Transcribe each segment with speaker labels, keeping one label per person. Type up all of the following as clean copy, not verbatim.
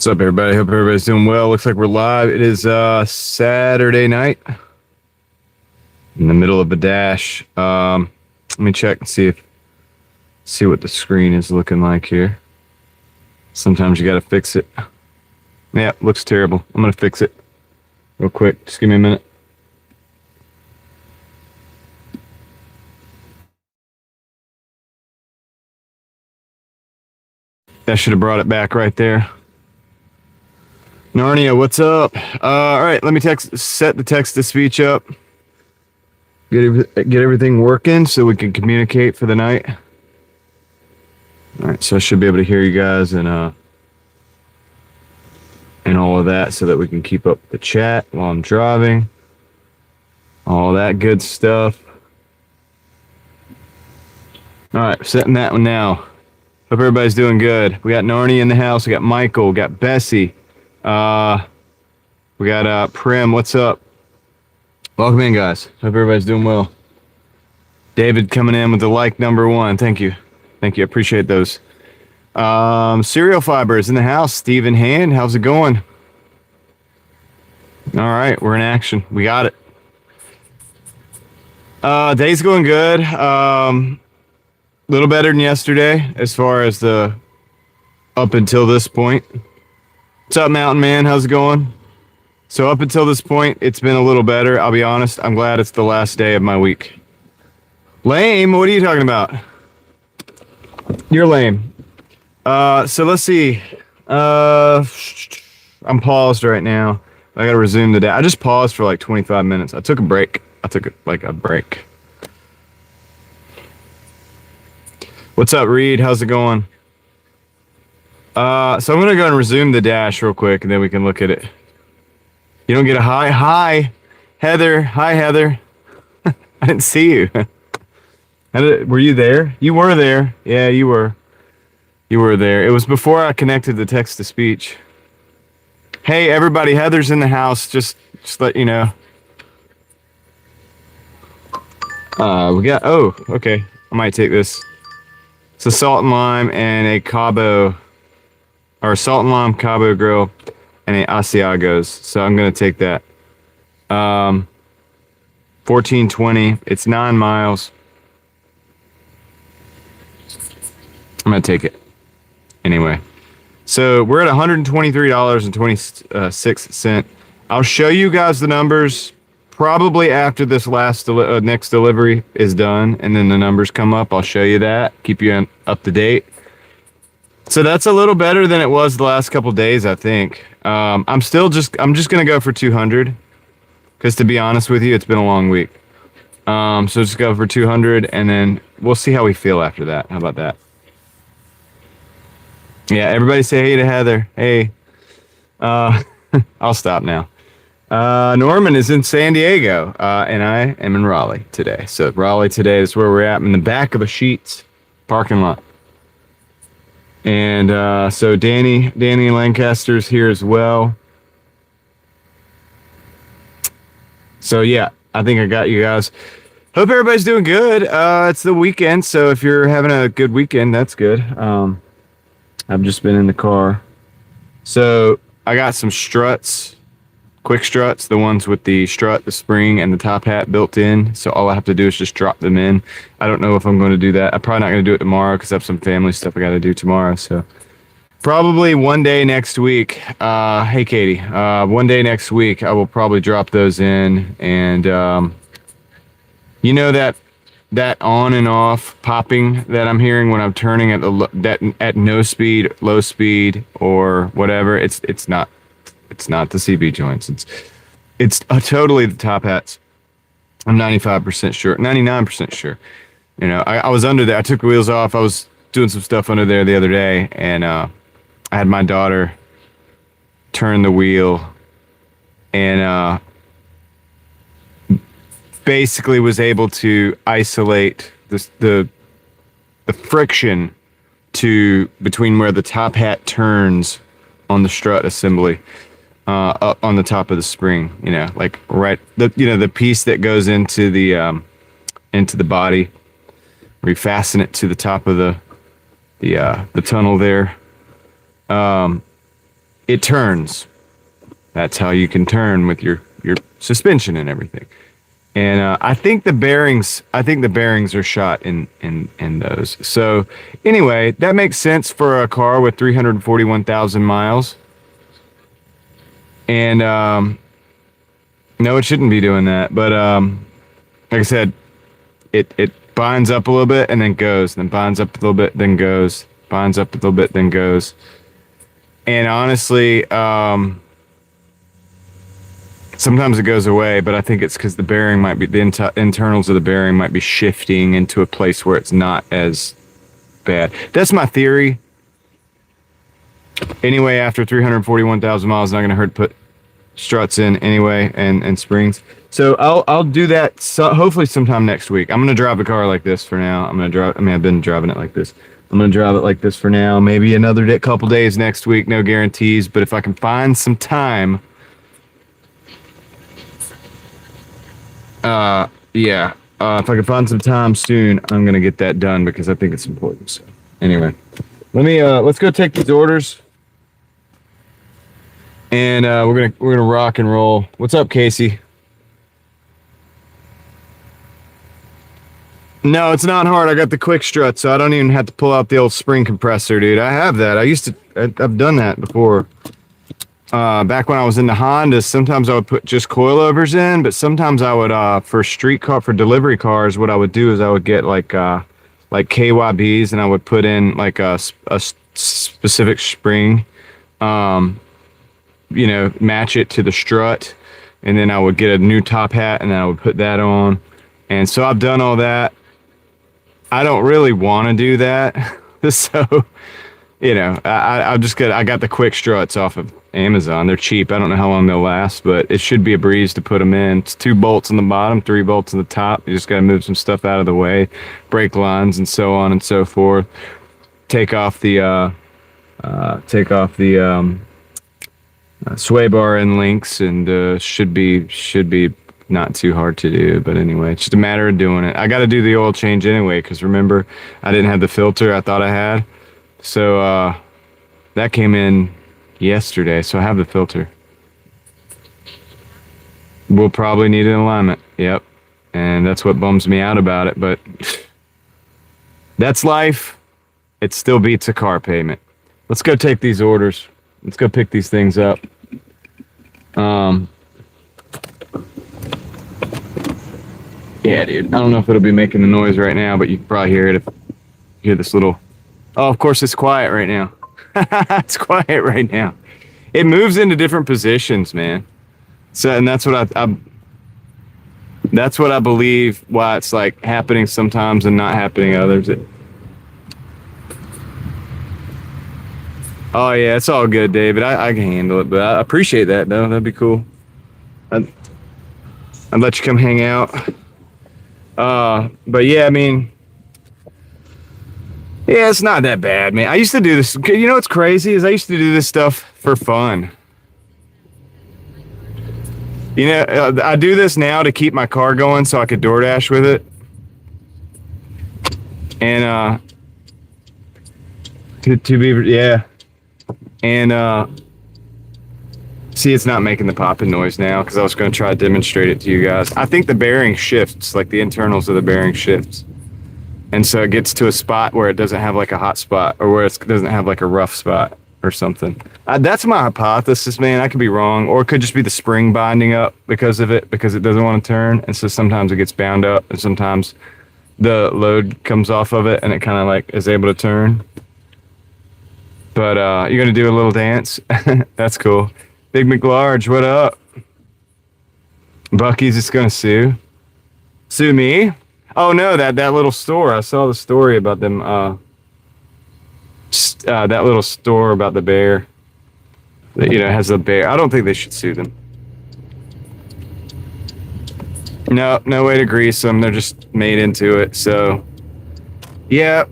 Speaker 1: What's up, everybody? Hope everybody's doing well. Looks like we're live. It is Saturday night in the middle of a dash. Let me check and see what the screen is looking like here. Sometimes you got to fix it. Yeah, looks terrible. I'm gonna fix it real quick. Just give me a minute. That should have brought it back right there. Narnia, what's up? All right, let me set the text-to-speech up. Get everything working so we can communicate for the night. All right, so I should be able to hear you guys and all of that so that we can keep up the chat while I'm driving. All that good stuff. All right, setting that one now. Hope everybody's doing good. We got Narnia in the house. We got Michael. We got Bessie. We got Prim. What's up? Welcome in, guys. Hope everybody's doing well. David coming in with the like number 1. Thank you. Thank you. I appreciate those. Cereal Fibers in the house. Stephen Hand. How's it going? All right. We're in action. We got it. Day's going good. Little better than yesterday as far as the up until this point. What's up, Mountain Man? How's it going? So up until this point, it's been a little better. I'll be honest. I'm glad it's the last day of my week. Lame? What are you talking about? You're lame. So let's see. I'm paused right now. I gotta resume the day. I just paused for like 25 minutes. I took a break. I took a break. What's up, Reed? How's it going? So I'm going to go and resume the dash real quick, and then we can look at it. You don't get a hi. Hi, Heather. Hi, Heather. I didn't see you. Were you there? You were there. Yeah, you were. You were there. It was before I connected the text-to-speech. Hey, everybody. Heather's in the house. Just let you know. We got... Oh, okay. I might take this. It's a salt and lime and a Cabo... Or salt and lime Cabo grill and a Asiagos. So I'm going to take that. 1420. It's 9 miles. I'm going to take it. Anyway. So we're at $123.26. I'll show you guys the numbers probably after this last next delivery is done. And then the numbers come up. I'll show you that. Keep you up to date. So that's a little better than it was the last couple days, I think. I'm just gonna go for 200, because to be honest with you, it's been a long week. So just go for 200, and then we'll see how we feel after that. How about that? Yeah, everybody say hey to Heather. Hey. I'll stop now. Norman is in San Diego, and I am in Raleigh today. So Raleigh today is where we're at, in the back of a Sheetz parking lot. And so Danny Lancaster's here as well. So yeah, I think I got you guys. Hope everybody's doing good. It's the weekend, so if you're having a good weekend, that's good. I've just been in the car. So I got some struts, quick struts, the ones with the strut, the spring, and the top hat built in. So all I have to do is just drop them in. I don't know if I'm going to do that. I'm probably not going to do it tomorrow because I have some family stuff I got to do tomorrow. So probably one day next week. Hey, Katie. One day next week, I will probably drop those in. And you know that on and off popping that I'm hearing when I'm turning at no speed, low speed, or whatever. It's not the CB joints. It's totally the top hats. I'm 95% sure, 99% sure. You know, I was under there. I took the wheels off. I was doing some stuff under there the other day, and I had my daughter turn the wheel, and basically was able to isolate the friction between where the top hat turns on the strut assembly. Up on the top of the spring, you know, like right, the piece that goes into the body, where you fasten it to the top of the tunnel there. it turns. That's how you can turn with your suspension and everything. And I think the bearings are shot in those. So anyway, that makes sense for a car with 341,000 miles. And no, it shouldn't be doing that. But like I said, it binds up a little bit and then goes, then binds up a little bit, then goes, binds up a little bit, then goes. And honestly, sometimes it goes away, but I think it's because the bearing might be, the internals of the bearing might be shifting into a place where it's not as bad. That's my theory. Anyway, after 341,000 miles, it's not going to hurt to put struts in anyway and springs. So I'll do that hopefully sometime next week. I'm going to drive the car like this for now. I've been driving it like this. I'm going to drive it like this for now. Maybe another couple days next week. No guarantees, but if I can find some time, if I can find some time soon, I'm going to get that done because I think it's important. So anyway, let's go take these orders. And we're gonna rock and roll. What's up, Casey? No, it's not hard. I got the quick strut, so I don't even have to pull out the old spring compressor, dude. I have that. I've done that before. Back when I was in the Hondas, sometimes I would put just coilovers in, but sometimes I would for delivery cars, what I would do is I would get like KYBs, and I would put in like a specific spring. Match it to the strut, and then I would get a new top hat and then I would put that on. And so I've done all that. I don't really want to do that. So, I got the quick struts off of Amazon. They're cheap. I don't know how long they'll last, but it should be a breeze to put them in. It's 2 bolts on the bottom, 3 bolts on the top. You just got to move some stuff out of the way, brake lines and so on and so forth. Take off the sway bar and links, and should be not too hard to do. But anyway, it's just a matter of doing it. I got to do the oil change anyway, because remember, I didn't have the filter I thought I had. So that came in yesterday, so I have the filter. We'll probably need an alignment. Yep. And that's what bums me out about it, but that's life. It still beats a car payment. Let's go take these orders. Let's go pick these things up. Yeah, dude. I don't know if it'll be making the noise right now, but you can probably hear it if you hear this little... Oh, of course it's quiet right now. It's quiet right now. It moves into different positions, man. So, and that's what that's what I believe why it's like happening sometimes and not happening others. Oh yeah, it's all good, David. I can handle it, but I appreciate that though. That'd be cool. I'd let you come hang out. But yeah, I mean, yeah, it's not that bad, man. I used to do this. You know what's crazy is I used to do this stuff for fun. You know, I do this now to keep my car going so I could Doordash with it. And to be yeah. And see, it's not making the popping noise now because I was going to try to demonstrate it to you guys. I think the bearing shifts, like the internals of the bearing shifts. And so it gets to a spot where it doesn't have like a hot spot, or where it doesn't have like a rough spot or something. That's my hypothesis, man. I could be wrong. Or it could just be the spring binding up because of it, because it doesn't want to turn. And so sometimes it gets bound up and sometimes the load comes off of it and it kind of like is able to turn. But you're going to do a little dance? That's cool. Big McLarge, what up? Bucky's just going to sue? Sue me? Oh, no, that little store. I saw the story about them. That little store about the bear. That, has a bear. I don't think they should sue them. No way to grease them. They're just made into it. So, yeah.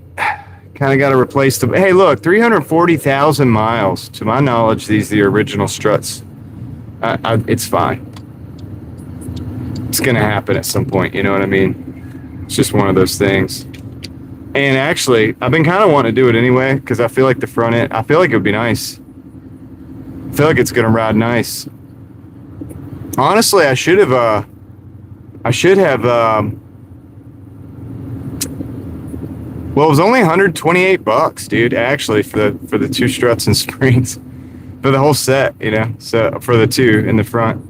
Speaker 1: Kind of got to replace them. Hey, look, 340,000 miles. To my knowledge, these are the original struts. It's fine. It's going to happen at some point, you know what I mean? It's just one of those things. And actually, I've been kind of wanting to do it anyway, because I feel like the front end, I feel like it would be nice I feel like it's gonna ride nice. Honestly, I should have, well, it was only 128 bucks, dude, actually, for the two struts and springs. For the whole set, you know, so for the two in the front.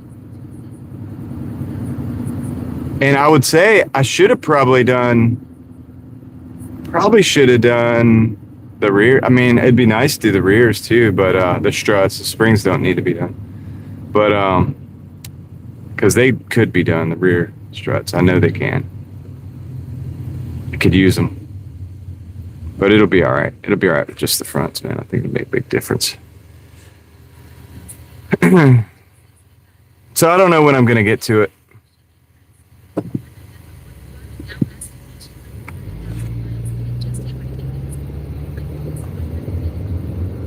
Speaker 1: And I would say I should have probably should have done the rear. I mean, it'd be nice to do the rears too, but the struts, the springs don't need to be done. But because they could be done, the rear struts, I know they can. I could use them, but it'll be all right. It'll be all right with just the fronts, man. I think it'll make a big difference. So I don't know when I'm gonna get to it.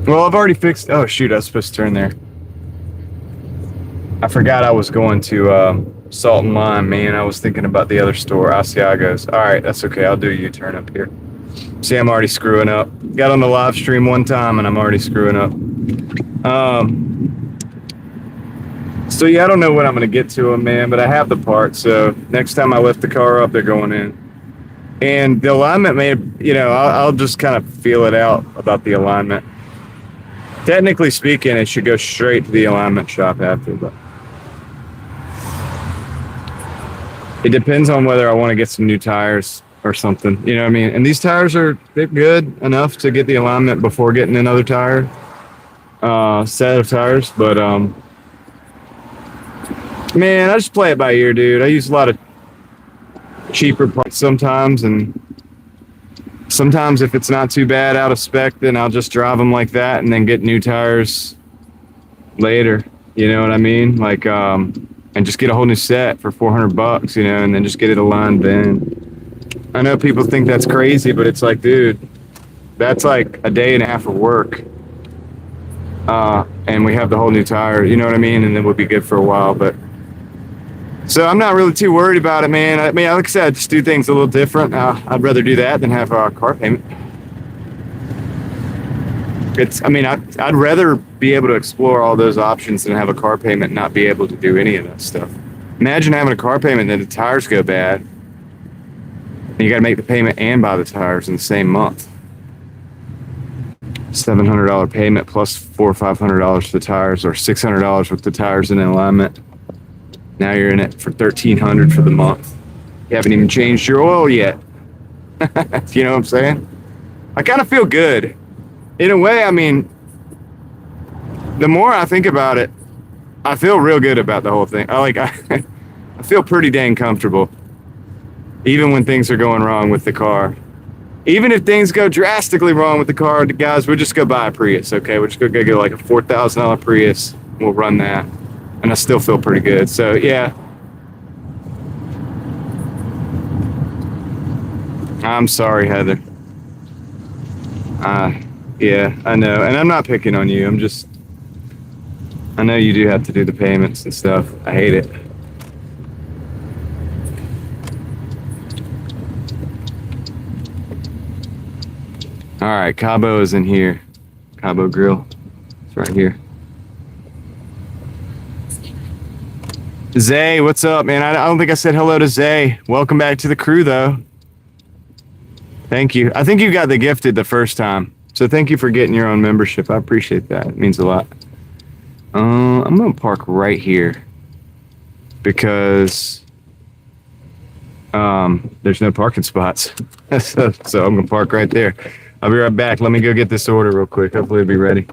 Speaker 1: Well, I've already fixed. Oh shoot, I was supposed to turn there. I forgot I was going to Salt and Lime, man. I was thinking about the other store, Asiago's. All right, that's okay. I'll do a U-turn up here. See, I'm already screwing up. Got on the live stream one time, and I'm already screwing up. So yeah, I don't know when I'm gonna get to them, man. But I have the parts, so next time I lift the car up, they're going in. And the alignment may, you know, I'll just kind of feel it out about the alignment. Technically speaking, it should go straight to the alignment shop after, but it depends on whether I want to get some new tires or something. You know what I mean? And these tires they're good enough to get the alignment before getting another tire, set of tires. But man, I just play it by ear, dude. I use a lot of cheaper parts sometimes, and sometimes if it's not too bad out of spec, then I'll just drive them like that and then get new tires later. You know what I mean? Like, and just get a whole new set for 400 bucks, you know, and then just get it aligned then. I know people think that's crazy, but it's like, dude, that's like a day and a half of work. And we have the whole new tire, you know what I mean? And then we'll be good for a while, but so I'm not really too worried about it, man. I mean, like I said, I just do things a little different. I'd rather do that than have a car payment. I'd rather be able to explore all those options than have a car payment and not be able to do any of that stuff. Imagine having a car payment and the tires go bad. And you got to make the payment and buy the tires in the same month. $700 payment plus $400 or $500 for the tires, or $600 with the tires in alignment. Now you're in it for $1,300 for the month. You haven't even changed your oil yet. You know what I'm saying? I kind of feel good. In a way, I mean, the more I think about it, I feel real good about the whole thing. I feel pretty dang comfortable, even when things are going wrong with the car. Even if things go drastically wrong with the car, guys, we'll just go buy a Prius, okay? We'll just go get like a $4,000 Prius. We'll run that, and I still feel pretty good. So yeah, I'm sorry, Heather. Yeah, I know, and I'm not picking on you. I know you do have to do the payments and stuff. I hate it. All right, Cabo is in here. Cabo Grill. It's right here. Zay, what's up, man? I don't think I said hello to Zay. Welcome back to the crew, though. Thank you. I think you got the gifted the first time. So thank you for getting your own membership. I appreciate that. It means a lot. I'm going to park right here because there's no parking spots. So I'm going to park right there. I'll be right back. Let me go get this order real quick. Hopefully it'll be ready.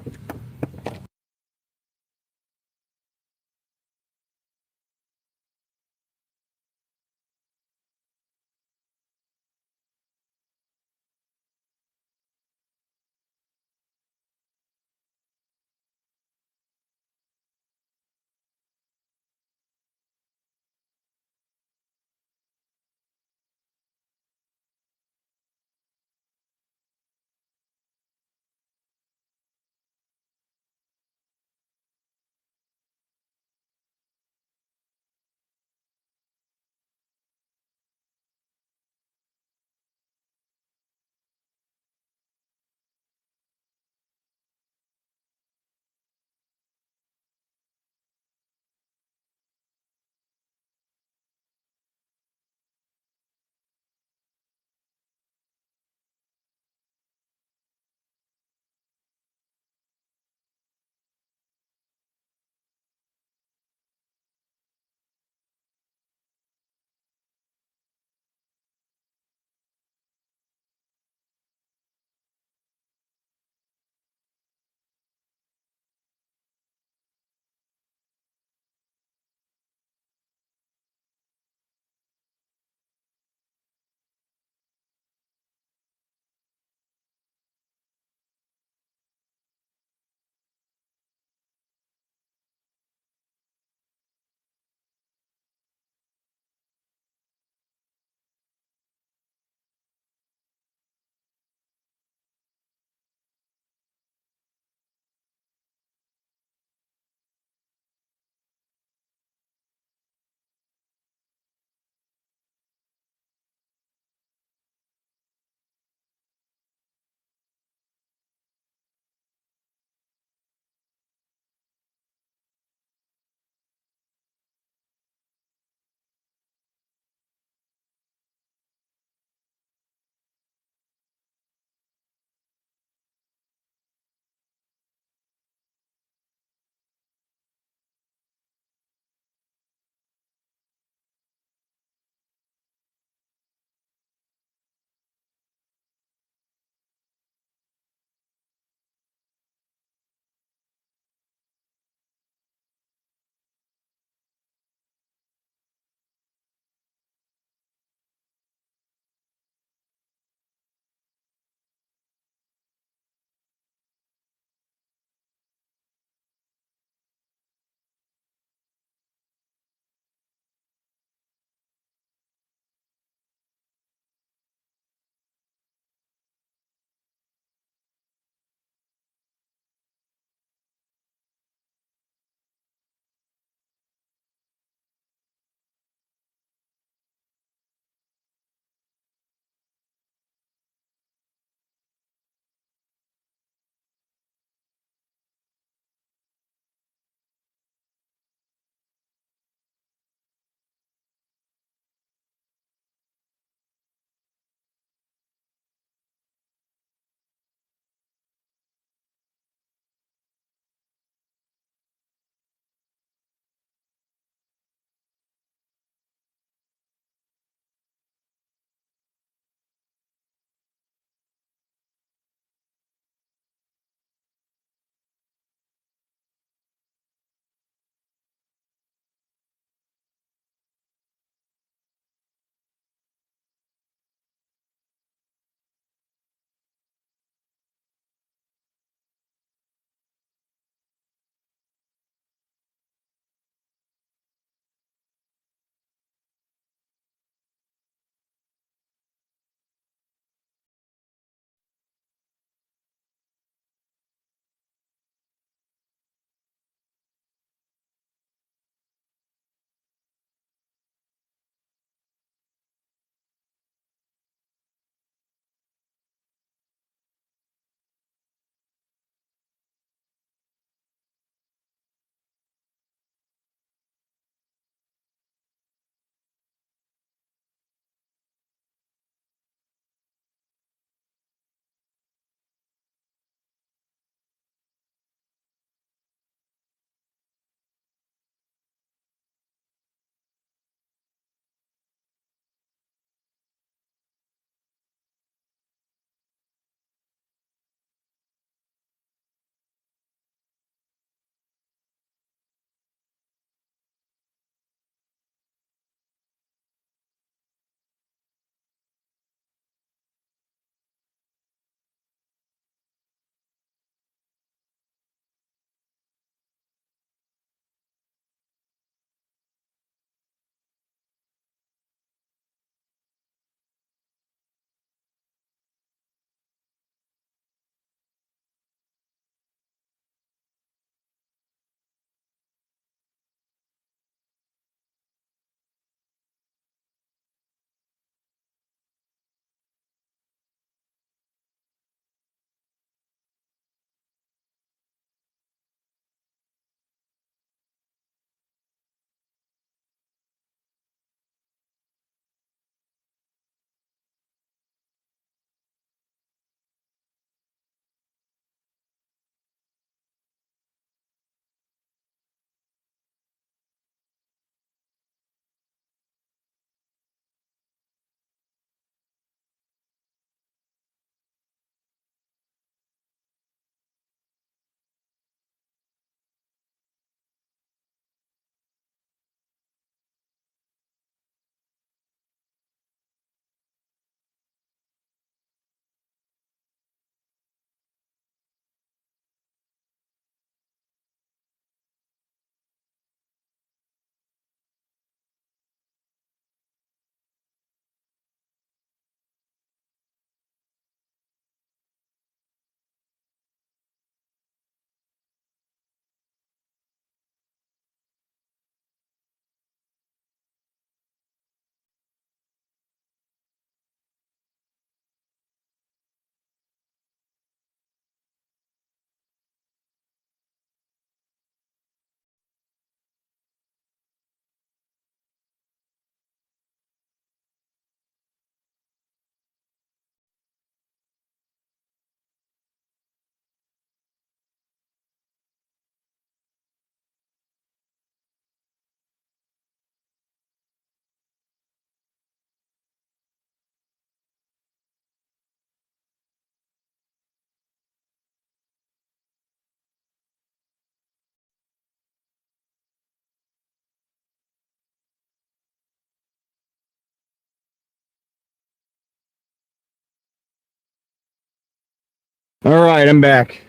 Speaker 1: All right, I'm back.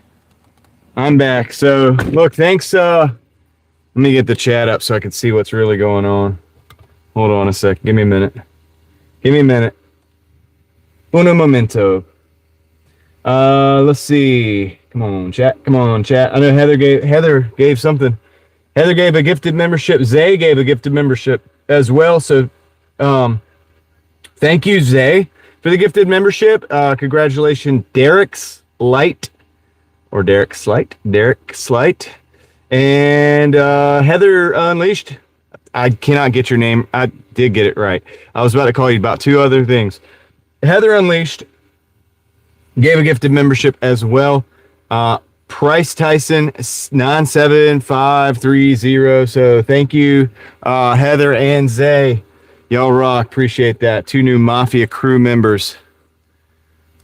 Speaker 1: So, look, thanks. Let me get the chat up so I can see what's really going on. Hold on a sec. Give me a minute. Uno momento. Let's see. Come on, chat. I know Heather gave something. Heather gave a gifted membership. Zay gave a gifted membership as well. So, thank you, Zay, for the gifted membership. Congratulations, Derek Slight. And Heather Unleashed. I cannot get your name. I did get it right. I was about to call you about two other things. Heather Unleashed gave a gifted membership as well. Price Tyson 97530. So thank you, Heather and Zay. Y'all rock. Appreciate that. Two new Mafia crew members.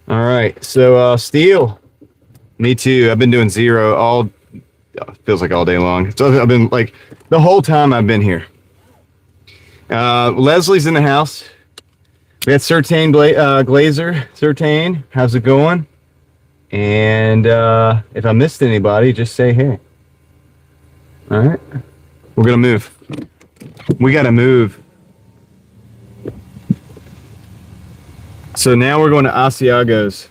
Speaker 1: All right. So Steel. Me too. I've been doing zero feels like all day long. So I've been like the whole time I've been here. Leslie's in the house. We got Sertain Glazer. Sertain, how's it going? And if I missed anybody, just say hey. All right. We're going to move. We got to move. So now we're going to Asiago's.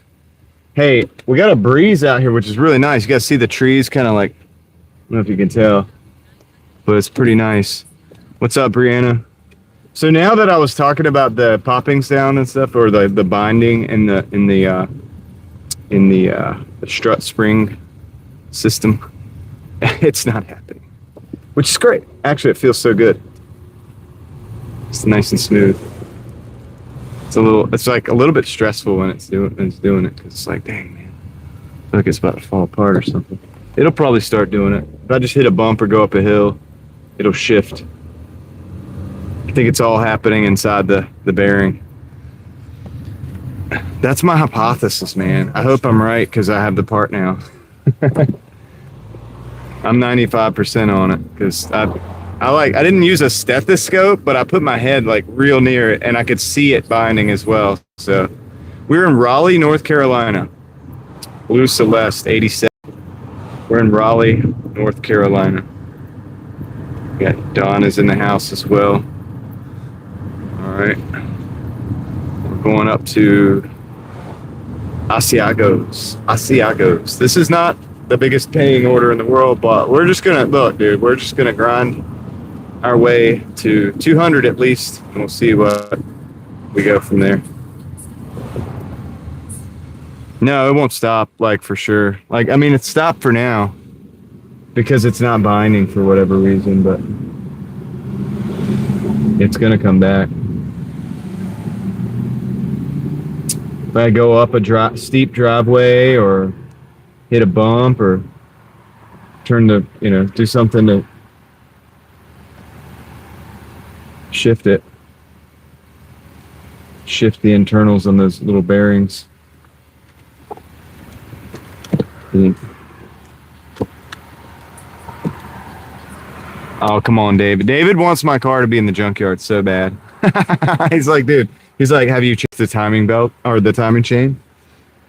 Speaker 1: Hey, we got a breeze out here, which is really nice. You guys see the trees kind of like, I don't know if you can tell, but it's pretty nice. What's up, Brianna? So now that I was talking about the popping sound and stuff, or the binding in the strut spring system, it's not happening, which is great. Actually, it feels so good. It's nice and smooth. It's like a little bit stressful when it's doing it, because it's like, dang, man, I feel like it's about to fall apart or something. It'll probably start doing it. If I just hit a bump or go up a hill, it'll shift. I think it's all happening inside the bearing. That's my hypothesis, man. I hope I'm right, because I have the part now. I'm 95% on it, because I didn't use a stethoscope, but I put my head like real near it, and I could see it binding as well. So we're in Raleigh, North Carolina. Blue Celeste 87. We're in Raleigh, North Carolina. Yeah, Don is in the house as well. All right. We're going up to Asiago's. This is not the biggest paying order in the world, but we're just going to, look, dude, we're just going to grind our way to 200 at least, and we'll see what we go from there. No, it won't stop, like, for sure. Like, I mean, it's stopped for now because it's not binding for whatever reason, but it's going to come back. If I go up a steep driveway or hit a bump or do something to shift the internals on those little bearings. Oh, come on, David. David wants my car to be in the junkyard so bad. He's like, dude, have you checked the timing belt or the timing chain?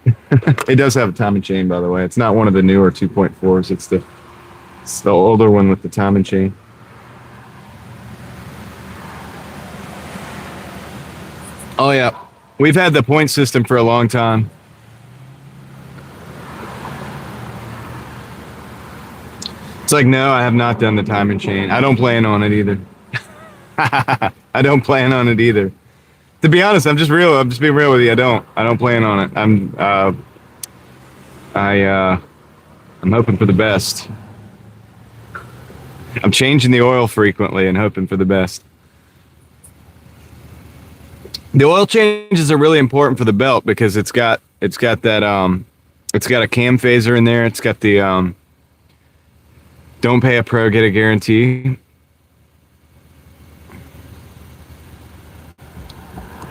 Speaker 1: It does have a timing chain, by the way. It's not one of the newer 2.4s. It's the older one with the timing chain. Oh, yeah. We've had the point system for a long time. It's like, no, I have not done the timing chain. I don't plan on it either. I don't plan on it either. To be honest, I'm just being real with you. I don't plan on it. I'm hoping for the best. I'm changing the oil frequently and hoping for the best. The oil changes are really important for the belt because it's got that it's got a cam phaser in there. It's got the don't pay a pro, get a guarantee.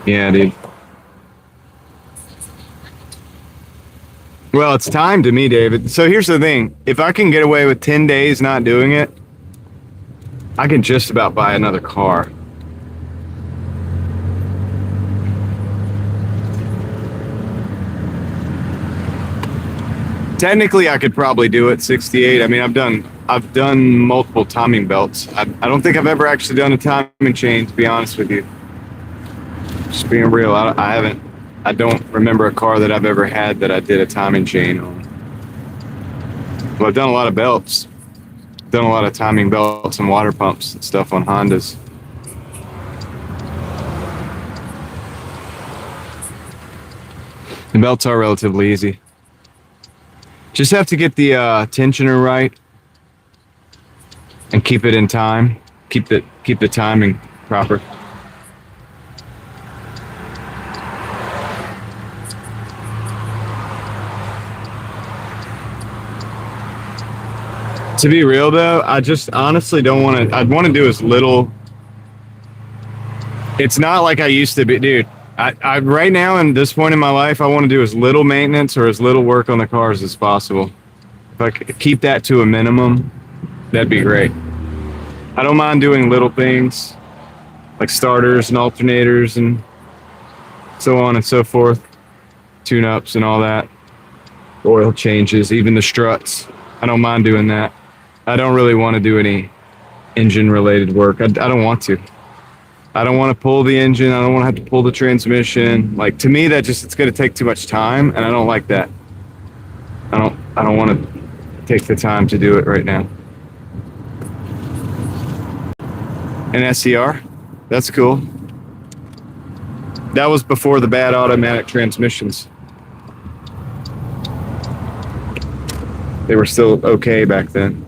Speaker 1: Yeah, dude. Well, it's time to me, David. So here's the thing. If I can get away with 10 days not doing it, I can just about buy another car. Technically, I could probably do it 68. I mean, I've done multiple timing belts. I don't think I've ever actually done a timing chain, to be honest with you. Just being real, I haven't. I don't remember a car that I've ever had that I did a timing chain on. Well, I've done a lot of belts. Done a lot of timing belts and water pumps and stuff on Hondas. The belts are relatively easy. Just have to get the tensioner right and keep it in time. Keep the timing proper. To be real though, I just honestly don't want to. I'd want to do as little. It's not like I used to be, dude. I right now in this point in my life, I want to do as little maintenance or as little work on the cars as possible. If I could keep that to a minimum, that'd be great. I don't mind doing little things like starters and alternators and so on and so forth, tune-ups and all that, oil changes, even the struts. I don't mind doing that. I don't really want to do any engine-related work. I don't want to. I don't want to pull the engine. I don't want to have to pull the transmission. Like, to me, that just, it's going to take too much time, and I don't like that. I don't want to take the time to do it right now. An SCR? That's cool. That was before the bad automatic transmissions. They were still okay back then.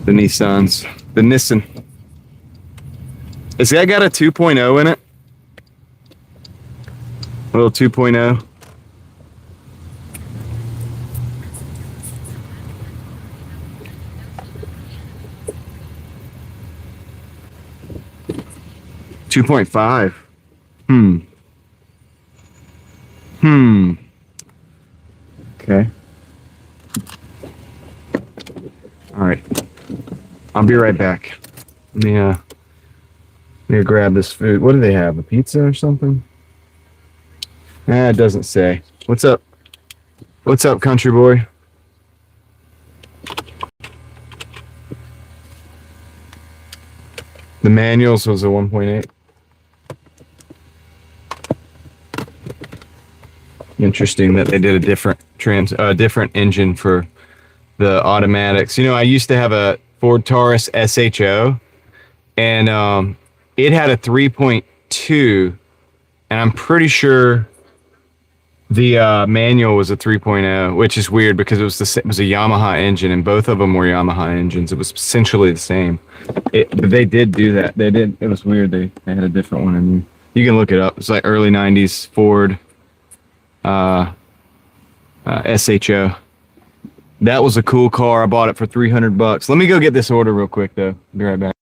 Speaker 1: The Nissans. The Nissan. Has that got a 2.0 in it? A little 2.0. $2.5. Okay. All right. I'll be right back. Let me grab this food. What do they have? A pizza or something? It doesn't say. What's up? What's up, country boy? The manuals was a 1.8. Interesting that they did a different engine for the automatics. You know, I used to have a Ford Taurus SHO, and it had a 3.2, and I'm pretty sure the manual was a 3.0, which is weird because it was a Yamaha engine, and both of them were Yamaha engines. It was essentially the same. But they did do that. They did. It was weird. They had a different one, and you can look it up. It's like early '90s Ford SHO. That was a cool car. I bought it for $300. Let me go get this order real quick, though. Be right back.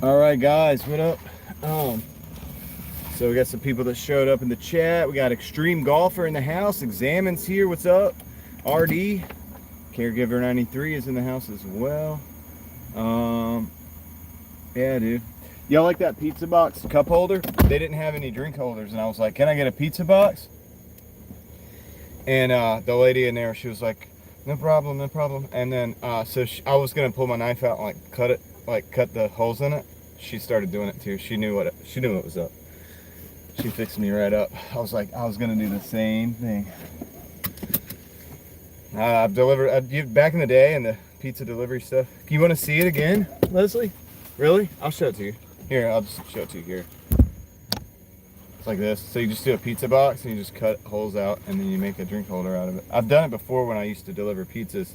Speaker 1: All right, guys, what up? So we got some people that showed up in the chat. We got Extreme Golfer in the house. Examin's here. What's up? RD, Caregiver 93 is in the house as well. Yeah, dude. Y'all like that pizza box cup holder? They didn't have any drink holders, and I was like, "Can I get a pizza box?" And the lady in there, she was like, "No problem, no problem." And then so I was gonna pull my knife out and like cut the holes in it. She started doing it too. She knew what was up. She fixed me right up. I was gonna do the same thing. I've delivered back in the day and the pizza delivery stuff. You want to see it again, Leslie? Really? I'll show it to you. Here, I'll just show it to you here. It's like this. So you just do a pizza box and you just cut holes out and then you make a drink holder out of it. I've done it before when I used to deliver pizzas.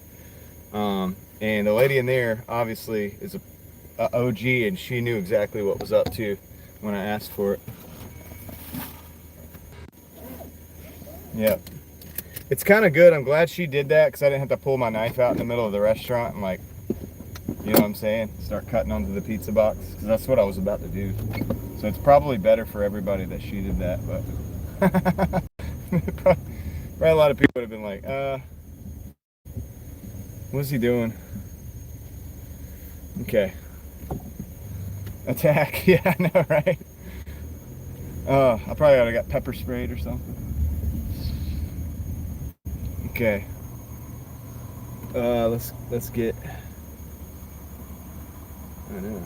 Speaker 1: And the lady in there obviously is a OG, and she knew exactly what was up to when I asked for it. Yep. It's kind of good. I'm glad she did that because I didn't have to pull my knife out in the middle of the restaurant and, like, you know what I'm saying, start cutting onto the pizza box, because that's what I was about to do. So it's probably better for everybody that she did that, but probably a lot of people would have been like, what's he doing? Okay. Attack. Yeah, I know, right? I probably ought to got pepper sprayed or something. Okay. Let's get. I know.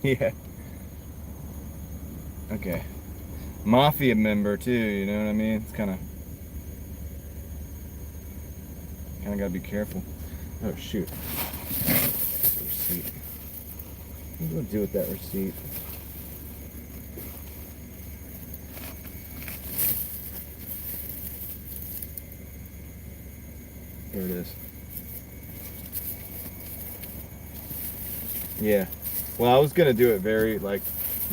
Speaker 1: Yeah. Okay. Mafia member too, you know what I mean? It's kind of gotta be careful. Oh shoot. Receipt. What do I do with that receipt? There it is. Yeah. Well, I was gonna do it very like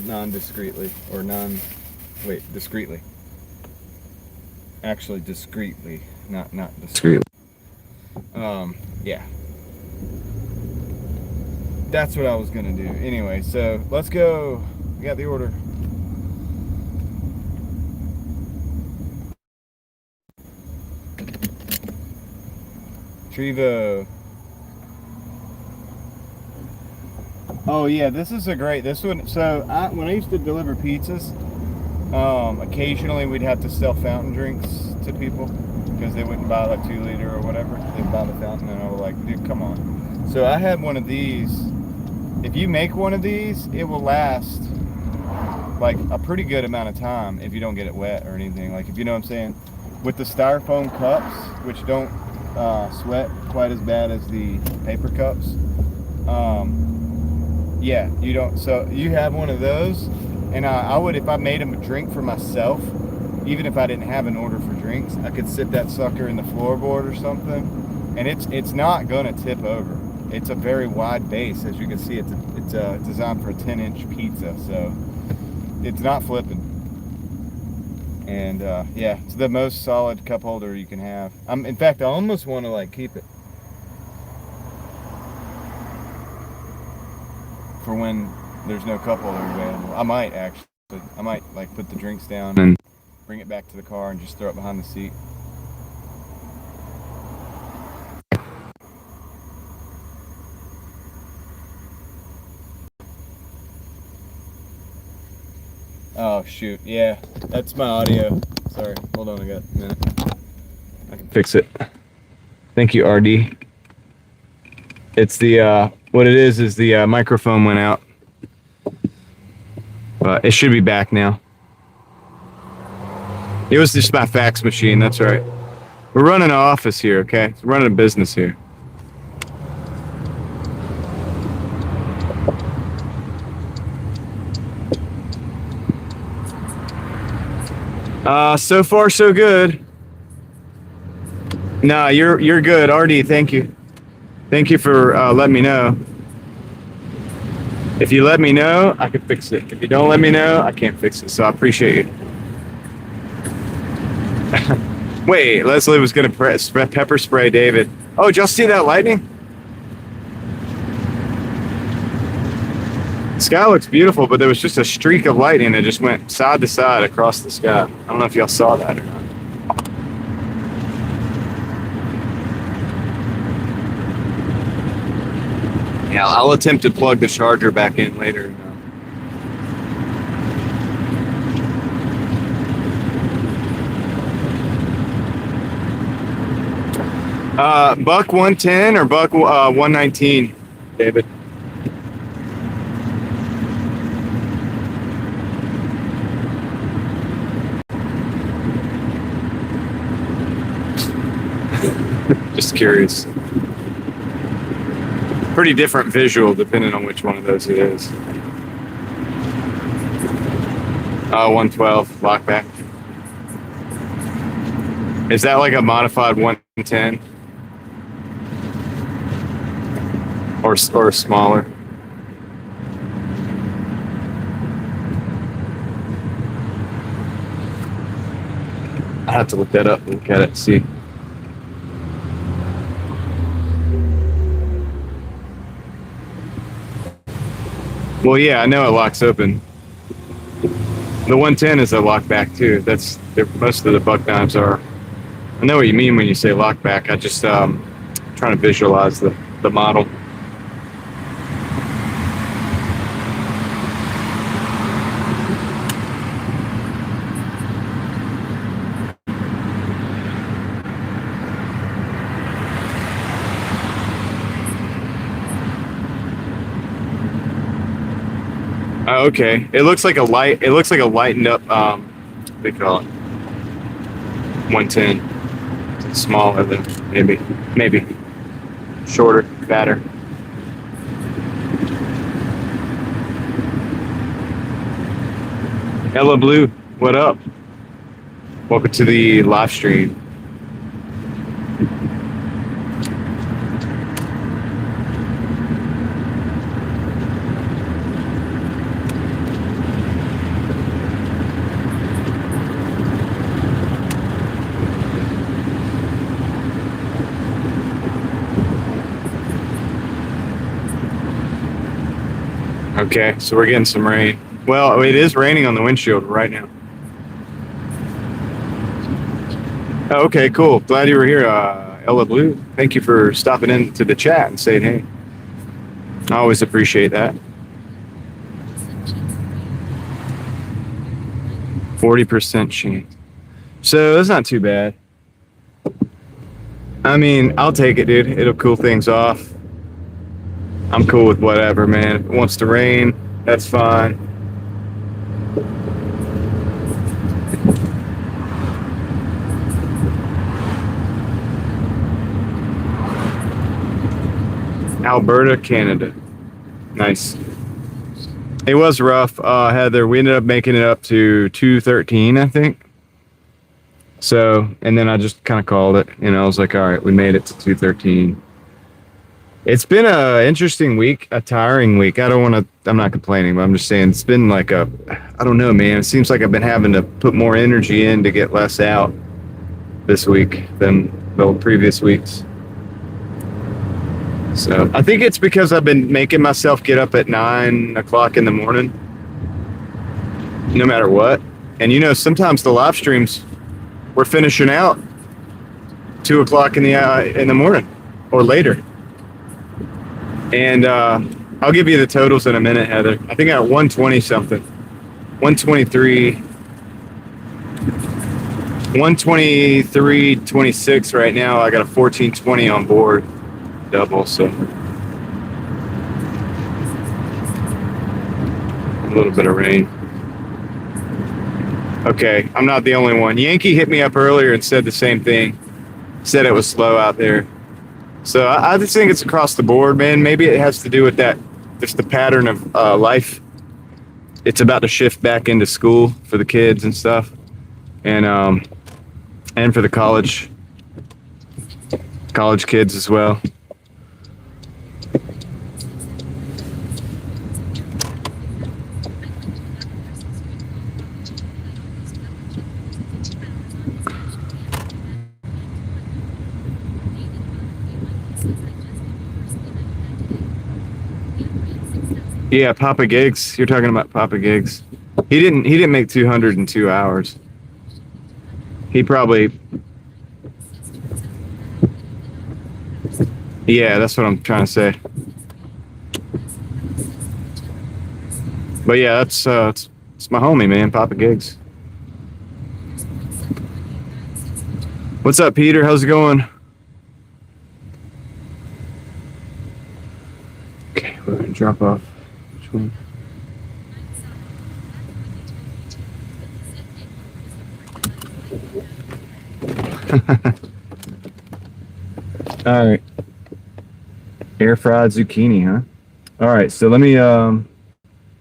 Speaker 1: non-discreetly or discreetly. Actually, discreetly, not discreetly. Yeah. That's what I was gonna do. Anyway, so let's go. We got the order. Trevo. Oh yeah, this one. So when I used to deliver pizzas, occasionally we'd have to sell fountain drinks to people because they wouldn't buy like 2 liter or whatever. They'd buy the fountain, and I was like, dude, come on. So I had one of these. If you make one of these, it will last like a pretty good amount of time if you don't get it wet or anything. Like, if you know what I'm saying. With the styrofoam cups, which don't sweat quite as bad as the paper cups. Yeah, you don't. So you have one of those, and I would, if I made them a drink for myself, even if I didn't have an order for drinks, I could sit that sucker in the floorboard or something, and it's not gonna tip over. It's a very wide base, as you can see. It's designed for a 10-inch pizza, so it's not flipping. And yeah, it's the most solid cup holder you can have. In fact, I almost want to like keep it for when there's no cup holder available. I might actually. I might like put the drinks down and bring it back to the car and just throw it behind the seat. Oh shoot, yeah, that's my audio. Sorry, hold on, I got a minute. I can fix it. Thank you, RD. It's the, what it is the microphone went out. But it should be back now. It was just my fax machine, that's right. We're running an office here, okay? We're running a business here. So far so good. Nah, you're good, RD. Thank you. Thank you for letting me know. If you let me know, I can fix it. If you don't let me know, I can't fix it. So I appreciate you. Wait, Leslie was going to pepper spray David. Oh, did y'all see that lightning? The sky looks beautiful, but there was just a streak of lightning that just went side to side across the sky. I don't know if y'all saw that or not. Yeah, I'll attempt to plug the charger back in later. Buck 110 or buck 119, David? Just curious. Pretty different visual depending on which one of those it is. 112 lockback. Is that like a modified 110? Or smaller? I have to look that up and look at it, see. Well, yeah, I know it locks open. The 110 is a lockback too. Most of the buck knives are. I know what you mean when you say lockback. I just trying to visualize the model. Oh, okay. It looks like a light. It looks like a lightened up. What do they call it? 110. It's smaller than maybe shorter, fatter. Ella Blue, what up? Welcome to the live stream. Okay, so we're getting some rain. Well, it is raining on the windshield right now. Oh, okay, cool. Glad you were here, Ella Blue. Thank you for stopping into the chat and saying hey. I always appreciate that. 40% chance. So that's not too bad. I mean, I'll take it, dude. It'll cool things off. I'm cool with whatever, man. If it wants to rain, that's fine. Alberta, Canada. Nice. It was rough, Heather. We ended up making it up to 213, I think. So, and then I just kind of called it. You know, I was like, all right, we made it to 213. It's been a interesting week, a tiring week. I'm not complaining, but I'm just saying it's been like I don't know, man. It seems like I've been having to put more energy in to get less out this week than the previous weeks. So I think it's because I've been making myself get up at 9 o'clock in the morning, no matter what. And you know, sometimes the live streams, we're finishing out 2 o'clock in the morning or later. And I'll give you the totals in a minute, Heather. I think I got 120 something. 123. 123.26 right now. I got a 1420 on board. Double, so. A little bit of rain. Okay, I'm not the only one. Yankee hit me up earlier and said the same thing. Said it was slow out there. So I just think it's across the board, man. Maybe it has to do with that, just the pattern of life. It's about to shift back into school for the kids and stuff, and for the college kids as well. Yeah, Papa Gigs. You're talking about Papa Gigs. He didn't make 200 in 2 hours. He probably. Yeah, that's what I'm trying to say. But yeah, it's my homie, man, Papa Gigs. What's up, Peter? How's it going? Okay, we're gonna drop off. Which one? All right. Air fried zucchini, huh? All right, so let me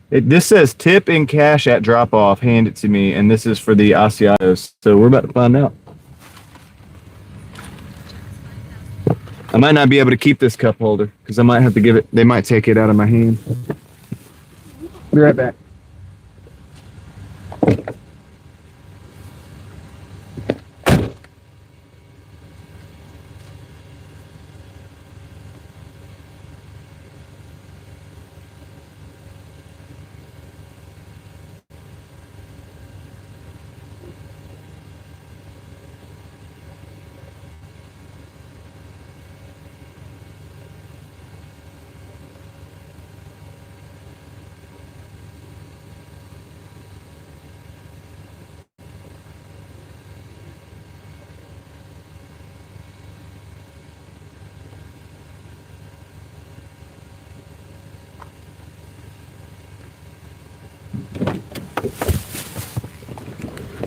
Speaker 1: this says tip in cash at drop off, hand it to me, and this is for the Asiatos. So we're about to find out. I might not be able to keep this cup holder because I might have to give it, they might take it out of my hand. Be right back.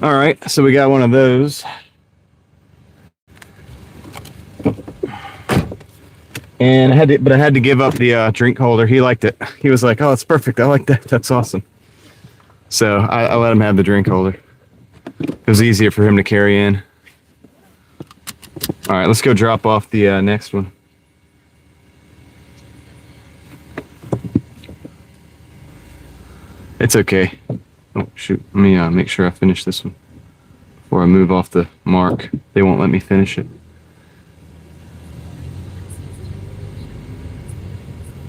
Speaker 1: All right, so we got one of those. And I had to give up the drink holder. He liked it. He was like, "Oh, it's perfect. I like that. That's awesome." So I let him have the drink holder. It was easier for him to carry in. All right, let's go drop off the next one. It's okay. Oh, shoot. Let me make sure I finish this one before I move off the mark. They won't let me finish it.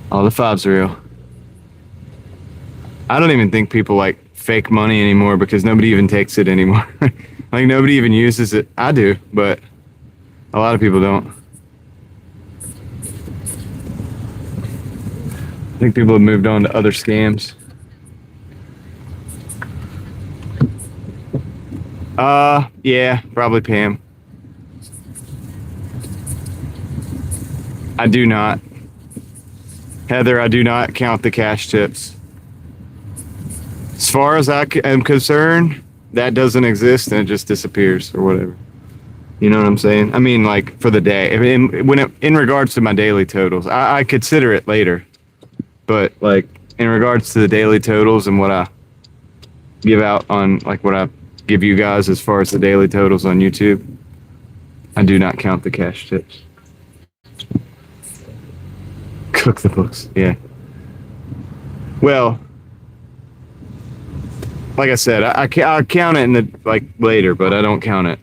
Speaker 1: Oh, the 5's real. I don't even think people like fake money anymore because nobody even takes it anymore. Like nobody even uses it. I do, but a lot of people don't. I think people have moved on to other scams. Yeah, probably Pam. I do not. Heather, I do not count the cash tips. As far as I am concerned, that doesn't exist and it just disappears or whatever. You know what I'm saying? I mean, like for the day. In regards to my daily totals, I consider it later. But like in regards to the daily totals and what I give out on, like what I give you guys as far as the daily totals on YouTube, I do not count the cash tips. Cook the books, yeah. Well, like I said, I count it in the like later, but I don't count it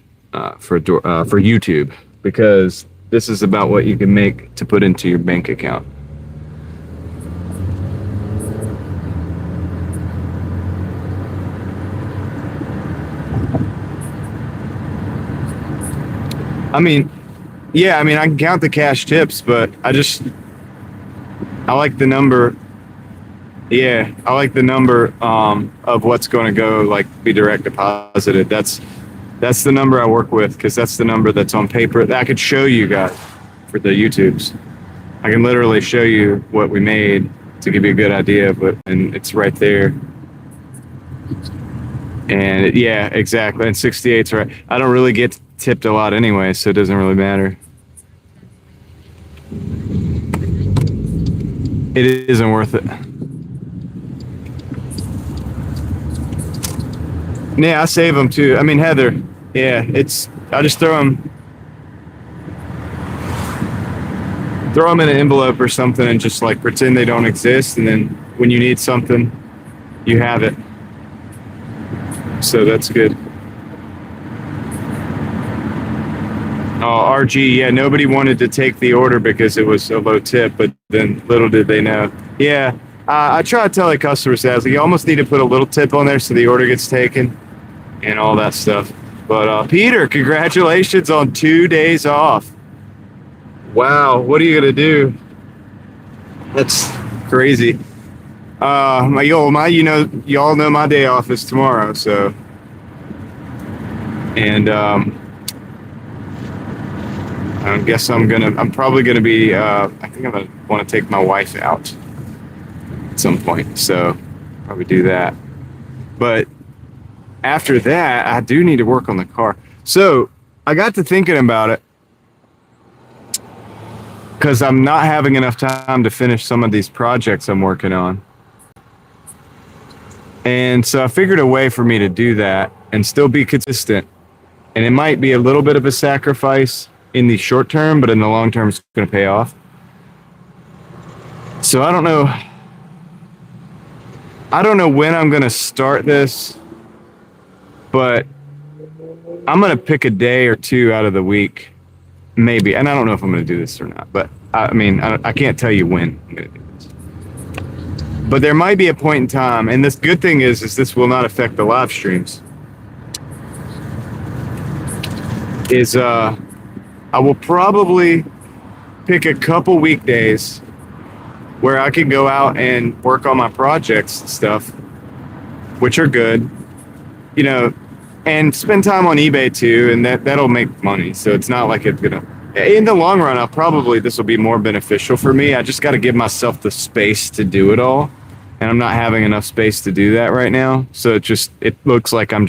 Speaker 1: for YouTube because this is about what you can make to put into your bank account. I mean, yeah, I mean, I can count the cash tips, but I like the number. Yeah, I like the number of what's going to go, like, be direct deposited. That's the number I work with because that's the number that's on paper that I could show you guys for the YouTubes. I can literally show you what we made to give you a good idea, and it's right there. And yeah, exactly. And 68's right. I don't really get tipped a lot anyway, so it doesn't really matter. It isn't worth it. Yeah, I save them too. I mean, Heather, yeah, I just throw them in an envelope or something and just like pretend they don't exist. And then when you need something, you have it. So that's good. Oh, RG, yeah, nobody wanted to take the order because it was a low tip, but then little did they know. Yeah, I try to tell the customers that you almost need to put a little tip on there so the order gets taken and all that stuff. But Peter, congratulations on 2 days off. Wow, what are you gonna do? That's crazy. Y'all know my day off is tomorrow, so. And I guess I'm probably gonna be, I think I'm gonna want to take my wife out at some point, so probably do that. But after that, I do need to work on the car. So I got to thinking about it because I'm not having enough time to finish some of these projects I'm working on. And so I figured a way for me to do that and still be consistent. And it might be a little bit of a sacrifice in the short term, but in the long term, it's going to pay off. So I don't know when I'm going to start this, but I'm going to pick a day or two out of the week, maybe. And I don't know if I'm going to do this or not, but I can't tell you when I'm going to do this. But there might be a point in time, and this good thing is this will not affect the live streams. I will probably pick a couple weekdays where I can go out and work on my projects and stuff, which are good, and spend time on eBay too, and that'll make money. So it's not like it's gonna, in the long run, this will be more beneficial for me. I just got to give myself the space to do it all, and I'm not having enough space to do that right now. So it looks like I'm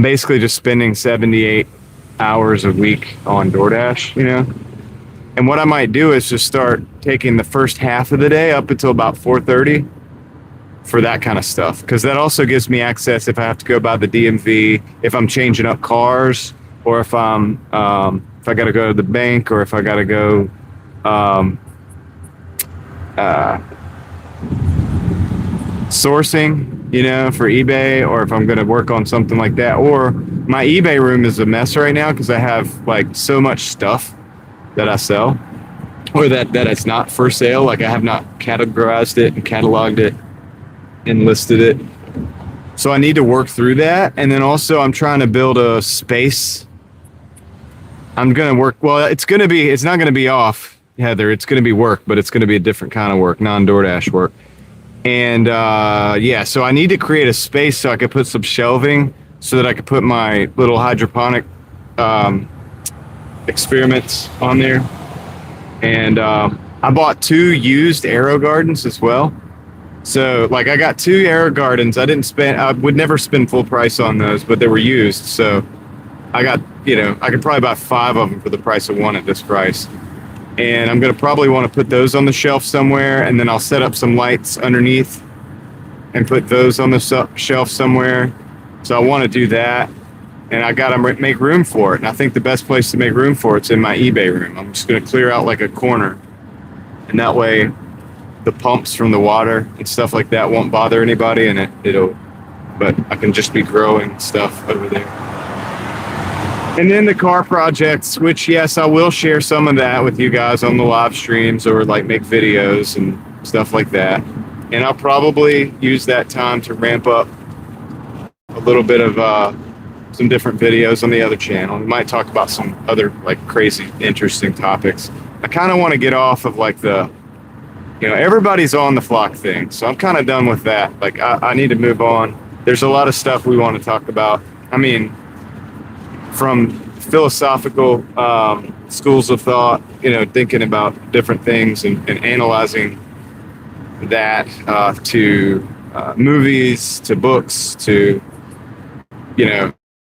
Speaker 1: basically just spending 78 hours a week on Doordash, And what I might do is just start taking the first half of the day up until about 4:30 for that kind of stuff, because that also gives me access if I have to go by the DMV, if I'm changing up cars, or if I got to go to the bank, or if I got to go sourcing, for eBay, or if I'm going to work on something like that. Or my eBay room is a mess right now because I have like so much stuff that I sell, or that it's not for sale. Like I have not categorized it and cataloged it and listed it. So I need to work through that. And then also I'm trying to build a space. I'm going to work. Well, it's not going to be off, Heather. It's going to be work, but it's going to be a different kind of work, non-DoorDash work. And so I need to create a space so I could put some shelving so that I could put my little hydroponic experiments on there. And I bought 2 used Aero Gardens as well. So like I got 2 Aero Gardens. I would never spend full price on those, but they were used. So I got, I could probably buy 5 of them for the price of 1 at this price. And I'm going to probably want to put those on the shelf somewhere, and then I'll set up some lights underneath and put those on the shelf somewhere. So I want to do that, and I got to make room for it. And I think the best place to make room for it's in my eBay room. I'm just going to clear out like a corner, and that way the pumps from the water and stuff like that won't bother anybody, and but I can just be growing stuff over there. And then the car projects, which, yes, I will share some of that with you guys on the live streams, or like make videos and stuff like that. And I'll probably use that time to ramp up a little bit of some different videos on the other channel. We might talk about some other like crazy, interesting topics. I kind of want to get off of like everybody's on the flock thing. So I'm kind of done with that. Like I need to move on. There's a lot of stuff we want to talk about. From philosophical schools of thought, thinking about different things and analyzing that, to movies, to books, to,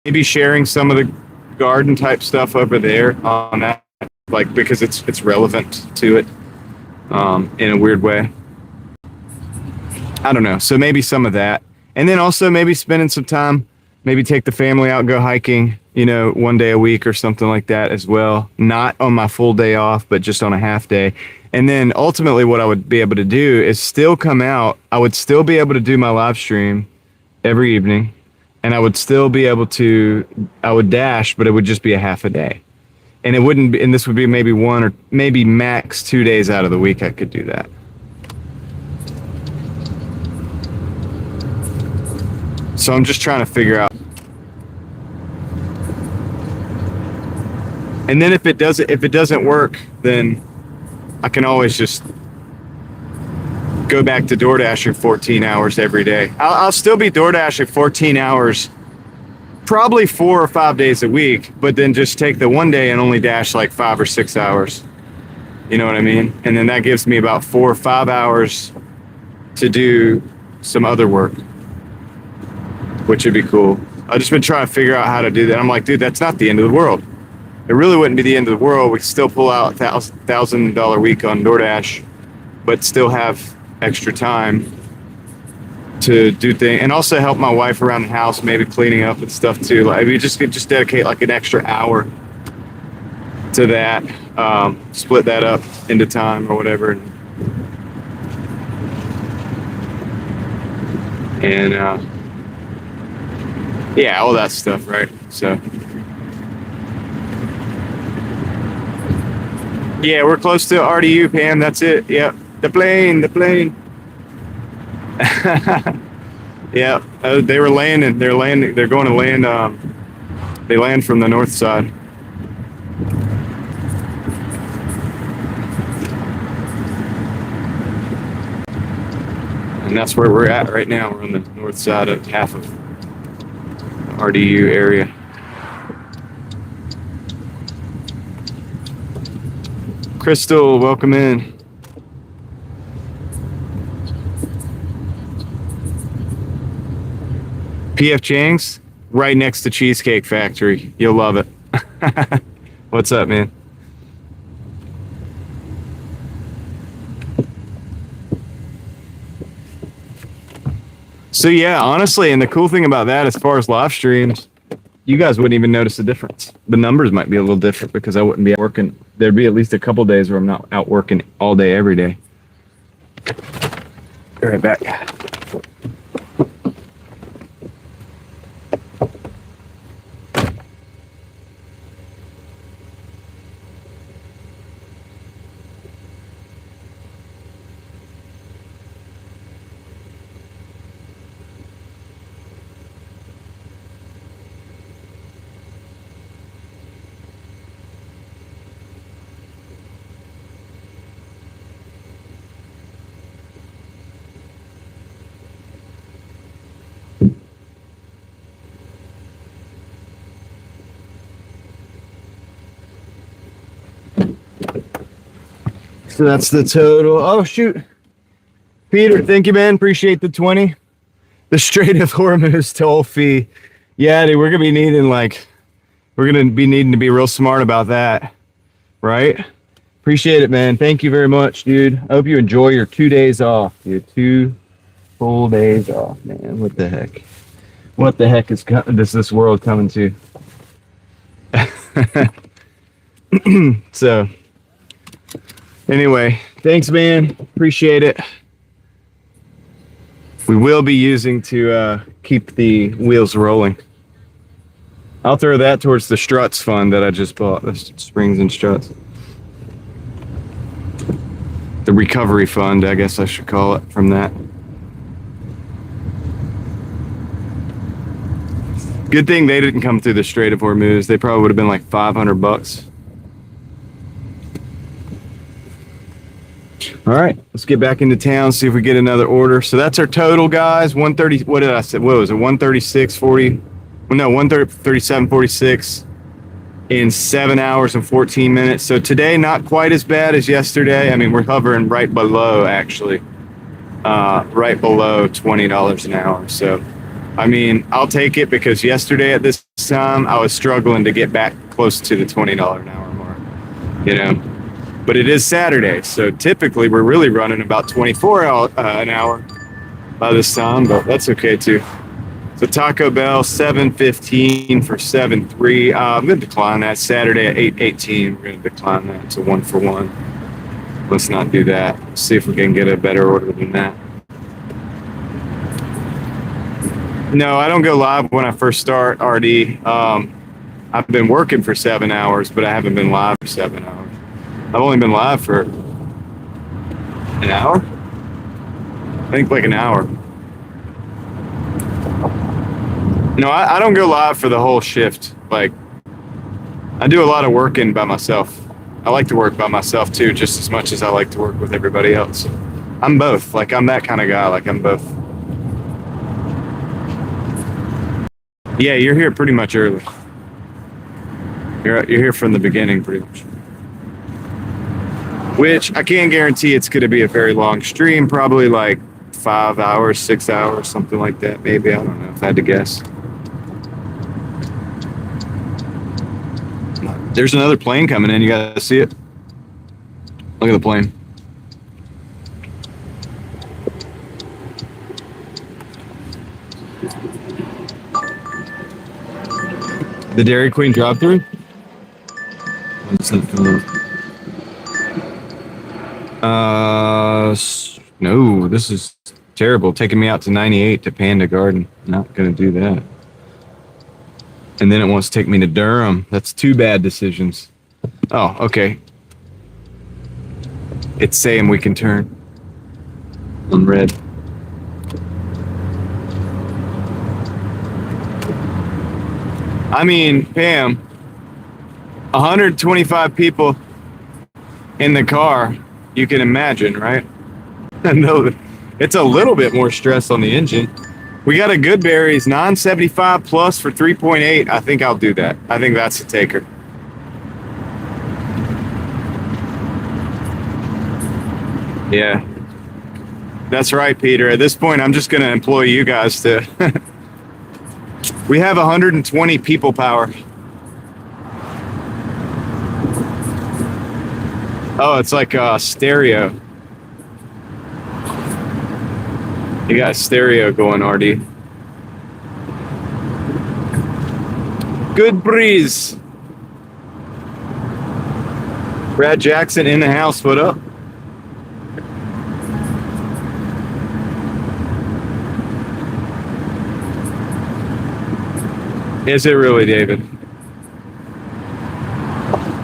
Speaker 1: maybe sharing some of the garden type stuff over there on that, like, because it's relevant to it in a weird way. I don't know. So maybe some of that. And then also maybe spending some time, maybe take the family out and go hiking, 1 day a week or something like that as well. Not on my full day off, but just on a half day. And then ultimately what I would be able to do is still come out. I would still be able to do my live stream every evening. And I would still be able to, I would dash, but it would just be a half a day. And it wouldn't be, and this would be maybe 1 or maybe max 2 days out of the week I could do that. So I'm just trying to figure out. And then if it doesn't work, then I can always just go back to DoorDashing 14 hours every day. I'll still be DoorDashing 14 hours, probably 4 or 5 days a week, but then just take the one day and only dash like 5 or 6 hours. You know what I mean? And then that gives me about 4 or 5 hours to do some other work, which would be cool. I've just been trying to figure out how to do that. I'm like, dude, that's not the end of the world. It really wouldn't be the end of the world. We could still pull out $1,000 week on DoorDash, but still have extra time to do things, and also help my wife around the house, maybe cleaning up and stuff too. Like we just could just dedicate like an extra hour to that, split that up into time or whatever, and yeah, all that stuff, right? So yeah, we're close to RDU, Pam. That's it. Yep, the plane. Yeah, they were landing. They're landing. They're going to land. They land from the north side. And that's where we're at right now. We're on the north side of half of the RDU area. Crystal, welcome in. PF Chang's right next to Cheesecake Factory. You'll love it. What's up, man? So yeah, honestly, and the cool thing about that, as far as live streams, you guys wouldn't even notice the difference. The numbers might be a little different because I wouldn't be out working. There'd be at least a couple days where I'm not out working all day, every day. Be right back. So that's the total. Oh, shoot. Peter, thank you, man. Appreciate the 20. The Strait of Hormuz toll fee. Yeah, dude, we're going to be needing to be real smart about that. Right? Appreciate it, man. Thank you very much, dude. I hope you enjoy your 2 days off. Your 2 full days off, man. What the heck? What the heck is this world coming to? So... anyway, thanks, man. Appreciate it. We will be using to keep the wheels rolling. I'll throw that towards the struts fund that I just bought, the springs and struts. The recovery fund, I guess I should call it, from that. Good thing they didn't come through the Strait of Hormuz. They probably would have been like $500. All right, let's get back into town, see if we get another order. So that's our total, guys. 130, what did I say? What was it? 136.40. Well, no, 137.46 in 7 hours and 14 minutes. So today, not quite as bad as yesterday. I mean, we're hovering right below, actually, right below $20 an hour. So, I mean, I'll take it because yesterday at this time, I was struggling to get back close to the $20 an hour mark, you know. But it is Saturday, so typically we're really running about 24 an hour by this time, but that's okay too. So Taco Bell, $7.15 for 7.3. I'm going to decline that. Saturday at 8.18, we're going to decline that to 1 for 1. Let's not do that. Let's see if we can get a better order than that. No, I don't go live when I first start, RD. I've been working for 7 hours, but I haven't been live for 7 hours. I've only been live for an hour? I think like an hour. No, I don't go live for the whole shift. Like, I do a lot of working by myself. I like to work by myself too, just as much as I like to work with everybody else. I'm both. Like, I'm that kind of guy. Like, I'm both. Yeah, you're here pretty much early. You're here from the beginning, pretty much. Which I can't guarantee it's going to be a very long stream. Probably like 5 hours, 6 hours, something like that. Maybe, I don't know if I had to guess. There's another plane coming in. You guys see it? Look at the plane. The Dairy Queen drive-through? What's that for? No, this is terrible. Taking me out to 98 to Panda Garden. Not gonna do that. And then it wants to take me to Durham. That's two bad decisions. Oh, okay. It's saying we can turn on red. I mean, Pam, 125 people in the car. You can imagine, right? No, it's a little bit more stress on the engine. We got a Goodberry's 975 plus for 3.8. I think I'll do that. I think that's a taker. Yeah, that's right, Peter. At this point, I'm just going to employ you guys to. We have 120 people power. Oh, it's like stereo. You got stereo going, RD. Good breeze. Brad Jackson in the house. What up? Is it really, David?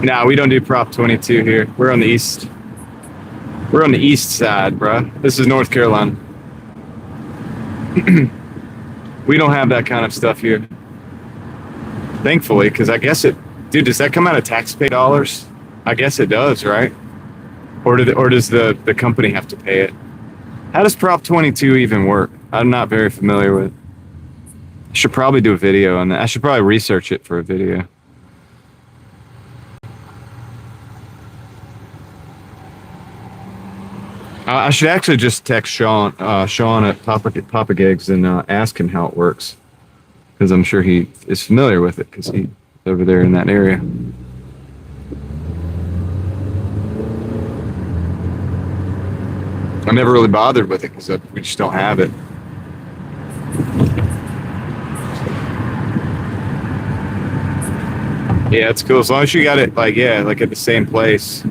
Speaker 1: Nah, we don't do Prop 22 here. We're on the east. We're on the east side, bruh. This is North Carolina. We don't have that kind of stuff here. Thankfully, because I guess it... Dude, does that come out of taxpayer dollars? I guess it does, right? Or does the company have to pay it? How does Prop 22 even work? I'm not very familiar with it. I should probably do a video on that. I should probably research it for a video. I should actually just text Sean at Papa Gigs and ask him how it works, because I'm sure he is familiar with it because he's over there in that area. I never really bothered with it because we just don't have it. Yeah, it's cool as long as you got it like at the same place.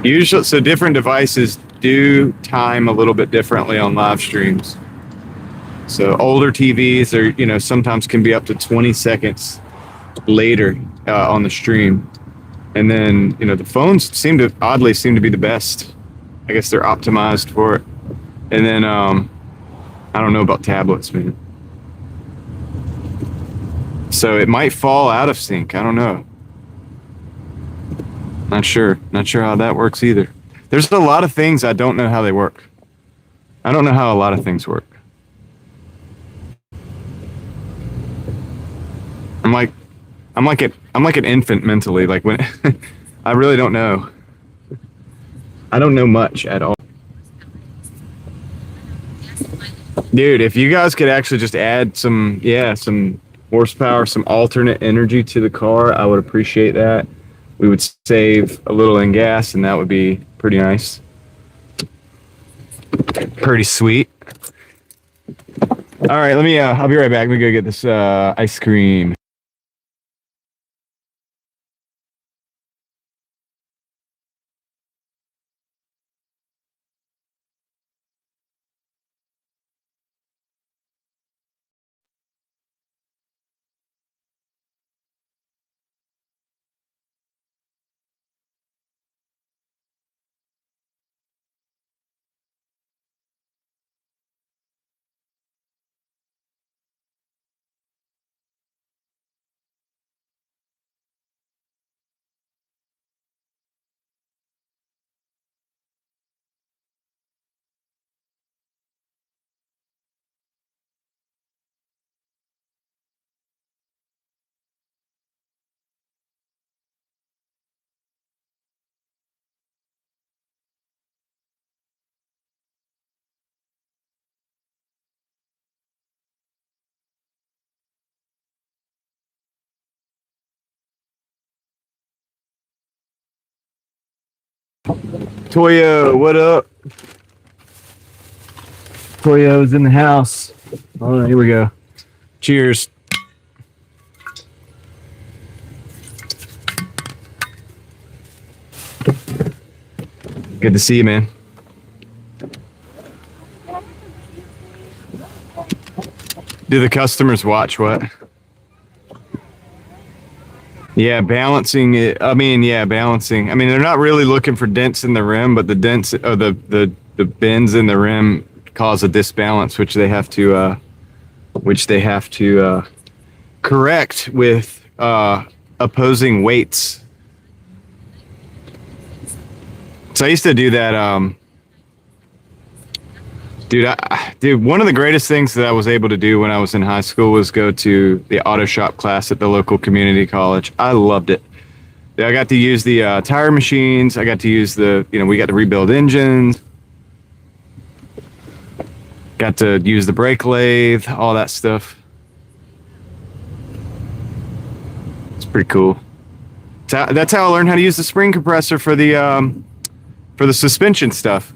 Speaker 1: Usually, so different devices do time a little bit differently on live streams. So older TVs are, sometimes can be up to 20 seconds later on the stream. And then, the phones oddly seem to be the best. I guess they're optimized for it. And then, I don't know about tablets, man. So it might fall out of sync. I don't know. Not sure how that works either. There's a lot of things I don't know how they work. I don't know how a lot of things work. I'm like an infant mentally. Like when I really don't know. I don't know much at all. Dude, if you guys could actually just add some horsepower, some alternate energy to the car, I would appreciate that. We would save a little in gas, and that would be pretty nice. Pretty sweet. All right, I'll be right back. Let me go get this ice cream. Toyo, what up? Toyo's in the house. All right, here we go. Cheers. Good to see you, man. Do the customers watch what? Yeah, balancing it. I mean, yeah, balancing. I mean, they're not really looking for dents in the rim, but the dents or the bends in the rim cause a disbalance, which they have to correct with opposing weights. So I used to do that. Dude, one of the greatest things that I was able to do when I was in high school was go to the auto shop class at the local community college. I loved it. I got to use the tire machines. I got to use we got to rebuild engines. Got to use the brake lathe, all that stuff. It's pretty cool. That's how I learned how to use the spring compressor for the suspension stuff.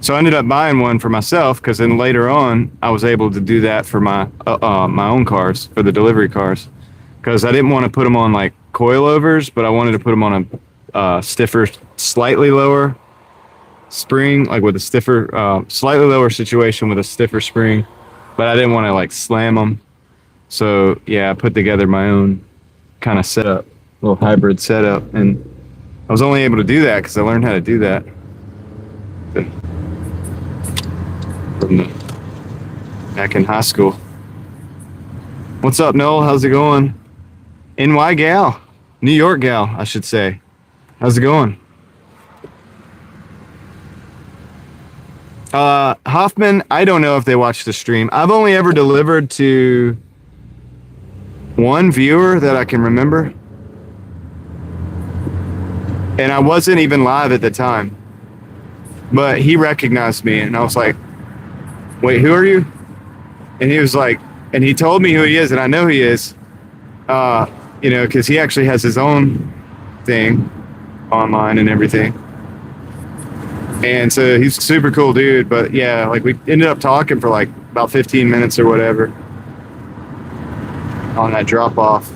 Speaker 1: So I ended up buying one for myself because then later on I was able to do that for my own cars, for the delivery cars, because I didn't want to put them on like coilovers, but I wanted to put them on a stiffer, slightly lower spring, like with a stiffer, slightly lower situation with a stiffer spring, but I didn't want to like slam them. So yeah, I put together my own kind of setup, little hybrid setup, and I was only able to do that because I learned how to do that back in high school. What's up, Noel? How's it going? NY gal, New York gal, I should say. How's it going? Hoffman, I don't know if they watched the stream. I've only ever delivered to one viewer that I can remember, and I wasn't even live at the time, but he recognized me, and I was like, wait, who are you? And he was like, and he told me who he is, and I know he is, because he actually has his own thing online and everything. And so he's a super cool dude, but yeah, like we ended up talking for like about 15 minutes or whatever on that drop off.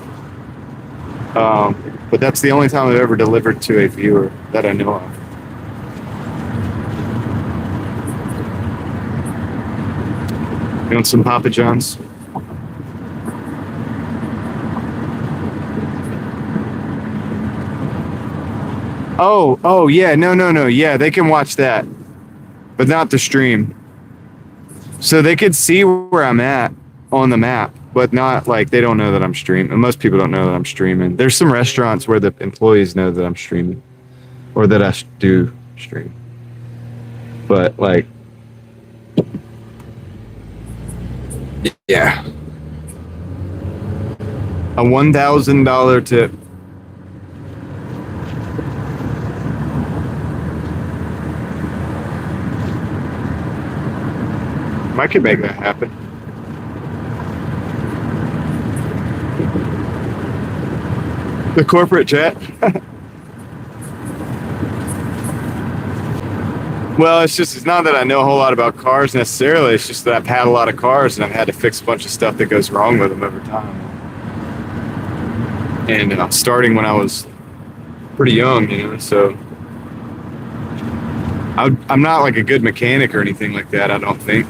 Speaker 1: But that's the only time I've ever delivered to a viewer that I know of. You want some Papa John's? Oh, yeah, no. Yeah, they can watch that, but not the stream. So they could see where I'm at on the map, but not like they don't know that I'm streaming. And most people don't know that I'm streaming. There's some restaurants where the employees know that I'm streaming or that I do stream. But like, yeah. A $1,000 tip. I could make that happen. The corporate jet. Well, it's not that I know a whole lot about cars necessarily. It's just that I've had a lot of cars and I've had to fix a bunch of stuff that goes wrong with them over time. And starting when I was pretty young, so I'm not like a good mechanic or anything like that, I don't think.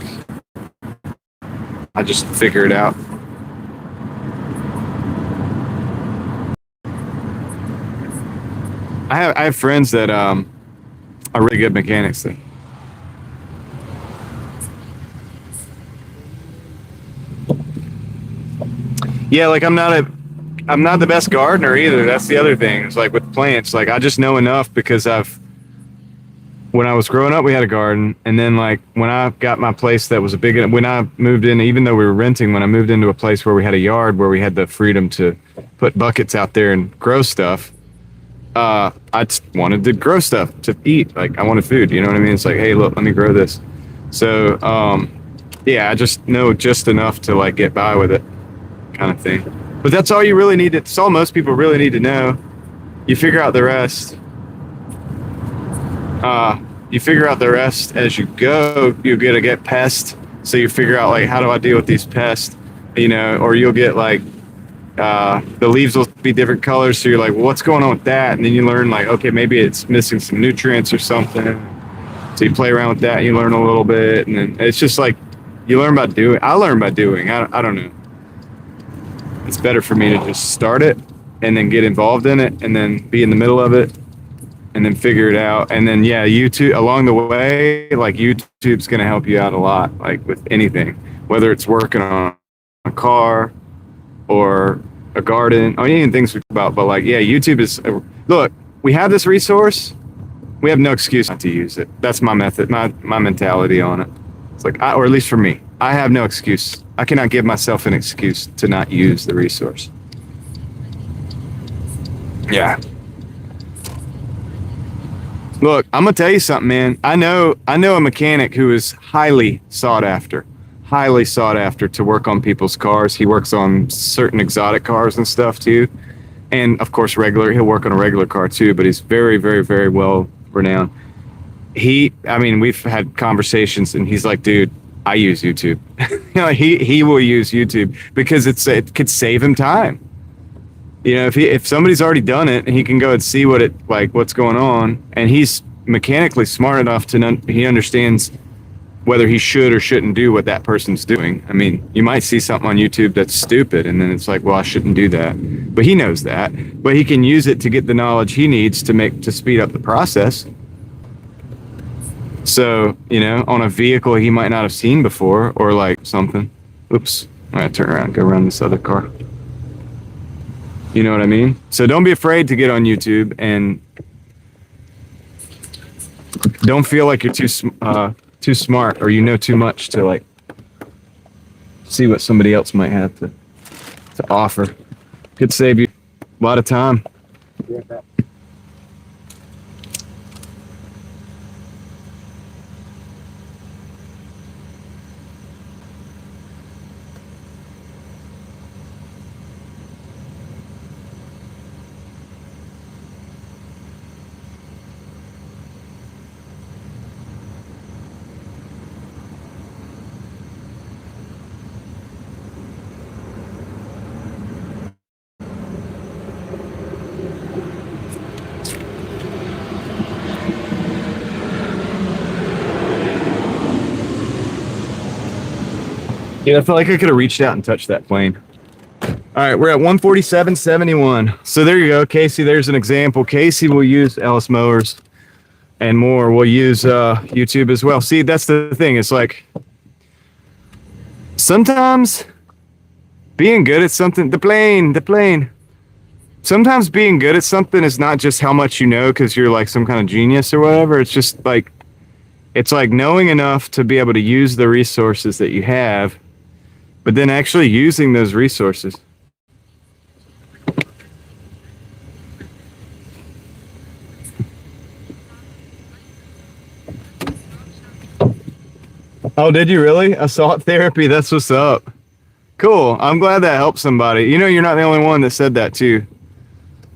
Speaker 1: I just figure it out. I have friends that are really good mechanics though. Yeah, like I'm not the best gardener either. That's the other thing. It's like with plants, like I just know enough because when I was growing up, we had a garden. And then like when I got my place that was when I moved in, even though we were renting, when I moved into a place where we had a yard where we had the freedom to put buckets out there and grow stuff, I just wanted to grow stuff to eat. Like I wanted food, you know what I mean? It's like, hey, look, let me grow this. So, yeah, I just know just enough to like get by with it kind of thing. But that's all you really need. It's all most people really need to know. You figure out the rest. You figure out the rest as you go. You'll get pests, so you figure out like how do I deal with these pests, or you'll get like the leaves will be different colors, so you're like, well, what's going on with that? And then you learn like, okay, maybe it's missing some nutrients or something. So you play around with that, and you learn a little bit, and then it's just like you learn by doing. I learn by doing. I don't know. It's better for me to just start it and then get involved in it and then be in the middle of it and then figure it out. And then, yeah, YouTube along the way, like YouTube's going to help you out a lot, like with anything, whether it's working on a car or a garden or any things we talk about. But like, yeah, YouTube is, look, we have this resource. We have no excuse not to use it. That's my method, my mentality on it. It's like, or at least for me, I have no excuse. I cannot give myself an excuse to not use the resource. Yeah. Look, I'm gonna tell you something, man. I know a mechanic who is highly sought after to work on people's cars. He works on certain exotic cars and stuff too. And of course, he'll work on a regular car too, but he's very, very, very well renowned. We've had conversations and he's like, dude, I use YouTube. He will use YouTube because it could save him time. If somebody's already done it, he can go and see what's going on, and he's mechanically smart enough he understands whether he should or shouldn't do what that person's doing. I mean, you might see something on YouTube that's stupid, and then it's like, well, I shouldn't do that. But he knows that. But he can use it to get the knowledge he needs to speed up the process. So, on a vehicle he might not have seen before or like something. Oops. I gotta turn around, go around this other car. You know what I mean? So don't be afraid to get on YouTube and don't feel like you're too smart or too much to like see what somebody else might have to offer. Could save you a lot of time. Yeah, I felt like I could have reached out and touched that plane. All right, we're at 147.71. So there you go, Casey. There's an example. Casey will use Ellis Mowers and more. We'll use YouTube as well. See, that's the thing. It's like sometimes being good at something, the plane. Sometimes being good at something is not just how much you know because you're like some kind of genius or whatever. It's just like, it's like knowing enough to be able to use the resources that you have, but then actually using those resources. Oh, did you really? Assault therapy. That's what's up. Cool. I'm glad that helped somebody. You're not the only one that said that too.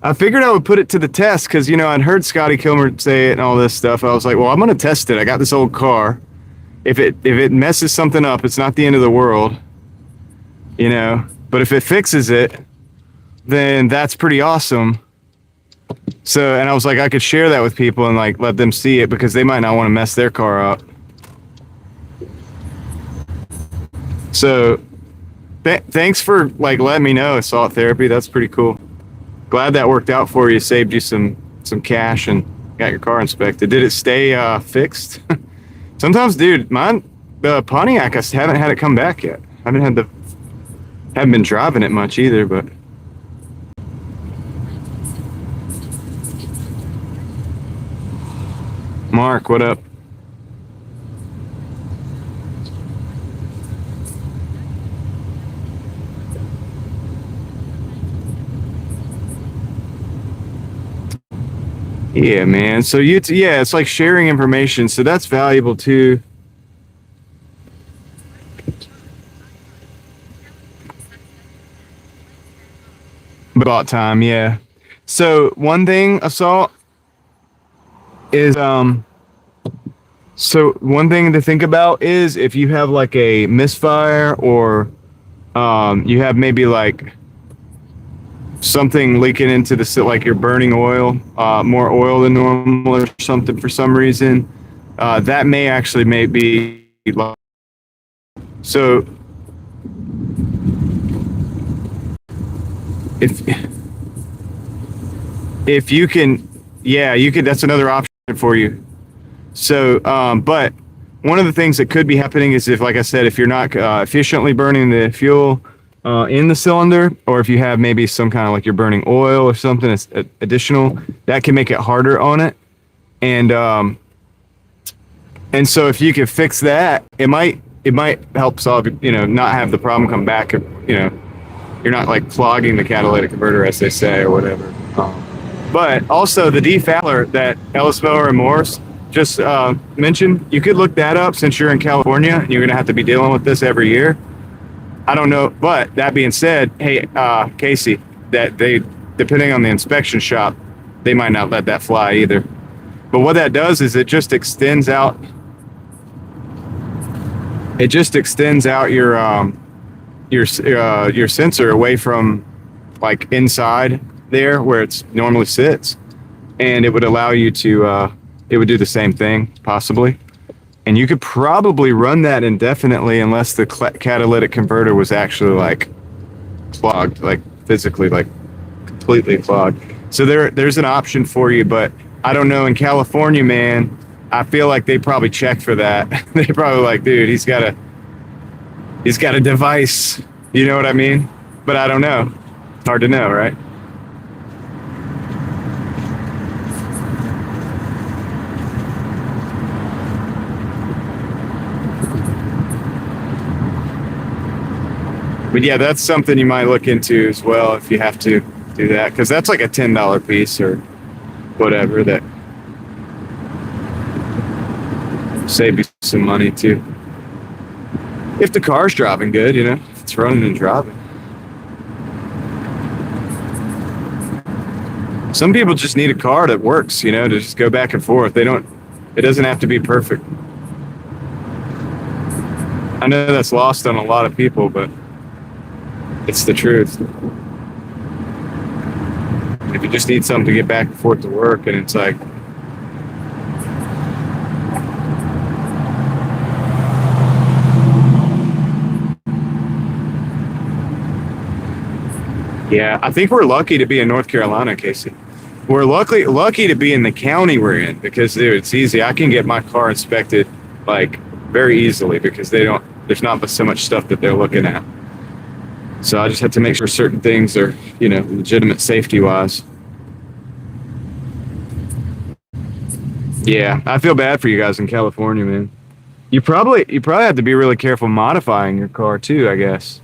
Speaker 1: I figured I would put it to the test because, I'd heard Scotty Kilmer say it and all this stuff. I was like, well, I'm going to test it. I got this old car. If it messes something up, it's not the end of the world, but if it fixes it, then that's pretty awesome. So, and I was like, I could share that with people and like let them see it because they might not want to mess their car up. So thanks for like letting me know, Assault Therapy. That's pretty cool. Glad that worked out for you. Saved you some cash and got your car inspected. Did it stay fixed? Sometimes, dude, the Pontiac, I haven't had it come back yet. Haven't been driving it much either, but. Mark, what up? Yeah, man. So it's like sharing information. So that's valuable too. About time, yeah. So one thing, Assault, is So one thing to think about is if you have like a misfire or you have maybe like something leaking into the, like you're burning oil, more oil than normal or something for some reason, that may actually be so if you can, yeah, you could, that's another option for you. So but one of the things that could be happening is if, like I said, if you're not efficiently burning the fuel in the cylinder, or if you have maybe some kind of like you're burning oil or something that's additional, that can make it harder on it. And so if you could fix that, it might help solve, not have the problem come back. You're not like clogging the catalytic converter, as they say, or whatever. But also the defouler that Ellis Miller and Morse just mentioned, you could look that up since you're in California and you're going to have to be dealing with this every year. I don't know, but that being said, hey, Casey, that depending on the inspection shop, they might not let that fly either. But what that does is it just extends out. It just extends out your sensor away from like inside there where it's normally sits, and it would allow you to it would do the same thing possibly, and you could probably run that indefinitely unless the catalytic converter was actually like clogged, like physically, like completely clogged. So there's an option for you, but I don't know, in California, man, I feel like they probably check for that. They probably like, dude, he's got a device, you know what I mean? But I don't know. Hard to know, right? But yeah, that's something you might look into as well if you have to do that, because that's like a $10 piece or whatever that save you some money too. If the car's driving good, if it's running and driving. Some people just need a car that works, to just go back and forth. It doesn't have to be perfect. I know that's lost on a lot of people, but it's the truth. If you just need something to get back and forth to work, and it's like, yeah, I think we're lucky to be in North Carolina, Casey. We're lucky to be in the county we're in, because dude, it's easy. I can get my car inspected like very easily because there's not so much stuff that they're looking at. So I just have to make sure certain things are, legitimate safety wise. Yeah, I feel bad for you guys in California, man. You probably have to be really careful modifying your car too, I guess.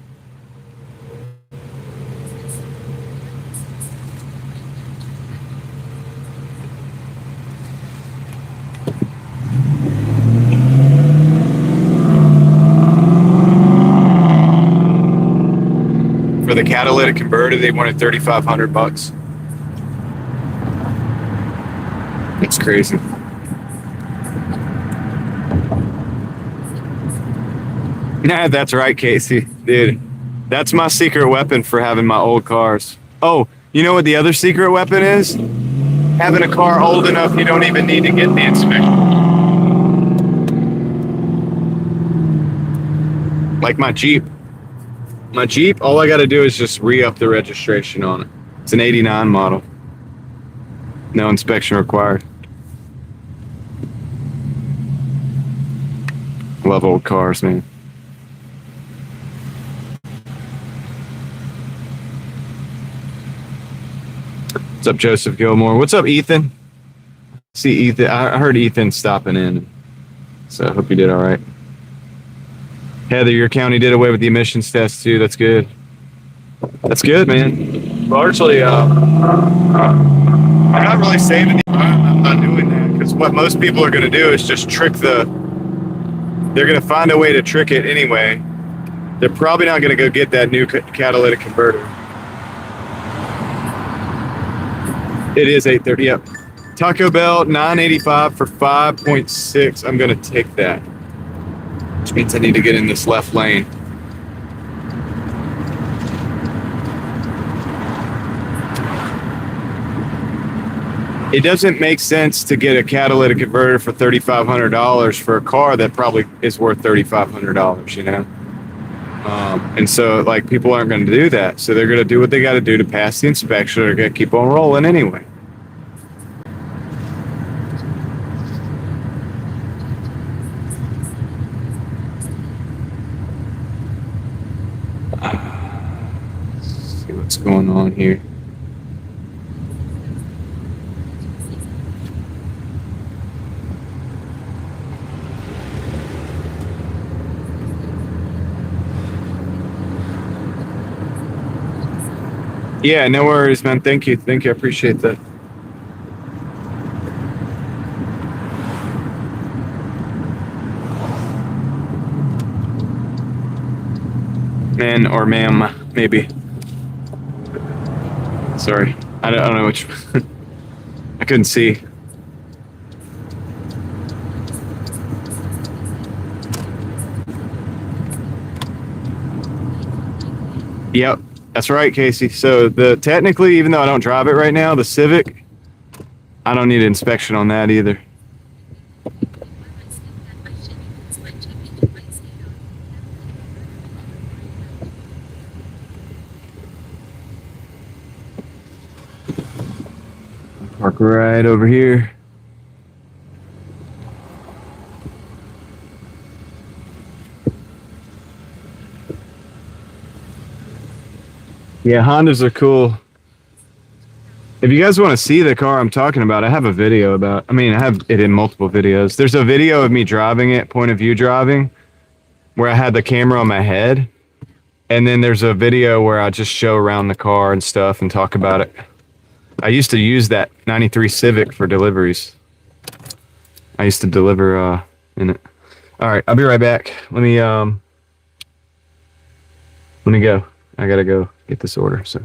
Speaker 1: For the catalytic converter, they wanted $3,500. It's crazy. Nah, that's right, Casey. Dude, that's my secret weapon for having my old cars. Oh, you know what the other secret weapon is? Having a car old enough you don't even need to get the inspection. Like my Jeep. My Jeep, all I got to do is just re-up the registration on it. It's an 89 model. No inspection required. Love old cars, man. What's up, Joseph Gilmore? What's up, Ethan? See, Ethan, I heard Ethan stopping in, so I hope you did all right. Heather, your county did away with the emissions test too. That's good. That's good, man. Largely, I'm not really saving the environment. I'm not doing that, because what most people are going to do is just they're going to find a way to trick it anyway. They're probably not going to go get that new catalytic converter. It is 8:30. Yep. Taco Bell, $9.85 for 5.6. I'm gonna take that, which means I need to get in this left lane. It doesn't make sense to get a catalytic converter for $3,500 for a car that probably is worth $3,500, you know? And so, like, people aren't going to do that. So they're going to do what they got to do to pass the inspection. They're going to keep on rolling anyway. Let's see what's going on here. Yeah, no worries, man. Thank you. Thank you. I appreciate that. Man or ma'am, maybe. Sorry. I don't know which. I couldn't see. Yep, that's right, Casey. So technically, even though I don't drive it right now, the Civic, I don't need an inspection on that either. Park right over here. Yeah, Hondas are cool. If you guys want to see the car I'm talking about, I have a video about. I mean, I have it in multiple videos. There's a video of me driving it, point of view driving, where I had the camera on my head. And then there's a video where I just show around the car and stuff and talk about it. I used to use that 93 Civic for deliveries. I used to deliver in it. All right, I'll be right back. Let me go. I gotta go get this order. So.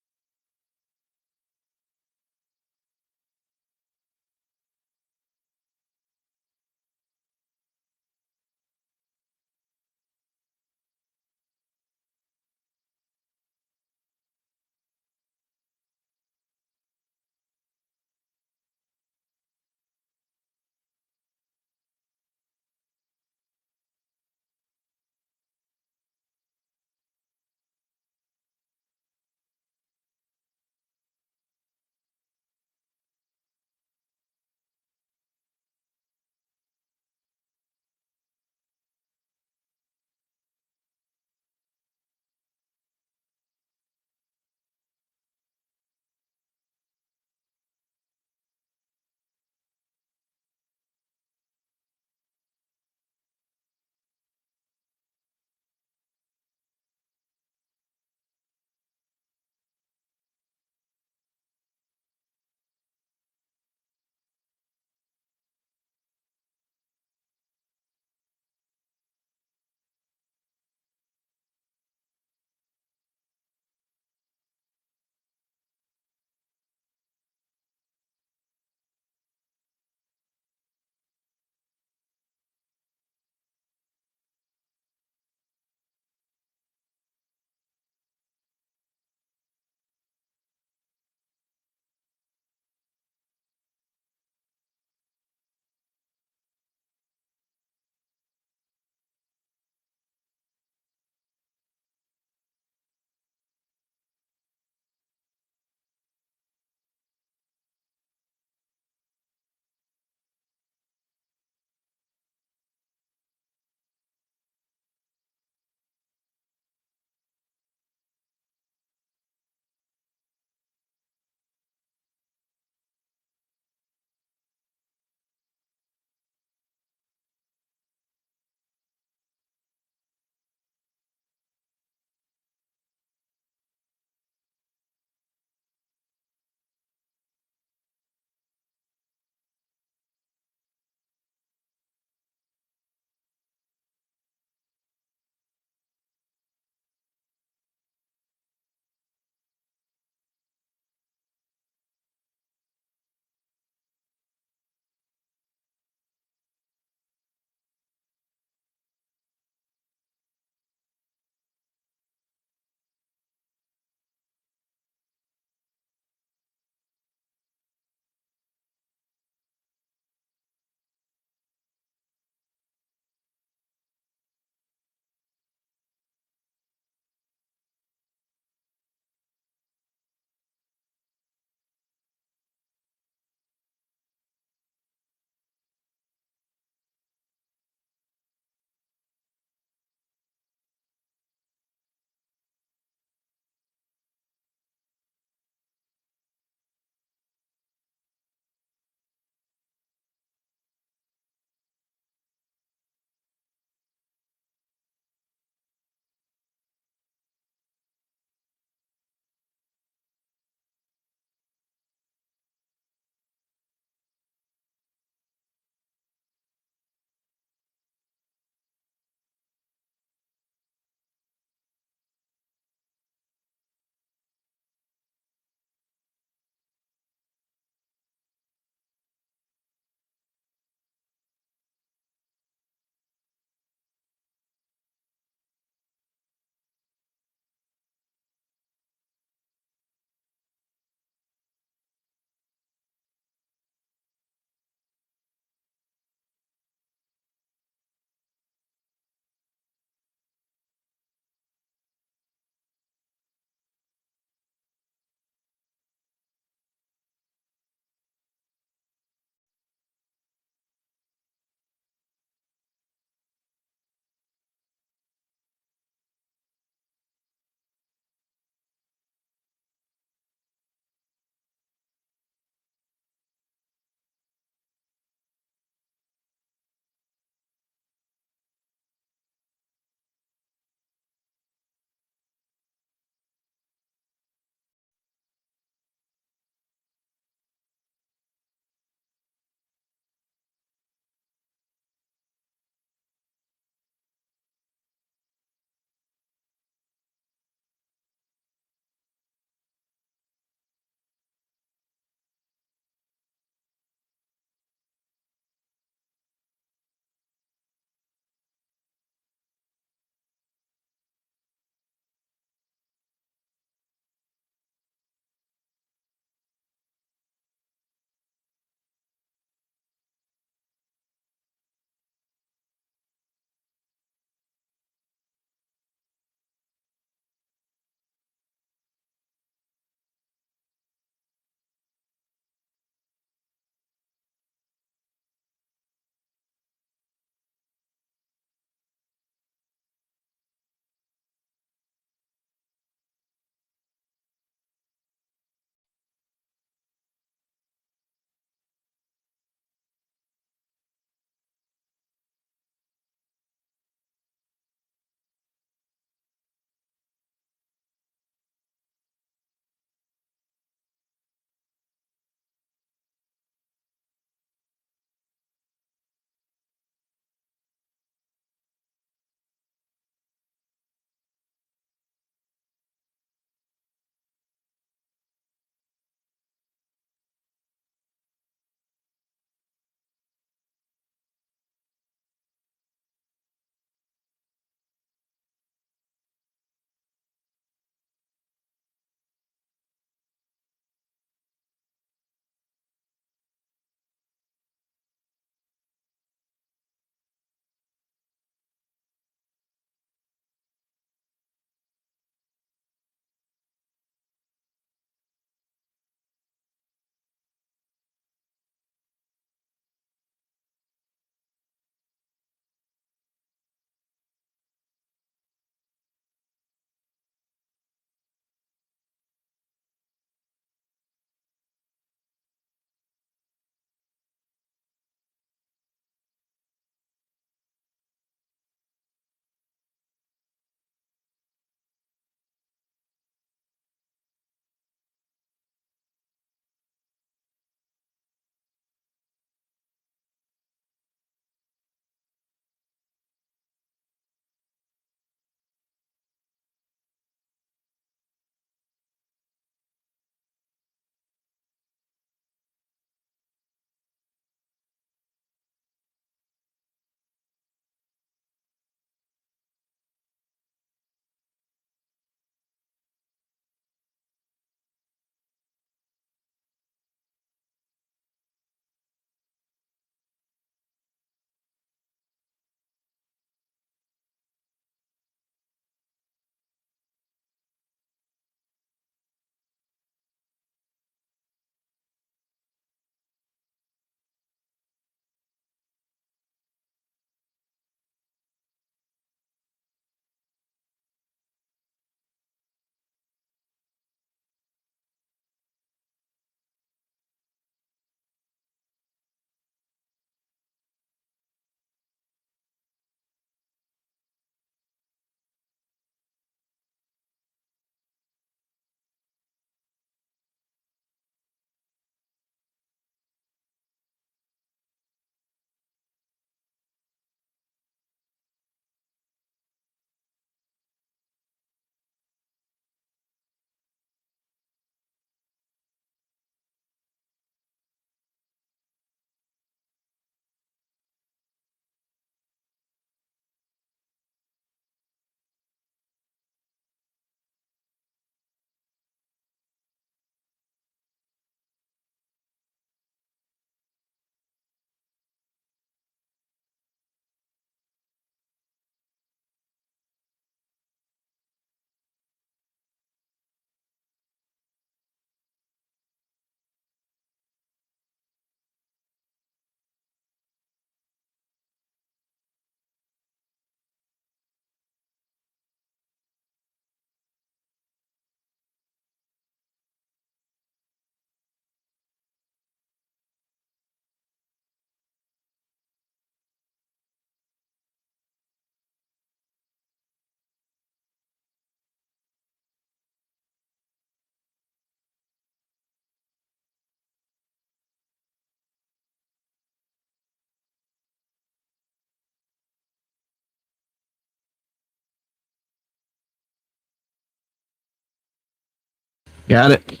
Speaker 1: Got it.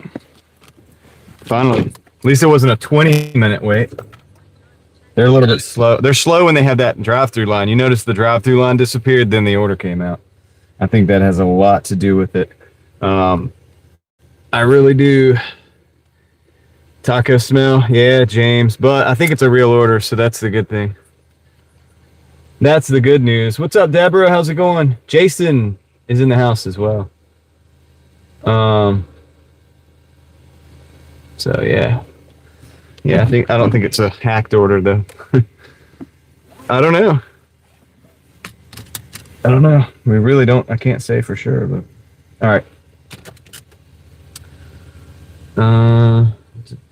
Speaker 1: Finally. At least it wasn't a 20-minute wait. They're a little bit slow. They're slow when they have that drive-through line. You notice the drive-through line disappeared, then the order came out. I think that has a lot to do with it. I really do. Taco smell. Yeah, James. But I think it's a real order, so that's the good thing. That's the good news. What's up, Deborah? How's it going? Jason is in the house as well. So yeah. Yeah, I don't think it's a hacked order though. I don't know. We really don't. I can't say for sure, but all right.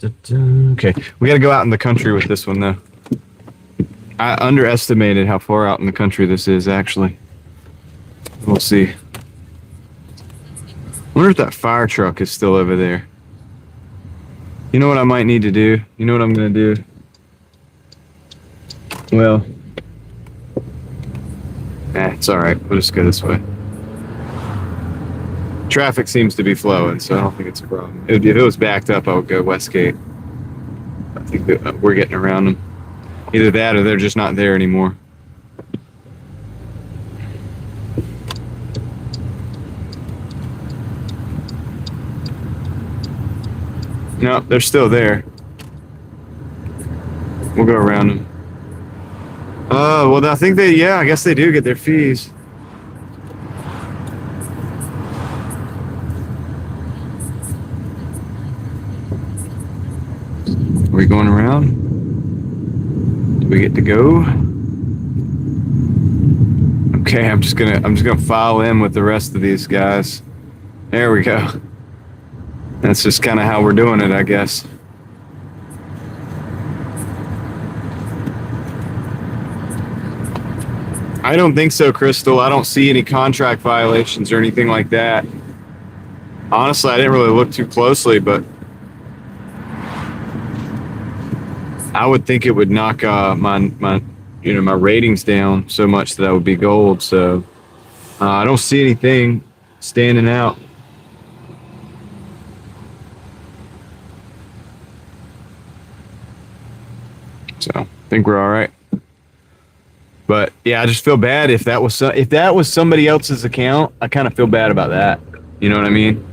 Speaker 1: Okay, we got to go out in the country with this one though. I underestimated how far out in the country this is actually. We'll see. Wonder if that fire truck is still over there. You know what I might need to do? You know what I'm going to do? Well, it's all right. We'll just go this way. Traffic seems to be flowing, so I don't think it's a problem. If it was backed up, I would go Westgate. I think that we're getting around them. Either that or they're just not there anymore. No, they're still there. We'll go around them. Well, I think I guess they do get their fees. Are we going around? Do we get to go? Okay, I'm just gonna file in with the rest of these guys. There we go. That's just kind of how we're doing it, I guess. I don't think so, Crystal. I don't see any contract violations or anything like that. Honestly, I didn't really look too closely, but I would think it would knock my ratings down so much that I would be gold. So I don't see anything standing out. So I think we're all right. But yeah, I just feel bad if that was somebody else's account. I kind of feel bad about that. You know what I mean?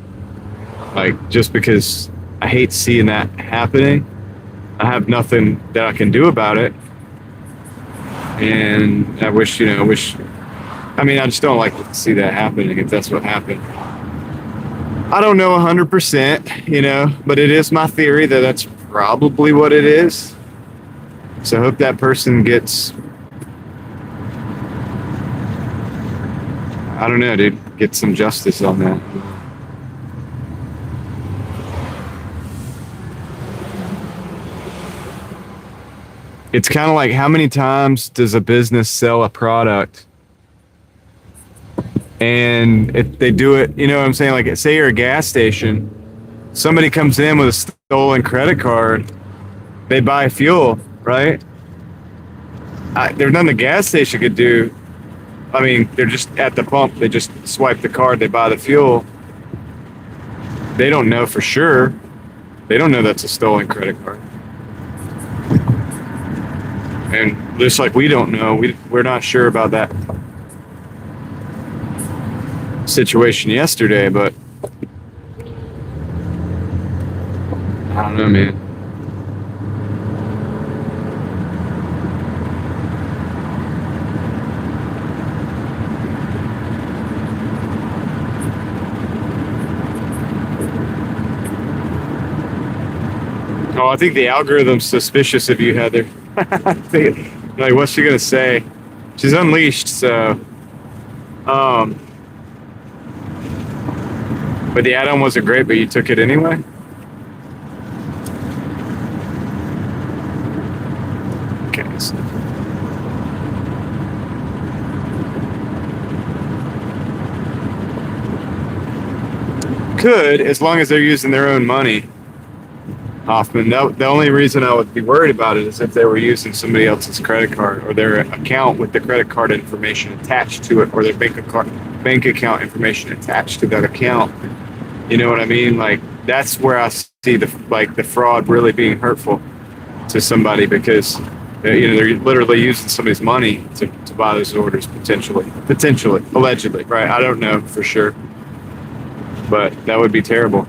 Speaker 1: Like, just because I hate seeing that happening. I have nothing that I can do about it. And I wish. I mean, I just don't like to see that happening if that's what happened. I don't know 100%, but it is my theory that that's probably what it is. So I hope that person gets, I don't know, dude, get some justice on that. It's kind of like, how many times does a business sell a product? And if they do it, you know what I'm saying? Like, say you're a gas station, somebody comes in with a stolen credit card, they buy fuel, right? There's nothing the gas station could do. I mean, they're just at the pump. They just swipe the card. They buy the fuel. They don't know for sure. They don't know that's a stolen credit card. And just like we don't know, we're not sure about that situation yesterday, but I don't know, man. Oh, I think the algorithm's suspicious of you, Heather. Like, what's she gonna say? She's unleashed, so. But the add-on wasn't great, but you took it anyway? Okay. So. Could, as long as they're using their own money. Hoffman, the only reason I would be worried about it is if they were using somebody else's credit card or their account with the credit card information attached to it, or their bank account information attached to that account. You know what I mean? Like that's where I see the fraud really being hurtful to somebody, because they're literally using somebody's money to buy those orders, potentially, allegedly, right? I don't know for sure, but that would be terrible.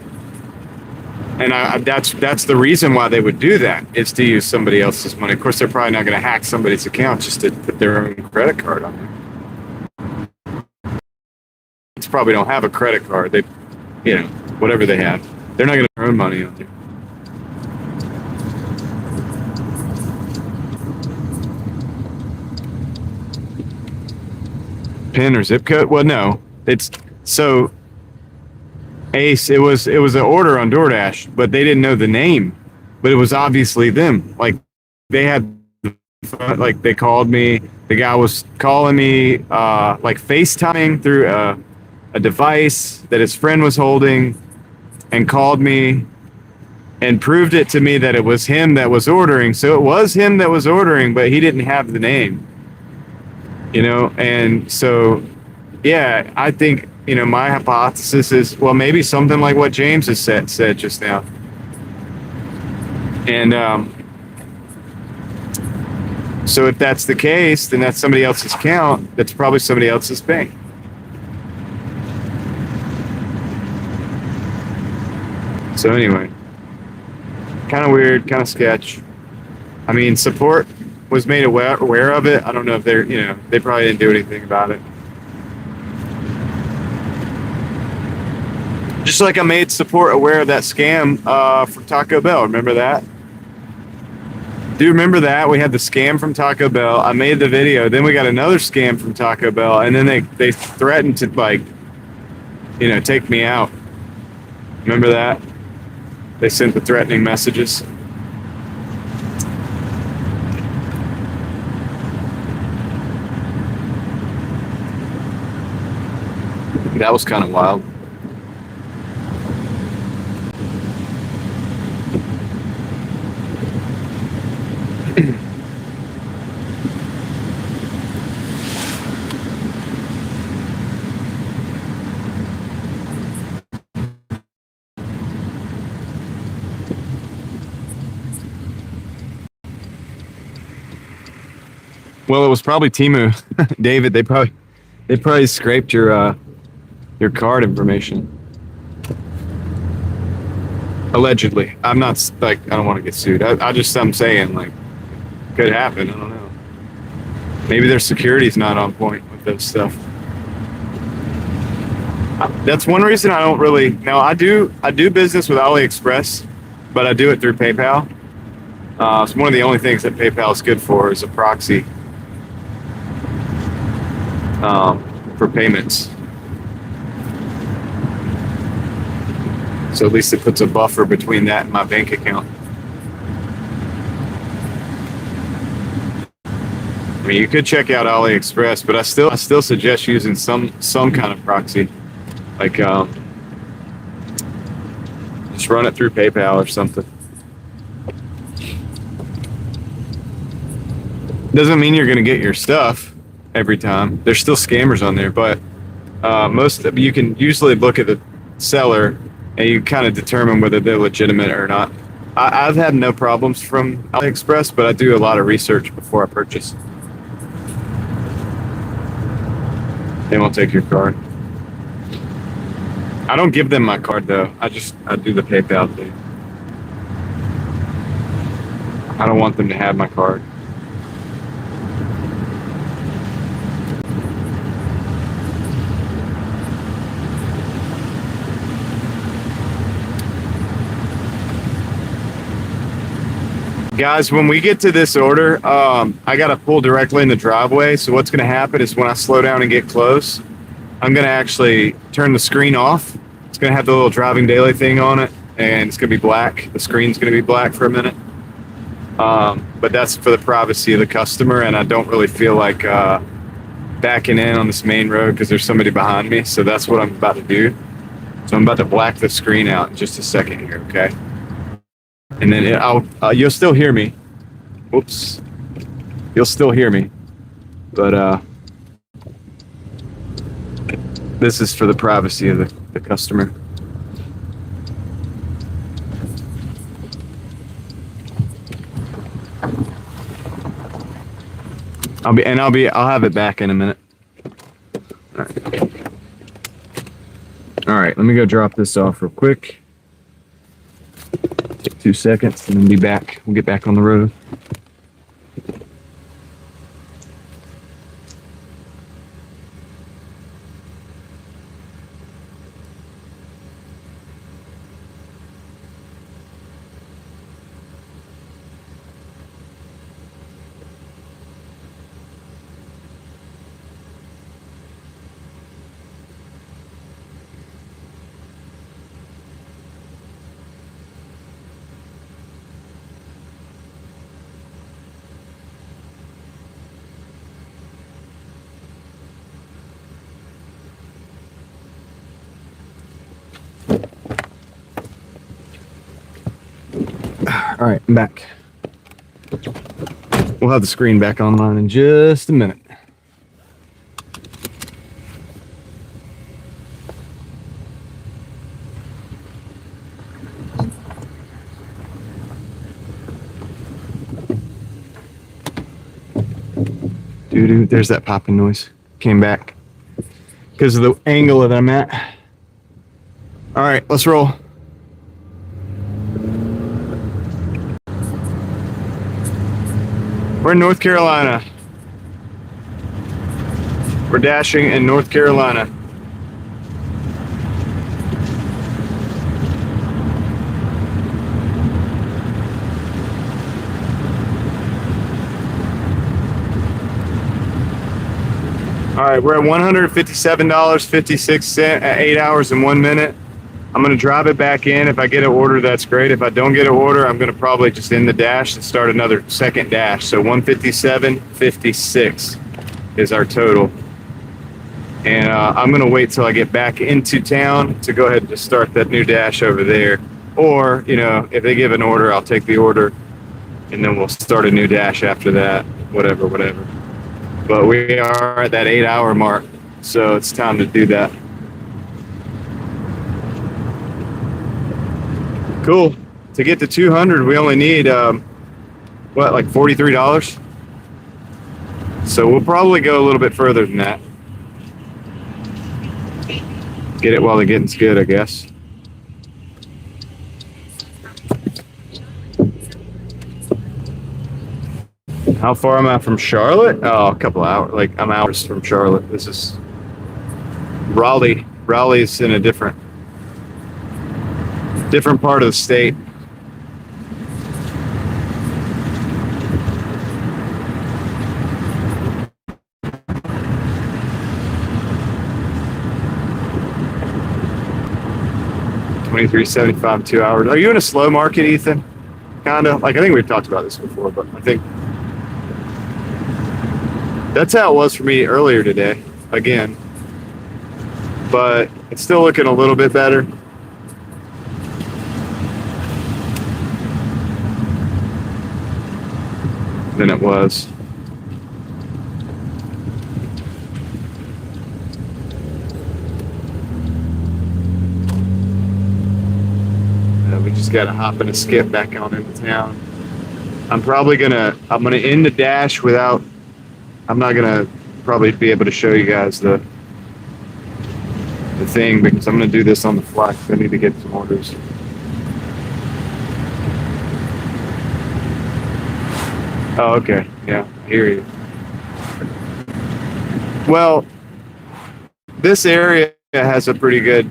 Speaker 1: And that's the reason why they would do that, is to use somebody else's money. Of course, they're probably not going to hack somebody's account just to put their own credit card on there. They probably don't have a credit card. They, whatever they have, they're not going to put their own money on there. PIN or zip code? Well, no. It's so Ace. It was an order on Doordash, but they didn't know the name. But it was obviously them. Like they had, like they called me. The guy was calling me, like FaceTiming through a device that his friend was holding, and called me and proved it to me that it was him that was ordering. So it was him that was ordering, but he didn't have the name. And so, yeah, I think, my hypothesis is, well, maybe something like what James has said just now. And so if that's the case, then that's somebody else's account. That's probably somebody else's bank. So anyway, kind of weird, kind of sketch. I mean, support was made aware of it. I don't know if they probably didn't do anything about it. Just like I made support aware of that scam from Taco Bell. Remember that? Do you remember that? We had the scam from Taco Bell. I made the video. Then we got another scam from Taco Bell. And then they threatened to, take me out. Remember that? They sent the threatening messages. That was kind of wild. Well, it was probably Temu, David. They probably scraped your card information. Allegedly. I'm not, I don't want to get sued. I'm saying, could happen. I don't know. Maybe their security's not on point with this stuff. That's one reason I don't really. Now I do business with AliExpress, but I do it through PayPal. It's one of the only things that PayPal is good for, is a proxy for payments. So at least it puts a buffer between that and my bank account. I mean, you could check out AliExpress, but I still suggest using some kind of proxy, just run it through PayPal or something. Doesn't mean you're going to get your stuff every time. There's still scammers on there, but you can usually look at the seller and you kind of determine whether they're legitimate or not. I've had no problems from AliExpress, but I do a lot of research before I purchase. They won't take your card. I don't give them my card though. I do the PayPal thing. I don't want them to have my card. Guys, when we get to this order, I got to pull directly in the driveway. So what's going to happen is when I slow down and get close, I'm going to actually turn the screen off. It's going to have the little DrivingDaily thing on it, and it's going to be black. The screen's going to be black for a minute. But that's for the privacy of the customer, and I don't really feel like backing in on this main road because there's somebody behind me. So that's what I'm about to do. So I'm about to black the screen out in just a second here, okay? And then you'll still hear me. Whoops. You'll still hear me. But this is for the privacy of the customer. I'll have it back in a minute. All right, let me go drop this off real quick. Take 2 seconds and then be back. We'll get back on the road. All right, I'm back. We'll have the screen back online in just a minute. Dude, there's that popping noise. Came back because of the angle that I'm at. All right, let's roll. We're in North Carolina. We're dashing in North Carolina. All right, we're at $157.56 at 8 hours and 1 minute. I'm going to drive it back in. If I get an order, that's great. If I don't get an order, I'm going to probably just end the dash and start another second dash. So 157.56 is our total. And I'm going to wait till I get back into town to go ahead and just start that new dash over there. Or, you know, if they give an order, I'll take the order and then we'll start a new dash after that. Whatever. But we are at that 8 hour mark. So it's time to do that. Cool. To get to 200, we only need, like $43? So we'll probably go a little bit further than that. Get it while the getting's good, I guess. How far am I from Charlotte? Oh, a couple hours. Like, I'm hours from Charlotte. This is Raleigh. Raleigh's in a different part of the state. $23.75, 2 hours. Are you in a slow market, Ethan? Kinda. Like, I think we've talked about this before, but I think that's how it was for me earlier today. Again, but it's still looking a little bit better. Than it was. We just got to hop and a skip back on into town. I'm gonna end the dash without. I'm not gonna probably be able to show you guys the thing because I'm gonna do this on the fly. I need to get some orders. Oh, okay. Yeah, I hear you. Well, this area has a pretty good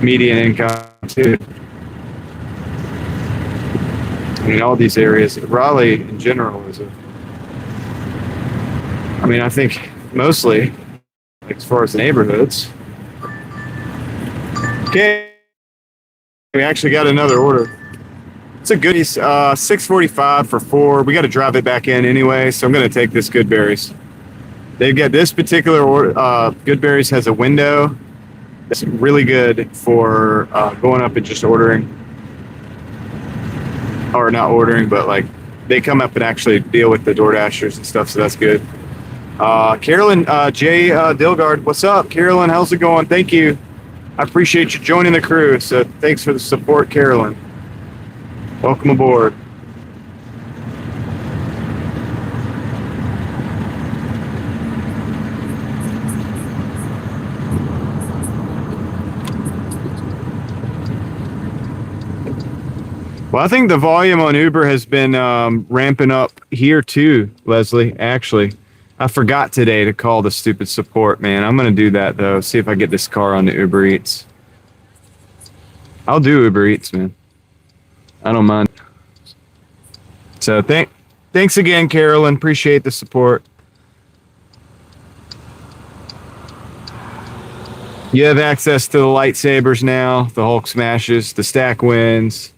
Speaker 1: median income too. I mean, all these areas, Raleigh in general is I think mostly, as far as the neighborhoods. Okay, we actually got another order. It's a goodies, 645 for 4. We got to drive it back in anyway, so I'm going to take this Goodberries. They've got this particular order. Goodberries has a window that's really good for going up and just ordering. Or not ordering, but like they come up and actually deal with the Doordashers and stuff, so that's good. Carolyn J. Dilgard, what's up, Carolyn? How's it going? Thank you. I appreciate you joining the crew, so thanks for the support, Carolyn. Welcome aboard. Well, I think the volume on Uber has been ramping up here too, Leslie. Actually, I forgot today to call the stupid support, man. I'm going to do that, though. See if I get this car on the Uber Eats. I'll do Uber Eats, man. I don't mind. So thanks again, Carolyn. Appreciate the support. You have access to the lightsabers now, the Hulk smashes, the stack wins.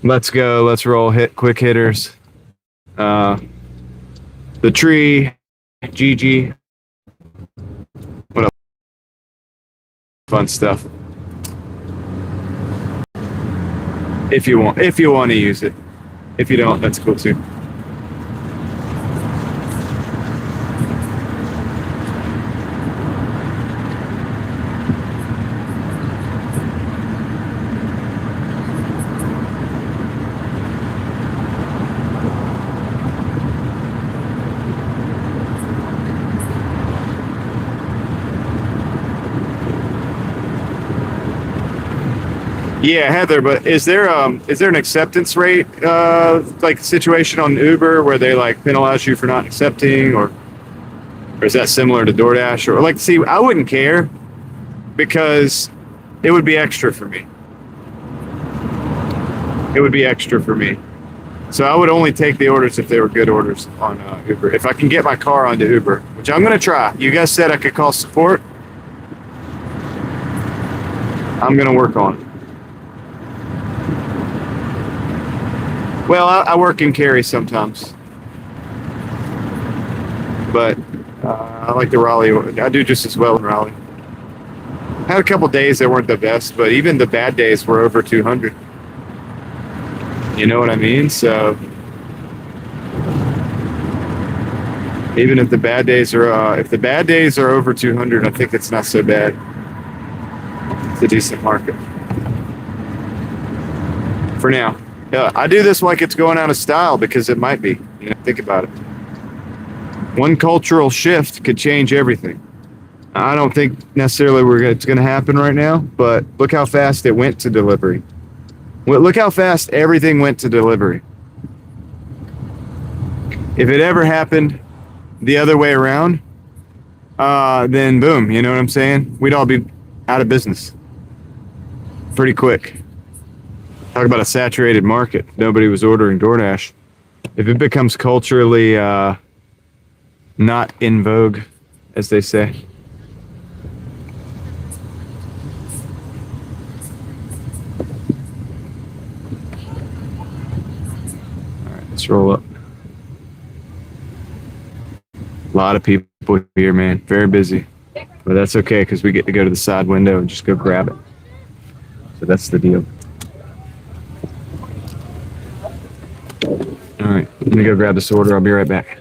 Speaker 1: Let's go. Let's roll. Hit quick hitters. The tree. GG. What else? Fun stuff. If you want to use it. If you don't, that's cool too. Yeah, Heather, but is there an acceptance rate like situation on Uber where they like penalize you for not accepting, or is that similar to Doordash? Or like, see, I wouldn't care because it would be extra for me. It would be extra for me. So I would only take the orders if they were good orders on Uber. If I can get my car onto Uber, which I'm going to try. You guys said I could call support. I'm going to work on it. Well, I work in Cary sometimes, but I like the Raleigh. I do just as well in Raleigh. I had a couple days that weren't the best, but even the bad days were over 200. You know what I mean? So even if the bad days are over 200, I think it's not so bad. It's a decent market for now. Yeah, I do this like it's going out of style because it might be. You know, think about it. One cultural shift could change everything. I don't think necessarily it's going to happen right now, but look how fast it went to delivery. Look how fast everything went to delivery. If it ever happened the other way around, then boom, you know what I'm saying? We'd all be out of business pretty quick. Talk about a saturated market. Nobody was ordering DoorDash. If it becomes culturally not in vogue, as they say. All right, let's roll up. A lot of people here, man. Very busy. But that's okay because we get to go to the side window and just go grab it. So that's the deal. All right, let me go grab this order. I'll be right back.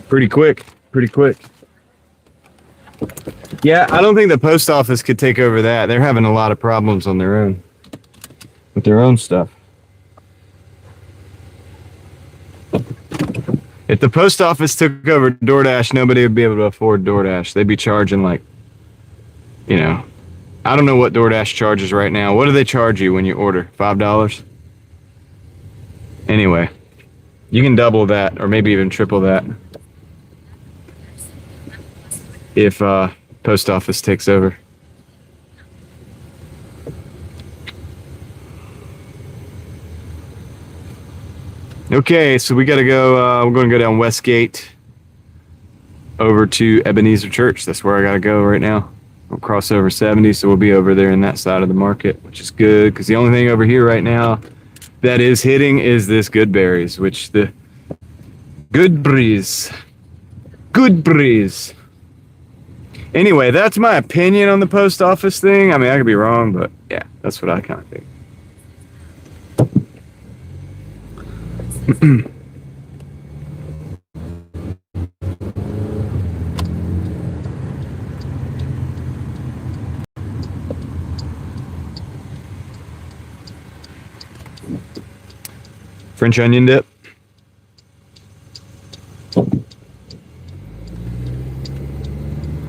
Speaker 1: Pretty quick. Yeah, I don't think the post office could take over that. They're having a lot of problems on their own with their own stuff. If the post office took over DoorDash, nobody would be able to afford DoorDash. They'd be charging like, you know, I don't know what DoorDash charges right now. What do they charge you when you order? $5? Anyway, you can double that or maybe even triple that if post office takes over. Okay, so we got to go. We're going to go down Westgate. over to Ebenezer Church. That's where I gotta go right now. We'll cross over 70, so we'll be over there in that side of the market, which is good because the only thing over here right now that is hitting is this good berries, which the good breeze. Anyway, that's my opinion on the post office thing. I mean, I could be wrong, but yeah, that's what I kind of think. French onion dip.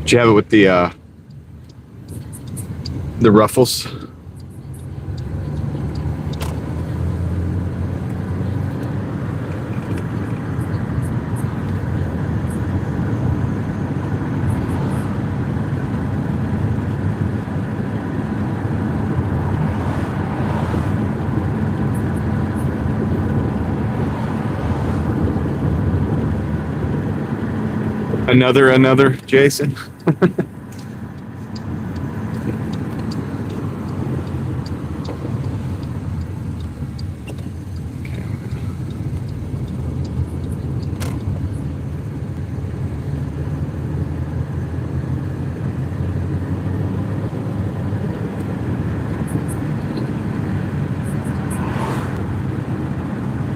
Speaker 1: Did you have it with the ruffles? Another Jason.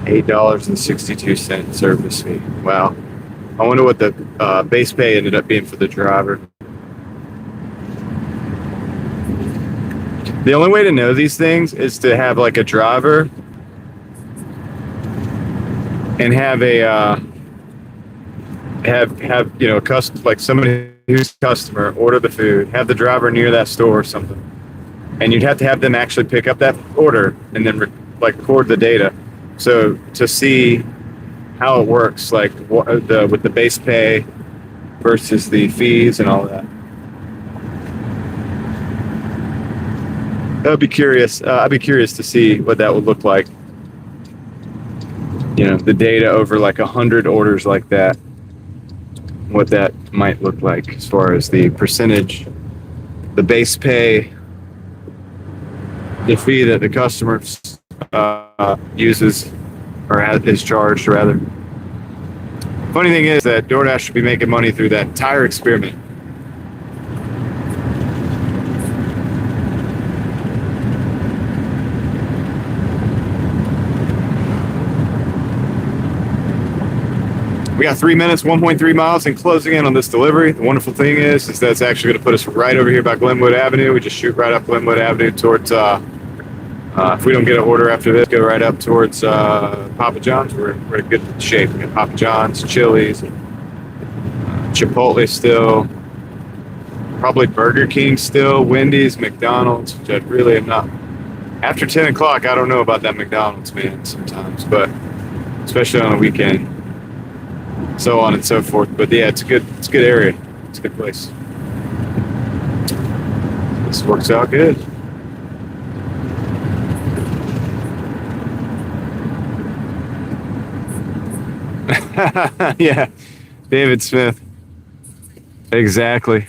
Speaker 1: $8.62 service fee. Wow. I wonder what the base pay ended up being for the driver. The only way to know these things is to have like a driver and have a have you know like somebody who's a customer order the food, have the driver near that store or something, and you'd have to have them actually pick up that order and then record the data, so to see how it works, like with the base pay versus the fees and all that. I'd be curious to see what that would look like. You know, the data over like 100 orders like that, what that might look like as far as the percentage, the base pay, the fee that the customer uses or is charged rather. Funny thing is that DoorDash should be making money through that entire experiment. We got 3 minutes, 1.3 miles, and closing in on this delivery. The wonderful thing is that it's actually going to put us right over here by Glenwood Avenue. We just shoot right up Glenwood Avenue towards, if we don't get an order after this, go right up towards Papa John's. We're in good shape. We got Papa John's, Chili's, Chipotle still, probably Burger King still, Wendy's, McDonald's, which I really am not. After 10 o'clock, I don't know about that McDonald's, man, sometimes, but especially on a weekend. So on and so forth. But yeah, it's a good area. It's a good place. This works out good. Yeah, David Smith. Exactly.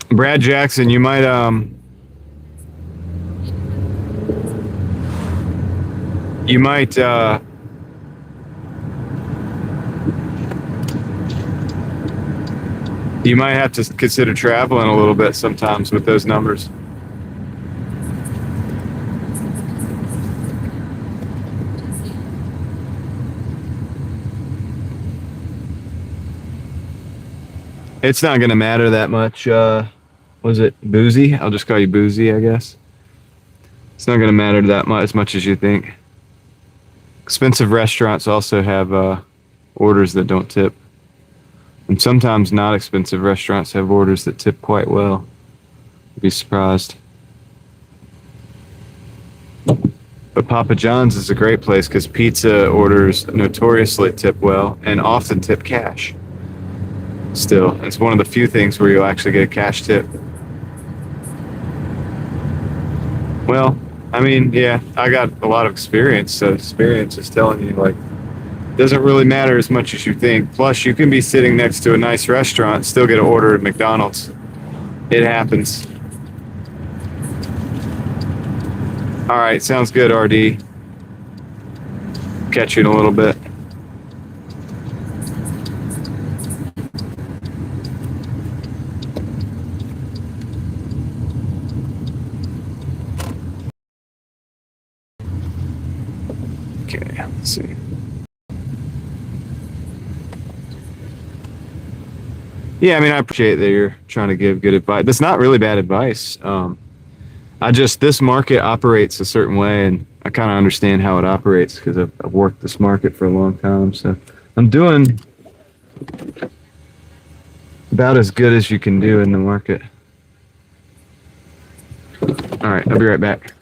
Speaker 1: Brad Jackson, you might have to consider traveling a little bit sometimes with those numbers. It's not going to matter that much. Was it Boozy? I'll just call you Boozy, I guess. It's not going to matter that much as much as you think. Expensive restaurants also have orders that don't tip. And sometimes not expensive restaurants have orders that tip quite well. You'd be surprised. But Papa John's is a great place because pizza orders notoriously tip well and often tip cash. Still, it's one of the few things where you'll actually get a cash tip. Well, I mean, yeah, I got a lot of experience, so experience is telling you, like, doesn't really matter as much as you think. Plus, you can be sitting next to a nice restaurant, still get an order at McDonald's. It happens. All right, sounds good, RD. Catch you in a little bit. Okay, let's see. Yeah, I mean, I appreciate that you're trying to give good advice. That's not really bad advice. This market operates a certain way, and I kind of understand how it operates because I've worked this market for a long time. So I'm doing about as good as you can do in the market. All right, I'll be right back.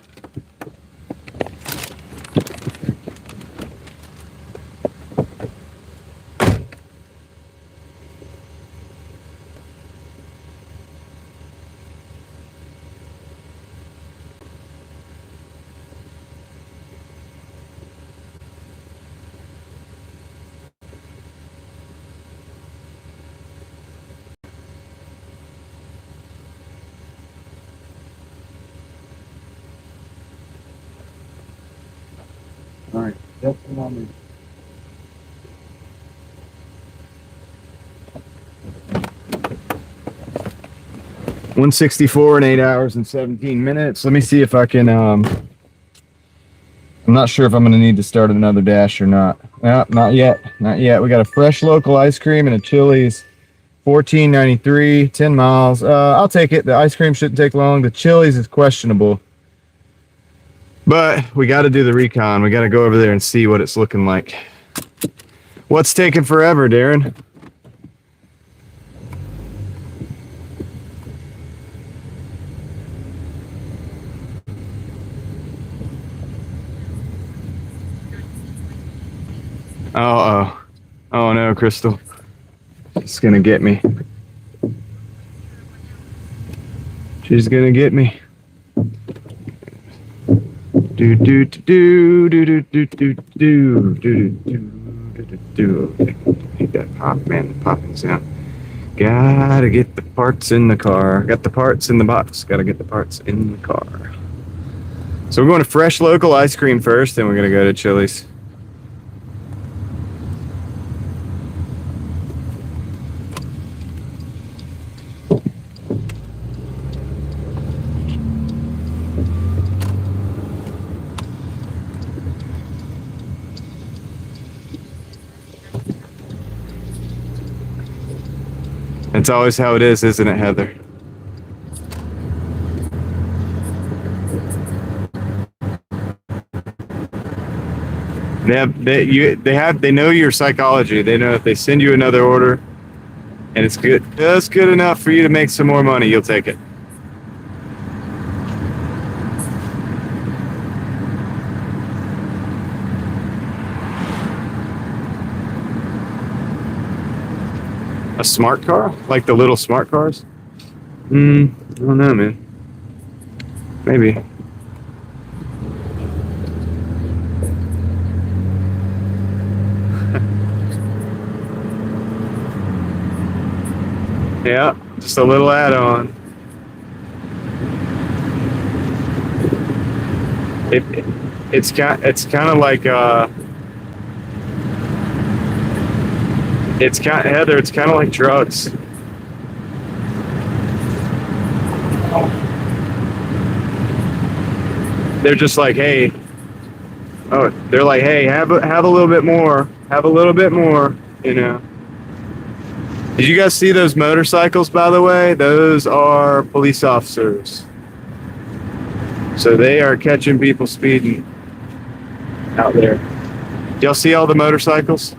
Speaker 1: All right, that's the moment. $164 in 8 hours and 17 minutes. Let me see if I can. I'm not sure if I'm going to need to start another dash or not. No, not yet. Not yet. We got a fresh local ice cream and a Chili's. $14.93, 10 miles. I'll take it. The ice cream shouldn't take long. The Chili's is questionable. But we got to do the recon. We got to go over there and see what it's looking like. What's taking forever, Darren? Oh, oh no, Crystal. She's gonna get me. She's gonna get me. Do do do do do do do do do do do. Okay, hate that pop, man. The popping sound. Gotta get the parts in the car. Got the parts in the box. Gotta get the parts in the car. So we're going to fresh local ice cream first, then we're gonna go to Chili's. It's always how it is, isn't it, Heather? They know your psychology. They know if they send you another order and it's good, just good enough for you to make some more money, you'll take it. A smart car? Like the little smart cars? I don't know, man. Maybe. Yeah, just a little add-on. It's kind of like Heather, it's kind of like drugs. They're just like, hey, they're like, hey, have a little bit more, you know. Did you guys see those motorcycles, by the way? Those are police officers. So they are catching people speeding out there. Y'all see all the motorcycles?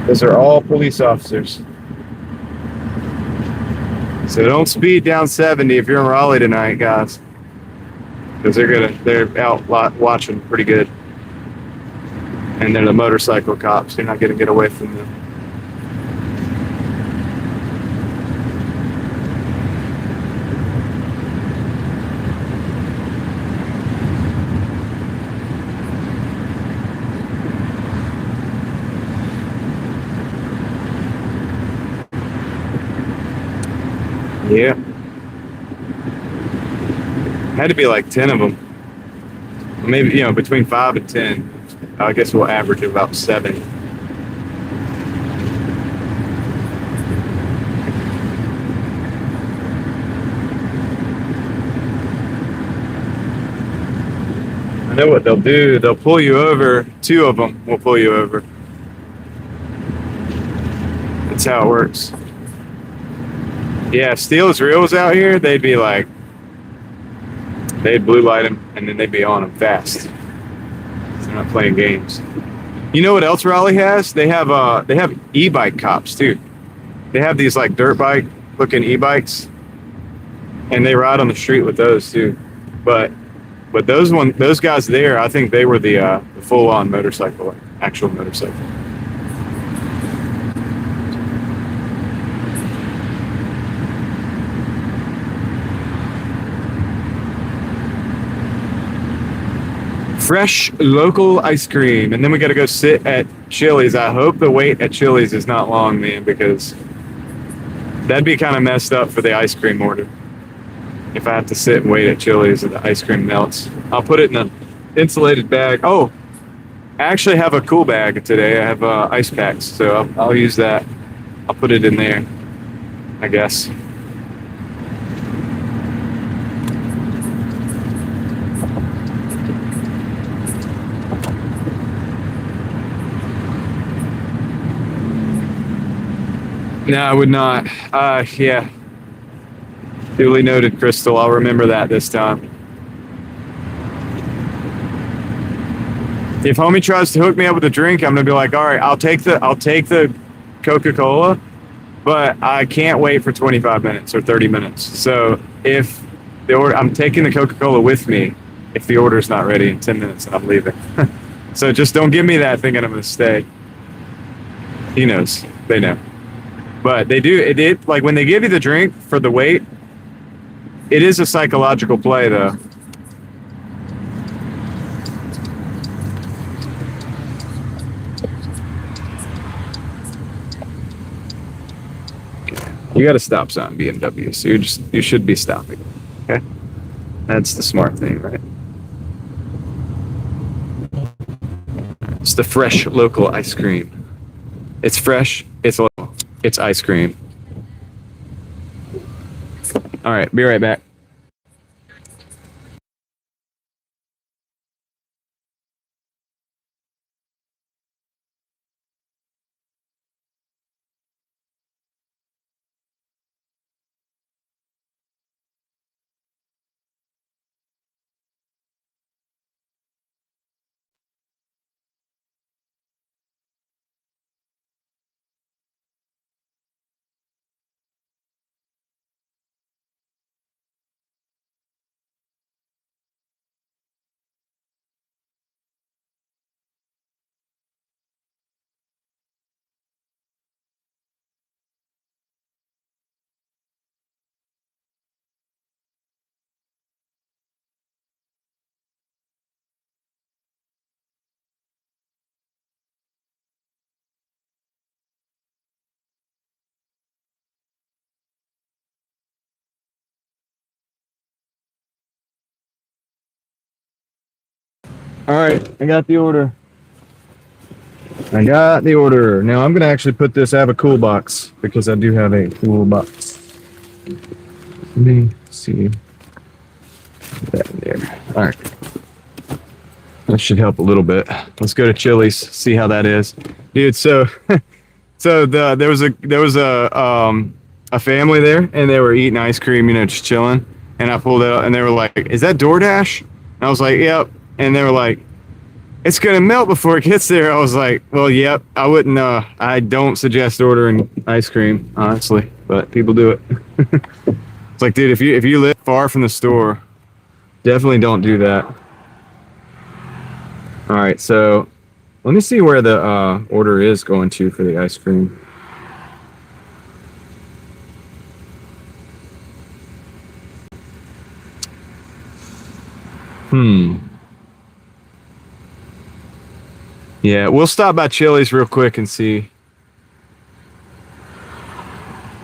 Speaker 1: Those are all police officers. So don't speed down 70 if you're in Raleigh tonight, guys. Because they're out watching pretty good. And they're the motorcycle cops. You're not going to get away from them. Yeah. Had to be like 10 of them. Maybe, between 5 and 10. I guess we'll average about 7. I know what they'll do. They'll pull you over. 2 of them will pull you over. That's how it works. Yeah, if Steel's Real was out here, they'd be like, they'd blue light them, and then they'd be on them fast. They're not playing games. You know what else Raleigh has? They have e-bike cops too. They have these like dirt bike looking e-bikes, and they ride on the street with those too. But those guys there, I think they were the full on motorcycle, actual motorcycle. Fresh local ice cream, and then we got to go sit at Chili's. I hope the wait at Chili's is not long, man, because that'd be kind of messed up for the ice cream order. If I have to sit and wait at Chili's and the ice cream melts, I'll put it in an insulated bag. Oh, I actually have a cool bag today. I have ice packs, so I'll use that. I'll put it in there, I guess. No, I would not. Yeah. Duly noted, Crystal. I'll remember that this time. If homie tries to hook me up with a drink, I'm gonna be like, all right, I'll take the Coca-Cola, but I can't wait for 25 minutes or 30 minutes. So if I'm taking the Coca-Cola with me, if the order's not ready in 10 minutes, and I'm leaving. So just don't give me that thinking I'm gonna stay. He knows. They know. But they do it like when they give you the drink for the wait, it is a psychological play though. You got a stop sign, BMW, so you should be stopping. Okay? That's the smart thing, right? It's the fresh local ice cream. It's fresh, it's local, it's ice cream. All right, be right back. All right, I got the order. Now I'm gonna actually put this. I have a cool box because I do have a cool box. Let me see that in there. All right, that should help a little bit. Let's go to Chili's, see how that is, dude. So, there was a family there, and they were eating ice cream, just chilling. And I pulled out, and they were like, "Is that Doordash?" And I was like, "Yep." And they were like, "It's gonna melt before it gets there." I was like, "Well, yep. I wouldn't. I don't suggest ordering ice cream, honestly, but people do it." It's like, dude, if you live far from the store, definitely don't do that. All right, so let me see where the order is going to for the ice cream. Yeah, we'll stop by Chili's real quick and see.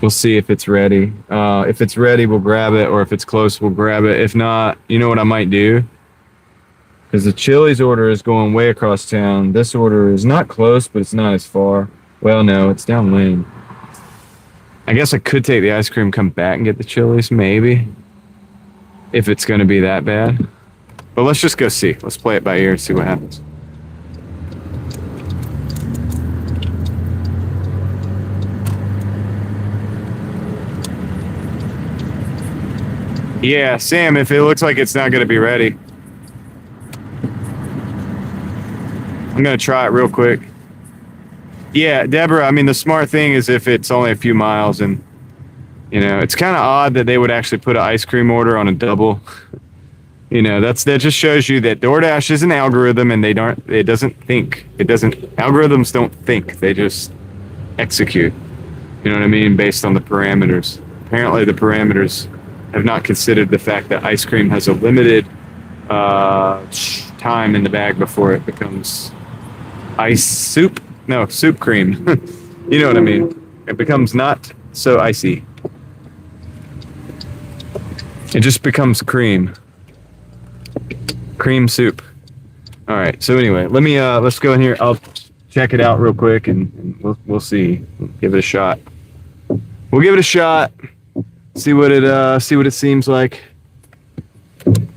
Speaker 1: We'll see if it's ready. If it's ready, we'll grab it, or if it's close, we'll grab it. If not, you know what I might do? Because the Chili's order is going way across town. This order is not close, but it's not as far. Well, no, it's down lane. I guess I could take the ice cream, come back and get the Chili's, maybe. If it's going to be that bad. But let's just go see. Let's play it by ear and see what happens. Yeah, Sam, if it looks like it's not going to be ready, I'm going to try it real quick. Yeah, Deborah, I mean, the smart thing is if it's only a few miles, and, you know, it's kind of odd that they would actually put an ice cream order on a double. You know, that just shows you that DoorDash is an algorithm, and algorithms don't think, they just execute. You know what I mean? Based on the parameters. Apparently the parameters have not considered the fact that ice cream has a limited time in the bag before it becomes soup cream. You know what I mean? It becomes not so icy. It just becomes cream soup. All right, so anyway, let's go in here. I'll check it out real quick, and we'll see. Give it a shot. We'll give it a shot. See what it seems like.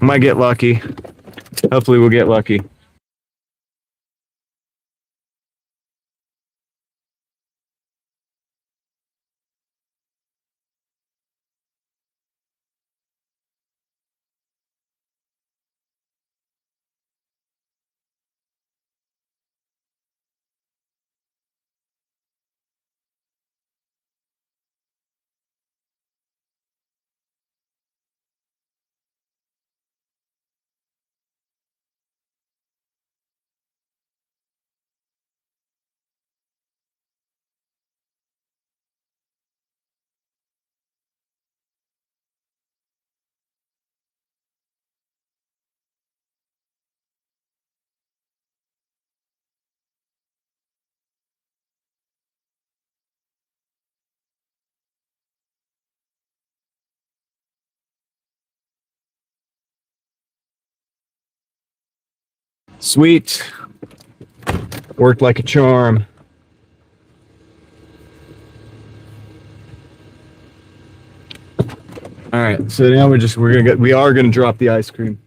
Speaker 1: Might get lucky. Hopefully we'll get lucky. Sweet. Worked like a charm. All right, so now we are gonna drop the ice cream.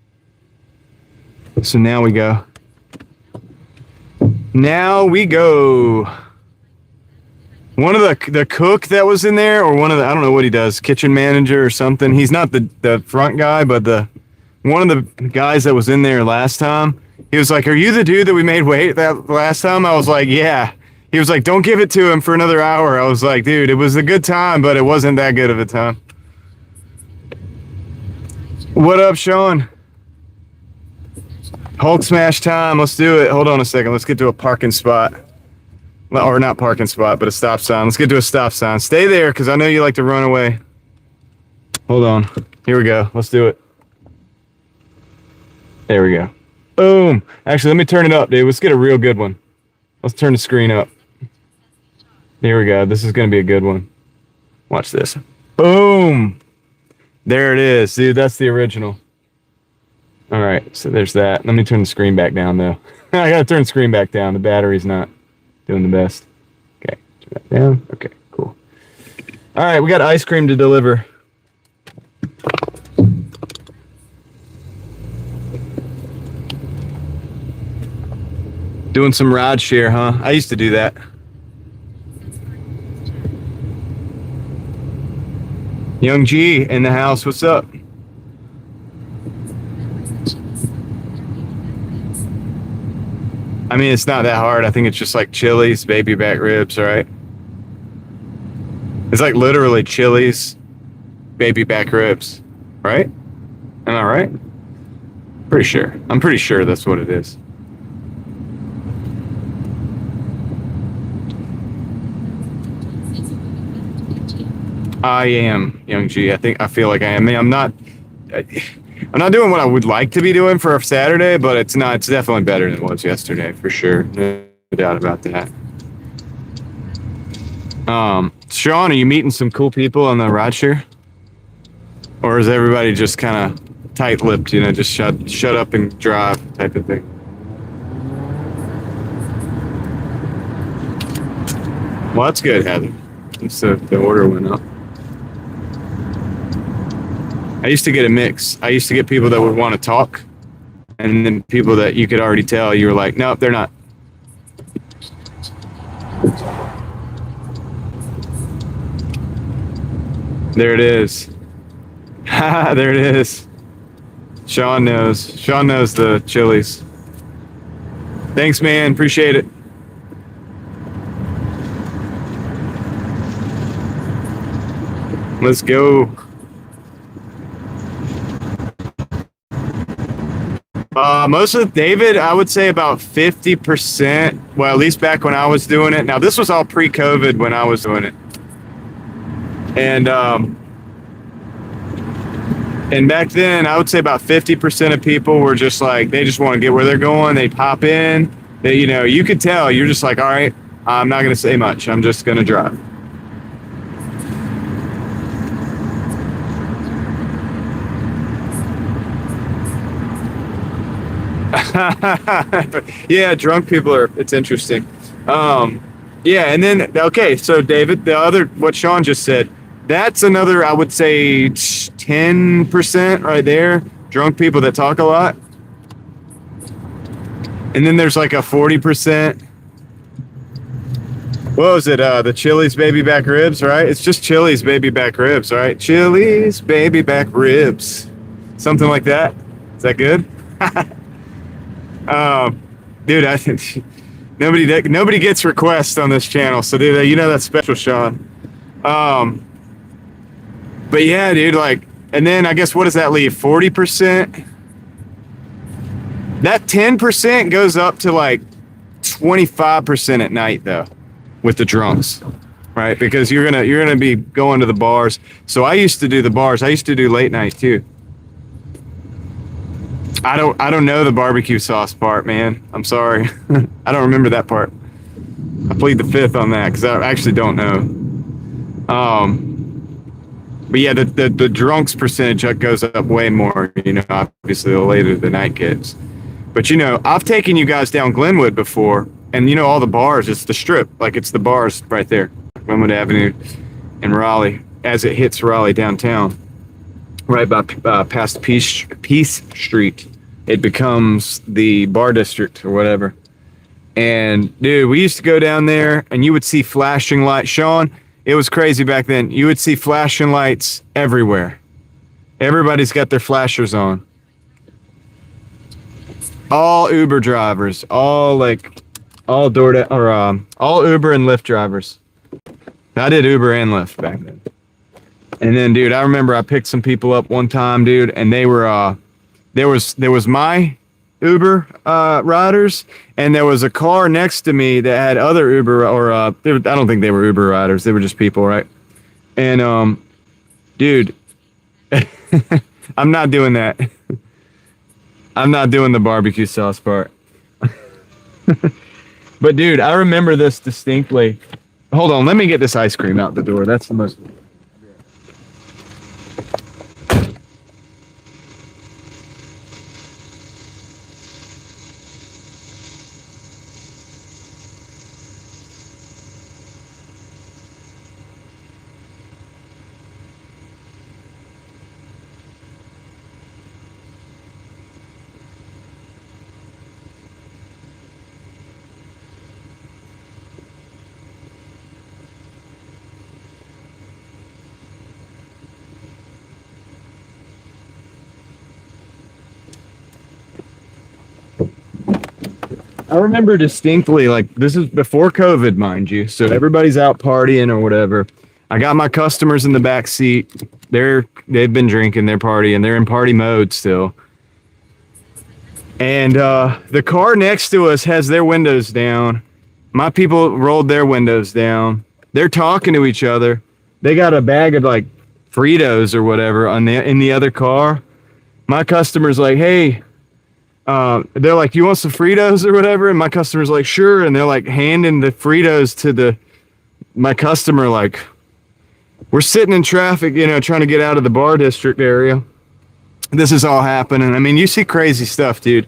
Speaker 1: So now we go. One of the cook that was in there, or one of the, I don't know what he does, kitchen manager or something. He's not the front guy, but one of the guys that was in there last time. He was like, "Are you the dude that we made wait that last time?" I was like, "Yeah." He was like, "Don't give it to him for another hour." I was like, "Dude, it was a good time, but it wasn't that good of a time." What up, Sean? Hulk smash time. Let's do it. Hold on a second. Let's get to a parking spot. Or not parking spot, but a stop sign. Let's get to a stop sign. Stay there, because I know you like to run away. Hold on. Here we go. Let's do it. There we go. Boom. Actually, let me turn it up, dude. Let's get a real good one. Let's turn the screen up. Here we go. This is going to be a good one. Watch this. Boom. There it is, dude. That's the original. All right. So there's that. Let me turn the screen back down, though. I got to turn the screen back down. The battery's not doing the best. Okay. Turn that down. Okay, cool. All right. We got ice cream to deliver. Doing some ride share, huh? I used to do that. Young G in the house. What's up? I mean, it's not that hard. I think it's just like Chili's, baby back ribs, right? It's like literally Chili's, baby back ribs, right? Am I right? Pretty sure. I'm pretty sure that's what it is. I am, Young G. I feel like I am. I mean, I'm not doing what I would like to be doing for a Saturday, but it's definitely better than it was yesterday, for sure. No doubt about that. Sean, are you meeting some cool people on the rideshare? Or is everybody just kind of tight-lipped, you know, just shut up and drive type of thing? Well, that's good, Heather. So the order went up. I used to get a mix. I used to get people that would want to talk, and then people that you could already tell you were like, nope, they're not. There it is. There it is. Sean knows. Sean knows the Chili's. Thanks, man. Appreciate it. Let's go. Most of David, I would say about 50%. Well, at least back when I was doing it. Now, this was all pre-COVID when I was doing it. And back then, I would say about 50% of people were just like, they just want to get where they're going. They pop in. They, you know, you could tell. You're just like, all right, I'm not going to say much. I'm just going to drive. Yeah, drunk people are, it's interesting. Yeah, and then, okay, so David, the other, what Sean just said, that's another, I would say 10% right there, drunk people that talk a lot. And then there's like a 40%. What was it? The Chili's baby back ribs, right? It's just Chili's baby back ribs, right? Chili's baby back ribs. Something like that. Is that good? Dude, I think nobody gets requests on this channel, so dude, you know that's special, Sean. But yeah, dude, like, and then I guess what does that leave? 40%. That 10% goes up to like 25% at night though, with the drunks, right? Because you're gonna be going to the bars. So I used to do the bars. I used to do late night too. I don't know the barbecue sauce part, man. I'm sorry. I don't remember that part. I plead the fifth on that because I actually don't know. But yeah, the drunks percentage goes up way more, you know, obviously the later the night gets. But you know, I've taken you guys down Glenwood before, and you know all the bars, it's the strip, like it's the bars right there, Glenwood Avenue in Raleigh, as it hits Raleigh downtown. Right by past Peace Street, it becomes the bar district or whatever. And dude, we used to go down there, and you would see flashing lights. Sean, it was crazy back then. You would see flashing lights everywhere. Everybody's got their flashers on. All Uber drivers, all Doordash, or all Uber and Lyft drivers. I did Uber and Lyft back then. And then, dude, I remember I picked some people up one time, dude, and they were, there was my Uber riders, and there was a car next to me that had other Uber, or I don't think they were Uber riders, they were just people, right? And, dude, I'm not doing that. I'm not doing the barbecue sauce part. But, dude, I remember this distinctly. Hold on, let me get this ice cream out the door. That's the most... I remember distinctly, like, this is before COVID, mind you, so everybody's out partying or whatever. I got my customers in the back seat. They've been drinking, they're partying, they're in party mode still. And the car next to us has their windows down. My people rolled their windows down. They're talking to each other. They got a bag of like Fritos or whatever in the other car. My customer's like, hey, they're like, you want some Fritos or whatever? And my customer's like, sure. And they're like handing the Fritos to my customer, like, we're sitting in traffic, trying to get out of the bar district area. This is all happening. I mean, you see crazy stuff, dude.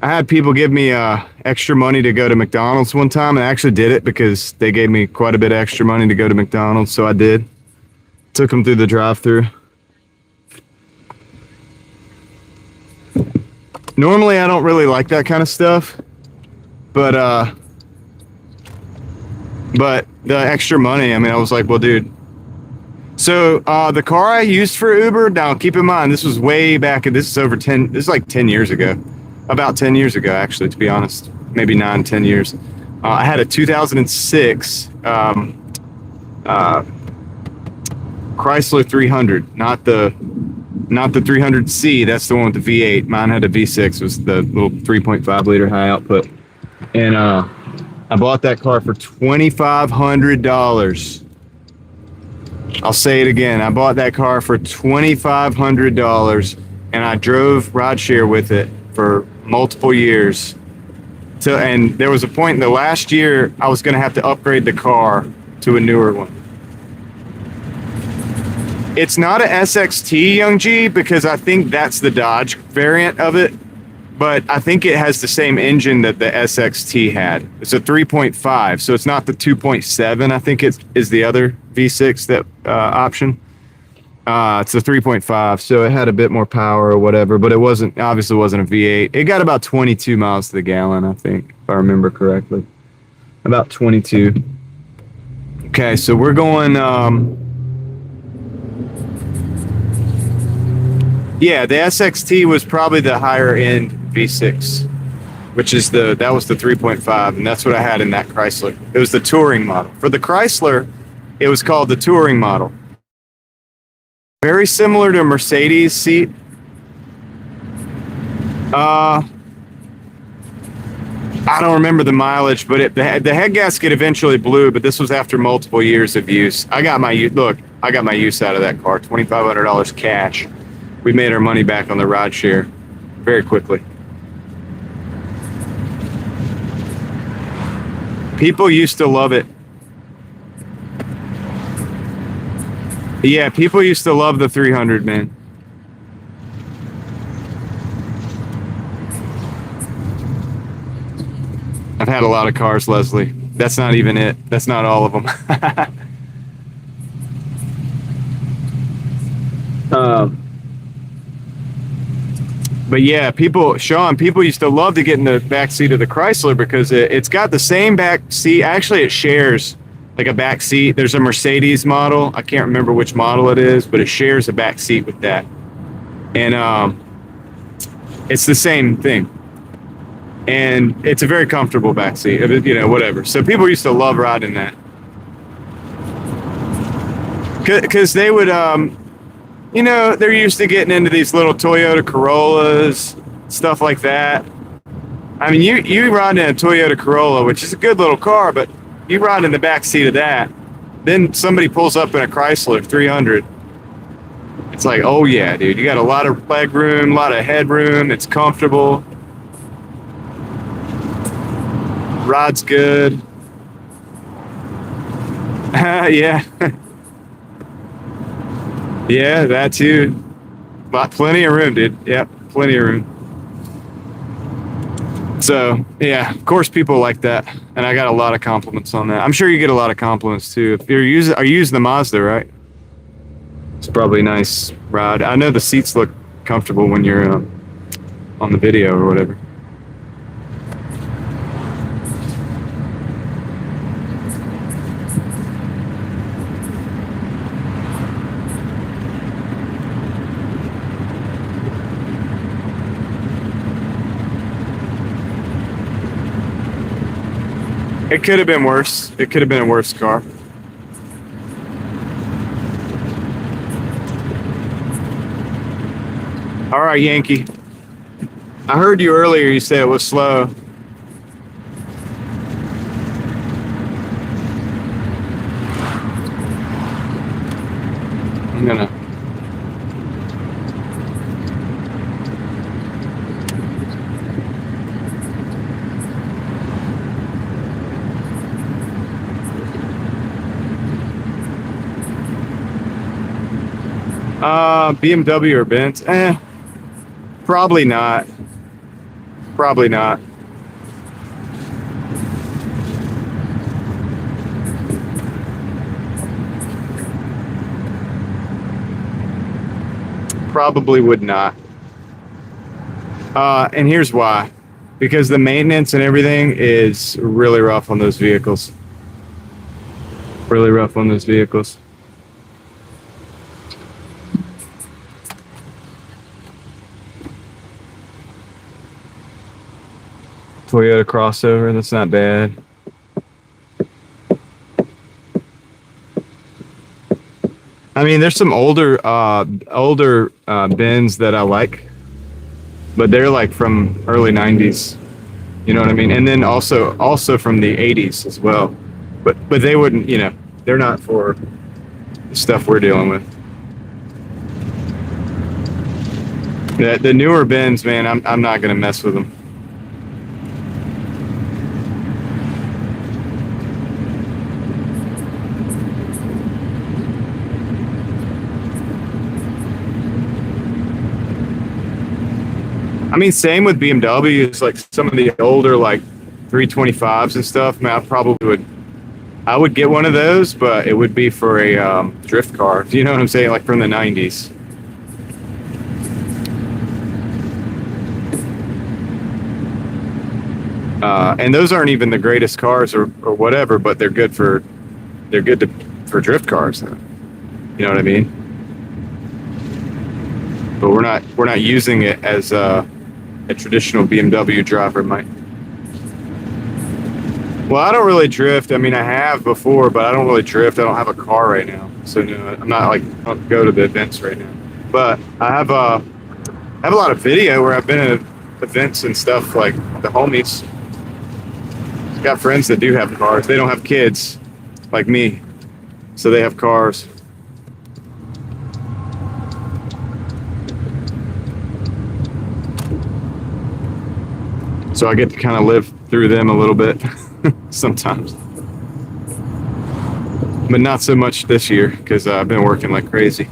Speaker 1: I had people give me extra money to go to McDonald's one time, and I actually did it because they gave me quite a bit of extra money to go to McDonald's, so I did. Took them through the drive-thru. Normally, I don't really like that kind of stuff, but the extra money, I mean, I was like, well, dude. So the car I used for Uber, now keep in mind, this was way back, this is like 10 years ago. About 10 years ago, actually, to be honest. Maybe 9, 10 years. I had a 2006 Chrysler 300, not the 300C. That's the one with the V8. Mine had a V6. It was the little 3.5 liter high output. And I bought that car for $2,500. I'll say it again. I bought that car for $2,500, and I drove rideshare with it for multiple years. And there was a point in the last year I was going to have to upgrade the car to a newer one. It's not a SXT, Young G, because I think that's the Dodge variant of it. But I think it has the same engine that the SXT had. It's a 3.5, so it's not the 2.7. I think it is the other V6 that option. It's a 3.5, so it had a bit more power or whatever, but it obviously wasn't a V8. It got about 22 miles to the gallon, I think, if I remember correctly. About 22. Okay, so we're going... Yeah, the SXT was probably the higher end V6, which is that was the 3.5, and that's what I had in that Chrysler. It was the touring model. For the Chrysler, it was called the touring model. Very similar to a Mercedes seat. I don't remember the mileage, but the head gasket eventually blew, but this was after multiple years of use. I got my use out of that car, $2,500 cash. We made our money back on the ride share very quickly. People used to love it. Yeah, people used to love the 300, man. I've had a lot of cars, Leslie. That's not even it. That's not all of them. But yeah, people used to love to get in the back seat of the Chrysler because it's got the same back seat. Actually, it shares like a back seat. There's a Mercedes model. I can't remember which model it is, but it shares a back seat with that. And it's the same thing. And it's a very comfortable back seat, whatever. So people used to love riding that. Because they would... they're used to getting into these little Toyota Corollas, stuff like that. I mean, you ride in a Toyota Corolla, which is a good little car, but you ride in the back seat of that. Then somebody pulls up in a Chrysler 300. It's like, oh yeah, dude, you got a lot of leg room, a lot of headroom. It's comfortable. Ride's good. Yeah. Yeah, that too. Plenty of room, dude. Yep, plenty of room. So, yeah, of course people like that. And I got a lot of compliments on that. I'm sure you get a lot of compliments too. If you're using the Mazda, right? It's probably a nice ride. I know the seats look comfortable when you're on the video or whatever. It could have been worse. It could have been a worse car. All right, Yankee. I heard you earlier. You said it was slow. I'm gonna... BMW or Benz? Probably not. Probably not. Probably would not. And here's why. Because the maintenance and everything is really rough on those vehicles. Really rough on those vehicles. Toyota crossover, that's not bad. I mean, there's some older Benz that I like, but they're like from early 90s. You know what I mean? And then also from the 80s as well. But they wouldn't, they're not for the stuff we're dealing with. The newer Benz, man, I'm not gonna mess with them. I mean, same with BMWs, like some of the older like 325s and stuff. Man, I would get one of those, but it would be for a drift car. Do you know what I'm saying? Like from the 90s. And those aren't even the greatest cars or whatever, but they're good for drift cars. You know what I mean? But we're not using it as a traditional BMW driver might. Well, I don't really drift. I mean, I have before, but I don't really drift. I don't have a car right now, so no, I'm not like I don't go to the events right now. But I have a lot of video where I've been at events and stuff, like the homies. Got friends that do have cars. They don't have kids like me, so they have cars. So I get to kind of live through them a little bit sometimes. But not so much this year because I've been working like crazy.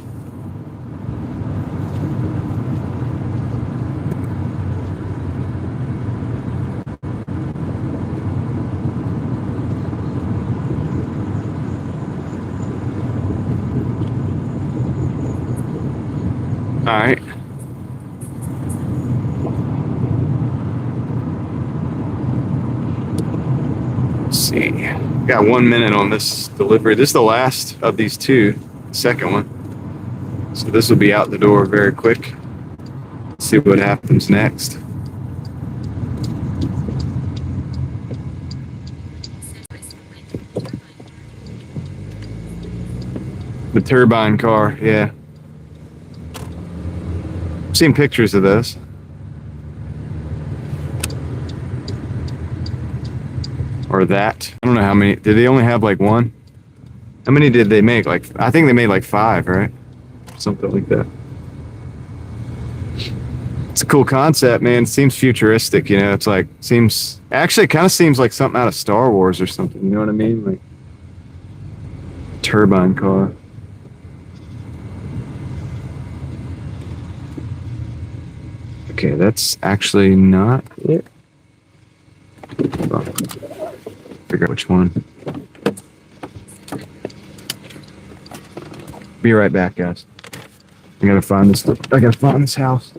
Speaker 1: All right. Let's see. Got 1 minute on this delivery. This is the last of these two, second one. So this will be out the door very quick. Let's see what happens next. The turbine car, yeah. I've seen pictures of those. Or that. I don't know how many. Did they only have like one? How many did they make? Like, I think they made like 5, right? Something like that. It's a cool concept, man. It seems futuristic, It's like, actually, it kind of seems like something out of Star Wars or something. You know what I mean? Like, turbine car. Okay, that's actually not it. Figure out which one. Be right back, guys. I gotta find this house.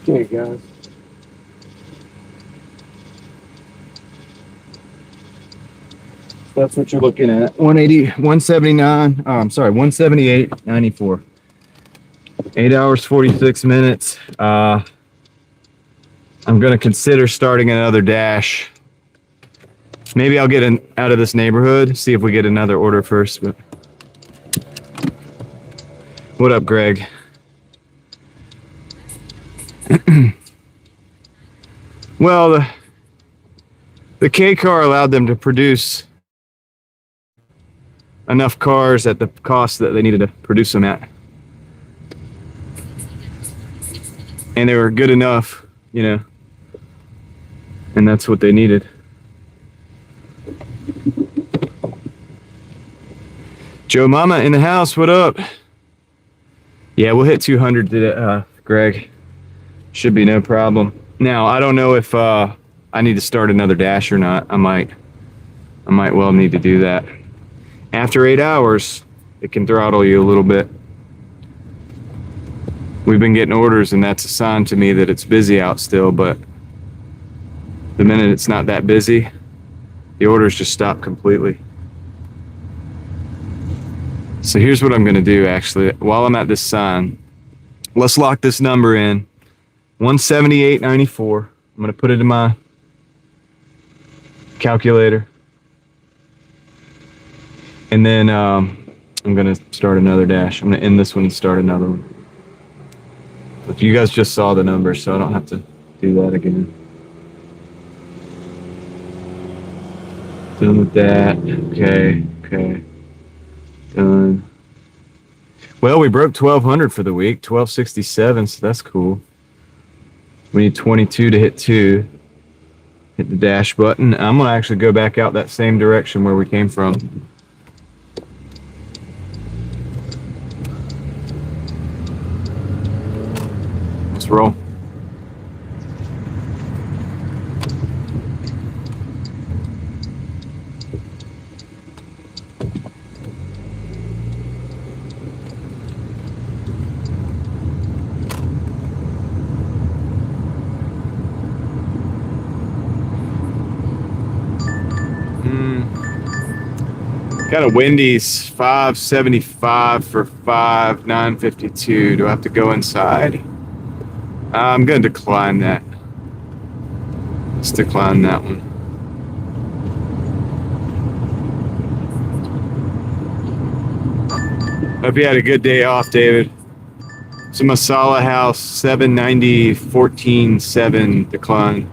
Speaker 1: Okay, guys. That's what you're looking at. 180, 179. Oh, I'm sorry, 178.94. 8 hours, 46 minutes. I'm going to consider starting another dash. Maybe I'll get out of this neighborhood, see if we get another order first. But what up, Greg? Well, the K car allowed them to produce enough cars at the cost that they needed to produce them at. And they were good enough, you know, and that's what they needed. Joe Mama in the house, what up? Yeah, we'll hit 200 today, Greg. Should be no problem. Now, I don't know if I need to start another dash or not. I might well need to do that. After 8 hours, it can throttle you a little bit. We've been getting orders, and that's a sign to me that it's busy out still, but the minute it's not that busy, the orders just stop completely. So here's what I'm going to do, actually. While I'm at this sign, let's lock this number in. 178.94. I'm going to put it in my calculator. And then I'm going to start another dash. I'm going to end this one and start another one. But you guys just saw the number, so I don't have to do that again. Done with that. Okay. Done. Well, we broke 1,200 for the week, 1,267, so that's cool. We need 22 to hit 2. Hit the dash button. I'm going to actually go back out that same direction where we came from. Let's roll. Got a Wendy's 575 for 952. Do I have to go inside? I'm going to decline that. Let's decline that one. Hope you had a good day off, David. So Masala House 790 14.7 decline.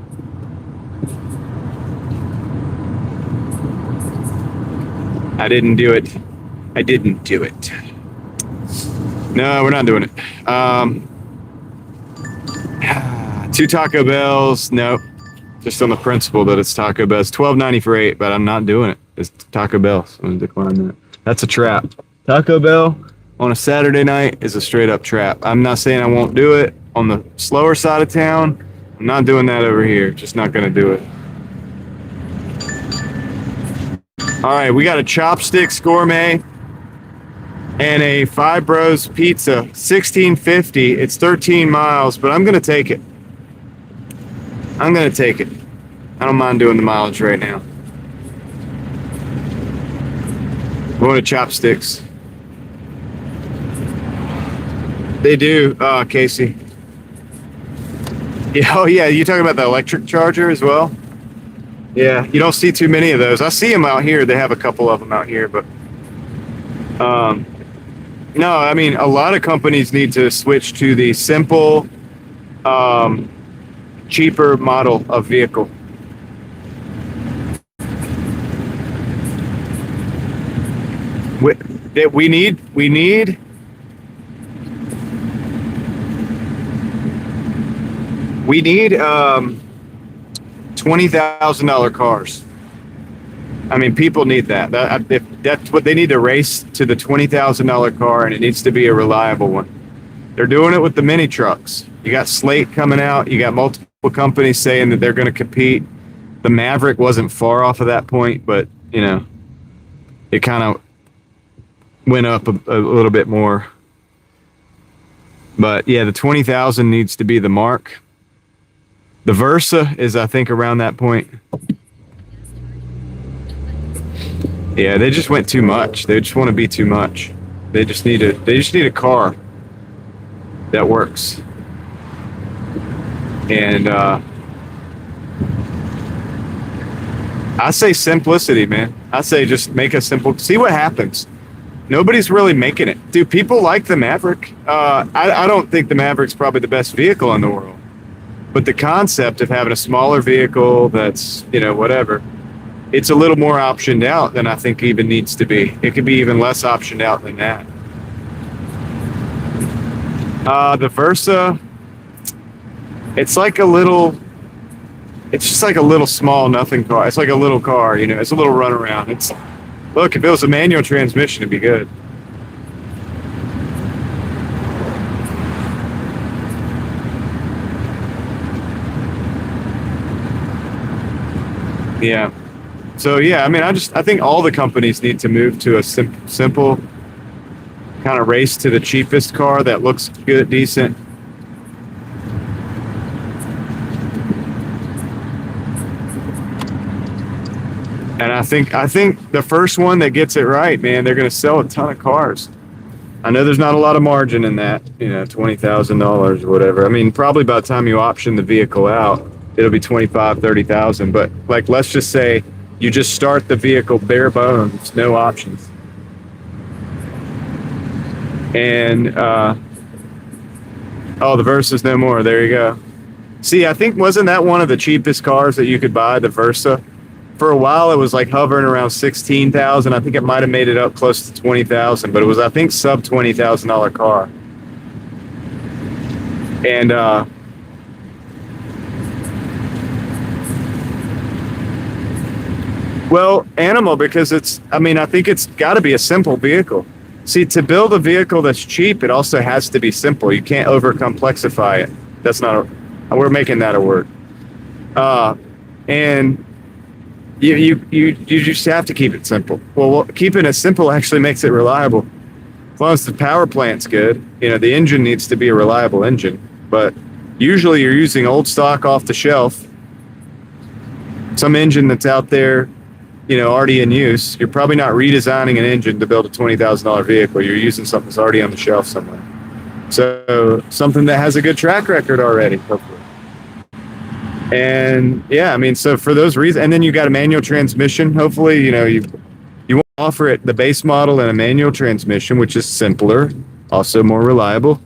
Speaker 1: I didn't do it. No, we're not doing it. 2 Taco Bells. Nope. Just on the principle that it's Taco Bell. It's $12.90 for 8, but I'm not doing it. It's Taco Bell. So I'm going to decline that. That's a trap. Taco Bell on a Saturday night is a straight up trap. I'm not saying I won't do it on the slower side of town. I'm not doing that over here. Just not going to do it. All right, we got a Chopsticks Gourmet and a Five Bros Pizza, $16.50. It's 13 miles, but I'm going to take it. I don't mind doing the mileage right now. Going to Chopsticks. They do, Casey. Yeah, oh yeah, you talking about the electric charger as well? Yeah, you don't see too many of those. I see them out here. They have a couple of them out here, but no, I mean, a lot of companies need to switch to the simple, cheaper model of vehicle. We need $20,000 cars. I mean, people need that. If that's what they need, to race to the $20,000 car, and it needs to be a reliable one. They're doing it with the mini trucks. You got Slate coming out. You got multiple companies saying that they're going to compete. The Maverick wasn't far off of that point, but you know, it kind of went up a little bit more. But yeah, the 20,000 needs to be the mark. The Versa is, I think, around that point. Yeah, they just went too much. They just want to be too much. They just need a car that works. And I say simplicity, man. I say just make a simple. See what happens. Nobody's really making it, dude. People like the Maverick. I don't think the Maverick's probably the best vehicle in the world, but the concept of having a smaller vehicle that's, you know, whatever, it's a little more optioned out than I think even needs to be. It could be even less optioned out than that. The Versa, it's like a little. It's just like a little small nothing car. It's like a little car, you know. It's a little runaround. It's look, if it was a manual transmission, it'd be good. Yeah. So yeah, I mean, I think all the companies need to move to a simple kind of race to the cheapest car that looks good, decent. And I think the first one that gets it right, man, they're going to sell a ton of cars. I know there's not a lot of margin in that, you know, $20,000 or whatever. I mean, probably by the time you option the vehicle out, it'll be 25, 30,000. But like, let's just say you just start the vehicle bare bones, no options. And, oh, the Versa's no more. There you go. See, I think, wasn't that one of the cheapest cars that you could buy, the Versa? For a while, it was like hovering around 16,000. I think it might have made it up close to 20,000, but it was, I think, sub $20,000 car. And well, animal, because it's. I mean, I think it's got to be a simple vehicle. See, to build a vehicle that's cheap, it also has to be simple. You can't over complexify it. That's not. We're making that a word. And you just have to keep it simple. Well, keeping it simple actually makes it reliable. As long as the power plant's good, you know, the engine needs to be a reliable engine. But usually you're using old stock off the shelf, some engine that's out there, you know, already in use. You're probably not redesigning an engine to build a $20,000 vehicle. You're using something that's already on the shelf somewhere. So something that has a good track record already, hopefully. And yeah, I mean, so for those reasons, and then you got a manual transmission. Hopefully, you know, you want to offer it the base model and a manual transmission, which is simpler, also more reliable,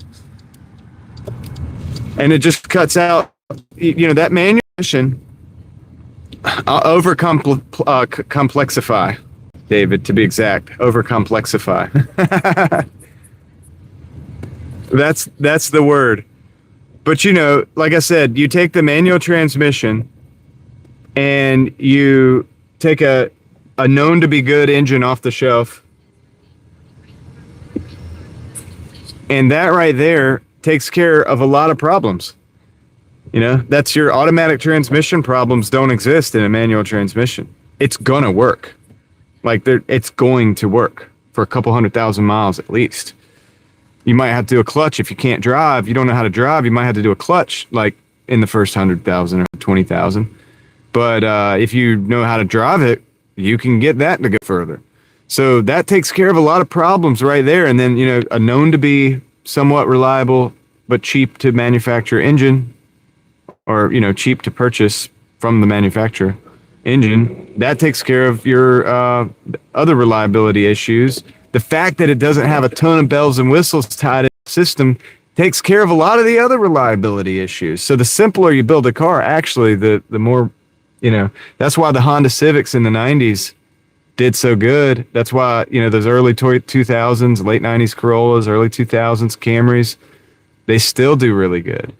Speaker 1: and it just cuts out, you know, that manual transmission. Over complexify, David, to be exact. Over complexify. That's the word. But you know, like I said, you take the manual transmission and you take a known to be good engine off the shelf, and that right there takes care of a lot of problems. You know, that's your automatic transmission problems don't exist in a manual transmission. It's gonna work. Like, it's going to work for a couple 100,000 miles at least. You might have to do a clutch if you can't drive. You don't know how to drive. You might have to do a clutch like in the first 100,000 or 20,000. But if you know how to drive it, you can get that to go further. So that takes care of a lot of problems right there. And then, you know, a known to be somewhat reliable but cheap to manufacture engine, or, you know, cheap to purchase from the manufacturer engine, that takes care of your other reliability issues. The fact that it doesn't have a ton of bells and whistles tied in the system takes care of a lot of the other reliability issues. So the simpler you build a car, actually, the more, you know, that's why the Honda Civics in the 90s did so good. That's why, you know, those early 2000s, late 90s Corollas, early 2000s Camrys, they still do really good.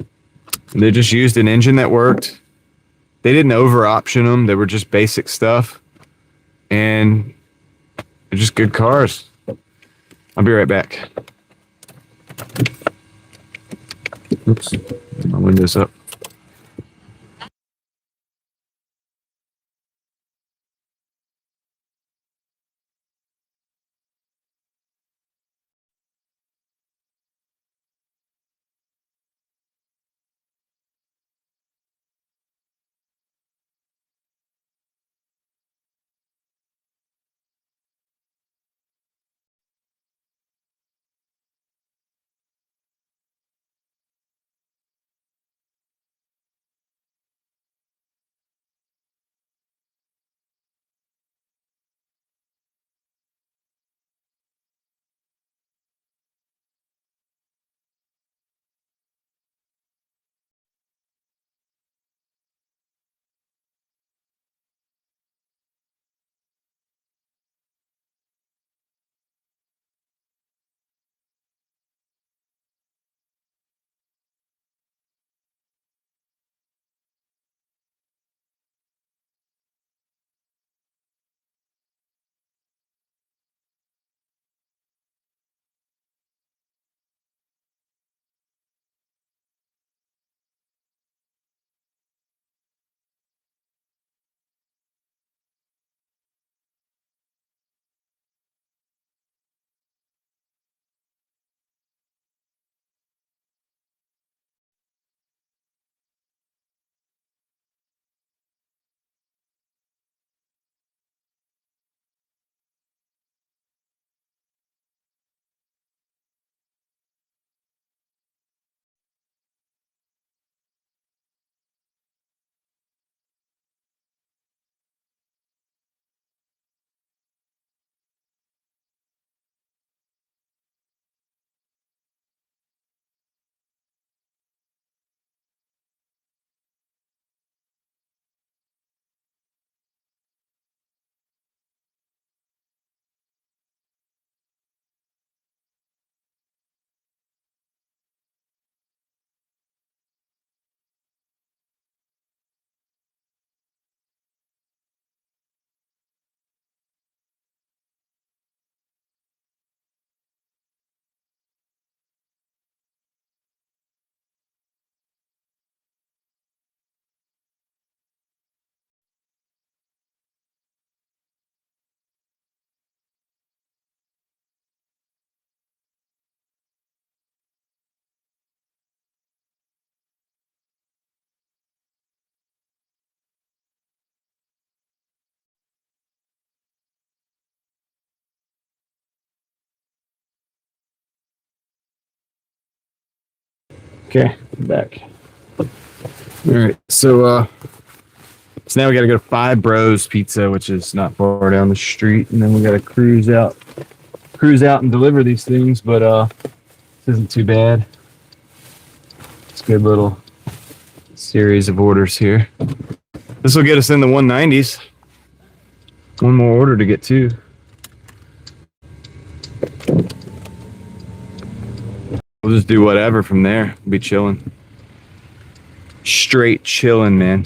Speaker 1: They just used an engine that worked. They didn't over option them. They were just basic stuff. And they're just good cars. I'll be right back. Oops, my window's up. Okay, I'm back. All right, so now we got to go to Five Bros Pizza, which is not far down the street, and then we got to cruise out and deliver these things. But this isn't too bad. It's a good little series of orders here. This will get us in the 190s. One more order to get to. We'll just do whatever from there. We'll be chilling. Straight chilling, man.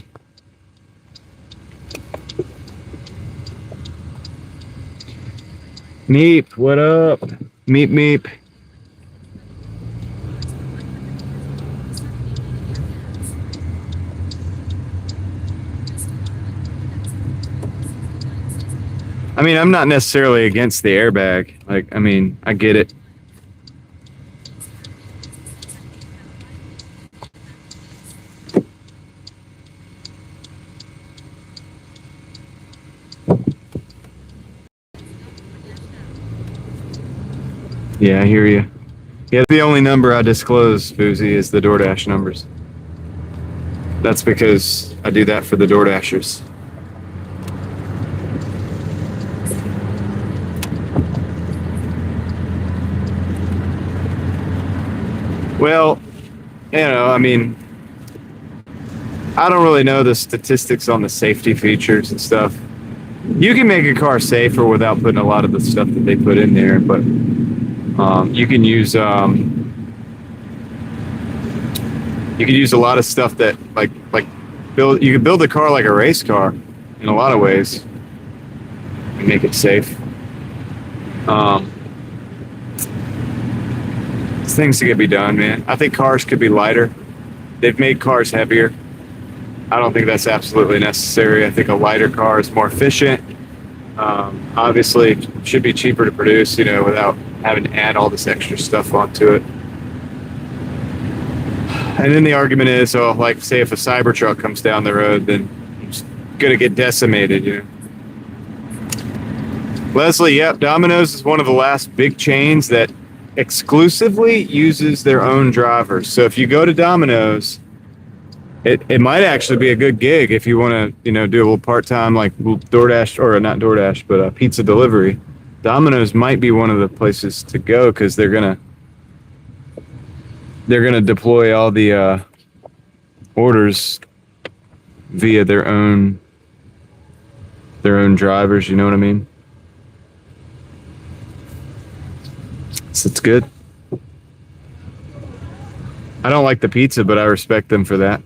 Speaker 1: Meep, what up? Meep, meep. I mean, I'm not necessarily against the airbag. Like, I mean, I get it. Yeah, I hear you. Yeah, the only number I disclose, Boozy, is the Doordash numbers. That's because I do that for the Doordashers. Well, I mean, I don't really know the statistics on the safety features and stuff. You can make a car safer without putting a lot of the stuff that they put in there, but you can use a lot of stuff that like you can build a car like a race car in a lot of ways and make it safe. Things that could be done, man. I think cars could be lighter. They've made cars heavier. I don't think that's absolutely necessary. I think a lighter car is more efficient. Obviously, it should be cheaper to produce, without having to add all this extra stuff onto it. And then the argument is, like, say if a Cybertruck comes down the road, then it's gonna get decimated, Leslie, yep, Domino's is one of the last big chains that exclusively uses their own drivers. So if you go to Domino's, it might actually be a good gig if you want to, do a little part-time like DoorDash, or not DoorDash, but pizza delivery. Domino's might be one of the places to go because they're gonna deploy all the orders via their own drivers. You know what I mean? So it's good. I don't like the pizza, but I respect them for that.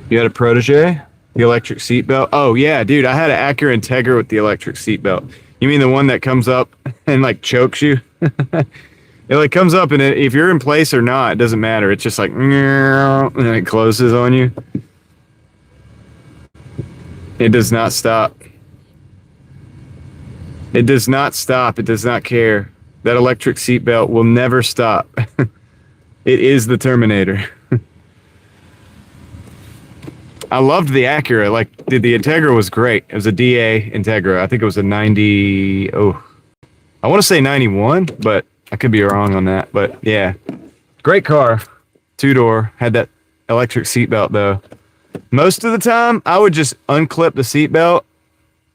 Speaker 1: You had a Protege? The electric seatbelt? Oh, yeah, dude. I had an Acura Integra with the electric seatbelt. You mean the one that comes up and, like, chokes you? It, like, comes up, and if you're in place or not, it doesn't matter. It's just like, and it closes on you. It does not stop. It does not stop. It does not care. That electric seatbelt will never stop. It is the Terminator. I loved the Acura. Like, the Integra was great. It was a DA Integra. I think it was a 90. Oh, I want to say 91, but I could be wrong on that. But yeah, great car. 2-door. Had that electric seatbelt though. Most of the time, I would just unclip the seatbelt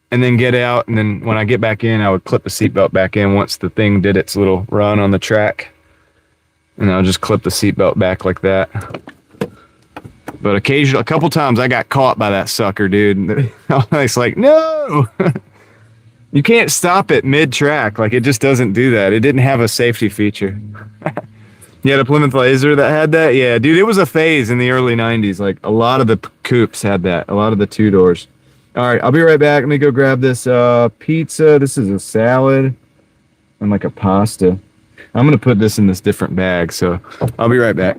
Speaker 1: and then get out. And then when I get back in, I would clip the seatbelt back in once the thing did its little run on the track. And I'll just clip the seatbelt back like that. But occasionally, a couple times, I got caught by that sucker, dude. It's like, no! You can't stop it mid-track. Like, it just doesn't do that. It didn't have a safety feature. You had a Plymouth Laser that had that? Yeah, dude, it was a phase in the early 90s. Like, a lot of the coupes had that. A lot of the 2-doors. All right, I'll be right back. Let me go grab this pizza. This is a salad and, like, a pasta. I'm going to put this in this different bag, so I'll be right back.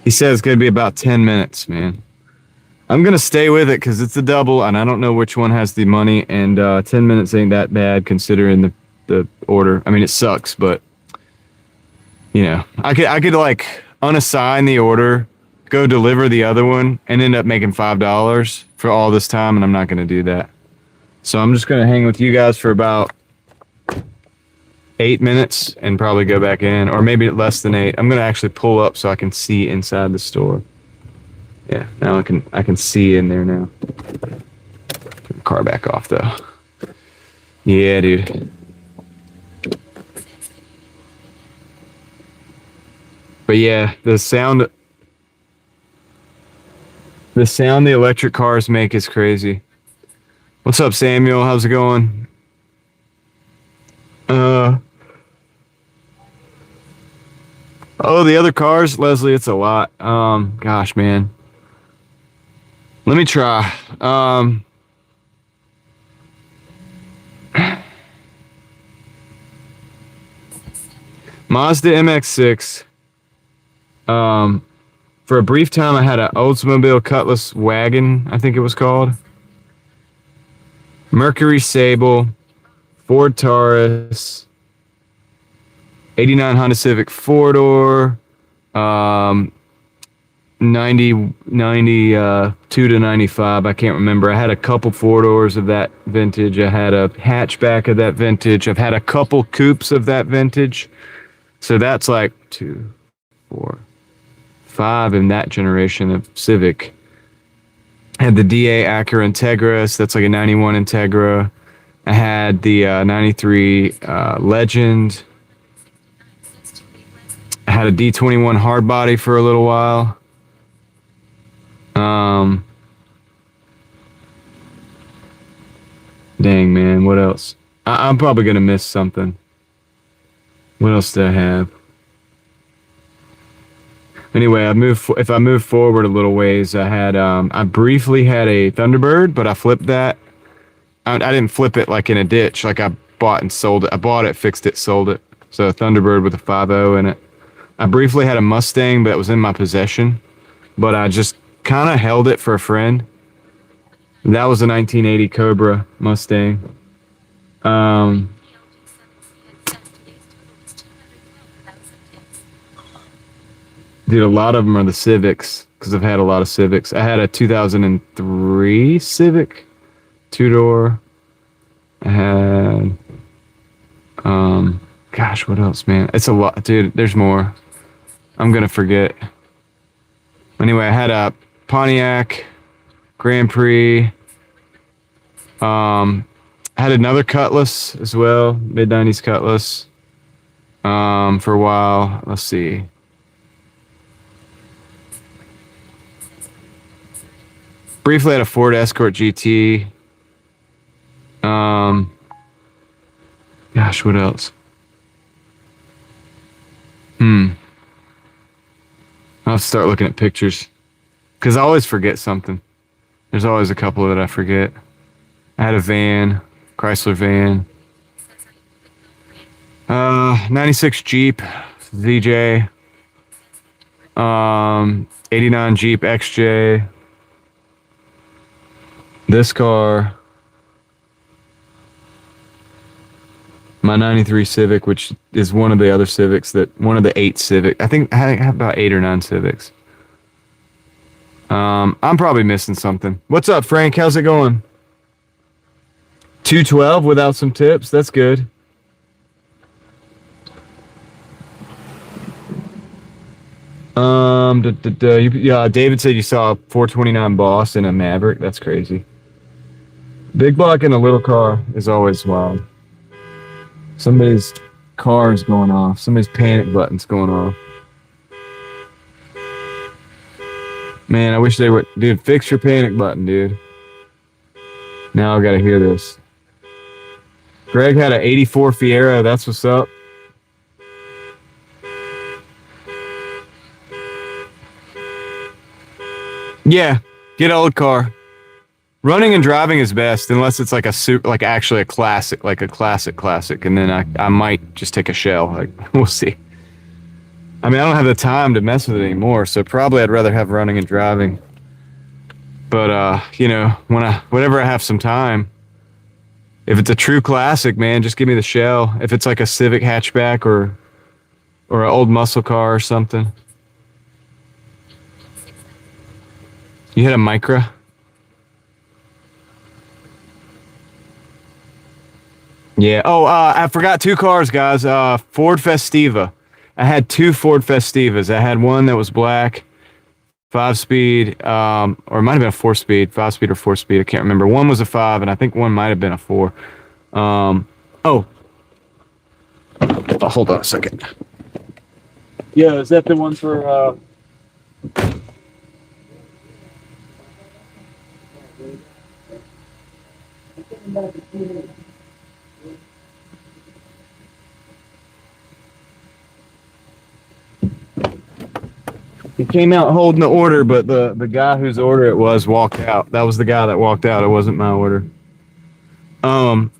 Speaker 1: He said it's going to be about 10 minutes, man. I'm going to stay with it because it's a double, and I don't know which one has the money, and 10 minutes ain't that bad considering the order. I mean, it sucks, but, you know, I could like, unassign the order, go deliver the other one, and end up making $5 for all this time, and I'm not going to do that. So I'm just going to hang with you guys for about 8 minutes and probably go back in, or maybe less than 8. I'm going to actually pull up so I can see inside the store. Yeah, now I can see in there now. Turn the car back off though. Yeah, dude. But yeah, the sound the electric cars make is crazy. What's up, Samuel? How's it going? Oh, the other cars, Leslie, it's a lot. Gosh, man. Let me try. Mazda MX-6. For a brief time, I had an Oldsmobile Cutlass wagon, I think it was called. Mercury Sable, Ford Taurus, 89 Honda Civic 4-door, 92 to 95, I can't remember. I had a couple 4-doors of that vintage. I had a hatchback of that vintage. I've had a couple coupes of that vintage. So that's like 2, 4, 5 in that generation of Civic. I had the DA Acura Integra, that's like a 91 Integra. I had the 93 Legend. I had a D21 hardbody for a little while. Dang, man, what else? I'm probably gonna miss something. What else do I have? Anyway, if I move forward a little ways, I briefly had a Thunderbird, but I flipped that. I didn't flip it like in a ditch, like I bought and sold it. I bought it, fixed it, sold it. So a Thunderbird with a 5.0 in it. I briefly had a Mustang, but it was in my possession. But I just kind of held it for a friend. That was a 1980 Cobra Mustang. Dude, a lot of them are the Civics, because I've had a lot of Civics. I had a 2003 Civic, 2-door. I had, gosh, what else, man? It's a lot, dude. There's more. I'm gonna forget. Anyway, I had a Pontiac Grand Prix. I had another Cutlass as well, mid-90s Cutlass. For a while. Let's see. Briefly had a Ford Escort GT. Gosh, what else? I'll have to start looking at pictures. Because I always forget something. There's always a couple that I forget. I had a van, Chrysler van. 96 Jeep, ZJ. 89 Jeep XJ. This car, my 93 Civic, which is one of the other Civics one of the 8 Civic. I think I have about 8 or 9 Civics. I'm probably missing something. What's up, Frank? How's it going? 212 without some tips. That's good. Yeah, David said you saw a 429 Boss and a Maverick. That's crazy. Big block in a little car is always wild. Somebody's car is going off. Somebody's panic button's going off. Man, I wish they would. Dude, fix your panic button, dude. Now I gotta hear this. Greg had an 84 Fiero. That's what's up. Yeah, get an old car. Running and driving is best, unless it's like actually a classic, like a classic, and then I might just take a shell. Like, we'll see. I mean, I don't have the time to mess with it anymore, so probably I'd rather have running and driving. But you know, whenever I have some time, if it's a true classic, man, just give me the shell. If it's like a Civic hatchback or an old muscle car or something. You hit a Micra? Yeah. Oh, I forgot two cars, guys. Ford Festiva. I had two Ford Festivas. I had one that was black, 5-speed, or it might have been a 4-speed, 5-speed or 4-speed. I can't remember. One was a 5, and I think one might have been a 4. Oh, hold on a second. Yeah, is that the one for? He came out holding the order, but the guy whose order it was walked out. That was the guy that walked out. It wasn't my order. But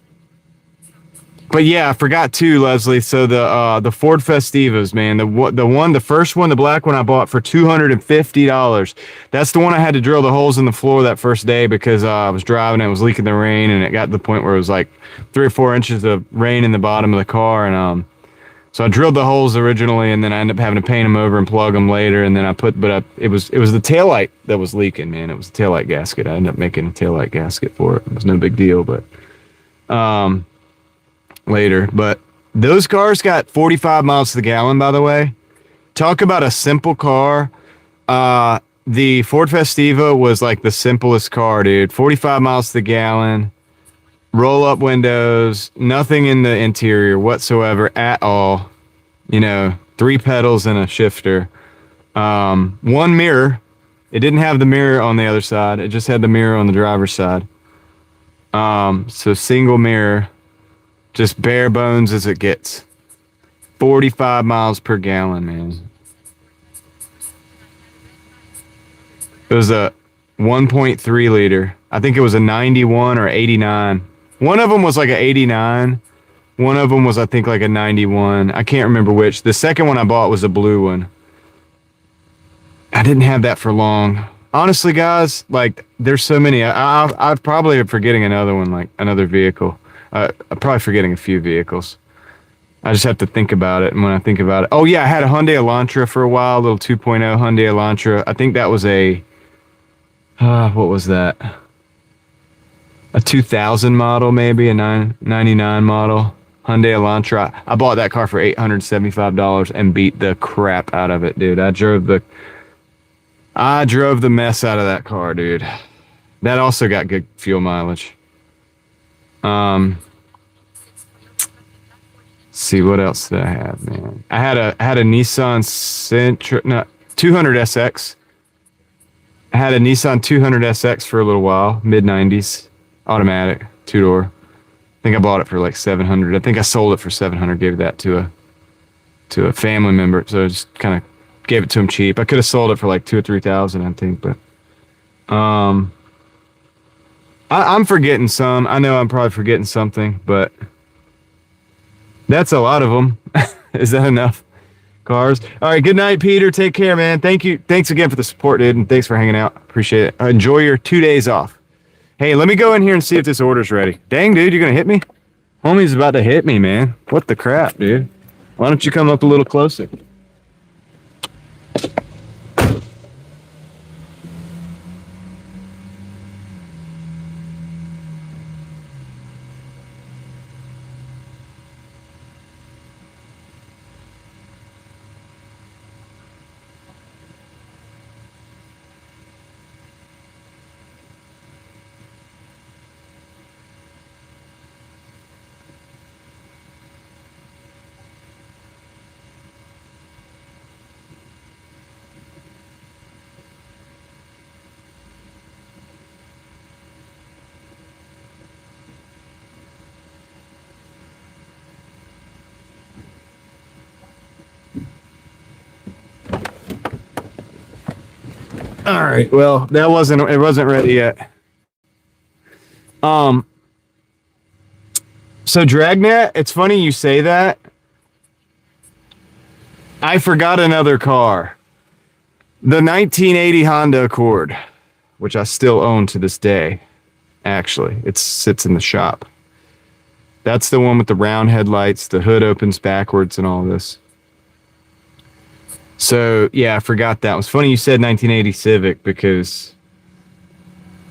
Speaker 1: yeah, I forgot too, Leslie. So the Ford Festivas, man, the first one, the black one I bought for $250. That's the one I had to drill the holes in the floor that first day because I was driving and it was leaking the rain, and it got to the point where it was like 3 or 4 inches of rain in the bottom of the car, and so I drilled the holes originally, and then I ended up having to paint them over and plug them later, and then it was the taillight that was leaking, man. It was the taillight gasket. I ended up making a taillight gasket for it. It was no big deal, but later. But those cars got 45 miles to the gallon, by the way. Talk about a simple car. The Ford Festiva was like the simplest car, dude. 45 miles to the gallon, roll up windows, nothing in the interior whatsoever at all. You know, 3 pedals and a shifter. One mirror. It didn't have the mirror on the other side. It just had the mirror on the driver's side. So single mirror. Just bare bones as it gets. 45 miles per gallon, man. It was a 1.3 liter. I think it was a 91 or 89. One of them was like an 89. One of them was, I think, like a 91. I can't remember which. The second one I bought was a blue one. I didn't have that for long. Honestly, guys, like, there's so many. I probably am forgetting another one, like another vehicle. I'm probably forgetting a few vehicles. I just have to think about it. And when I think about it, oh yeah, I had a Hyundai Elantra for a while, a little 2.0 Hyundai Elantra. I think that was a, what was that? A 2000 model, maybe a 999 model Hyundai Elantra. I bought that car for $875 and beat the crap out of it, dude. I drove the mess out of that car, dude. That also got good fuel mileage. See what else did I have, man? I had a Nissan Sentra, no, 200SX. I had a Nissan 200SX for a little while, mid-90s, automatic, 2-door. I think I bought it for like $700. I think I sold it for $700, gave that to a family member, so I just kind of gave it to him cheap. I could have sold it for like $2,000 or $3,000, I think, but I'm forgetting some. I know I'm probably forgetting something, but that's a lot of them. Is that enough cars? All right. Good night, Peter. Take care, man. Thank you. Thanks again for the support, dude. And thanks for hanging out. Appreciate it. Enjoy your 2 days off. Hey, let me go in here and see if this order's ready. Dang, dude, you're going to hit me? Homie's about to hit me, man. What the crap, dude? Why don't you come up a little closer? All right. Well, it wasn't ready yet. So Dragnet, it's funny you say that. I forgot another car. The 1980 Honda Accord, which I still own to this day. Actually, it sits in the shop. That's the one with the round headlights, the hood opens backwards, and all this. So yeah, I forgot that. It was funny you said 1980 Civic because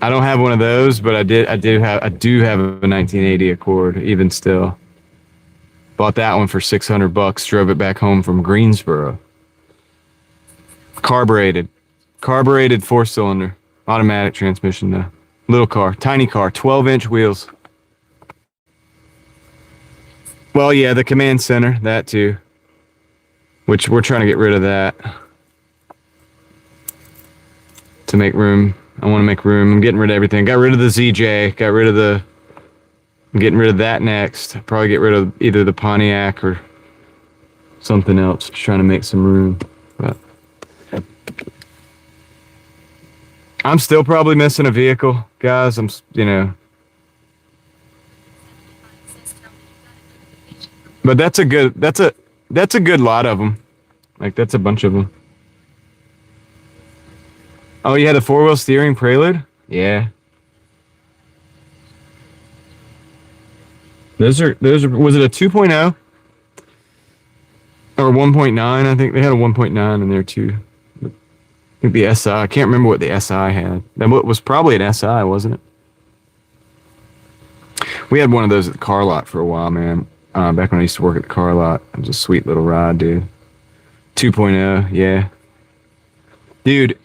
Speaker 1: I don't have one of those, but I do have a 1980 Accord even still. Bought that one for $600. Drove it back home from Greensboro. Carbureted, carbureted 4-cylinder, automatic transmission though. Little car, tiny car, 12-inch wheels. Well, yeah, the command center, that too. Which we're trying to get rid of that to make room. I want to make room. I'm getting rid of everything. Got rid of the ZJ. Got rid of the. I'm getting rid of that next. Probably get rid of either the Pontiac or something else. Just trying to make some room. But I'm still probably missing a vehicle, guys. But that's a good lot of them. Like that's a bunch of them. Oh, you had the 4-wheel steering Prelude? Yeah. Those are was it a 2.0 or 1.9? I think they had a 1.9 in there too. I think the SI. I can't remember what the SI had. That was probably an SI, wasn't it? We had one of those at the car lot for a while, man. Back when I used to work at the car lot. It was a sweet little ride, dude. 2.0, yeah. Dude,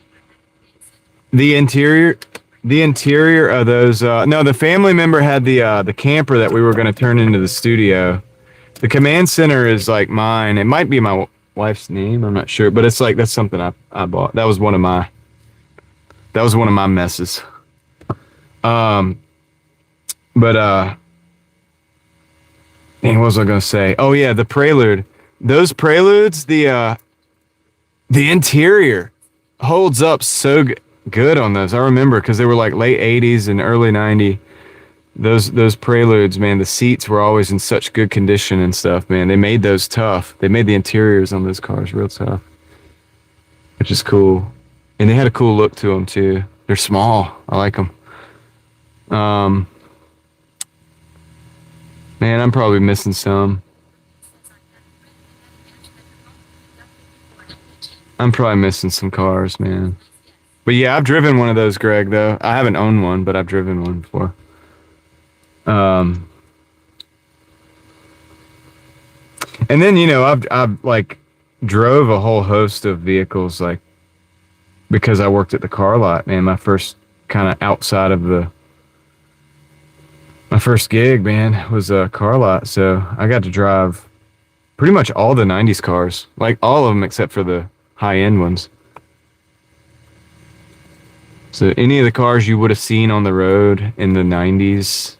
Speaker 1: the interior the interior of those no, the family member had the camper that we were going to turn into the studio. The command center is like mine. It might be my wife's name, I'm not sure, but it's like that's something I bought. That was one of my messes. Um but dang, what was I going to say? Oh yeah, the Prelude. Those Preludes, the interior holds up so good on those. I remember because they were like late 80s and early 90s. Those Preludes, man, the seats were always in such good condition and stuff, man. They made those tough. They made the interiors on those cars real tough, which is cool. And they had a cool look to them too. They're small. I like them. Um, Man, I'm probably missing some. I'm probably missing some cars, man. But yeah, I've driven one of those, Greg. Though I haven't owned one, but I've driven one before. Um, and then I've like drove a whole host of vehicles, like because I worked at the car lot, man. My first kind of outside of my first gig, man, was a car lot. So I got to drive pretty much all the 90s cars, like all of them except for the high end ones. So any of the cars you would have seen on the road in the 90s,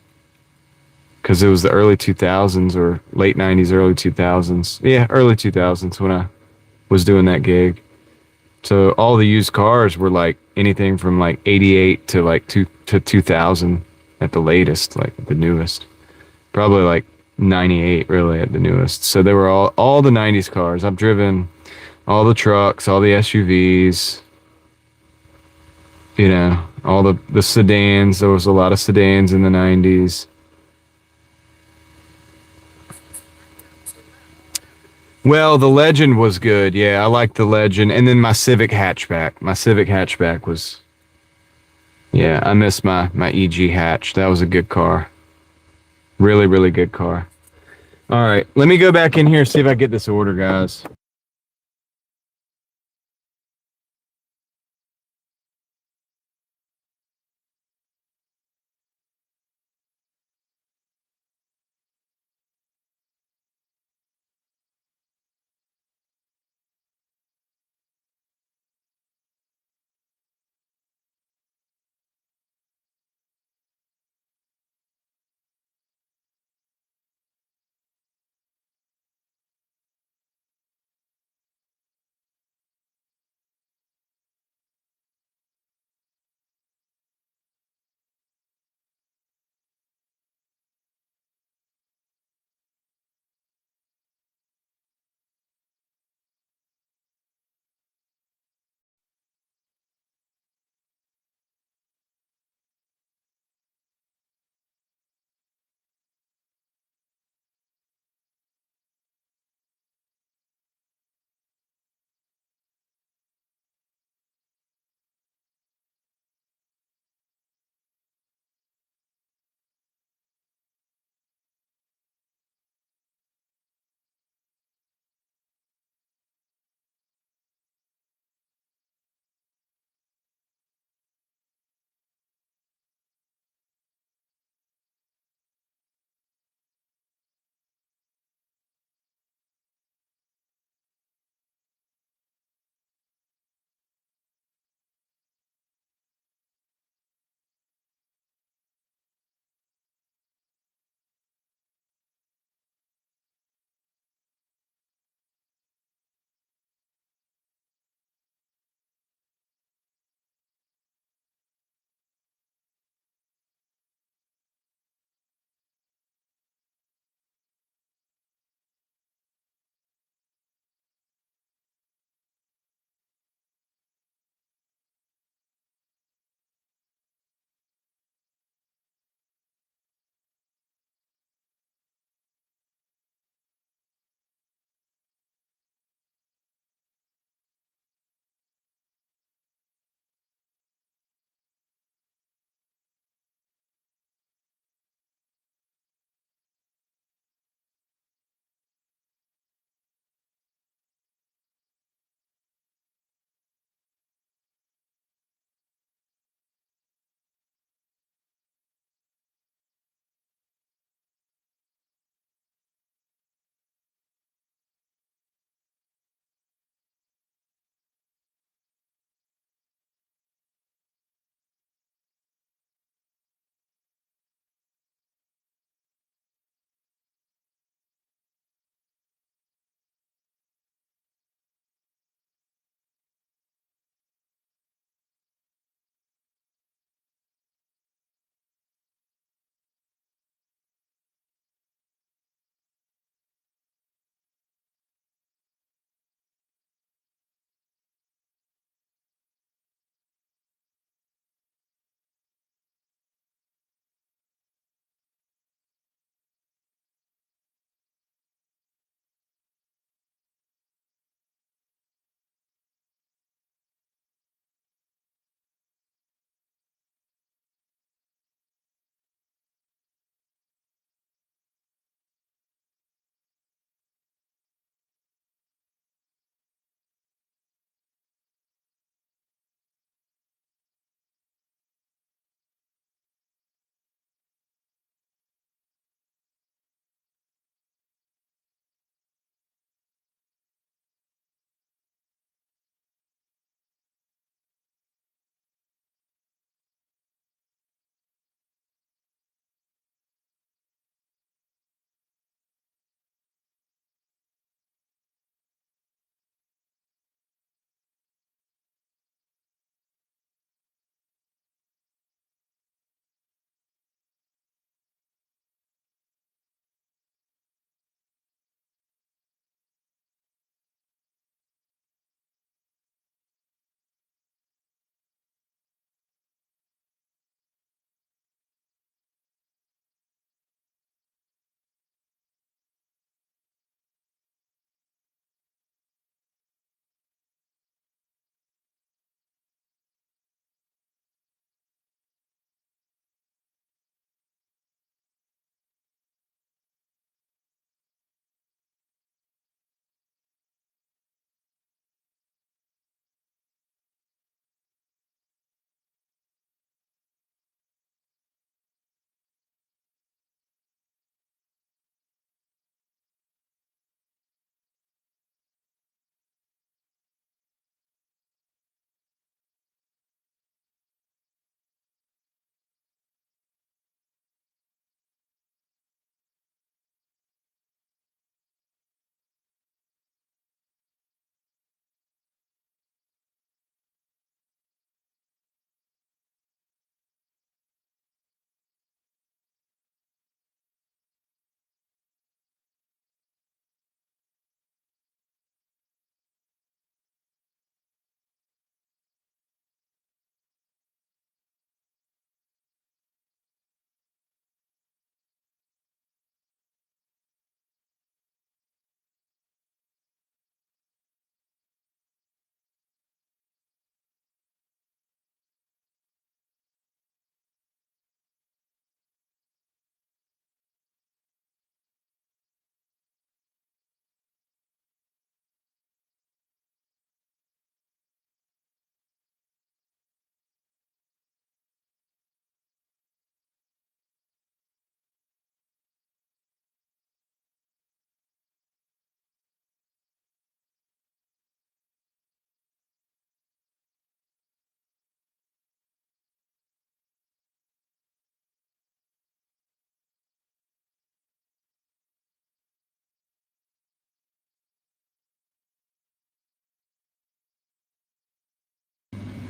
Speaker 1: because it was the early 2000s or late 90s, early 2000s. Yeah, early 2000s when I was doing that gig. So all the used cars were like anything from like 88 to like 2000 at the latest, like the newest. Probably like 98 really at the newest. So they were all the 90s cars. I've driven all the trucks, all the SUVs, all the sedans. There was a lot of sedans in the 90s. Well, the Legend was good. Yeah, I liked the Legend. And then my Civic hatchback. My Civic hatchback was, yeah, I miss my EG hatch. That was a good car. Really, really good car. All right, let me go back in here and see if I get this order, guys.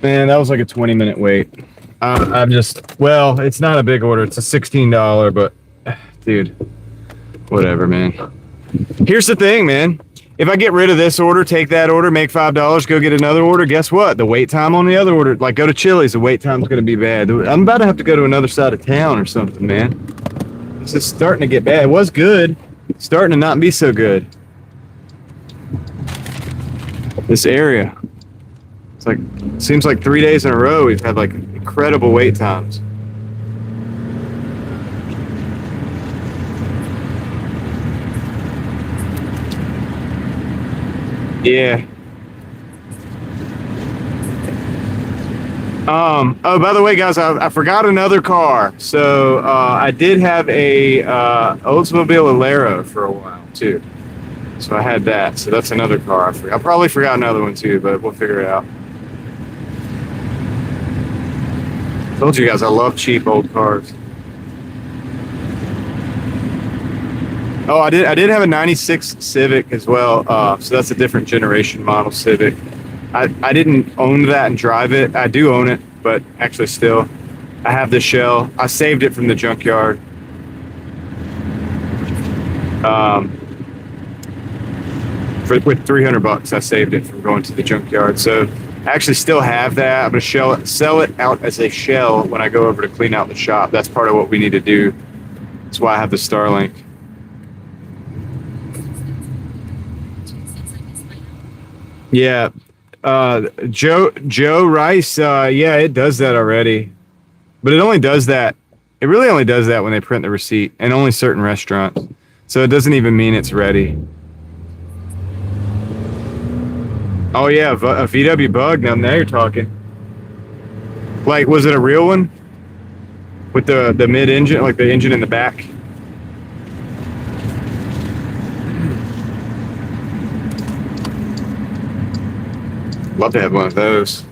Speaker 1: Man, that was like a 20-minute wait. I'm just, well, it's not a big order. It's a $16, but dude, whatever, man. Here's the thing, man. If I get rid of this order, take that order, make $5, go get another order, guess what? The wait time on the other order, like go to Chili's, the wait time's going to be bad. I'm about to have to go to another side of town or something, man. This is starting to get bad. It was good. It's starting to not be so good. This area. It's like, seems like 3 days in a row we've had like incredible wait times. Yeah. Oh, by the way, guys, I forgot another car. So I did have a Oldsmobile Alero for a while too. So I had that. So that's another car. I probably forgot another one too, but we'll figure it out. Told you guys I love cheap old cars. Oh, I did have a '96 Civic as well. So that's a different generation model Civic. I didn't own that and drive it. I do own it, but actually still, I have the shell. I saved it from the junkyard. With $300, I saved it from going to the junkyard. So I actually still have that. I'm gonna sell it out as a shell when I go over to clean out the shop. That's part of what we need to do. That's why I have the Starlink. Yeah, Joe Rice. Yeah, it does that already, but it only does that. It really only does that when they print the receipt, and only certain restaurants. So it doesn't even mean it's ready. Oh yeah, a VW Bug. Now you're talking. Like, was it a real one with the mid-engine, like the engine in the back? Love to have one of those.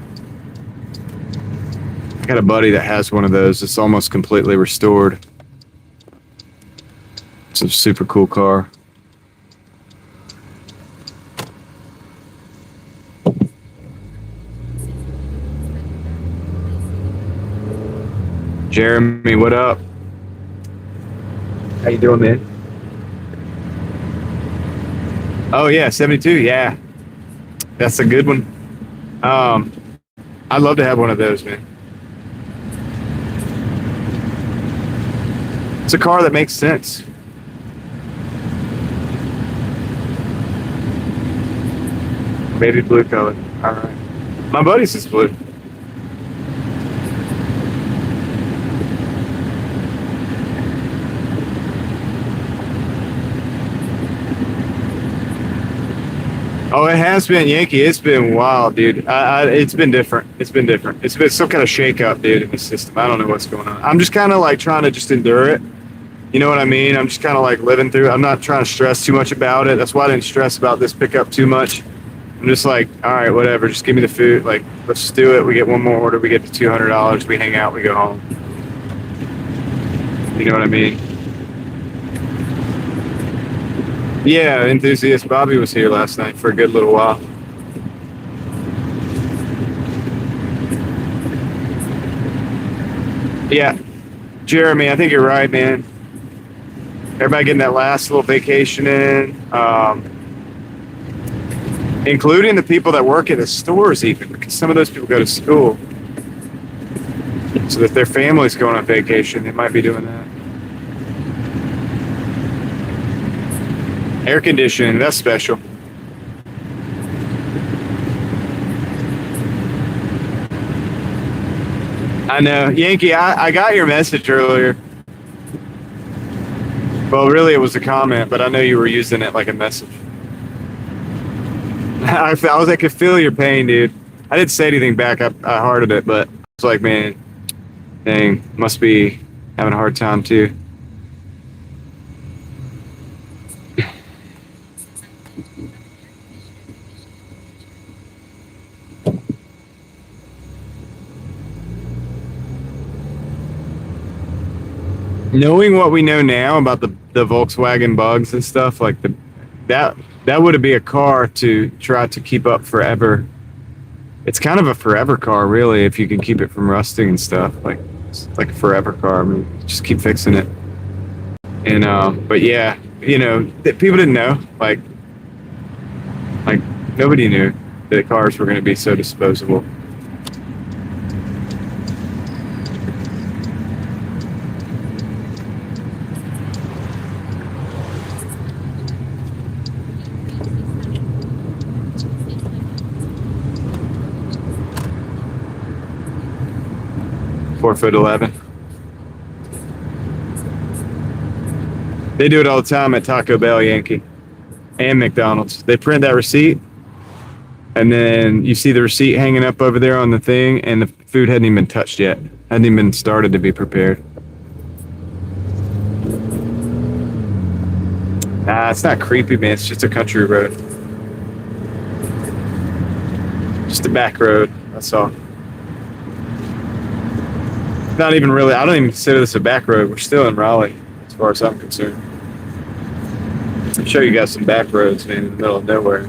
Speaker 1: I got a buddy that has one of those. It's almost completely restored. It's a super cool car. Jeremy, what up? How you doing, man? Oh yeah, 72. Yeah, that's a good one. I'd love to have one of those, man. It's a car that makes sense. Baby blue color. All right. My buddy's is blue. Oh, it has been, Yankee. It's been wild, dude. It's been different. It's been different. It's been some kind of shake-up, dude, in the system. I don't know what's going on. I'm just kind of like trying to just endure it. You know what I mean? I'm just kind of like living through it. I'm not trying to stress too much about it. That's why I didn't stress about this pickup too much. I'm just like, all right, whatever. Just give me the food. Like, let's just do it. We get one more order. We get to $200. We hang out. We go home. You know what I mean? Yeah, enthusiast Bobby was here last night for a good little while. Yeah, Jeremy, I think you're right, man. Everybody getting that last little vacation in, including the people that work at the stores even, because some of those people go to school. So if their family's going on vacation, they might be doing that. Air conditioning, that's special. I know. Yankee, I got your message earlier. Well, really, it was a comment, but I know you were using it like a message. I could feel your pain, dude. I didn't say anything back. I hearted it, but I was like, man, dang, must be having a hard time, too. Knowing what we know now about the Volkswagen bugs and stuff, like that would be a car to try to keep up forever. It's kind of a forever car, really, if you can keep it from rusting and stuff. Like it's like a forever car. I mean, just keep fixing it. And but yeah, you know, people didn't know. Like nobody knew that cars were going to be so disposable. $4'11". They do it all the time at Taco Bell, Yankee, and McDonald's. They print that receipt, and then you see the receipt hanging up over there on the thing, and the food hadn't even been touched yet. Hadn't even been started to be prepared. Nah, it's not creepy, man. It's just a country road. Just a back road, that's all. Not even really, I don't even consider this a back road. We're still in Raleigh, as far as I'm concerned. I'm sure you got some back roads, man, in the middle of nowhere.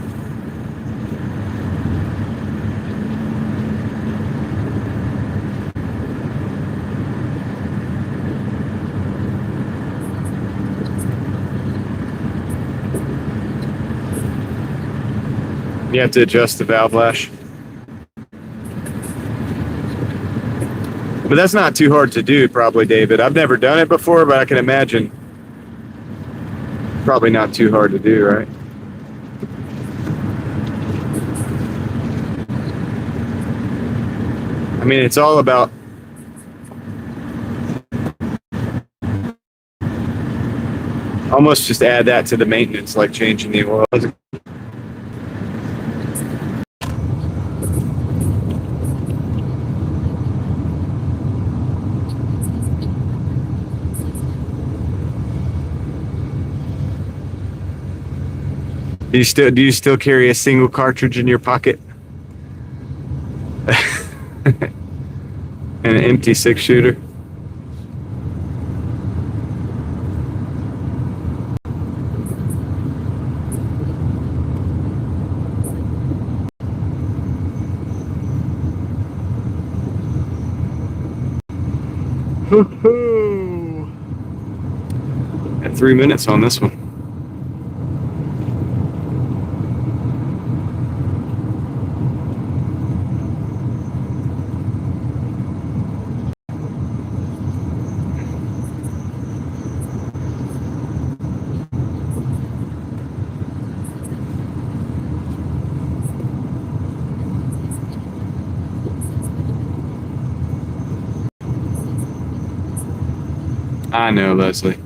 Speaker 1: You have to adjust the valve lash. But that's not too hard to do, probably, David. I've never done it before, but I can imagine. Probably not too hard to do, right? I mean, it's all about almost just add that to the maintenance, like changing the oil. Do you still carry a single cartridge in your pocket? And an empty 6-shooter? At 3 minutes on this one. I know, Leslie.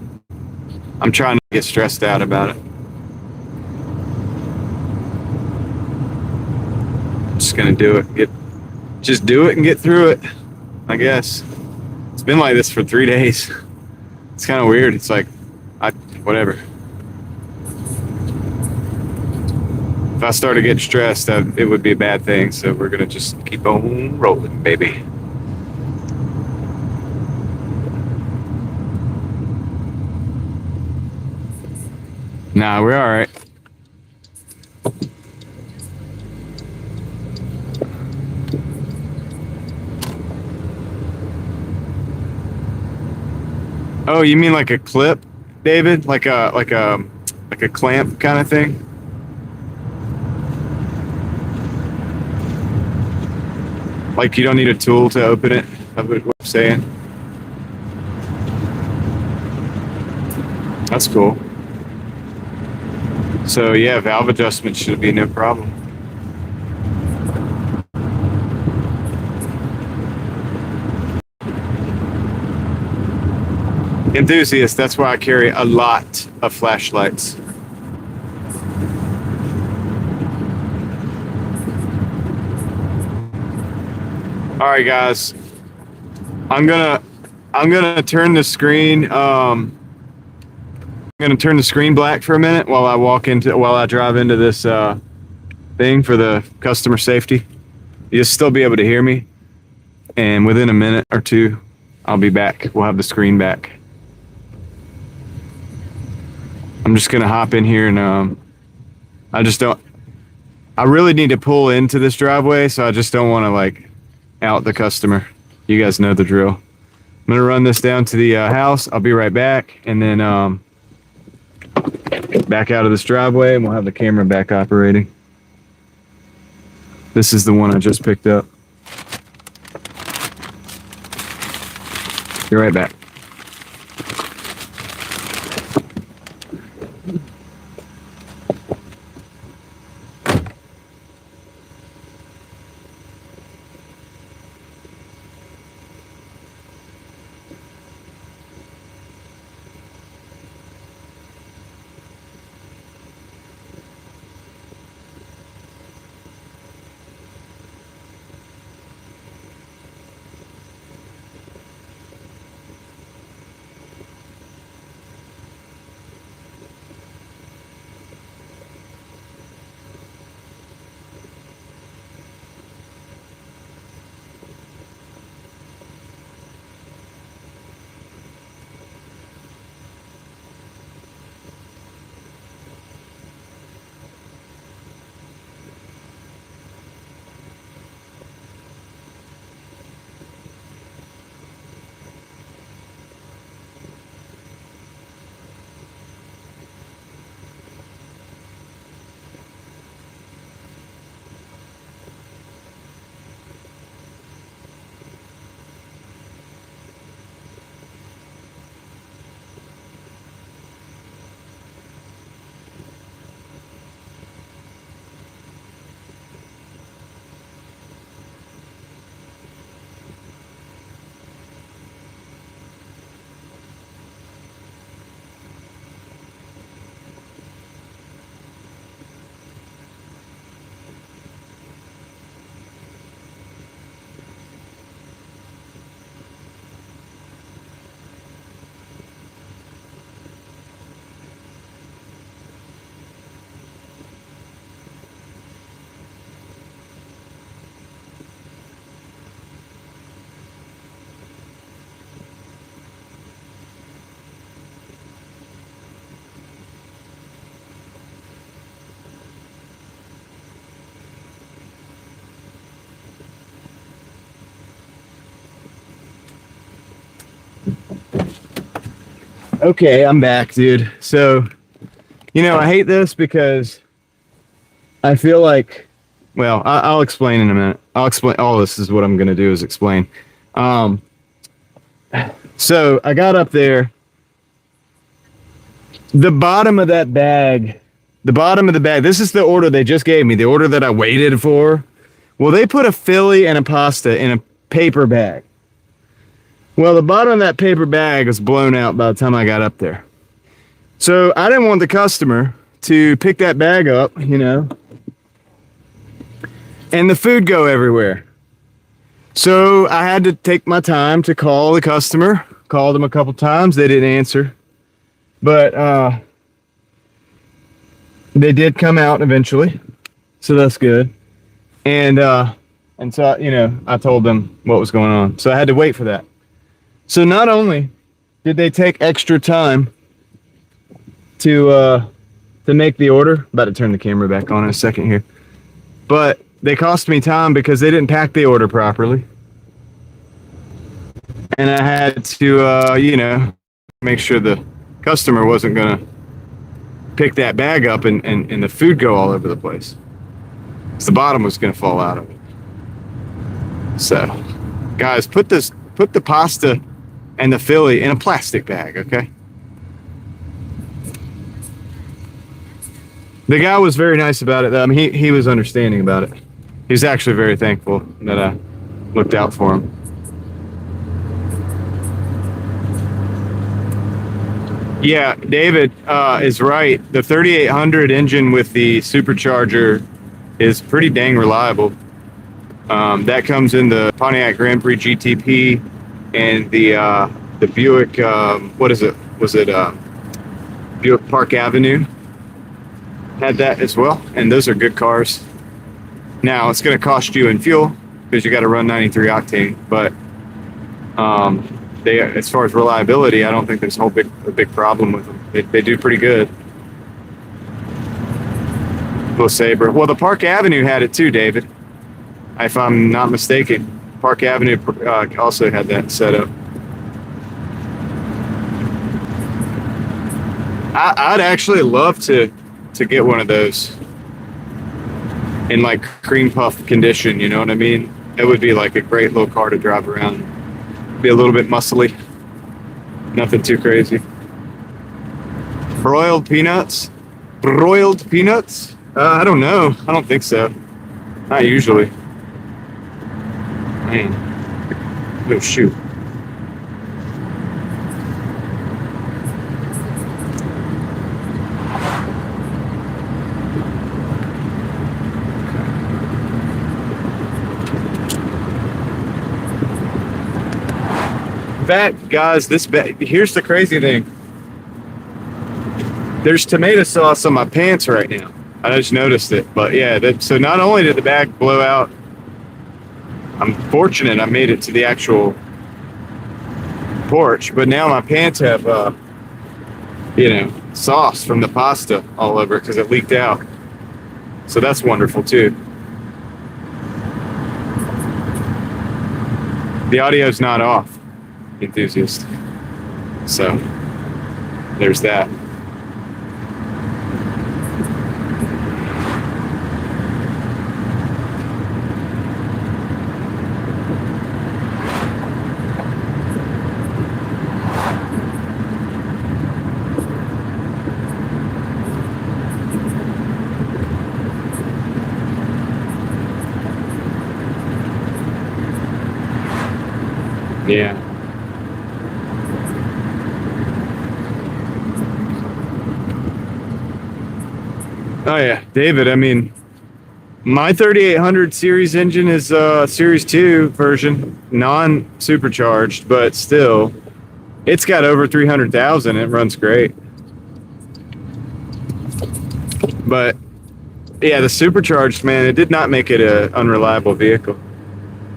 Speaker 1: I'm trying to get stressed out about it. I'm just gonna do it. Just do it and get through it, I guess. It's been like this for 3 days. It's kind of weird. It's like, whatever. If I started getting stressed, it would be a bad thing. So we're gonna just keep on rolling, baby. Nah, we're all right. Oh, you mean like a clip, David? Like a clamp kind of thing? Like you don't need a tool to open it? That's what I'm saying. That's cool. So yeah, valve adjustment should be no problem. Enthusiast, that's why I carry a lot of flashlights. All right, guys. I'm gonna turn the screen I'm gonna turn the screen black for a minute while I drive into this thing for the customer safety. You'll still be able to hear me, and within a minute or two, I'll be back. We'll have the screen back. I'm just gonna hop in here and I just don't I really need to pull into this driveway, so I just don't want to like out the customer. You guys know the drill. I'm gonna run this down to the house. I'll be right back, and then back out of this driveway, and we'll have the camera back operating. This is the one I just picked up. Be right back. Okay, I'm back, dude. So, I hate this because I feel like, well, I'll explain in a minute. I'll explain. All this is what I'm going to do is explain. So I got up there. The bottom of the bag, this is the order they just gave me, the order that I waited for. Well, they put a Philly and a pasta in a paper bag. Well, the bottom of that paper bag was blown out by the time I got up there. So I didn't want the customer to pick that bag up, and the food go everywhere. So I had to take my time to call the customer. Called them a couple times. They didn't answer. But they did come out eventually. So that's good. And so, I told them what was going on. So I had to wait for that. So not only did they take extra time to make the order, about to turn the camera back on in a second here, but they cost me time because they didn't pack the order properly. And I had to, make sure the customer wasn't going to pick that bag up and the food go all over the place. So the bottom was going to fall out of it. So, guys, put the pasta and the Philly in a plastic bag, okay? The guy was very nice about it. I mean, he was understanding about it. He's actually very thankful that I looked out for him. Yeah, David is right. The 3800 engine with the supercharger is pretty dang reliable. That comes in the Pontiac Grand Prix GTP and the Buick. What is it? Was it Buick Park Avenue? Had that as well, and those are good cars. Now it's going to cost you in fuel because you got to run 93 octane, but they, as far as reliability, I don't think there's a big problem with them. They do pretty good. Little Sabre. Well, the Park Avenue had it too, David. If I'm not mistaken, Park Avenue also had that set up. I'd actually love to get one of those in like cream puff condition. You know what I mean? It would be like a great little car to drive around. Be a little bit muscly. Nothing too crazy. Broiled peanuts? Broiled peanuts? I don't know. I don't think so. Not usually. Man. Oh, shoot. Fact, guys, here's the crazy thing. There's tomato sauce on my pants right now. I just noticed it. But yeah, so not only did the bag blow out, I'm fortunate I made it to the actual porch, but now my pants have, sauce from the pasta all over because it leaked out. So that's wonderful too. The audio's not off, enthusiast. So there's that. Yeah. Oh yeah, David, I mean, my 3800 series engine is series 2 version, non-supercharged, but still, it's got over 300,000. It runs great. But yeah, the supercharged, man, it did not make it an unreliable vehicle.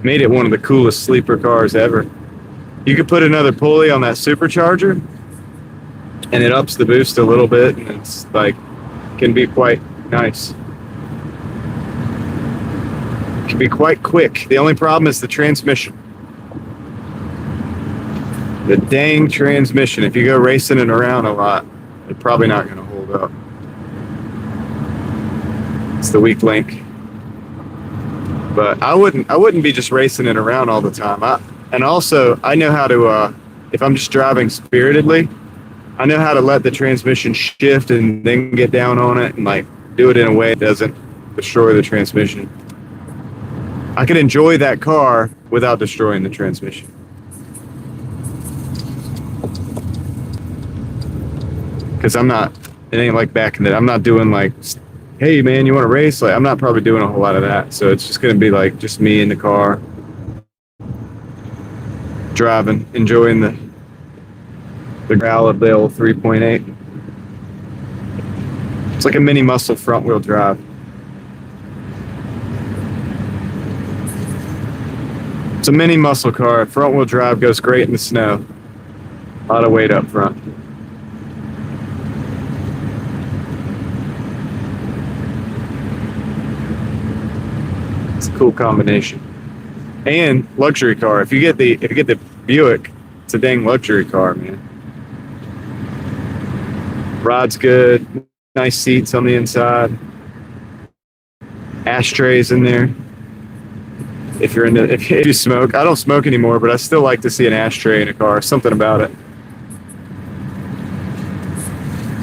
Speaker 1: Made it one of the coolest sleeper cars ever. You could put another pulley on that supercharger and it ups the boost a little bit, and it's like, can be quite nice. Can be quite quick. The only problem is the transmission. The dang transmission. If you go racing it around a lot, it's probably not going to hold up. It's the weak link. But I wouldn't be just racing it around all the time. And also, I know how to, if I'm just driving spiritedly, I know how to let the transmission shift and then get down on it and like do it in a way that doesn't destroy the transmission. I can enjoy that car without destroying the transmission. Because it ain't like back in the day. I'm not doing like, hey man, you want to race? Like, I'm not probably doing a whole lot of that. So it's just going to be like just me in the car, driving, enjoying the growl of the old 3.8. It's like a mini muscle front wheel drive. It's a mini muscle car. Front wheel drive goes great in the snow. A lot of weight up front. It's a cool combination. And luxury car. If you get the Buick, it's a dang luxury car, man. Rod's good. Nice seats on the inside. Ashtrays in there. If you smoke, I don't smoke anymore, but I still like to see an ashtray in a car. Something about it.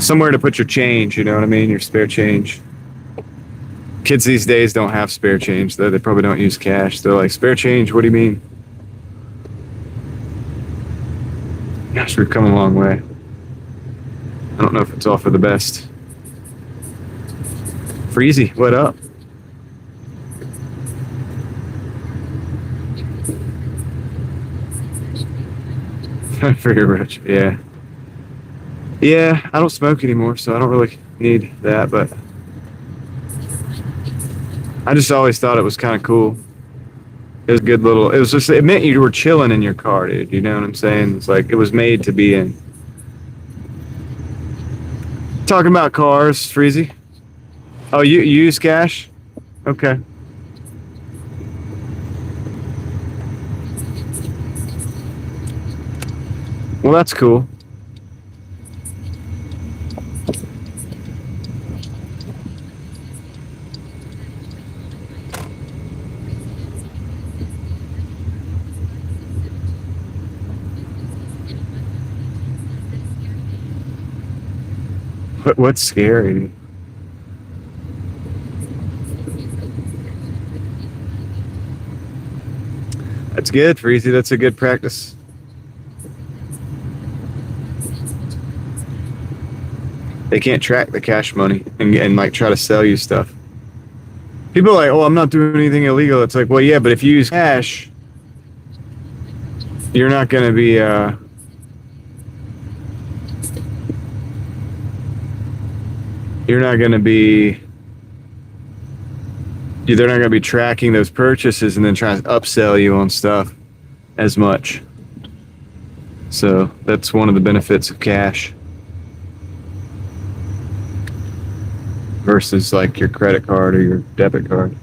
Speaker 1: Somewhere to put your change, you know what I mean? Your spare change. Kids these days don't have spare change, though. They probably don't use cash. They're like, spare change? What do you mean? Gosh, we've come a long way. I don't know if it's all for the best. Freezy, what up? For your rich, yeah. Yeah, I don't smoke anymore, so I don't really need that, but I just always thought it was kind of cool. It was a good little, it meant you were chilling in your car, dude. You know what I'm saying? It's like, it was made to be in. Talking about cars, Freezy. Oh, you use cash? Okay. Well, that's cool. What's scary? That's good, Freezy. That's a good practice. They can't track the cash money and like try to sell you stuff. People are like, oh, I'm not doing anything illegal. It's like, well, yeah, but if you use cash, you're not going to be, you're not going to be, they're not going to be tracking those purchases and then trying to upsell you on stuff as much. So that's one of the benefits of cash versus like your credit card or your debit card.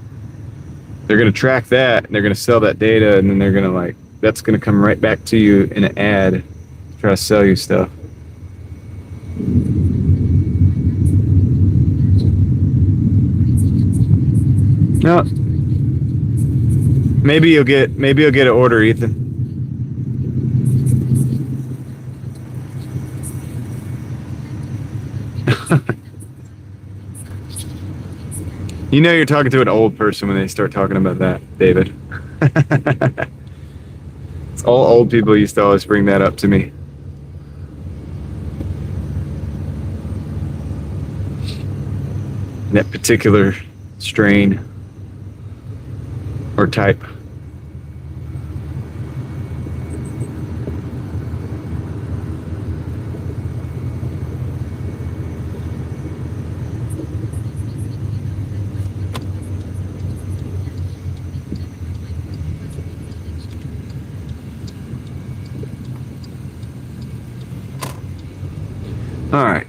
Speaker 1: They're going to track that and they're going to sell that data, and then they're going to like, that's going to come right back to you in an ad, try to sell you stuff. No. Maybe you'll get an order, Ethan. You know you're talking to an old person when they start talking about that, David. It's all old people used to always bring that up to me. That particular strain or type. All right.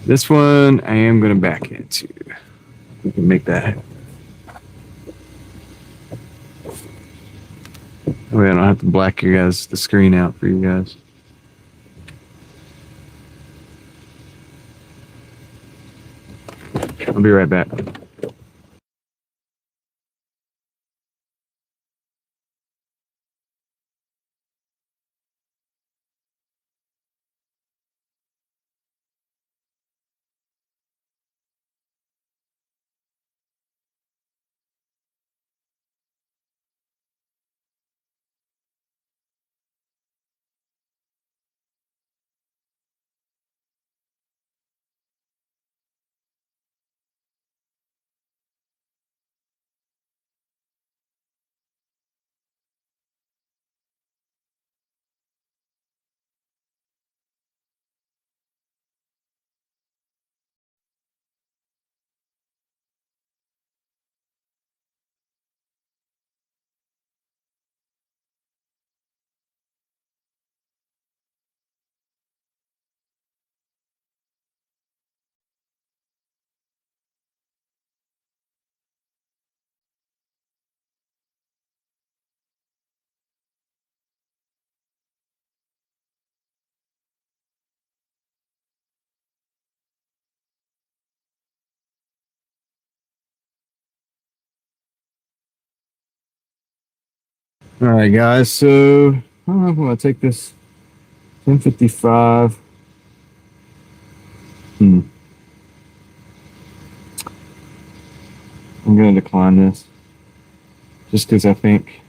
Speaker 1: This one I am going to back into. We can make that happen. Wait, I don't have to black the screen out for you guys. I'll be right back. All right, guys. So I'm going to take this 1055. I'm going to decline this just because I think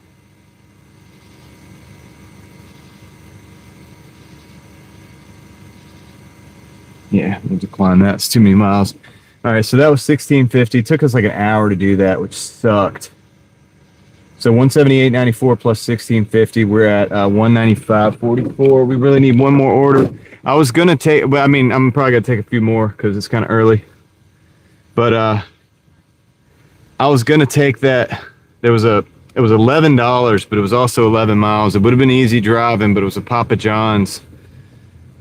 Speaker 1: we'll decline that. It's too many miles. All right, so that was 1650. It took us like an hour to do that, which sucked. So 178.94 plus 1650. We're at 195.44. We really need one more order. I was gonna take, but I mean, I'm probably gonna take a few more because it's kind of early. But I was gonna take that. There was a It was $11, but it was also 11 miles. It would have been easy driving, but it was a Papa John's.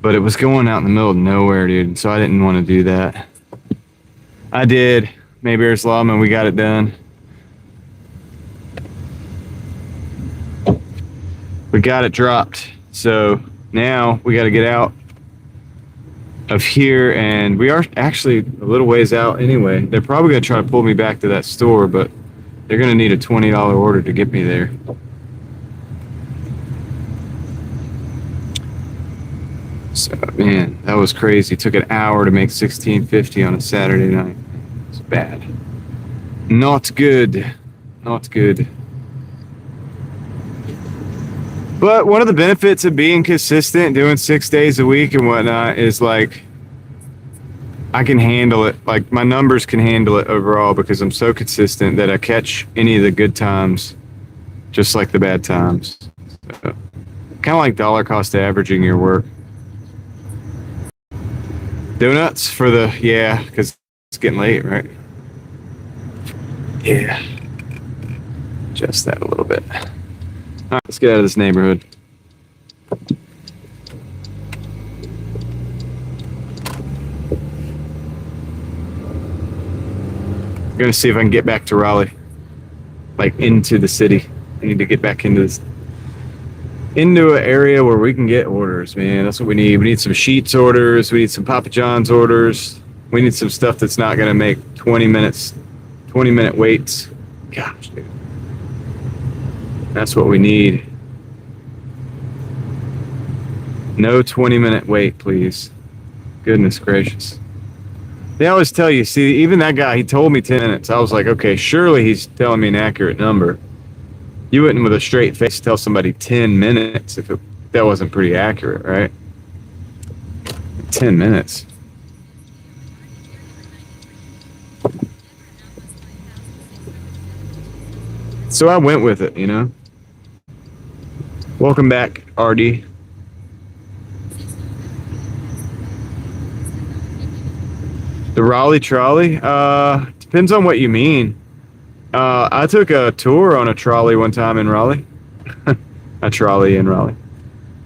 Speaker 1: But it was going out in the middle of nowhere, dude. So I didn't want to do that. I did. Mayberry's Lawman, we got it done. We got it dropped. So now we got to get out of here, and we are actually a little ways out anyway. They're probably going to try to pull me back to that store, but they're going to need a $20 order to get me there. So, man, that was crazy. It took an hour to make $16.50 on a Saturday night. It's bad. Not good. Not good. But one of the benefits of being consistent, doing 6 days a week and whatnot, is like I can handle it. Like my numbers can handle it overall because I'm so consistent that I catch any of the good times just like the bad times. So, kind of like dollar cost averaging your work. Donuts for the, yeah, because it's getting late, right? Yeah. Adjust that a little bit. All right, let's get out of this neighborhood. I'm gonna see if I can get back to Raleigh, like into the city. I need to get back into this, into an area where we can get orders, man. That's what we need. We need some Sheetz orders. We need some Papa John's orders. We need some stuff that's not gonna make 20-minute waits. Gosh, dude. That's what we need. No 20-minute wait, please. Goodness gracious. They always tell you, see, even that guy, he told me 10 minutes. I was like, okay, surely he's telling me an accurate number. You wouldn't with a straight face tell somebody 10 minutes if that wasn't pretty accurate, right? 10 minutes. So I went with it, you know? Welcome back, RD. The Raleigh trolley? Depends on what you mean. I took a tour on a trolley one time in Raleigh. A trolley in Raleigh.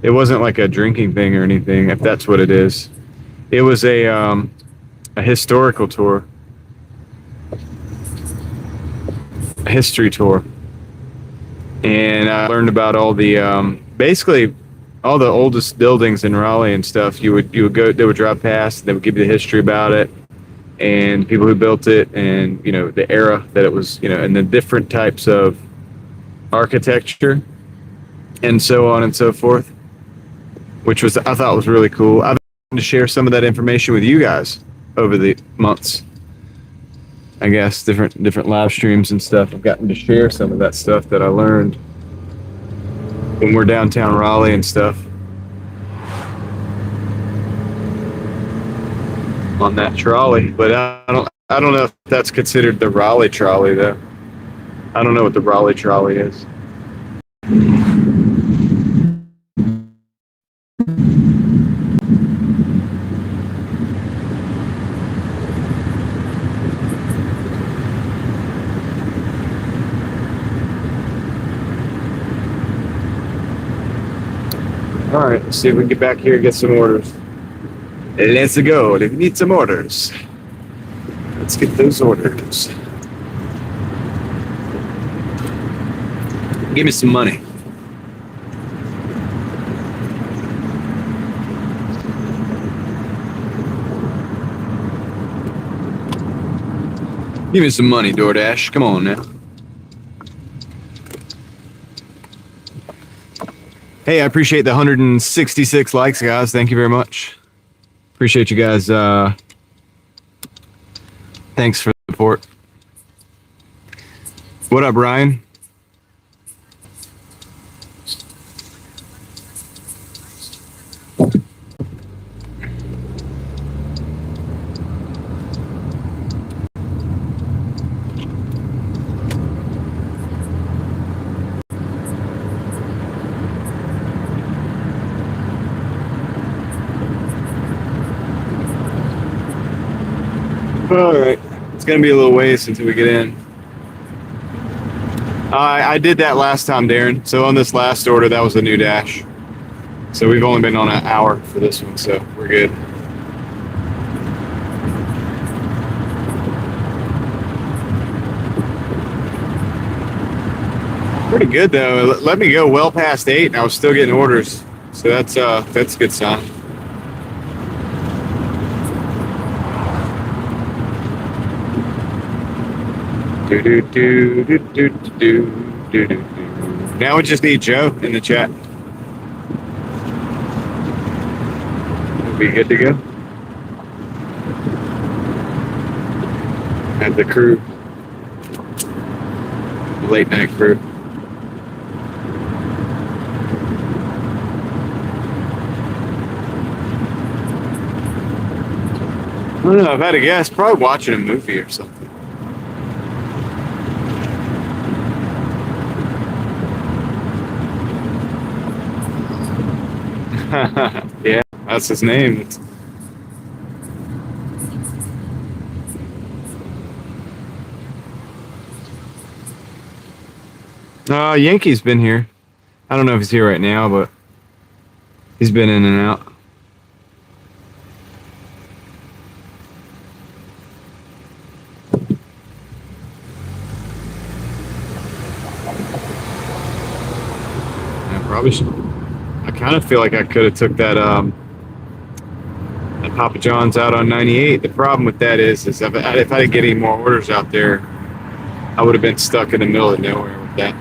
Speaker 1: It wasn't like a drinking thing or anything, if that's what it is. It was a historical tour. A history tour. And I learned about all the, basically all the oldest buildings in Raleigh and stuff. You would go, they would drive past, they would give you the history about it, and people who built it, and you know the era that it was, you know, and the different types of architecture and so on and so forth, which was, I thought was really cool. I've been to share some of that information with you guys over the months. I guess different live streams and stuff. I've gotten to share some of that stuff that I learned when we're downtown Raleigh and stuff on that trolley. But I don't know if that's considered the Raleigh trolley though. I don't know what the Raleigh trolley is. All right, let's see if we can get back here and get some orders. Let's go. We need some orders. Let's get those orders. Give me some money. Give me some money, Doordash. Come on now. Hey, I appreciate the 166 likes, guys. Thank you very much. Appreciate you guys. Thanks for the support. What up, Ryan? All right, it's gonna be a little ways until we get in. I did that last time, Darren. So on this last order, that was a new dash. So we've only been on an hour for this one, so we're good. Pretty good though. It let me go well past 8, and I was still getting orders. So that's a good sign. Do do do do do do do do. Now we just need Joe in the chat. We'll be good to go. And the crew, the late night crew. I don't know. I've had a guess. Probably watching a movie or something. Yeah, that's his name. Yankee's been here. I don't know if he's here right now, but he's been in and out. I probably should. I kind of feel like I could have took that that Papa John's out on 98. The problem with that is if I didn't get any more orders out there, I would have been stuck in the middle of nowhere with that.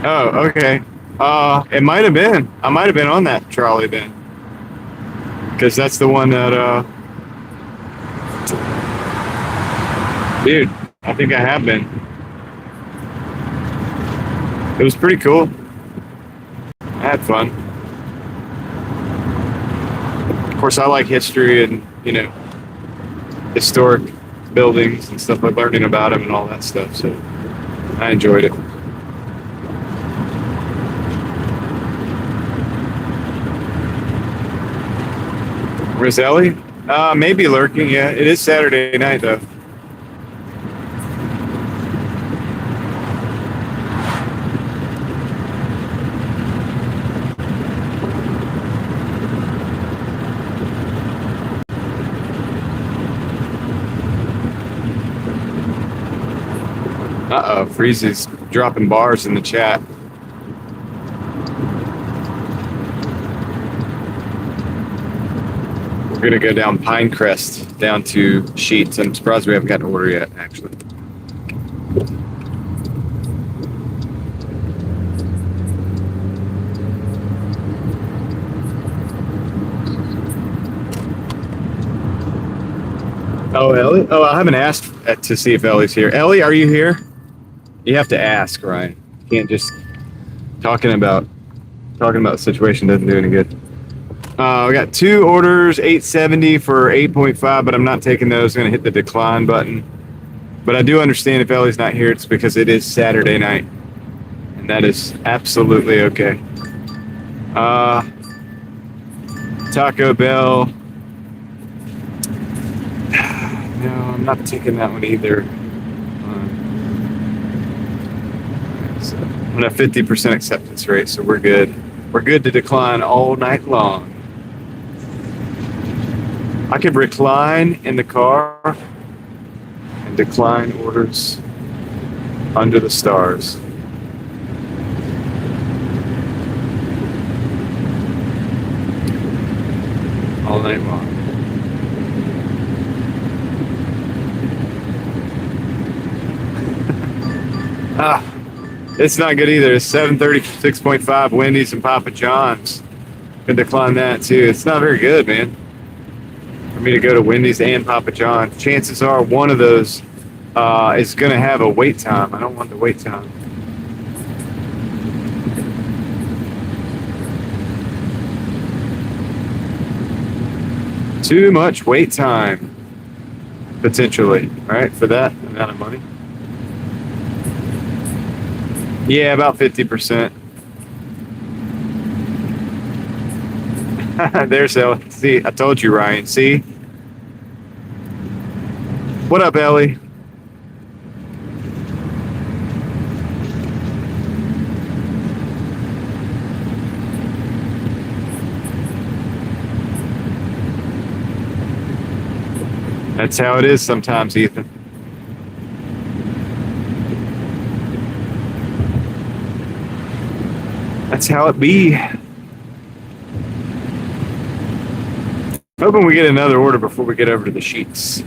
Speaker 1: Oh, okay. It might have been. I might have been on that trolley then, because that's the one that. Dude, I think I have been. It was pretty cool. I had fun. Of course, I like history and, historic buildings and stuff, like learning about them and all that stuff. So I enjoyed it. Where's Ellie? Maybe lurking, yeah. It is Saturday night, though. Uh-oh, Freezy's dropping bars in the chat. We're going to go down Pinecrest, down to Sheets. I'm surprised we haven't gotten an order yet, actually. Oh, Ellie? Oh, I haven't asked to see if Ellie's here. Ellie, are you here? You have to ask, Ryan. You can't just talking about the situation doesn't do any good. We got 2 orders, 870 for 8.5, but I'm not taking those. I'm gonna hit the decline button. But I do understand if Ellie's not here, it's because it is Saturday night, and that is absolutely okay. Taco Bell. No, I'm not taking that one either. So I'm on a 50% acceptance rate, so we're good. We're good to decline all night long. I could recline in the car and decline orders under the stars. All night long. It's not good either. It's 736.5 Wendy's and Papa John's. Could decline that too. It's not very good, man. For me to go to Wendy's and Papa John's, chances are one of those is going to have a wait time. I don't want the wait time. Too much wait time, potentially, right, for that amount of money. Yeah, about 50%. There's Ellie. See, I told you, Ryan. See? What up, Ellie? That's how it is sometimes, Ethan. That's how it be. Hoping we get another order before we get over to the sheets.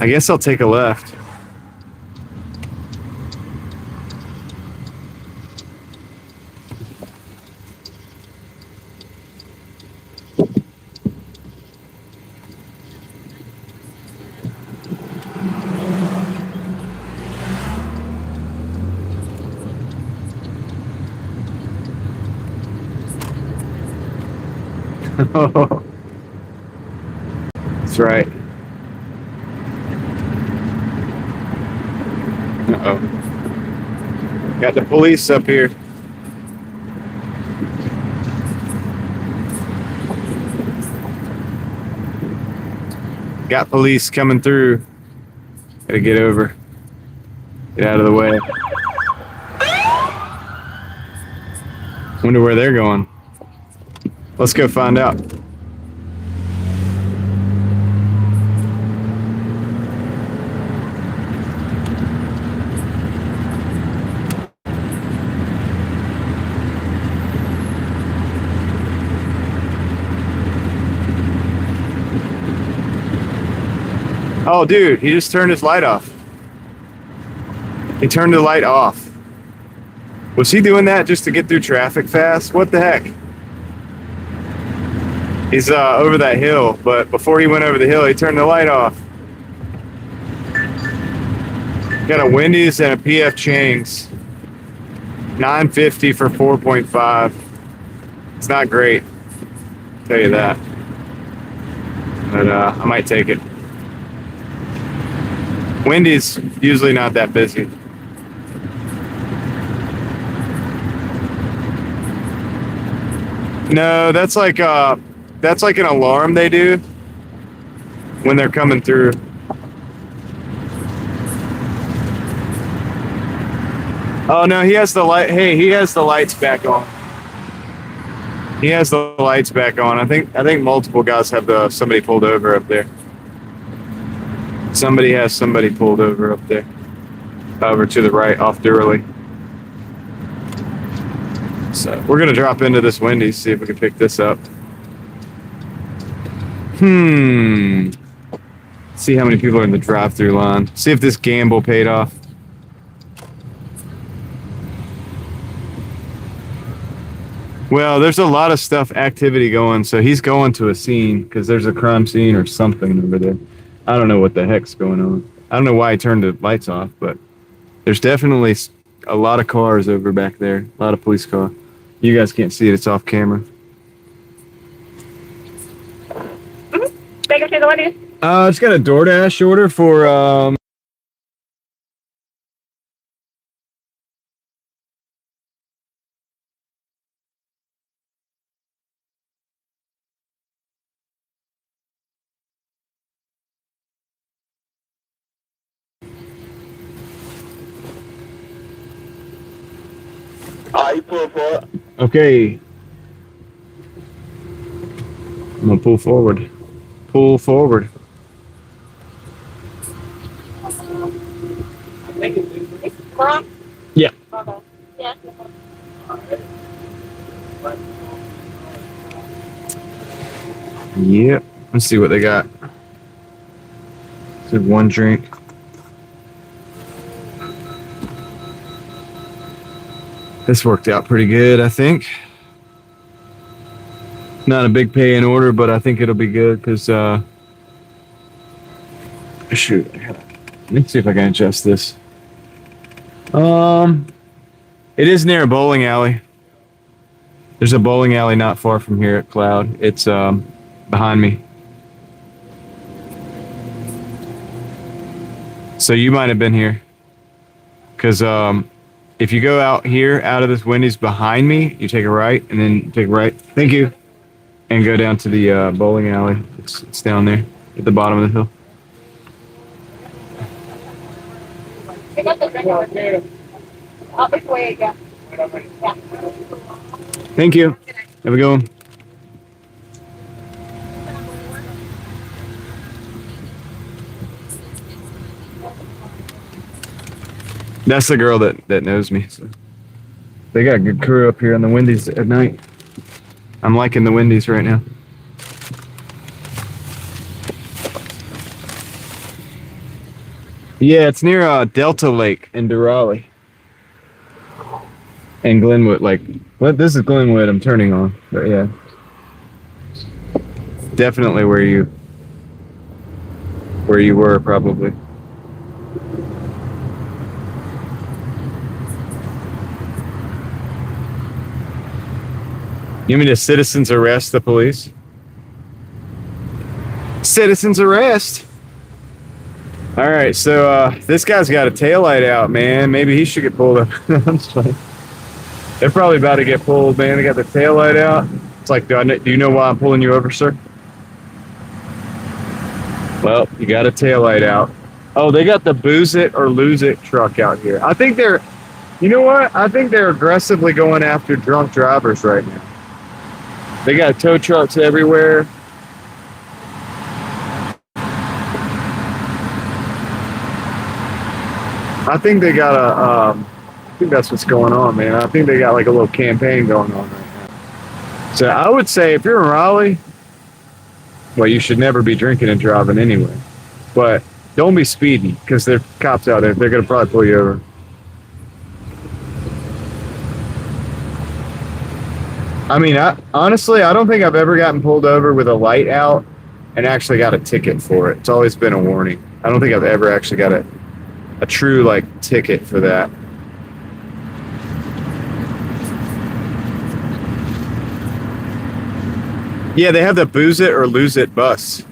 Speaker 1: I guess I'll take a left. That's right. Uh-oh. Got the police up here. Got police coming through. Gotta get over. Get out of the way. Wonder where they're going. Let's go find out. Oh, dude, he just turned his light off. He turned the light off. Was he doing that just to get through traffic fast? What the heck? He's over that hill, but before he went over the hill, he turned the light off. Got a Wendy's and a PF Chang's. $9.50 for 4.5. It's not great, I'll tell you that. But I might take it. Wendy's usually not that busy. No, that's like an alarm they do when they're coming through. Oh no, he has the light. Hey, he has the lights back on. He has the lights back on. I think multiple guys have somebody pulled over up there. Somebody has somebody pulled over up there. Over to the right, off Doordash. So we're gonna drop into this Wendy's, see if we can pick this up. See how many people are in the drive-through line. See if this gamble paid off. Well, there's a lot of activity going, so he's going to a scene because there's a crime scene or something over there. I don't know what the heck's going on. I don't know why he turned the lights off, but there's definitely a lot of cars over back there. A lot of police cars. You guys can't see it. It's off camera.
Speaker 2: Baker to the Wendy's.
Speaker 1: Just got a Doordash order for
Speaker 3: You pull forward.
Speaker 1: Okay. I'm gonna pull forward. Pull forward. Yeah.
Speaker 2: Okay. Yeah.
Speaker 1: Yep. Let's see what they got. Said one drink. This worked out pretty good, I think. Not a big pay in order, but I think it'll be good because shoot. Let me see if I can adjust this. It is near a bowling alley. There's a bowling alley not far from here at Cloud. It's behind me. So you might have been here. Because if you go out here, out of this Wendy's behind me, you take a right, and then take a right. Thank you. and go down to the bowling alley. It's down there at the bottom of the hill. Thank you. Have a good one. That's the girl that knows me. So. They got a good crew up here on the Wendy's at night. I'm liking the Wendy's right now. Yeah, it's near Delta Lake in Raleigh. And Glenwood, like, what? This is Glenwood I'm turning on, but yeah. Definitely where you were probably. You mean to citizens arrest the police? Citizens arrest? All right, so this guy's got a taillight out, man. Maybe he should get pulled up. I'm just playing. They're probably about to get pulled, man. They got the taillight out. It's like, do you know why I'm pulling you over, sir? Well, you got a taillight out. Oh, they got the booze it or lose it truck out here. I think they're, you know what? I think they're aggressively going after drunk drivers right now. They got tow trucks everywhere. I think they got a, I think that's what's going on, man. I think they got like a little campaign going on right now. So I would say if you're in Raleigh, well, you should never be drinking and driving anyway. But don't be speeding because there are cops out there. They're going to probably pull you over. I mean, honestly, I don't think I've ever gotten pulled over with a light out and actually got a ticket for it. It's always been a warning. I don't think I've ever actually got a true, like, ticket for that. Yeah, they have the booze it or lose it bus.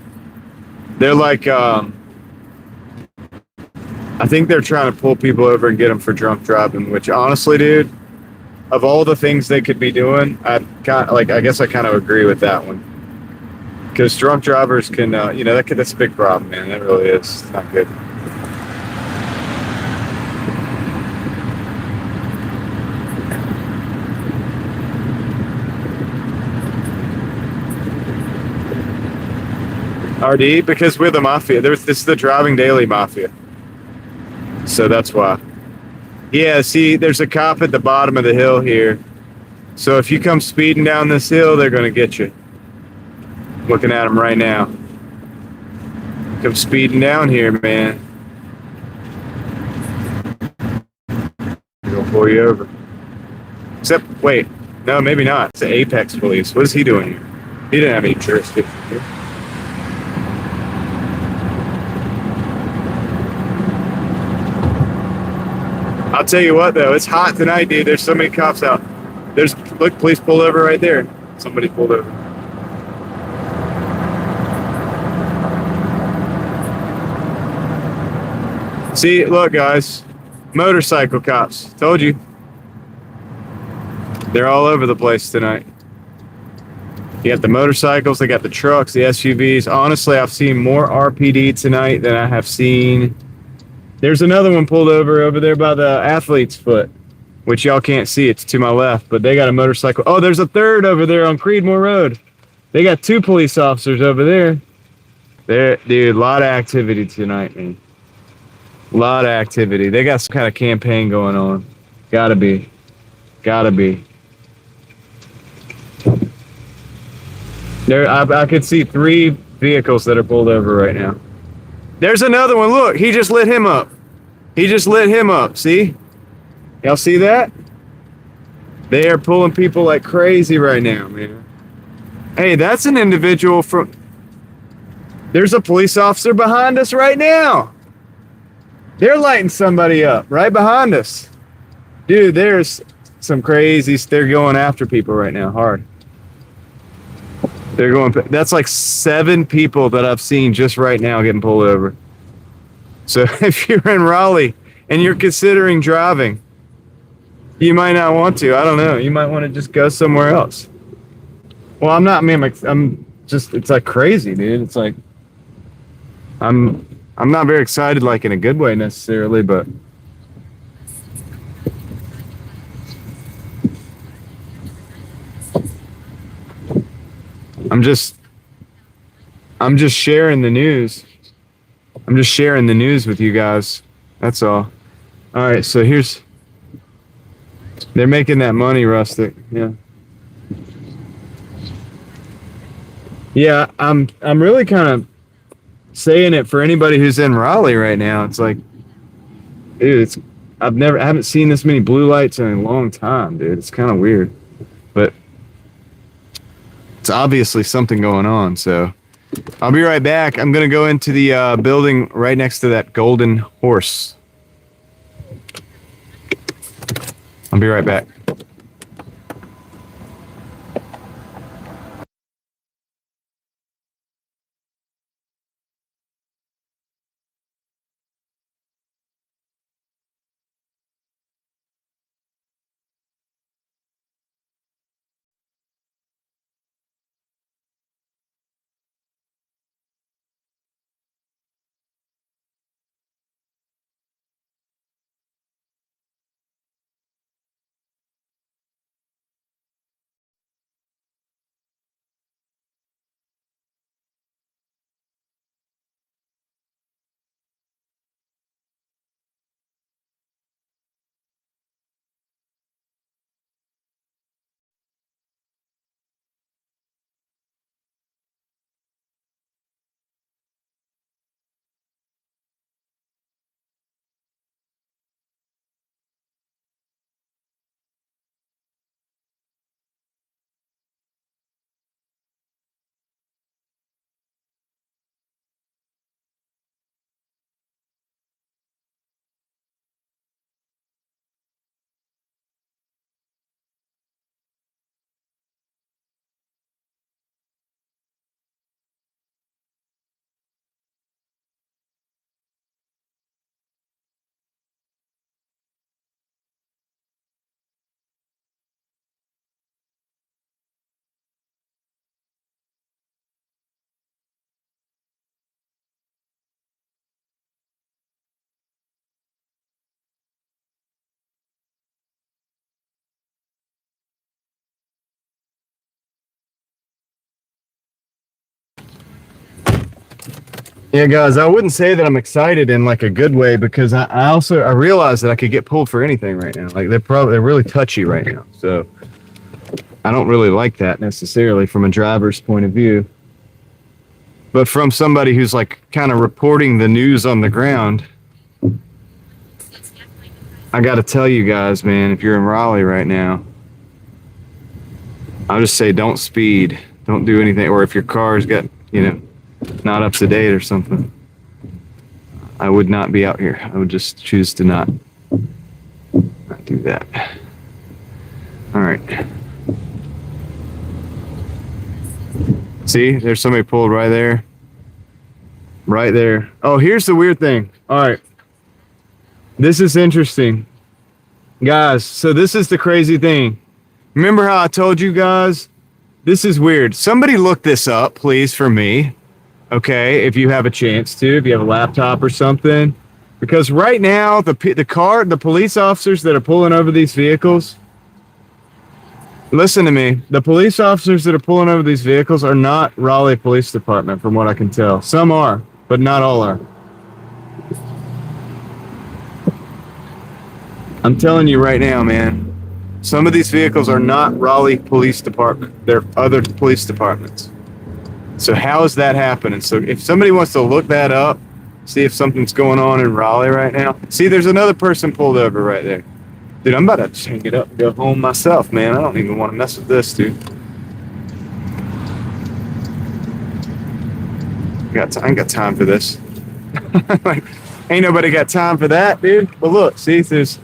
Speaker 1: They're like, I think they're trying to pull people over and get them for drunk driving, which honestly, dude, of all the things they could be doing, I guess I kind of agree with that one. Because drunk drivers can, that's a big problem, man. That really is. It's not good. RD, because we're the Mafia. This is the DrivingDaily Mafia. So that's why. Yeah, see, there's a cop at the bottom of the hill here. So if you come speeding down this hill, they're going to get you. Looking at them right now. Come speeding down here, man. They're going to pull you over. Except, wait. No, maybe not. It's the Apex Police. What is he doing here? He didn't have any jurisdiction here. I'll tell you what, though, it's hot tonight, dude. There's so many cops out. Look, police pulled over right there. Somebody pulled over. See, look, guys, motorcycle cops. Told you. They're all over the place tonight. You got the motorcycles, they got the trucks, the SUVs. Honestly, I've seen more RPD tonight than I have seen. There's another one pulled over there by the athlete's foot, which y'all can't see. It's to my left, but they got a motorcycle. Oh, there's a third over there on Creedmoor Road. They got 2 police officers over there. Dude, a lot of activity tonight, man. A lot of activity. They got some kind of campaign going on. Gotta be. There, I could see 3 vehicles that are pulled over right now. There's another one. Look, he just lit him up. See? Y'all see that? They are pulling people like crazy right now, man. Hey, that's an individual from... There's a police officer behind us right now. They're lighting somebody up right behind us. Dude, there's some crazy... They're going after people right now, hard. They're going... That's like 7 people that I've seen just right now getting pulled over. So if you're in Raleigh and you're considering driving, you might not want to. I don't know. You might want to just go somewhere else. Well, I'm not. I mean, I'm just. It's like crazy, dude. It's like I'm. I'm not very excited, like in a good way necessarily, but I'm just. I'm just sharing the news. I'm just sharing the news with you guys. That's all. All right. So here's. They're making that money, Rustic. Yeah. Yeah. I'm really kind of saying it for anybody who's in Raleigh right now. It's like, dude, I haven't seen this many blue lights in a long time, dude. It's kind of weird, but it's obviously something going on. So I'll be right back. I'm gonna go into the building right next to that golden horse. I'll be right back. Yeah, guys, I wouldn't say that I'm excited in like a good way because I realize that I could get pulled for anything right now. Like they're really touchy right now. So I don't really like that necessarily from a driver's point of view. But from somebody who's like kind of reporting the news on the ground, I got to tell you guys, man, if you're in Raleigh right now, I'll just say don't speed, don't do anything, or if your car's got, not up to date or something, I would not be out here. I would just choose to not do that. All right. See, there's somebody pulled right there. Right there. Oh, here's the weird thing. All right. This is interesting. Guys, so this is the crazy thing. Remember how I told you guys? This is weird. Somebody look this up, please, for me. Okay, if you have a chance to, if you have a laptop or something. Because right now, the police officers that are pulling over these vehicles, listen to me. The police officers that are pulling over these vehicles are not Raleigh Police Department, from what I can tell. Some are, but not all are. I'm telling you right now, man. Some of these vehicles are not Raleigh Police Department. They're other police departments. So how is that happening? So if somebody wants to look that up, see if something's going on in Raleigh right now. See, there's another person pulled over right there. Dude, I'm about to hang it up and go home myself, man. I don't even want to mess with this, dude. I ain't got time for this. Like, ain't nobody got time for that, dude. But look, see, there's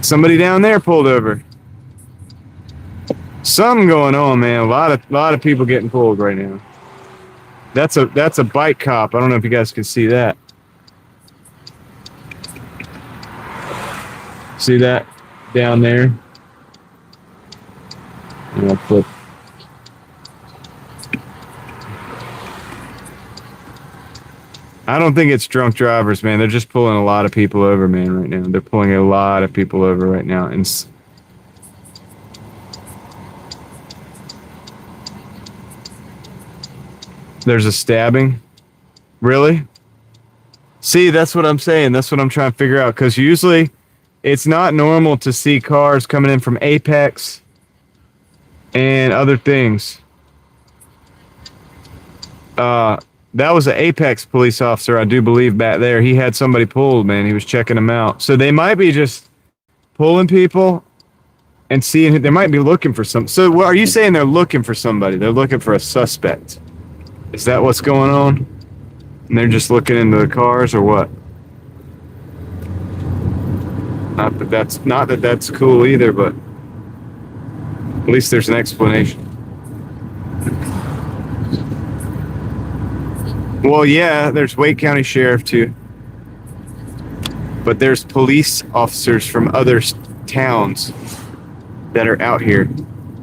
Speaker 1: somebody down there pulled over. Something going on, man. A lot of people getting pulled right now. That's a bike cop. I don't know if you guys can see that. See that down there? I don't think it's drunk drivers, man. They're just pulling a lot of people over, man, right now. They're pulling a lot of people over right now. And there's a stabbing. Really? See, that's what I'm saying. That's what I'm trying to figure out. Because usually it's not normal to see cars coming in from Apex and other things. Uh, that was an Apex police officer, I do believe, back there. He had somebody pulled, man. He was checking them out. So they might be just pulling people and seeing. They might be looking for some. So what are you saying? They're looking for somebody. They're looking for a suspect. Is that what's going on? And they're just looking into the cars, or what? Not that that's cool either, but at least there's an explanation. Well, yeah, there's Wake County Sheriff too, but there's police officers from other towns that are out here.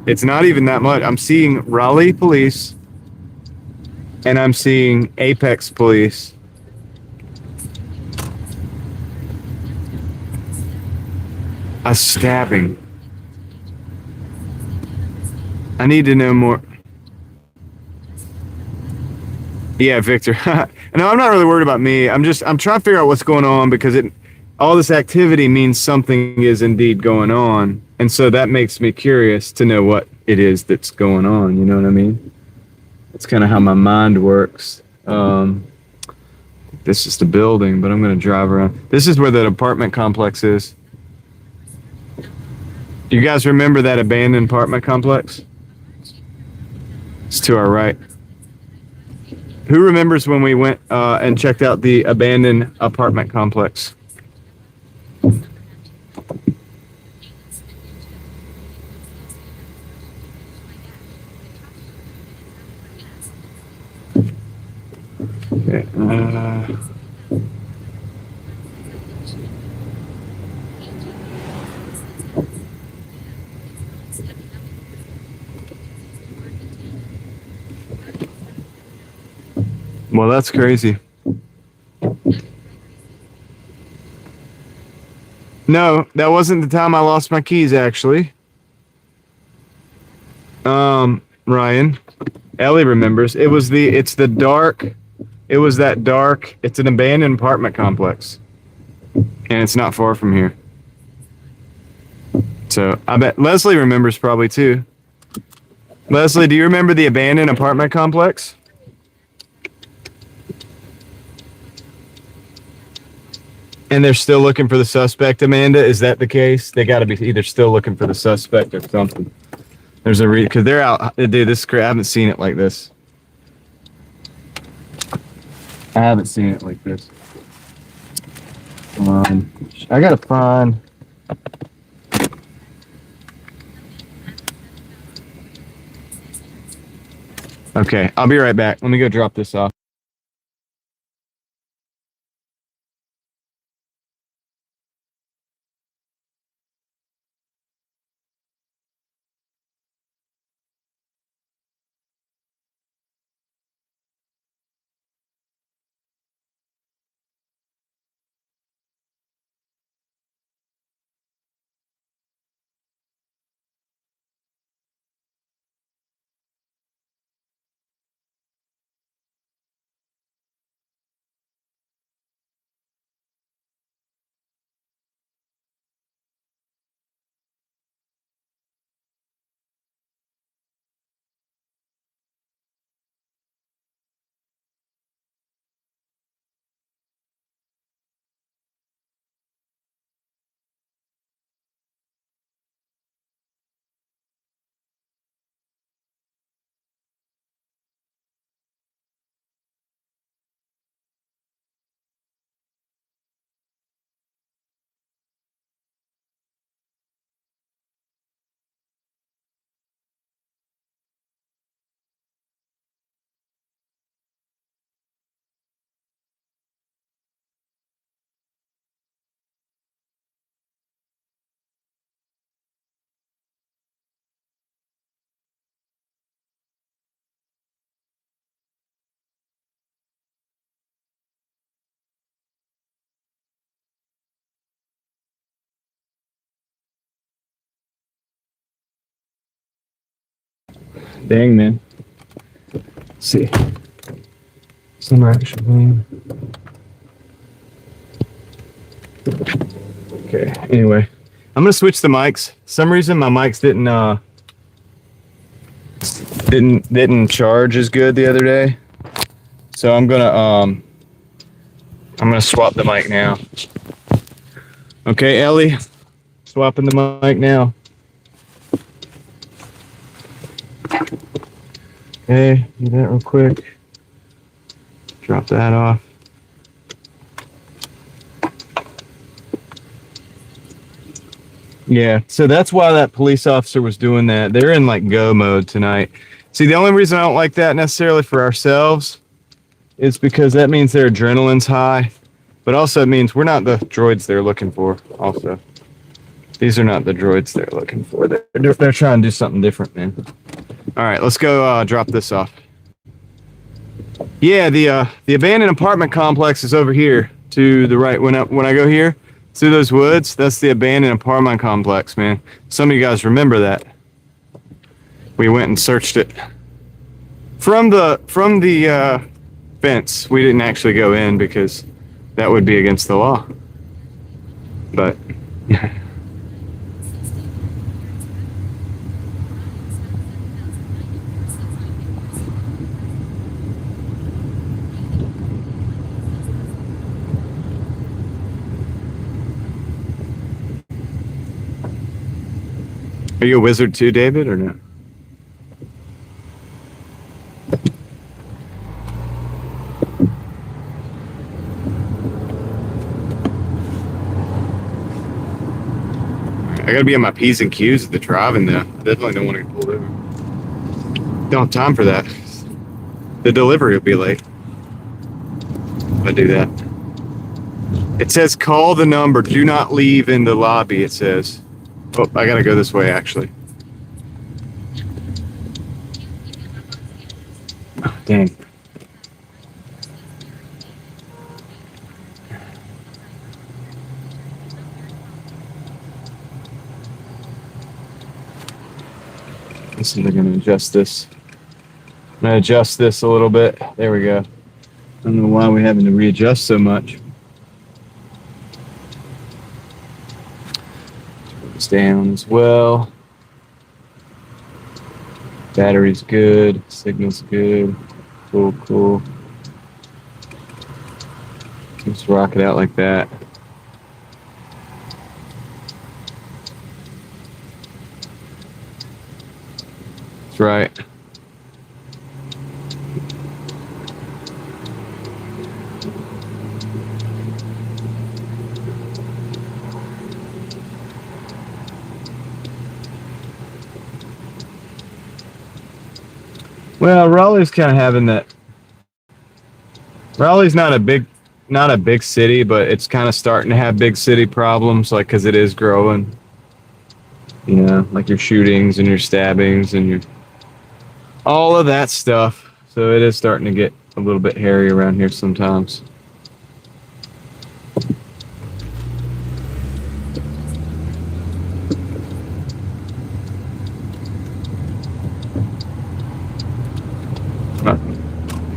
Speaker 1: It's not even that much. I'm seeing Raleigh police and I'm seeing Apex police. A stabbing. I need to know more. Yeah, Victor. No, I'm not really worried about me. I'm trying to figure out what's going on because all this activity means something is indeed going on. And so that makes me curious to know what it is that's going on. You know what I mean? That's kind of how my mind works. This is the building, but I'm going to drive around. This is where that apartment complex is. You guys remember that abandoned apartment complex? It's to our right. Who remembers when we went and checked out the abandoned apartment complex? Okay. Well, that's crazy. No, that wasn't the time I lost my keys, actually. Ryan, Ellie remembers. It was that dark, it's an abandoned apartment complex. And it's not far from here. So I bet Leslie remembers probably too. Leslie, do you remember the abandoned apartment complex? And they're still looking for the suspect, Amanda? Is that the case? They got to be either still looking for the suspect or something. There's a because they're out. Dude, this is crazy. I haven't seen it like this. I haven't seen it like this. I gotta find. Okay, I'll be right back. Let me go drop this off. Dang, man. Let's see. Summer action plan. Okay, anyway. I'm gonna switch the mics. For some reason my mics didn't charge as good the other day. So I'm gonna swap the mic now. Okay, Ellie, swapping the mic now. Okay, do that real quick. Drop that off. Yeah, so that's why that police officer was doing that. They're in like go mode tonight. See, the only reason I don't like that necessarily for ourselves is because that means their adrenaline's high, but also it means we're not the droids they're looking for. Also, these are not the droids they're looking for. They're trying to do something different, man. All right, let's go drop this off. Yeah, the abandoned apartment complex is over here to the right. When I go here through those woods, that's the abandoned apartment complex, man. Some of you guys remember that. We went and searched it from the fence. We didn't actually go in because that would be against the law. But are you a wizard too, David, or no? I gotta be on my P's and Q's at the driving though. I definitely don't want to get pulled over. Don't have time for that. The delivery will be late if I do that. It says call the number. Do not leave in the lobby, it says. Oh, I gotta go this way actually. Oh, dang. So they're gonna adjust this. I'm gonna adjust this a little bit. There we go. I don't know why we're having to readjust so much. Turn this down as well. Battery's good. Signal's good. Cool. Just rock it out like that. That's right. Well, Raleigh's kind of having that. Raleigh's not a big city, but it's kind of starting to have big city problems, like because it is growing. You know, like your shootings and your stabbings and your all of that stuff. So it is starting to get a little bit hairy around here sometimes.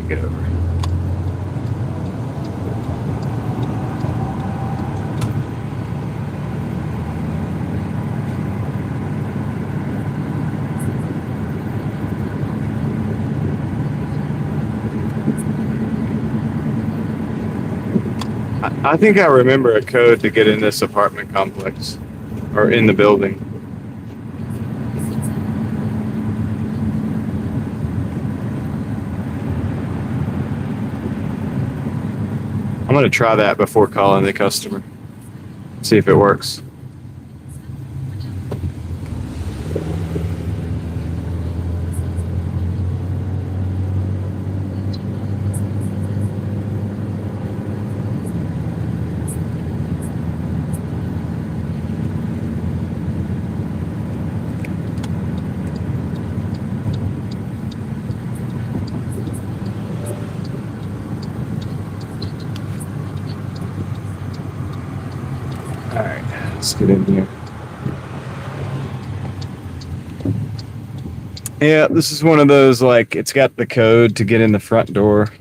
Speaker 1: Get over. I think I remember a code to get in this apartment complex or in the building. I'm going to try that before calling the customer. See if it works. Alright, let's get in here. Yeah, this is one of those, like, it's got the code to get in the front door.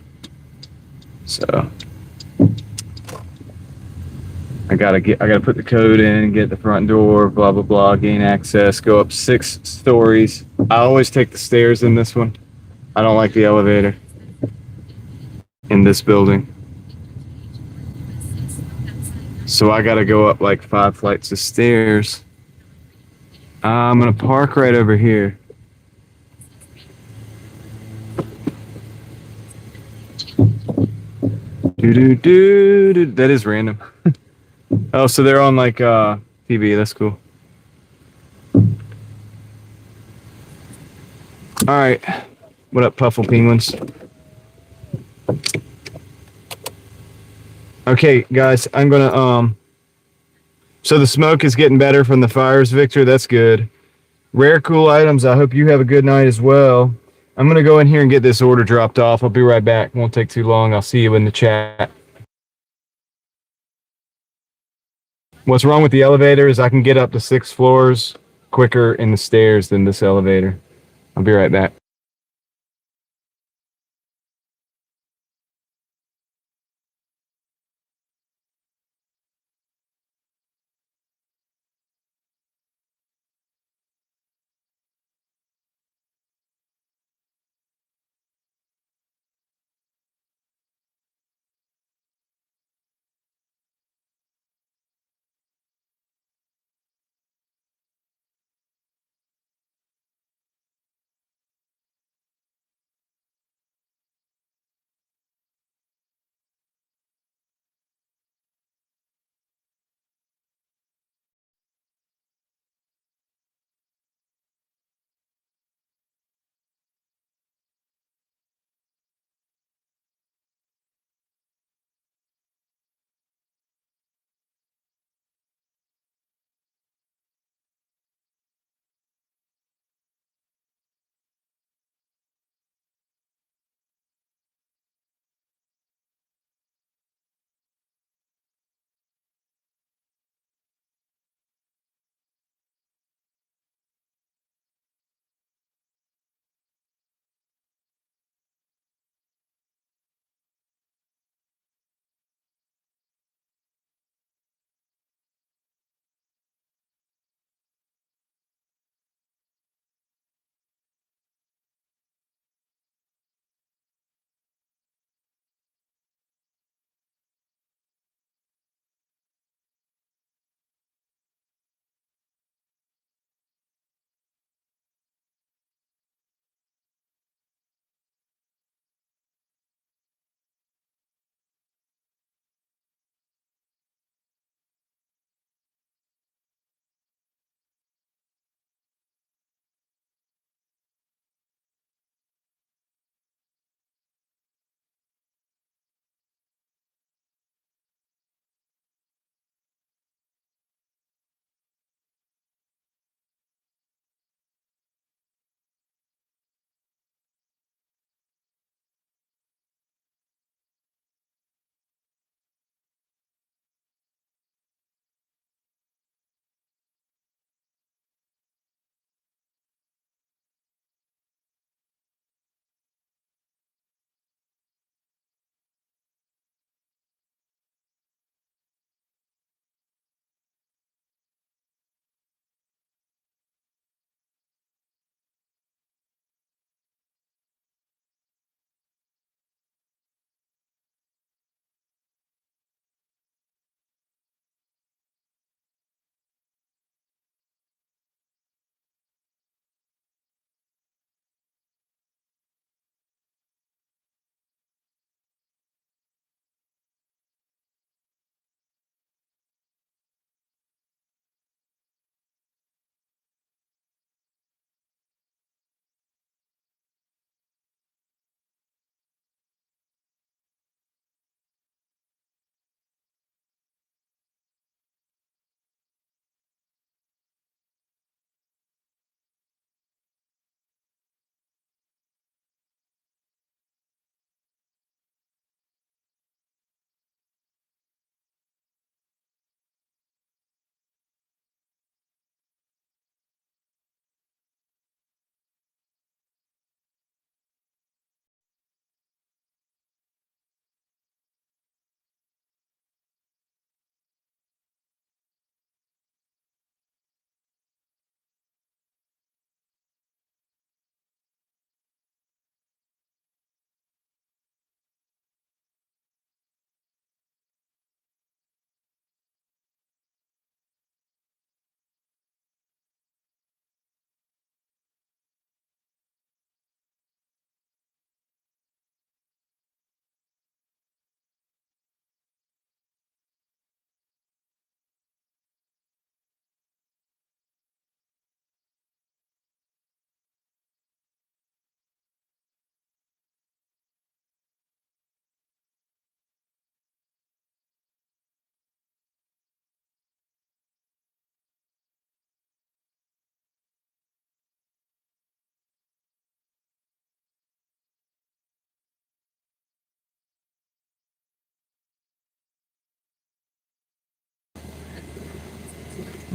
Speaker 1: So I gotta put the code in, get the front door, blah blah blah, gain access, go up 6 stories. I always take the stairs in this one. I don't like the elevator in this building. So I gotta go up like 5 flights of stairs. I'm gonna park right over here. Do. That is random. Oh, so they're on like TV. That's cool. All right. What up, Puffle Penguins? Okay, guys, I'm gonna so the smoke is getting better from the fires, Victor. That's good. Rare cool items. I hope you have a good night as well. I'm gonna go in here and get this order dropped off. I'll be right back. Won't take too long. I'll see you in the chat. What's wrong with the elevator is I can get up to 6 floors quicker in the stairs than this elevator. I'll be right back.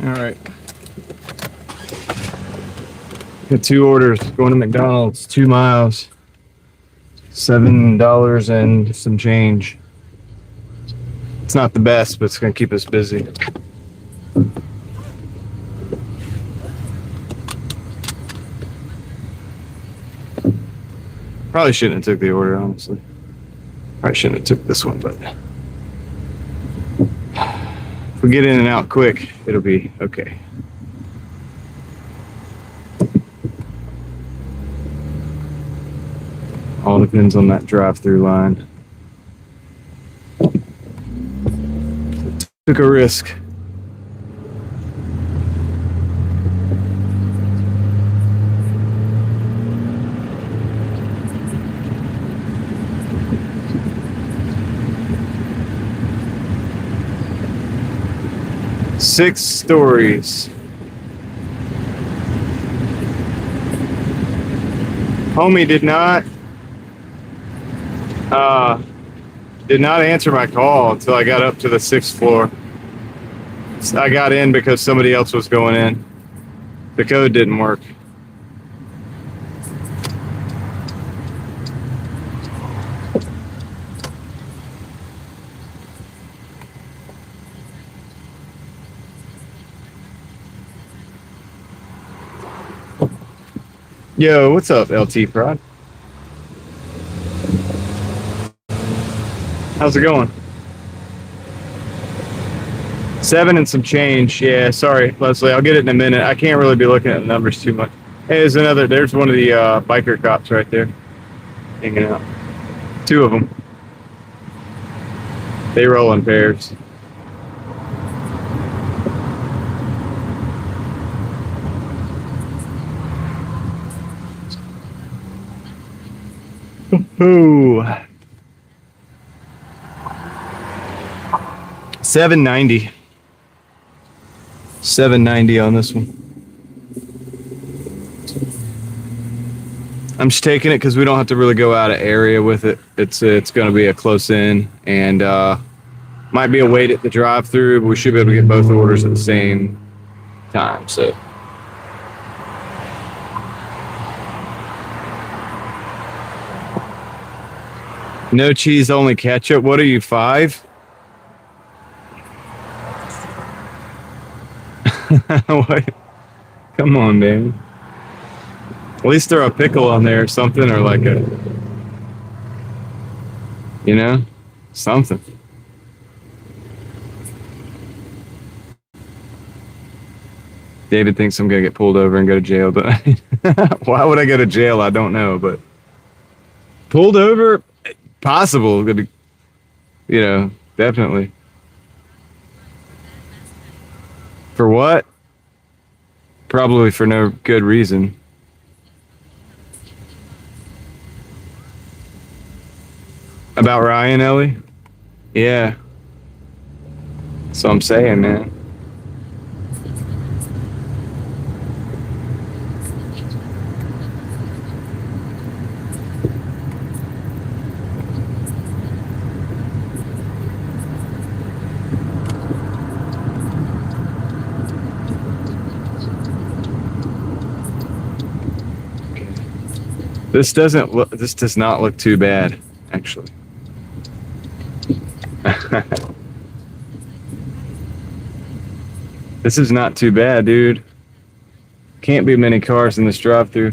Speaker 1: All right. Got 2 orders going to McDonald's, 2 miles, $7 and some change. It's not the best, but it's going to keep us busy. Probably shouldn't have took the order, honestly. Probably shouldn't have took this one, but if we get in and out quick, it'll be okay. All depends on that drive-through line. Took a risk. Six stories. Homie did not answer my call until I got up to the 6th floor. I got in because somebody else was going in. The code didn't work. Yo, what's up, LT Prod? How's it going? 7 and some change. Yeah, sorry, Leslie. I'll get it in a minute. I can't really be looking at the numbers too much. Hey, there's one of the biker cops right there hanging out. 2 of them. They roll in pairs. Ooh. 790. 790 on this one. I'm just taking it because we don't have to really go out of area with it. It's going to be a close in, and might be a wait at the drive-through, but we should be able to get both orders at the same time. So. No cheese, only ketchup. What are you, 5? What? Come on, man. At least throw a pickle on there or something, or like a, something. David thinks I'm going to get pulled over and go to jail, but why would I go to jail? I don't know, but pulled over, possible. Definitely. For what? Probably for no good reason. About Ryan, Ellie? Yeah. That's what I'm saying, man. This does not look too bad, actually. This is not too bad, dude. Can't be many cars in this drive-thru.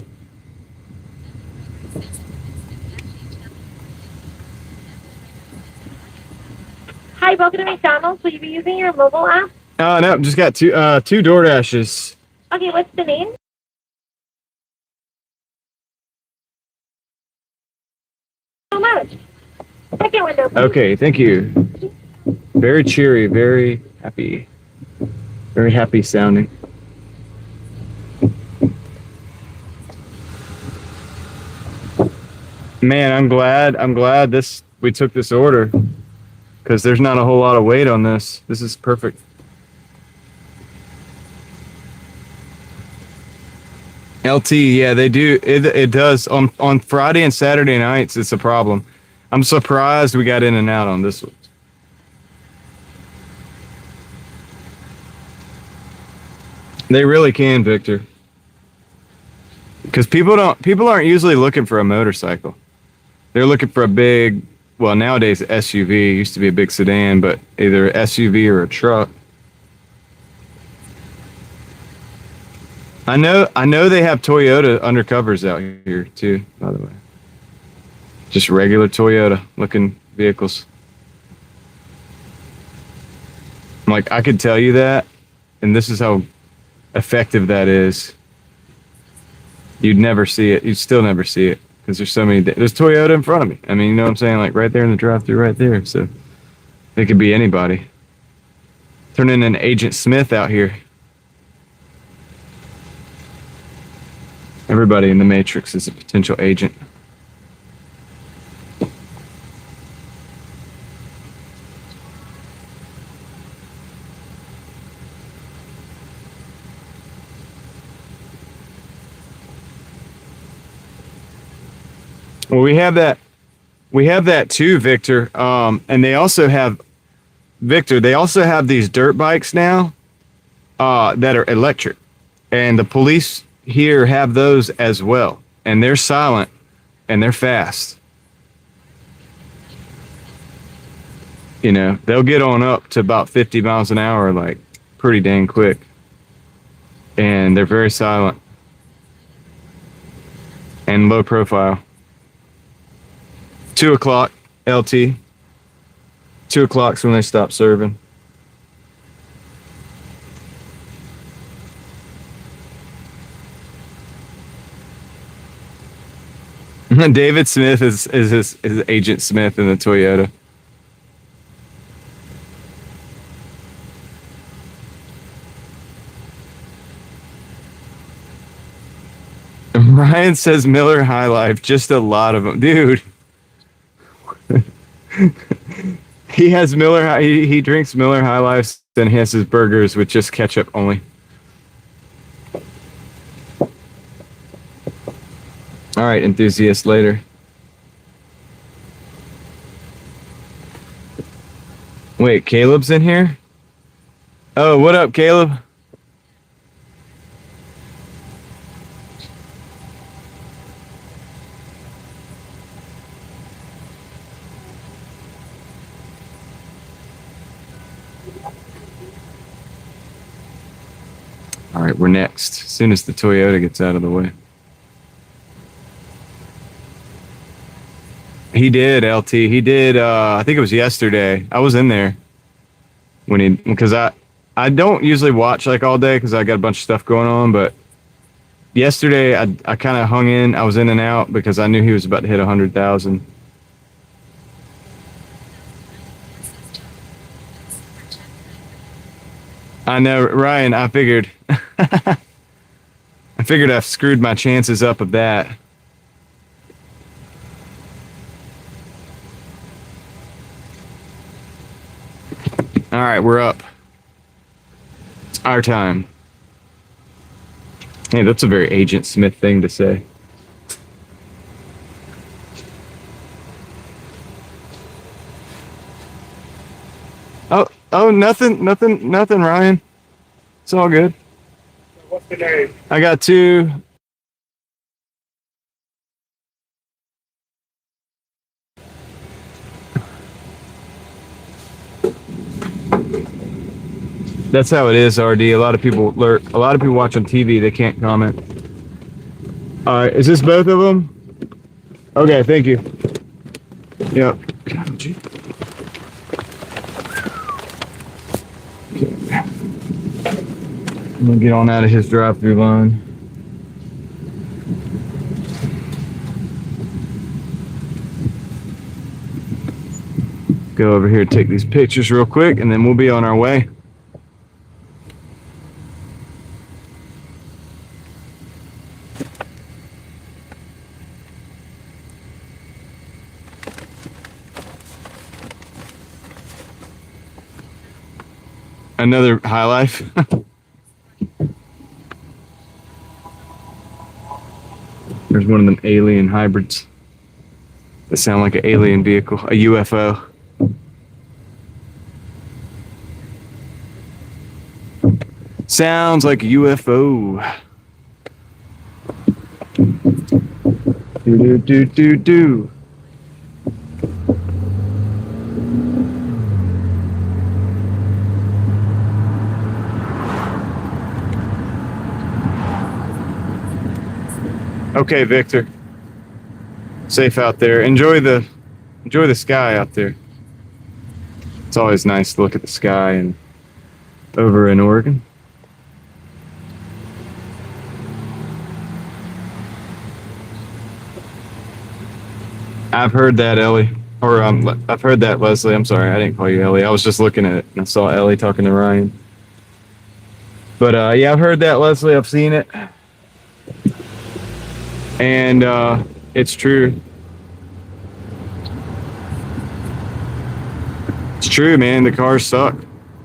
Speaker 2: Hi, welcome to McDonald's. Will you be using your mobile app?
Speaker 1: No, just got two Doordashes.
Speaker 2: Okay, what's the name? So much. Second window, please.
Speaker 1: Okay, thank you. Very cheery, very happy sounding. Man, I'm glad we took this order, because there's not a whole lot of weight on this. This is perfect. LT, yeah, they do. It does on Friday and Saturday nights. It's a problem. I'm surprised we got in and out on this one. They really can, Victor. Because people aren't usually looking for a motorcycle. They're looking for a big, well, nowadays SUV. Used to be a big sedan, but either SUV or a truck. I know they have Toyota undercovers out here too, by the way. Just regular Toyota looking vehicles. Like, I could tell you that, and this is how effective that is. You'd never see it. You'd still never see it because there's so many. There's Toyota in front of me. I mean, you know what I'm saying? Like right there in the drive-thru, right there. So it could be anybody. Turning an Agent Smith out here. Everybody in the Matrix is a potential agent. Well, we have that too, Victor. And they also have these dirt bikes now that are electric, and the police here have those as well, and they're silent and they're fast. You know, they'll get on up to about 50 miles an hour, like pretty dang quick, and they're very silent and low profile. 2 o'clock LT. 2 o'clock's when they stop serving. David Smith is Agent Smith in the Toyota. Ryan says Miller High Life, just a lot of them, dude. He has Miller. He drinks Miller High Life, then he has his burgers with just ketchup only. All right, enthusiast, later. Wait, Caleb's in here? Oh, what up, Caleb? All right, we're next. As soon as the Toyota gets out of the way. He did, LT. He did, I think it was yesterday. I was in there because I don't usually watch like all day because I got a bunch of stuff going on, but yesterday I kind of hung in. I was in and out because I knew he was about to hit 100,000. I know, Ryan, I figured I've screwed my chances up of that. All right, we're up. It's our time. Hey, that's a very Agent Smith thing to say. Oh, nothing, Ryan. It's all good.
Speaker 3: What's the name?
Speaker 1: I got 2. That's how it is, RD. A lot of people watch on TV. They can't comment. All right, is this both of them? Okay, thank you. Yep. I'm gonna get on out of his drive-through line. Go over here, take these pictures real quick, and then we'll be on our way. Another High Life. There's one of them alien hybrids that sound like an alien vehicle, a UFO. Sounds like a UFO. Do do do do do. Okay, Victor. Safe out there. Enjoy the sky out there. It's always nice to look at the sky and over in Oregon. I've heard that, Ellie. Or I've heard that, Leslie. I'm sorry, I didn't call you Ellie. I was just looking at it and I saw Ellie talking to Ryan. But yeah, I've heard that, Leslie. I've seen it, and it's true. It's true, man. The cars suck.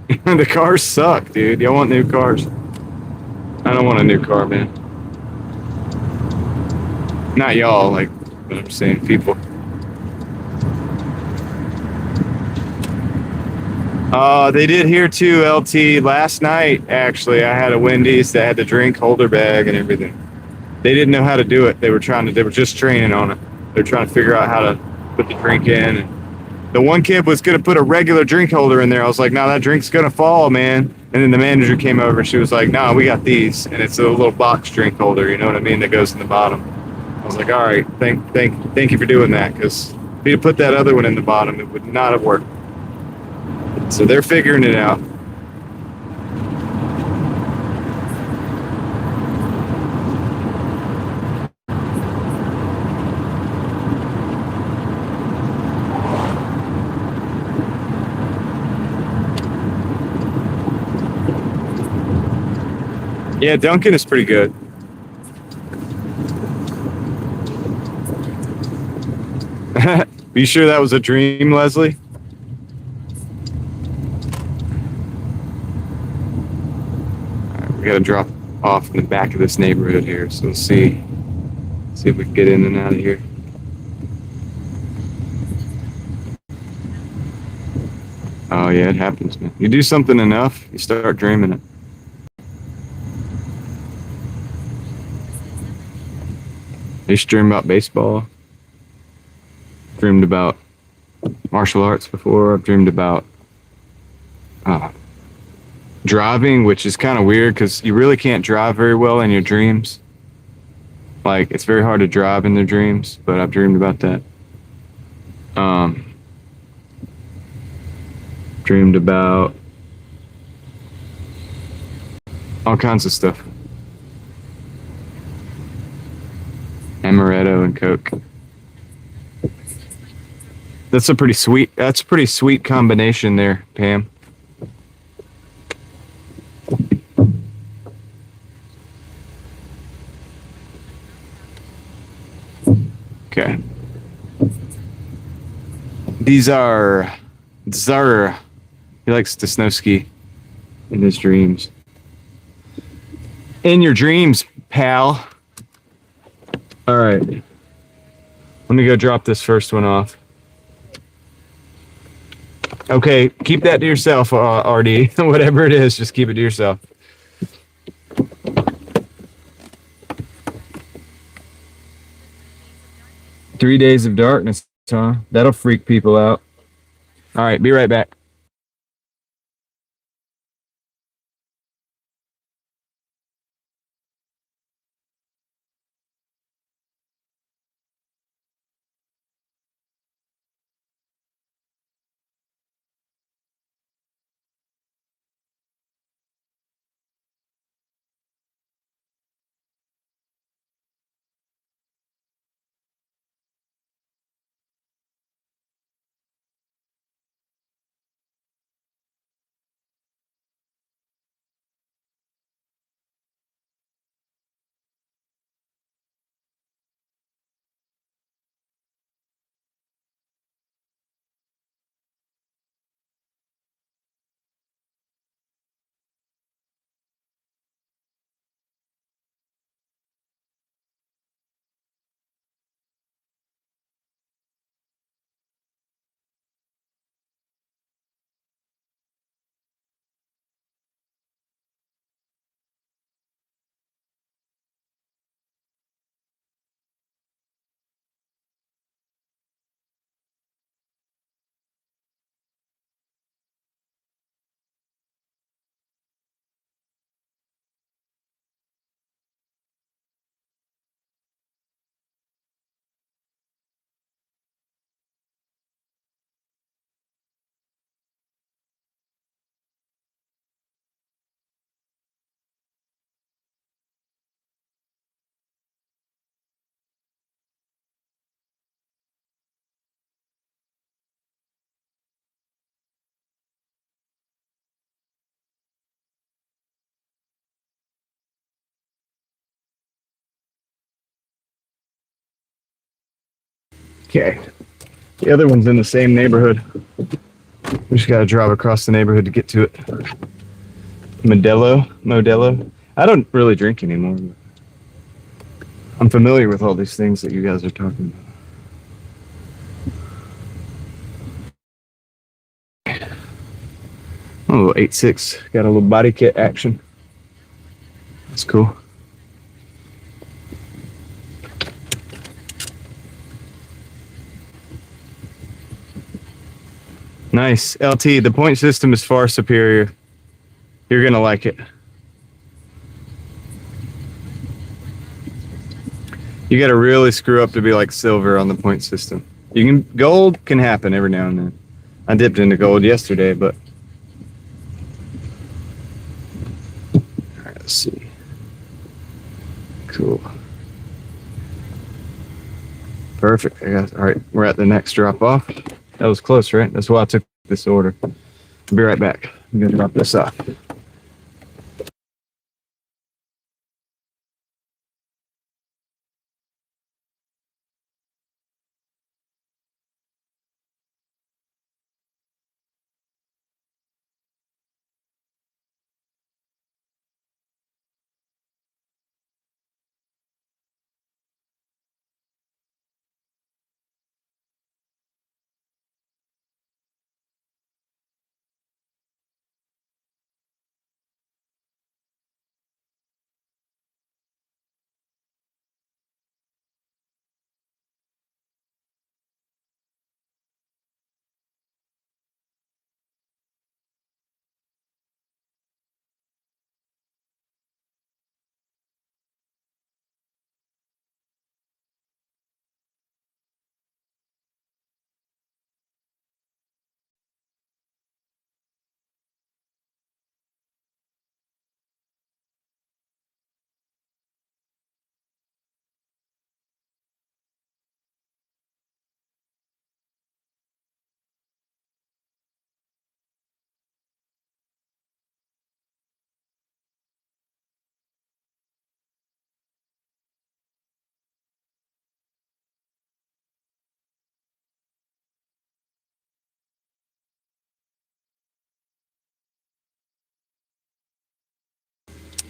Speaker 1: The cars suck, dude. Y'all want new cars? I don't want a new car, man. Not y'all, like, what I'm saying, people. They did here too, LT. Last night, actually, I had a Wendy's that had the drink holder bag and everything. They didn't know how to do it. They were just training on it. They were trying to figure out how to put the drink in. And the one kid was going to put a regular drink holder in there. I was like, no, that drink's going to fall, man. And then the manager came over and she was like, no, we got these. And it's a little box drink holder, you know what I mean, that goes in the bottom. I was like, all right, thank you for doing that, because if you'd put that other one in the bottom, it would not have worked. So they're figuring it out. Yeah, Duncan is pretty good. Are you sure that was a dream, Leslie? We gotta drop off in the back of this neighborhood here, so we'll see if we can get in and out of here. Oh yeah, it happens, man. You do something enough, you start dreaming it. I used to dream about baseball. Dreamed about martial arts before. I've dreamed about driving, which is kind of weird because you really can't drive very well in your dreams. Like, it's very hard to drive in their dreams, but I've dreamed about that. Dreamed about all kinds of stuff. Amaretto and Coke. That's a pretty sweet combination there, Pam. Okay. These are Zara. He likes to snow ski in his dreams. In your dreams, pal. All right. Let me go drop this first one off. Okay, keep that to yourself, RD. Whatever it is, just keep it to yourself. Three days of darkness, huh? That'll freak people out. All right, be right back. Okay. The other one's in the same neighborhood. We just gotta drive across the neighborhood to get to it. Modelo. I don't really drink anymore. I'm familiar with all these things that you guys are talking about. Oh, 8.6. Got a little body kit action. That's cool. Nice. LT, the point system is far superior. You're going to like it. You got to really screw up to be like silver on the point system. Gold can happen every now and then. I dipped into gold yesterday, but all right, let's see. Cool. Perfect. All right, we're at the next drop off. That was close, right? That's why I took this order. I'll be right back. I'm gonna drop this off.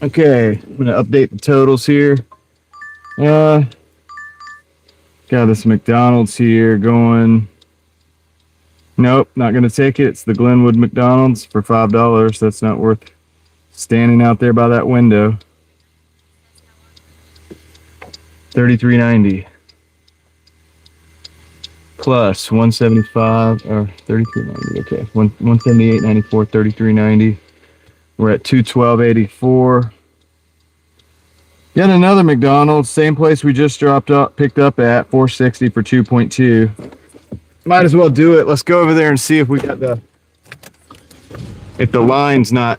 Speaker 1: Okay, I'm gonna update the totals here. Got this McDonald's here going. Nope, not gonna take it. It's the Glenwood McDonald's for $5. That's not worth standing out there by that window. $33.90 plus 175 or 33.90. Okay, 178.94, 33.90. We're at 212.84. Yet another McDonald's, same place we just picked up at, 460 for 2.2. Might as well do it. Let's go over there and see if we got if the line's not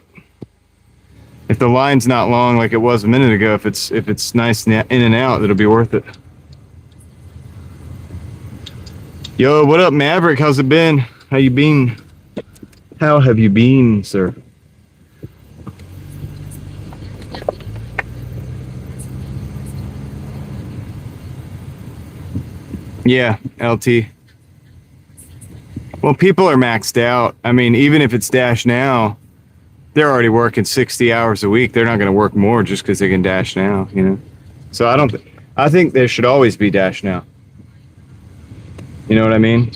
Speaker 1: long like it was a minute ago. If it's nice in and out, it'll be worth it. Yo, what up, Maverick? How's it been? How you been? How have you been, sir? Yeah, LT. Well, people are maxed out. I mean, even if it's Dash Now, they're already working 60 hours a week. They're not going to work more just because they can Dash Now, you know? So I think there should always be Dash Now. You know what I mean?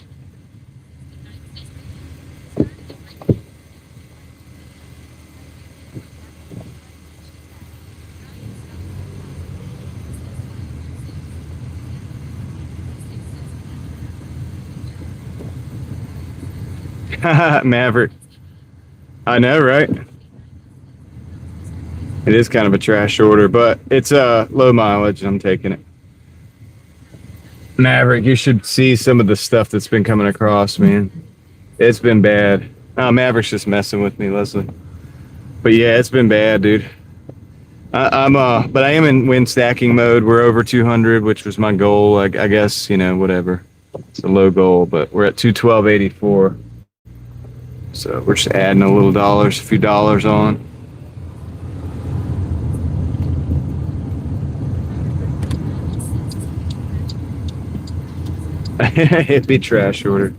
Speaker 1: Maverick. I know, right? It is kind of a trash order, but it's low mileage. I'm taking it. Maverick, you should see some of the stuff that's been coming across, man. It's been bad. Oh, Maverick's just messing with me, Leslie. But yeah, it's been bad, dude. But I am in win stacking mode. We're over 200, which was my goal. I guess, you know, whatever. It's a low goal, but we're at 212.84. So we're just adding a few dollars on. It'd be trash order.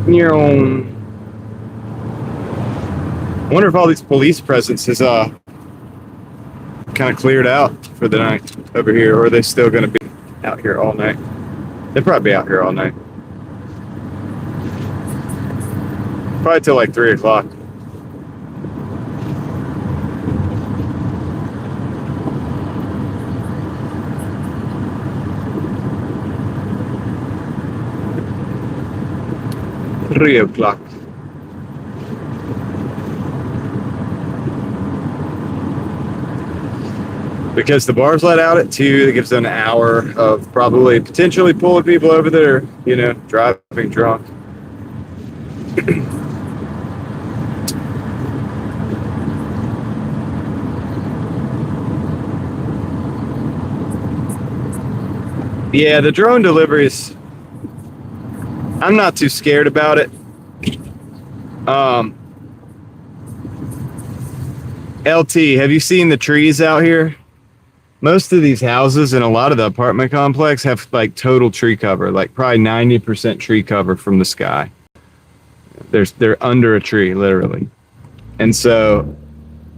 Speaker 1: Your own. I wonder if all these police presence is kind of cleared out for the night over here, or are they still going to be out here all night? They'll probably be out here all night. Probably till like 3 o'clock. Three o'clock. Because the bar's let out at 2, that gives them an hour of probably potentially pulling people over that are, you know, driving drunk. Yeah, the drone deliveries, I'm not too scared about it. LT, have you seen the trees out here? Most of these houses and a lot of the apartment complex have like total tree cover, like probably 90% tree cover from the sky. They're under a tree, literally. And so,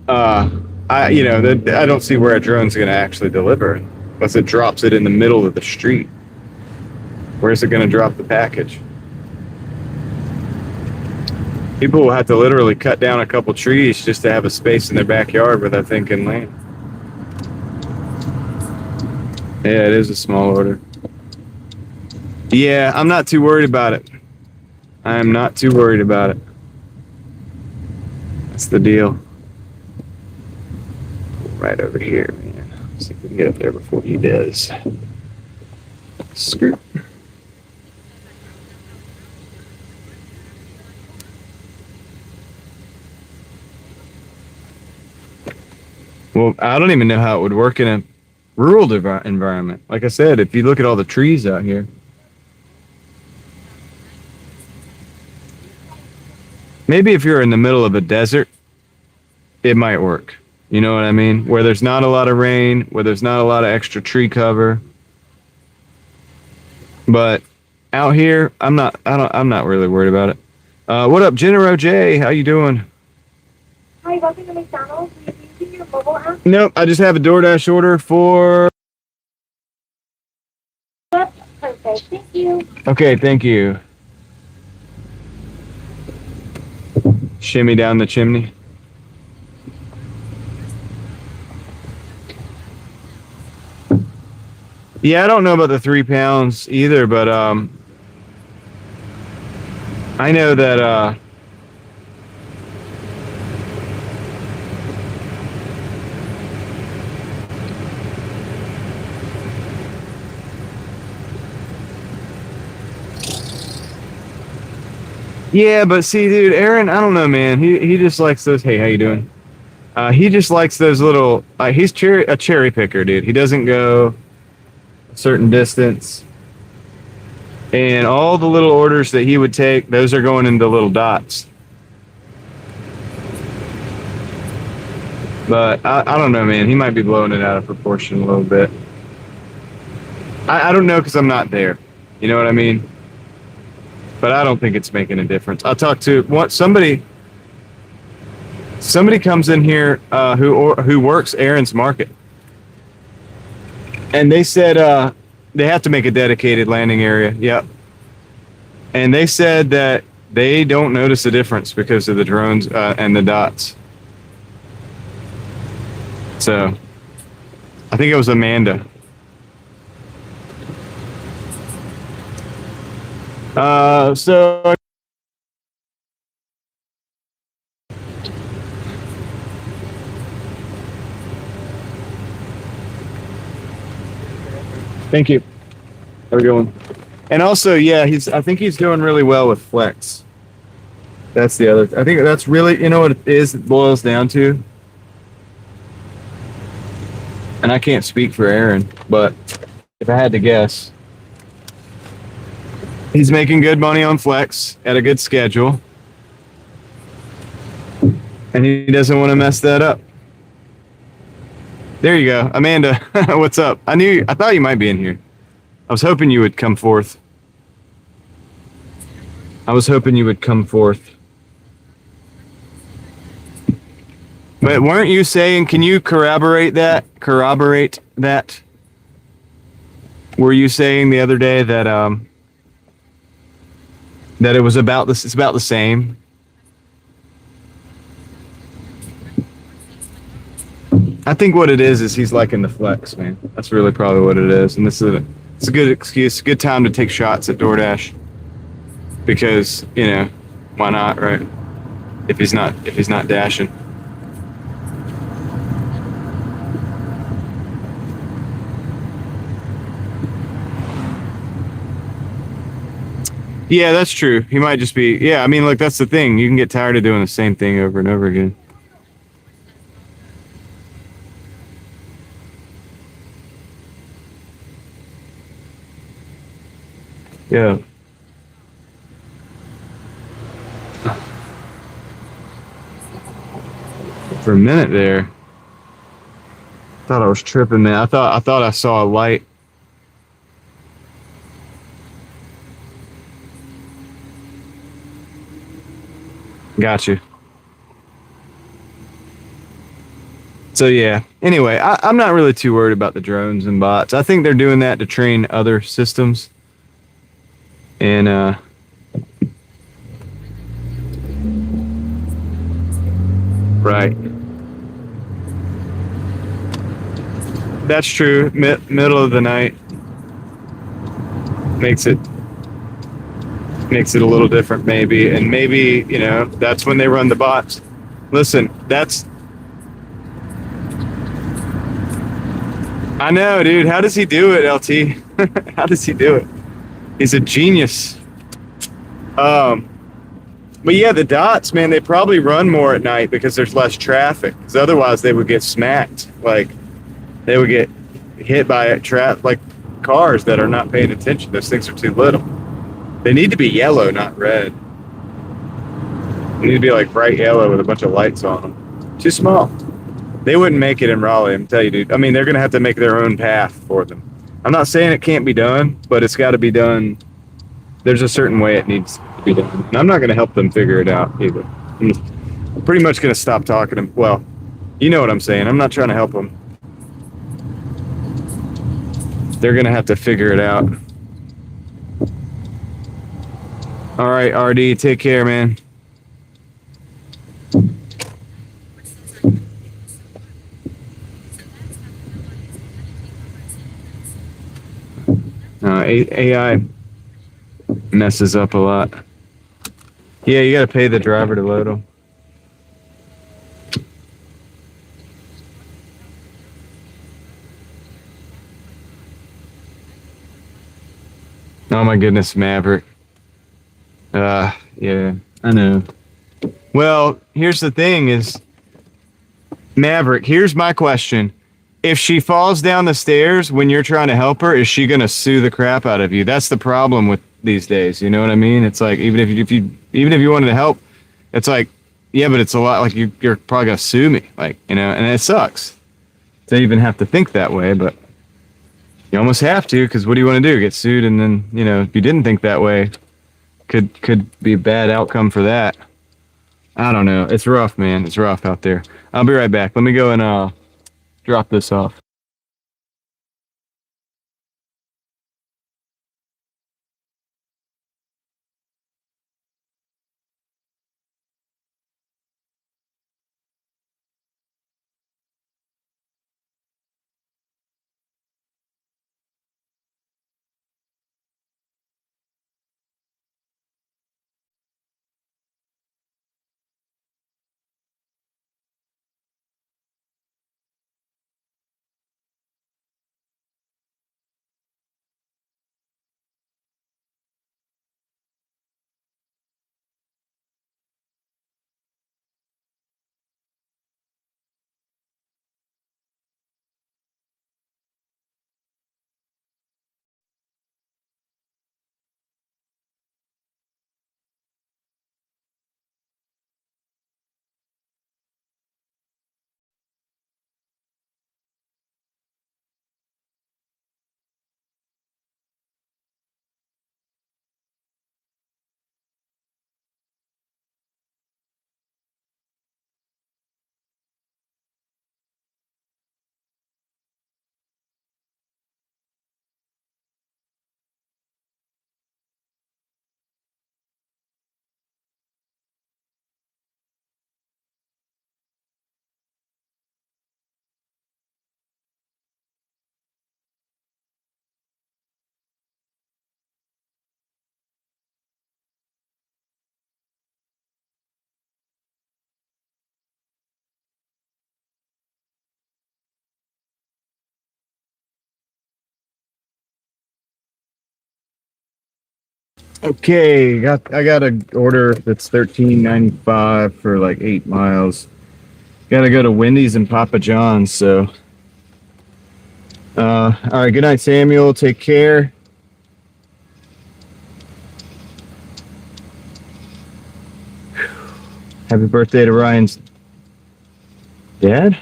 Speaker 1: I don't see where a drone's going to actually deliver unless it drops it in the middle of the street. Where's it going to drop the package? People will have to literally cut down a couple trees just to have a space in their backyard where that thing can land. Yeah, it is a small order. Yeah, I'm not too worried about it. I am not too worried about it. That's the deal. Right over here, man. Let's see if we can get up there before he does. Screw. Well, I don't even know how it would work in a rural environment. Like I said, if you look at all the trees out here. Maybe if you're in the middle of a desert, it might work. You know what I mean? Where there's not a lot of rain, where there's not a lot of extra tree cover. But out here, I'm not really worried about it. What up, Genero J? How you doing?
Speaker 2: Hi, welcome to McDonald's. Will you be using your mobile app?
Speaker 1: Nope, I just have a Doordash order for...
Speaker 2: Yep, perfect. Thank you.
Speaker 1: Okay, thank you. Shimmy down the chimney. Yeah, I don't know about the 3 pounds either, but I know that yeah, but see, dude, Aaron, I don't know, man. He just likes those. Hey, how you doing? He just likes those little. He's a cherry picker, dude. He doesn't go a certain distance, and all the little orders that he would take, those are going into little dots. But I don't know, man. He might be blowing it out of proportion a little bit. I don't know because I'm not there. You know what I mean? But I don't think it's making a difference. I'll talk to somebody. Somebody comes in here who works Aaron's Market, and they said they have to make a dedicated landing area. Yep. And they said that they don't notice a difference because of the drones and the dots. So, I think it was Amanda. So thank you. Have a good one. And also, yeah, I think he's doing really well with Flex. That's the other. I think that's really, you know what it is, it boils down to. And I can't speak for Aaron, but if I had to guess, he's making good money on Flex at a good schedule. And he doesn't want to mess that up. There you go. Amanda, what's up? I thought you might be in here. I was hoping you would come forth. I was hoping you would come forth. But weren't you saying, can you corroborate that? Corroborate that? Were you saying the other day that that it was about this, it's about the same? I think what it is he's liking the flex, man. That's really probably what it is. And it's a good excuse, a good time to take shots at Doordash. Because, why not, right? If he's not dashing. Yeah, that's true. He might just be. Yeah, I mean, look, that's the thing. You can get tired of doing the same thing over and over again. Yeah. For a minute there, thought I was tripping, man. I thought I saw a light. Got you. So yeah. Anyway, I'm not really too worried about the drones and bots. I think they're doing that to train other systems. And right. That's true. Middle of the night makes it a little different, maybe. And maybe that's when they run the bots. Listen, I know, dude. How does he do it, LT? How does he do it? He's a genius. But yeah, the dots, man, they probably run more at night because there's less traffic. Because otherwise, they would get smacked. Like they would get hit by like cars that are not paying attention. Those things are too little. They need to be yellow, not red. They need to be like bright yellow with a bunch of lights on them. Too small. They wouldn't make it in Raleigh, I'm telling you, dude. I mean, they're gonna have to make their own path for them. I'm not saying it can't be done, but it's got to be done. There's a certain way it needs to be done. And I'm not going to help them figure it out either. I'm pretty much going to stop talking to them. Well, you know what I'm saying. I'm not trying to help them. They're going to have to figure it out. All right, RD, take care, man. AI messes up a lot. Yeah, you got to pay the driver to load them. Oh my goodness, Maverick. Yeah, I know. Well, here's the thing is, Maverick, here's my question. If she falls down the stairs when you're trying to help her, is she going to sue the crap out of you? That's the problem with these days. You know what I mean? It's like, even if you wanted to help, it's like, yeah, but it's a lot like you're probably going to sue me. Like, and it sucks to even have to think that way, but you almost have to, because what do you want to do? Get sued? And then, if you didn't think that way, could be a bad outcome for that. I don't know. It's rough, man. It's rough out there. I'll be right back. Let me go and drop this off. Okay, I got an order that's $13.95 for like 8 miles. Got to go to Wendy's and Papa John's. So, all right. Good night, Samuel. Take care. Happy birthday to Ryan's dad.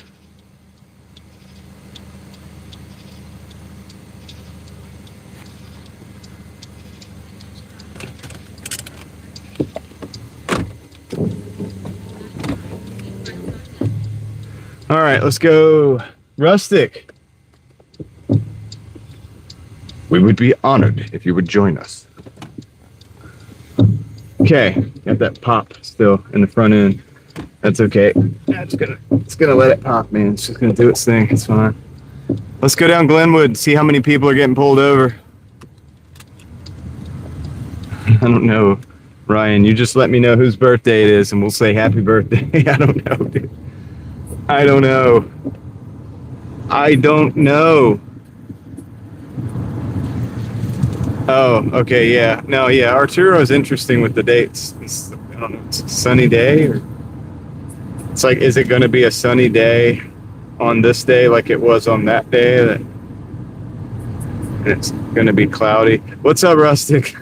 Speaker 1: All right, let's go. Rustic. We would be honored if you would join us. Okay, got that pop still in the front end. That's okay. It's gonna let it pop, man. It's just gonna do its thing. It's fine. Let's go down Glenwood, see how many people are getting pulled over. I don't know, Ryan. You just let me know whose birthday it is, and we'll say happy birthday. I don't know, dude. I don't know. Oh, okay, yeah. No, yeah. Arturo is interesting with the dates. I don't know. It's a sunny day, or it's like, is it going to be a sunny day on this day like it was on that day? And it's going to be cloudy. What's up, Rustic?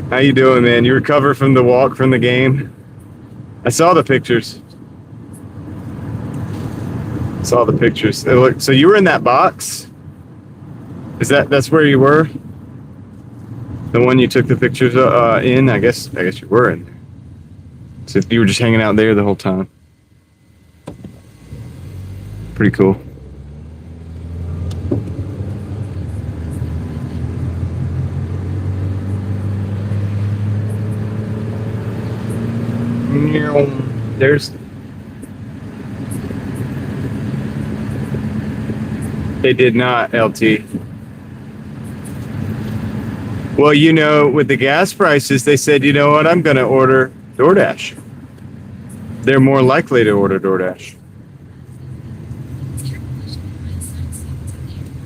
Speaker 1: How you doing, man? You recovered from the walk from the game? I saw the pictures. Saw the pictures. So you were in that box? That's where you were? The one you took the pictures in? I guess you were in there. So you were just hanging out there the whole time. Pretty cool. They did not, LT. Well, with the gas prices, they said, you know what, I'm going to order Doordash. They're more likely to order Doordash.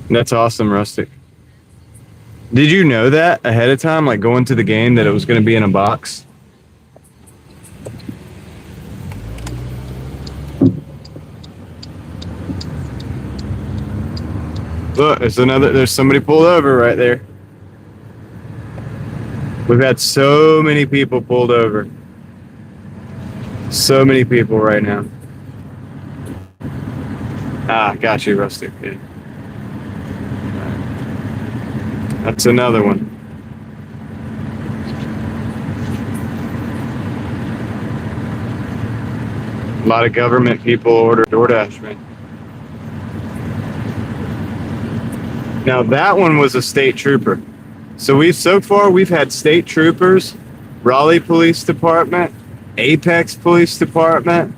Speaker 1: That's awesome, Rustic. Did you know that ahead of time, like going to the game, that it was going to be in a box? Look, there's somebody pulled over right there. We've had so many people pulled over. So many people right now. Ah, got you, Rustic. Yeah. That's another one. A lot of government people order Doordash, man. Now that one was a state trooper. So we've had state troopers, Raleigh Police Department, Apex Police Department.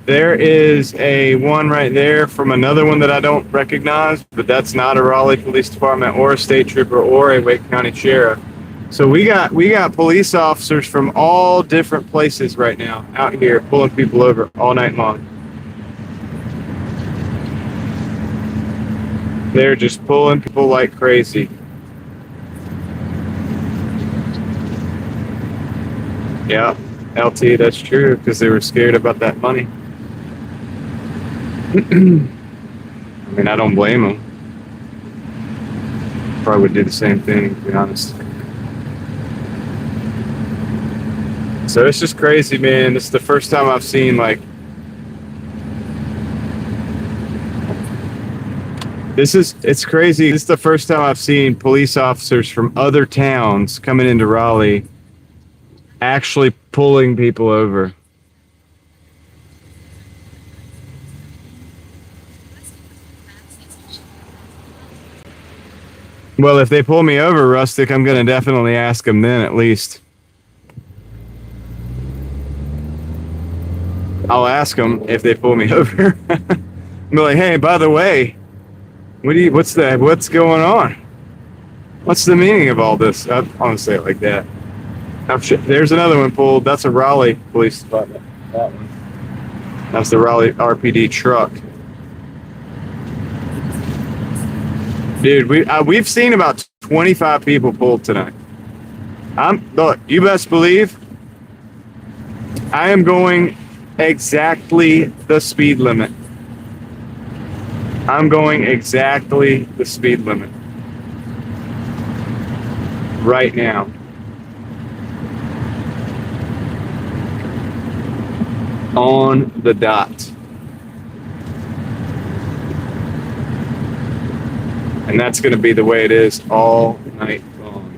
Speaker 1: There is a one right there from another one that I don't recognize, but that's not a Raleigh Police Department or a state trooper or a Wake County Sheriff. So we got police officers from all different places right now out here pulling people over all night long. They're just pulling people like crazy. Yeah, LT, that's true, because they were scared about that money. I mean, I don't blame them. Probably would do the same thing, to be honest. So it's just crazy, man. It's the first time I've seen, like, it's crazy. This is the first time I've seen police officers from other towns coming into Raleigh actually pulling people over. Well, if they pull me over, Rustic, I'm going to definitely ask them then, at least. I'll ask them if they pull me over. Be like, hey, by the way, what's going on? What's the meaning of all this? I want to say it like that. There's another one pulled. That's a Raleigh Police Department. That one. That's the Raleigh RPD truck. Dude, we've seen about 25 people pulled tonight. Look, you best believe I am going exactly the speed limit. I'm going exactly the speed limit right now. On the dot. And that's going to be the way it is all night long.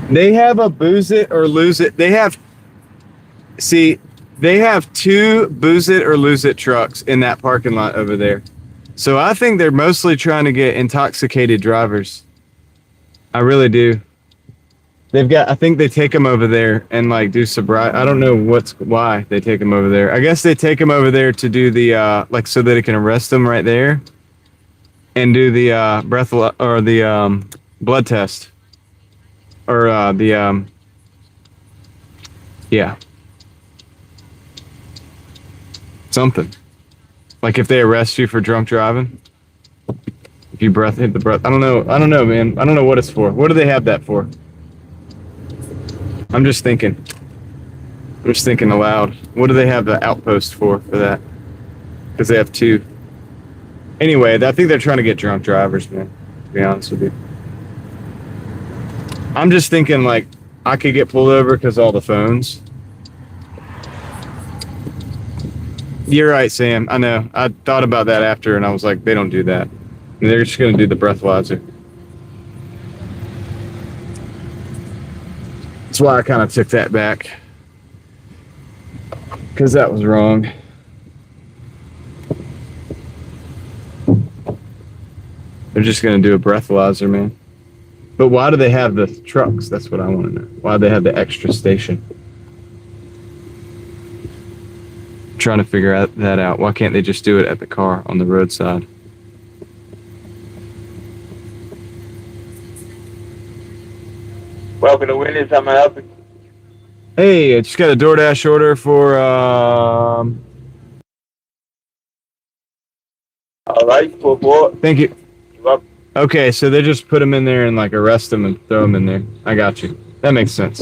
Speaker 1: They have a booze it or lose it. They have two booze it or lose it trucks in that parking lot over there. So I think they're mostly trying to get intoxicated drivers. I really do. I think they take them over there and like do sobriety. I don't know why they take them over there. I guess they take them over there to do the like so that it can arrest them right there and do the blood test or yeah, something like if they arrest you for drunk driving, if you hit the breath. I don't know, man. I don't know what it's for. What do they have that for? I'm just thinking aloud. What do they have the outpost for that? Because they have two. Anyway, I think they're trying to get drunk drivers, man, to be honest with you. I'm just thinking, like, I could get pulled over because all the phones. You're right, Sam. I know. I thought about that after, and I was like, they don't do that. They're just going to do the breathalyzer. That's why I kind of took that back. Because that was wrong. They're just going to do a breathalyzer, man. But why do they have the trucks? That's what I want to know. Why do they have the extra station? I'm trying to figure that out. Why can't they just do it at the car on the roadside?
Speaker 4: Welcome to Winners. I'm helping.
Speaker 1: Hey, I just got a Doordash order for
Speaker 4: All right, for what?
Speaker 1: Thank you.
Speaker 4: You're welcome.
Speaker 1: Okay, so they just put them in there and like arrest them and throw them in there. I got you. That makes sense.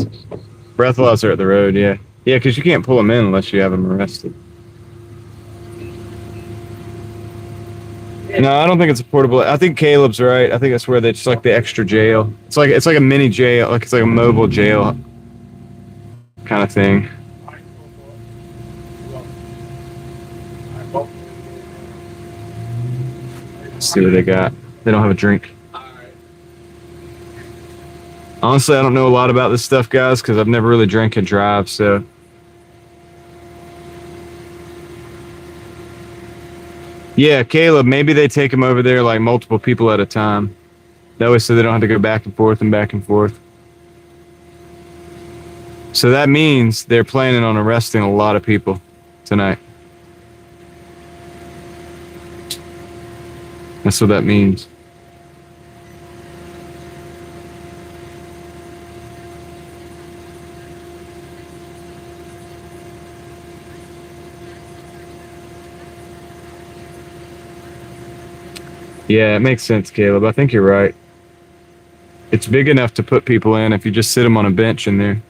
Speaker 1: Breathalyzer at the road, yeah. Yeah, because you can't pull them in unless you have them arrested. No, I don't think it's a portable. I think Caleb's right. I think that's where they just like the extra jail. It's like a mini jail, like it's like a mobile jail kind of thing. Let's see what they got. They don't have a drink. Honestly, I don't know a lot about this stuff, guys, because I've never really drank and drive, so. Yeah, Caleb, maybe they take them over there like multiple people at a time. That way so they don't have to go back and forth and back and forth. So that means they're planning on arresting a lot of people tonight. That's what that means. Yeah, it makes sense, Caleb. I think you're right. It's big enough to put people in if you just sit them on a bench in there.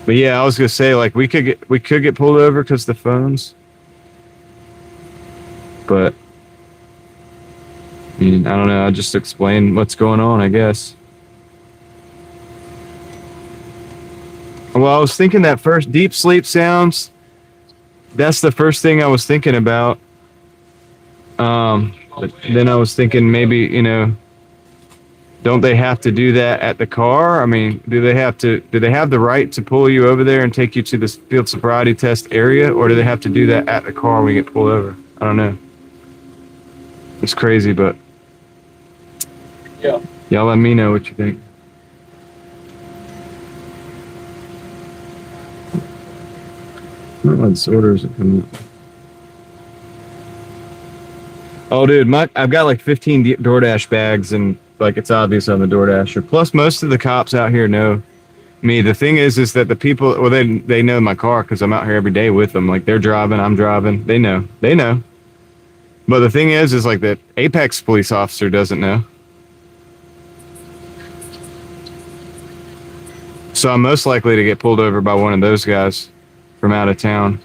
Speaker 1: But yeah, I was gonna say like we could get pulled over because the phones. But I mean, I don't know. I just explain what's going on, I guess. Well, I was thinking that first deep sleep sounds. That's the first thing I was thinking about. But then I was thinking maybe, you know, don't they have to do that at the car? I mean, do they have the right to pull you over there and take you to the field sobriety test area, or do they have to do that at the car when we get pulled over? I don't know. It's crazy, but
Speaker 4: Yeah.
Speaker 1: y'all let me know what you think. What orders are coming up? Oh, dude, I've got like 15 DoorDash bags, and like it's obvious I'm a DoorDasher. Plus, most of the cops out here know me. The thing is that the people, well, they know my car because I'm out here every day with them. Like they're driving, I'm driving. They know. But the thing is like that Apex police officer doesn't know. So I'm most likely to get pulled over by one of those guys from out of town.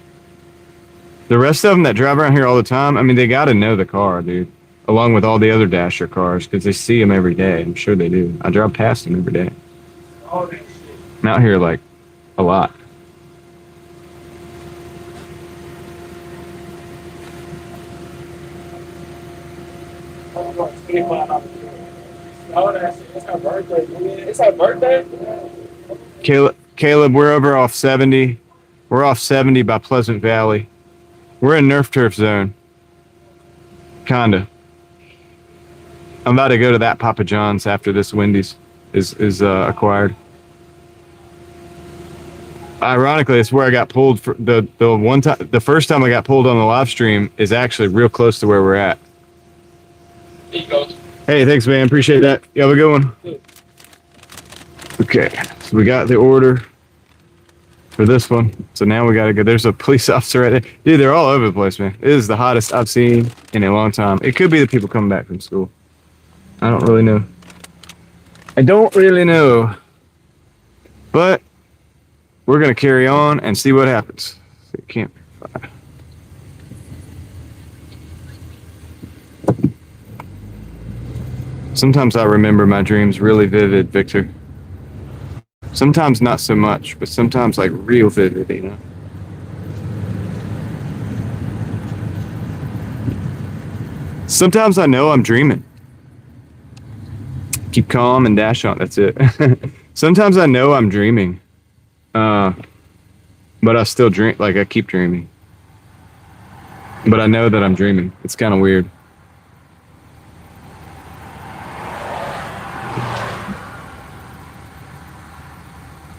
Speaker 1: The rest of them that drive around here all the time, I mean, they got to know the car, dude. Along with all the other Dasher cars, because they see them every day. I'm sure they do. I drive past them every day.
Speaker 3: All that shit.
Speaker 1: I'm out here like a lot.
Speaker 3: I'm going 25 hours. All that shit. It's her birthday, man. It's her birthday?
Speaker 1: Caleb, we're over off 70. We're off 70 by Pleasant Valley. We're in Nerf Turf zone. Kinda. I'm about to go to that Papa John's after this Wendy's is acquired. Ironically, it's where I got pulled for the one time. The first time I got pulled on the live stream is actually real close to where we're at.
Speaker 3: There you go.
Speaker 1: Hey, thanks, man. Appreciate that. You have a good one. Okay, so we got the order for this one. So now we gotta go. There's a police officer right there. Dude, they're all over the place, man. It is the hottest I've seen in a long time. It could be the people coming back from school. I don't really know. But we're gonna carry on and see what happens. It can't be fine. Sometimes I remember my dreams really vivid, Victor. Sometimes not so much, but sometimes like real vivid, you know? Sometimes I know I'm dreaming. Keep calm and dash on, that's it. Sometimes I know I'm dreaming. But I still dream, like I keep dreaming. But I know that I'm dreaming. It's kind of weird.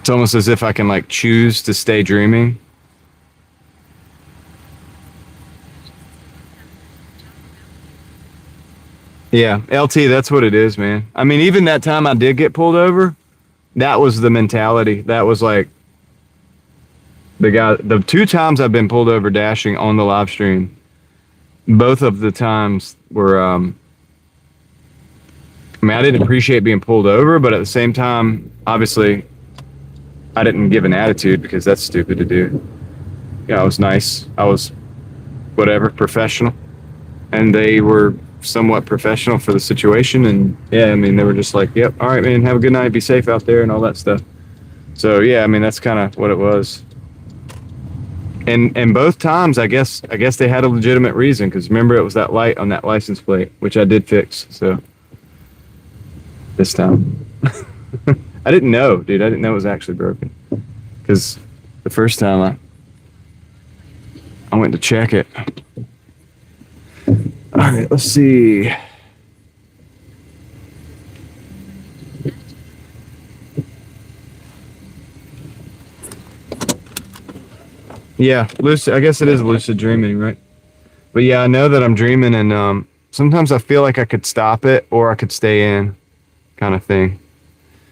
Speaker 1: It's almost as if I can like choose to stay dreaming. Yeah, LT, that's what it is, man. I mean, even that time I did get pulled over, that was the mentality. That was like the two times I've been pulled over dashing on the live stream, both of the times were, I mean, I didn't appreciate being pulled over, but at the same time, obviously, I didn't give an attitude because that's stupid to do. Yeah, I was nice. I was whatever, professional. And they were somewhat professional for the situation. And yeah, I mean, they were just like, yep, all right, man, have a good night, be safe out there and all that stuff. So yeah, I mean, that's kind of what it was. And both times, I guess they had a legitimate reason because remember it was that light on that license plate, which I did fix. So this time. I didn't know, dude. I didn't know it was actually broken. Because the first time I went to check it. All right, let's see. Yeah, lucid. I guess it is lucid dreaming, right? But yeah, I know that I'm dreaming, and sometimes I feel like I could stop it or I could stay in, kind of thing.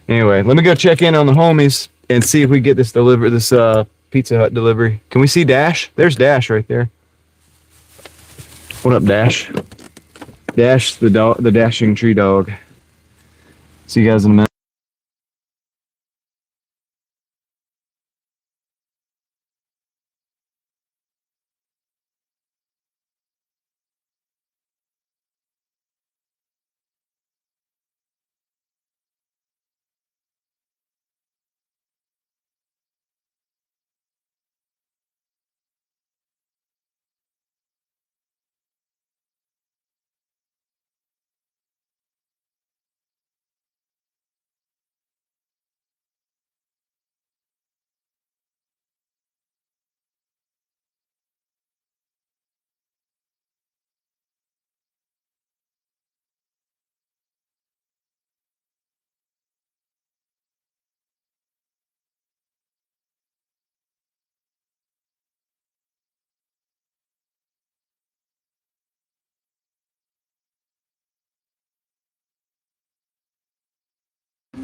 Speaker 1: Anyway, let me go check in on the homies and see if we get this Pizza Hut delivery. Can we see Dash? There's Dash right there. What up, Dash? Dash, the dashing tree dog. See you guys in a minute.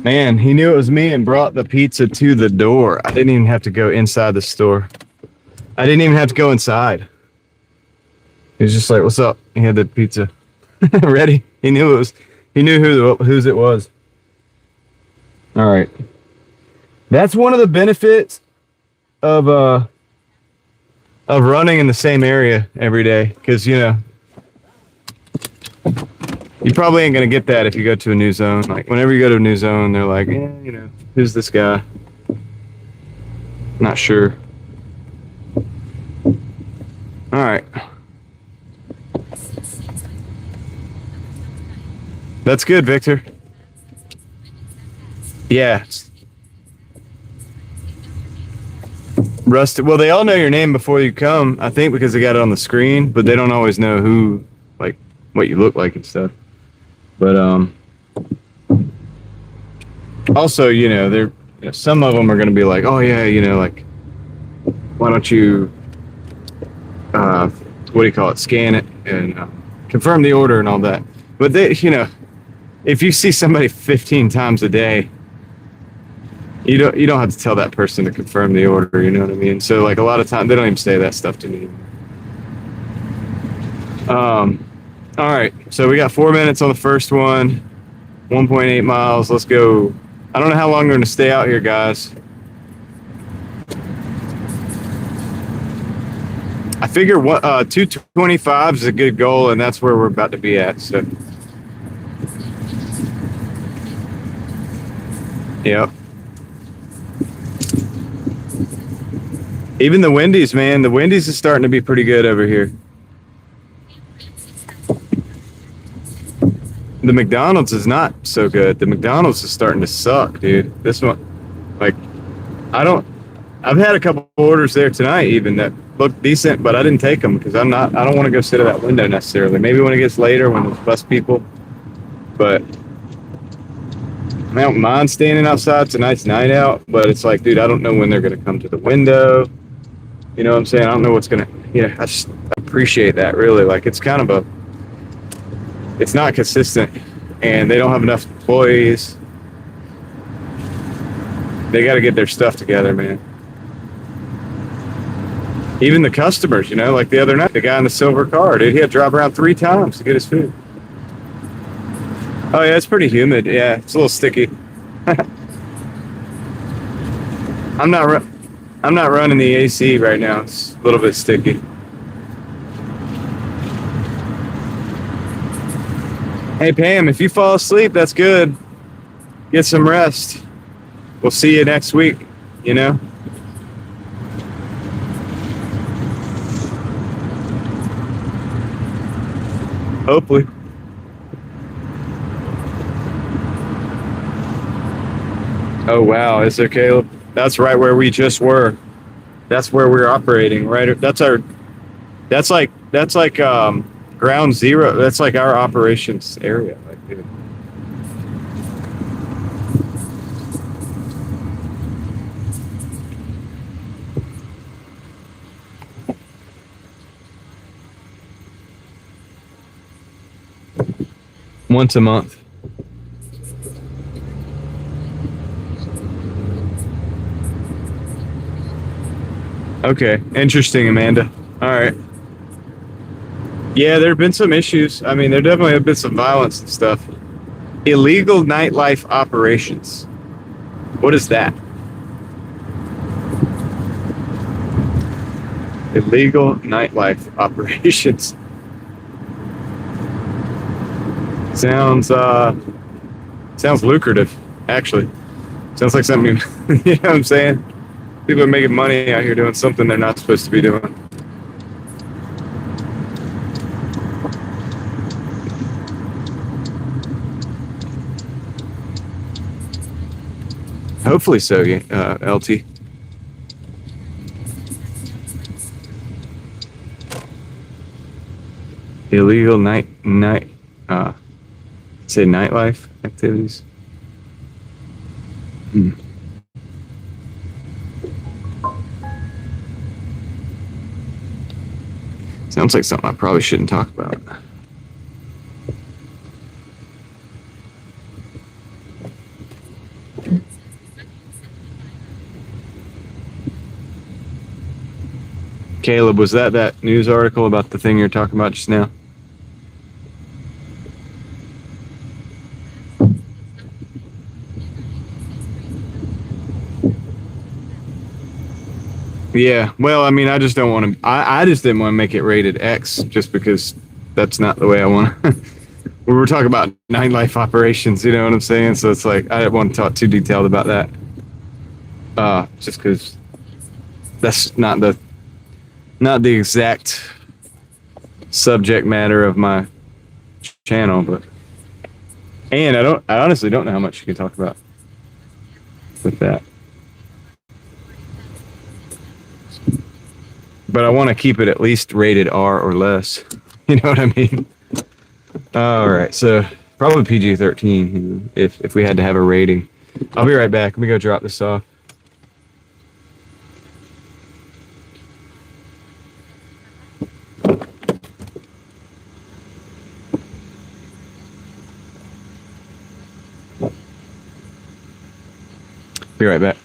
Speaker 1: Man, he knew it was me and brought the pizza to the door. I didn't even have to go inside the store. I didn't even have to go inside. He was just like, "What's up?" He had the pizza ready. He knew it was. He knew whose it was. All right. That's one of the benefits of running in the same area every day, because you probably ain't gonna get that if you go to a new zone. Like whenever you go to a new zone, they're like, "Yeah, who's this guy?" Not sure. All right. That's good, Victor. Yeah. Rusted. Well, they all know your name before you come, I think, because they got it on the screen, but they don't always know who, like, what you look like and stuff. But also, they're some of them are going to be like, "Oh yeah, like, why don't you, what do you call it? Scan it and confirm the order and all that." But they, if you see somebody 15 times a day, you don't have to tell that person to confirm the order. You know what I mean? So like a lot of times they don't even say that stuff to me. All right, so we got 4 minutes on the first one, 1.8 miles. Let's go. I don't know how long we're going to stay out here, guys. I figure 225 is a good goal, and that's where we're about to be at. So, yep. Even the Wendy's, man. The Wendy's is starting to be pretty good over here. The McDonald's is not so good. The McDonald's is starting to suck, dude. This one, like, I've had a couple orders there tonight even that looked decent, but I didn't take them because I don't want to go sit at that window necessarily. Maybe when it gets later, when there's less people. But I don't mind standing outside. Tonight's night out, but it's like, dude, I don't know when they're going to come to the window. You know what I'm saying? I don't know what's going to, I just appreciate that really. Like it's kind of it's not consistent and they don't have enough employees. They got to get their stuff together, man. Even the customers, like the other night, the guy in the silver car, dude, he had to drive around 3 times to get his food. Oh yeah, it's pretty humid. Yeah, it's a little sticky. I'm not running the AC right now. It's a little bit sticky. Hey Pam, if you fall asleep, that's good. Get some rest. We'll see you next week, Hopefully. Oh wow, is there, Caleb? That's right where we just were. That's where we're operating, right? That's like ground zero. That's like our operations area. Like, dude. Once a month. Okay, interesting, Amanda. All right. Yeah, there have been some issues. I mean, there definitely have been some violence and stuff. Illegal nightlife operations. What is that? Illegal nightlife operations. Sounds lucrative, actually. Sounds like something, you know what I'm saying? People are making money out here doing something they're not supposed to be doing. Hopefully so, LT. Illegal say nightlife activities. Sounds like something I probably shouldn't talk about. Caleb, was that news article about the thing you're talking about just now? Yeah, well, I mean, I just don't want to. I just didn't want to make it rated X just because that's not the way I want to. We were talking about nightlife operations, you know what I'm saying? So it's like I didn't want to talk too detailed about that. Just because that's not the exact subject matter of my channel, but and I honestly don't know how much you can talk about with that. But I want to keep it at least rated R or less. You know what I mean? All right, so probably PG-13 if we had to have a rating. I'll be right back. Let me go drop this off. Be right back.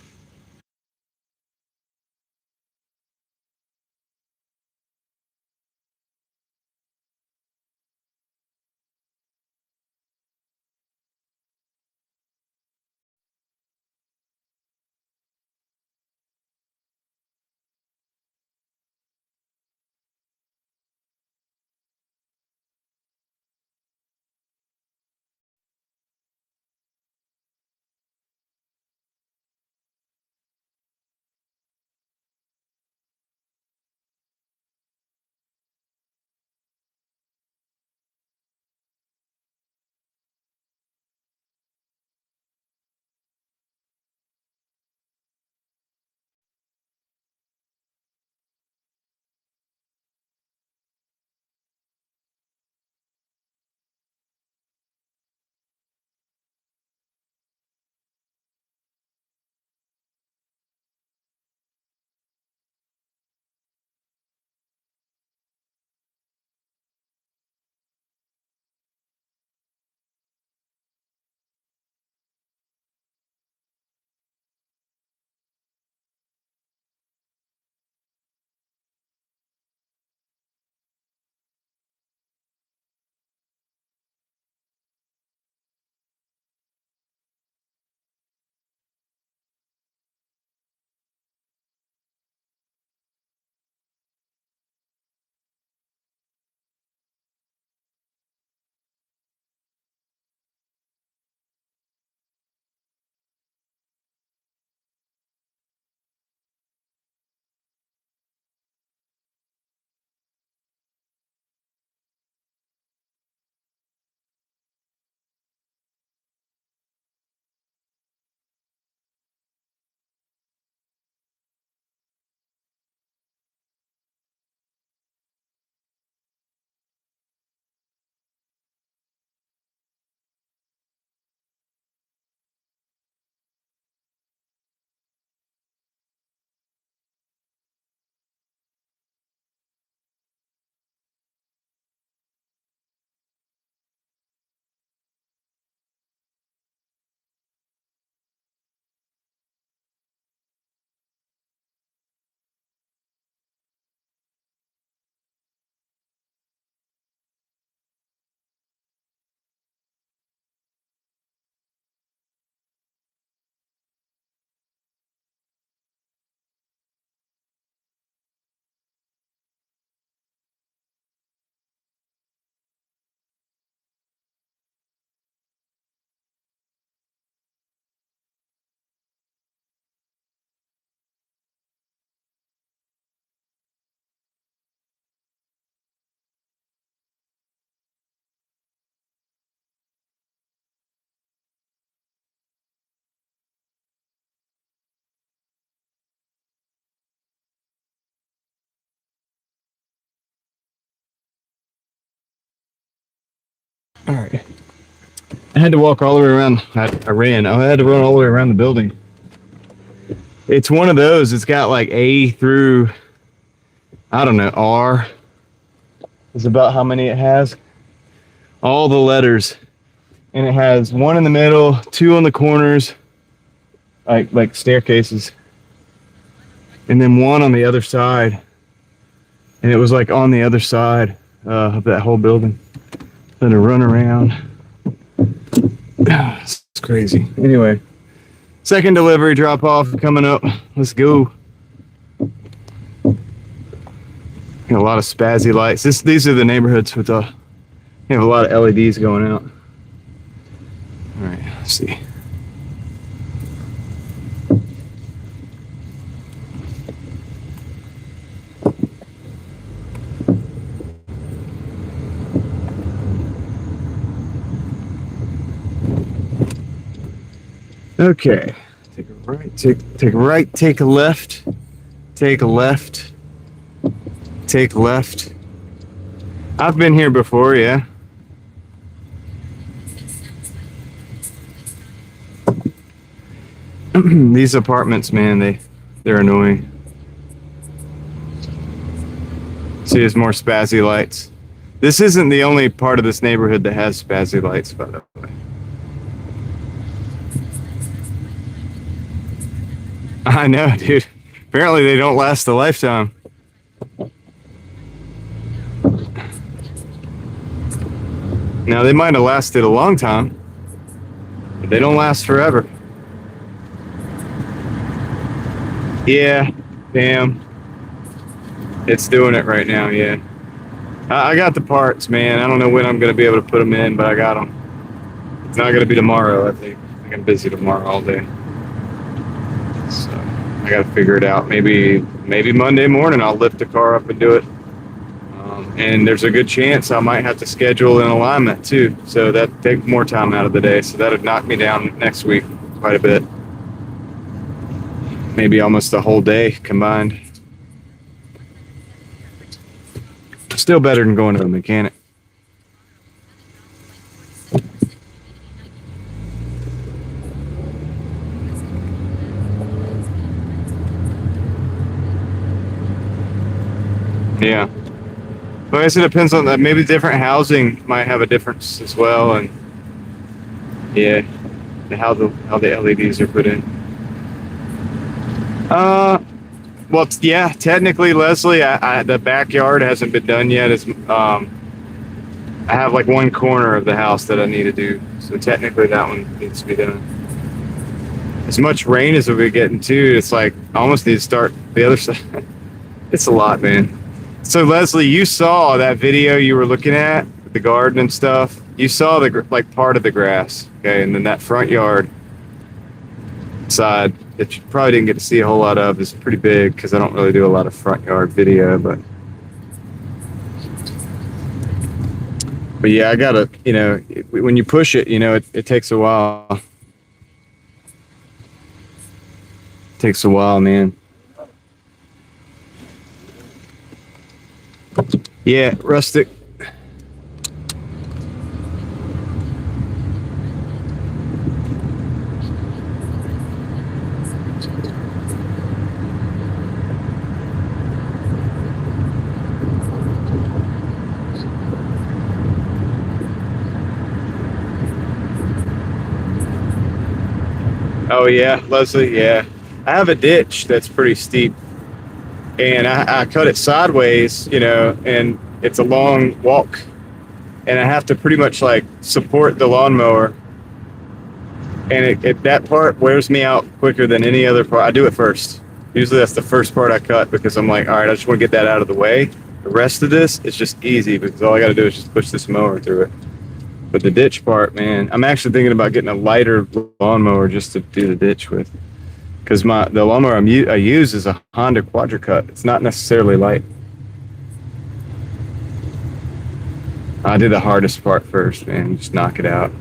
Speaker 1: All right. I had to walk all the way around. I had to run all the way around the building. It's one of those. It's got like A through, I don't know, R is about how many it has. All the letters. And it has one in the middle, two on the corners, like staircases. And then one on the other side and it was like on the other side of that whole building. Then to run around. It's crazy. Anyway, second delivery drop off coming up. Let's go. Got a lot of spazzy lights. These are the neighborhoods with you have a lot of LEDs going out. All right, let's see. Okay, take a right, take a right, take a left, take a left, take left. I've been here before, yeah. These apartments, man, they're annoying. See, there's more spazzy lights. This isn't the only part of this neighborhood that has spazzy lights, by the way. I know, dude. Apparently they don't last a lifetime. Now, they might have lasted a long time, but they don't last forever. Yeah, damn. It's doing it right now, yeah. I got the parts, man. I don't know when I'm going to be able to put them in, but I got them. It's not going to be tomorrow, I think. I'm busy tomorrow all day. So I got to figure it out. Maybe Monday morning I'll lift the car up and do it. And there's a good chance I might have to schedule an alignment too. So that take more time out of the day. So that would knock me down next week quite a bit. Maybe almost a whole day combined. Still better than going to a mechanic. Yeah. But I guess it depends on that. Maybe different housing might have a difference as well, and yeah, how the LEDs are put in. Well, yeah, technically, Leslie, the backyard hasn't been done yet. I have like one corner of the house that I need to do, so technically that one needs to be done. As much rain as we're getting too, it's like I almost need to start the other side. It's a lot, man. So Leslie, you saw that video you were looking at, the garden and stuff. You saw the like part of the grass, okay, and then that front yard side that you probably didn't get to see a whole lot of is pretty big because I don't really do a lot of front yard video, but yeah, I gotta, when you push it, it takes a while. It takes a while, man. Yeah, rustic. Oh yeah, Leslie, yeah. I have a ditch that's pretty steep. And I cut it sideways, and it's a long walk. And I have to pretty much like support the lawnmower. And that part wears me out quicker than any other part. I do it first. Usually that's the first part I cut because I'm like, all right, I just want to get that out of the way. The rest of this is just easy because all I got to do is just push this mower through it. But the ditch part, man, I'm actually thinking about getting a lighter lawnmower just to do the ditch with. Because the lawnmower I use is a Honda Quadra-Cut. It's not necessarily light. I did the hardest part first, man. Just knock it out.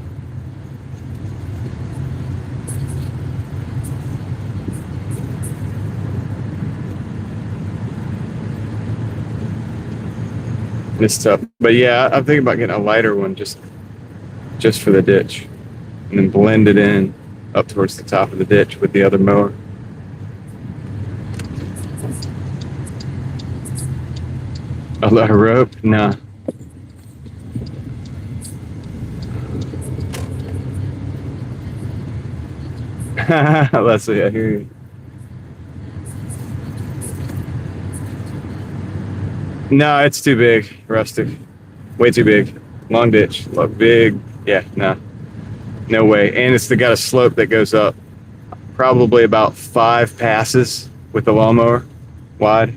Speaker 1: It's tough. But yeah, I'm thinking about getting a lighter one just for the ditch. And then blend it in up towards the top of the ditch with the other mower. A rope? Nah. Leslie, I hear you. No, it's too big. Rustic. Way too big. Long ditch. Look, big. Yeah, no. No way. And it's got a slope that goes up probably about 5 passes with the lawnmower wide.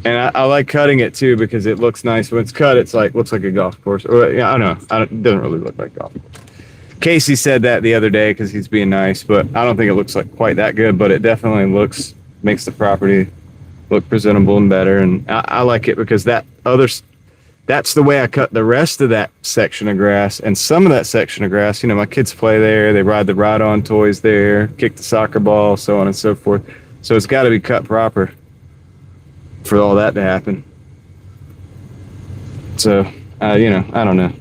Speaker 1: And I like cutting it too because it looks nice. When it's cut, it's like looks like a golf course. Or, yeah, I don't know. It doesn't really look like golf course. Casey said that the other day because he's being nice, but I don't think it looks like quite that good. But it definitely makes the property look presentable and better. And I like it because that's the way I cut the rest of that section of grass. And some of that section of grass, you know, my kids play there. They ride the ride-on toys there, kick the soccer ball, so on and so forth. So it's got to be cut proper for all that to happen. So, you know, I don't know.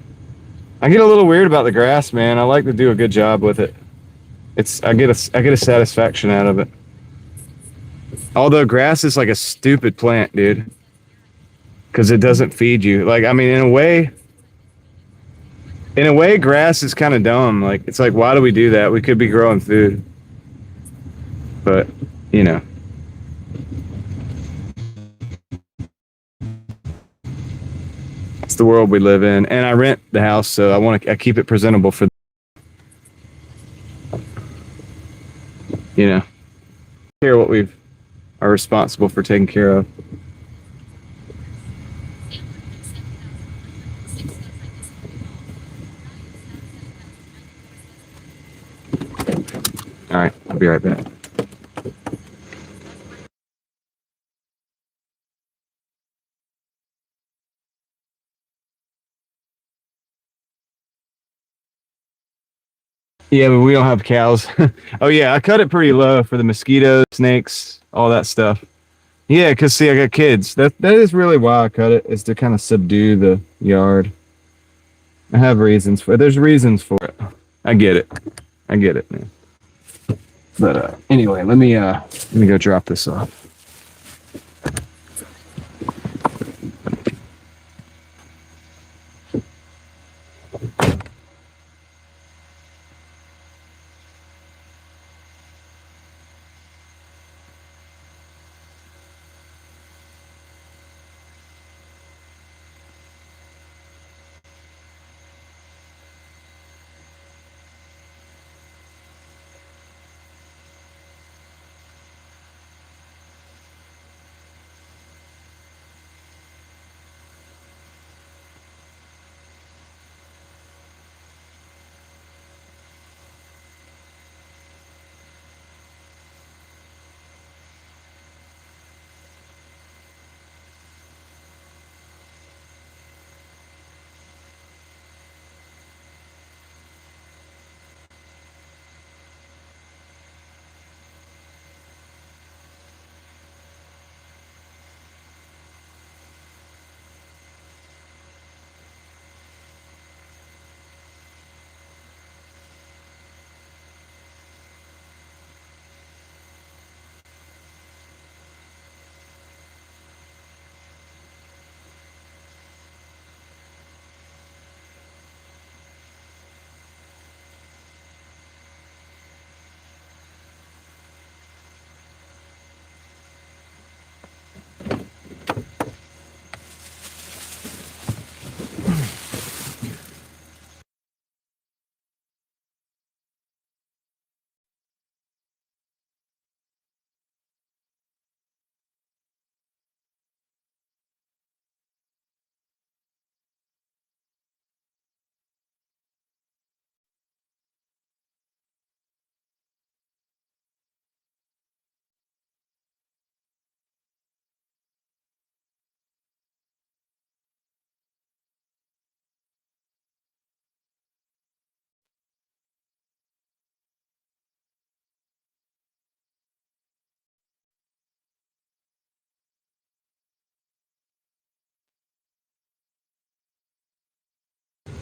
Speaker 1: I get a little weird about the grass, man. I like to do a good job with it. I get a satisfaction out of it. Although grass is like a stupid plant, dude. Because it doesn't feed you. Like, I mean, in a way, grass is kind of dumb. Like, it's like, why do we do that? We could be growing food. But, you know. It's the world we live in. And I rent the house, so I keep it presentable for, you know, care what we are responsible for taking care of. All right, I'll be right back. Yeah, but we don't have cows. Oh yeah, I cut it pretty low for the mosquitoes, snakes, all that stuff. Yeah, because see, I got kids. That is really why I cut it, is to kind of subdue the yard. I have reasons for it. There's reasons for it. I get it, man. But anyway, let me go drop this off.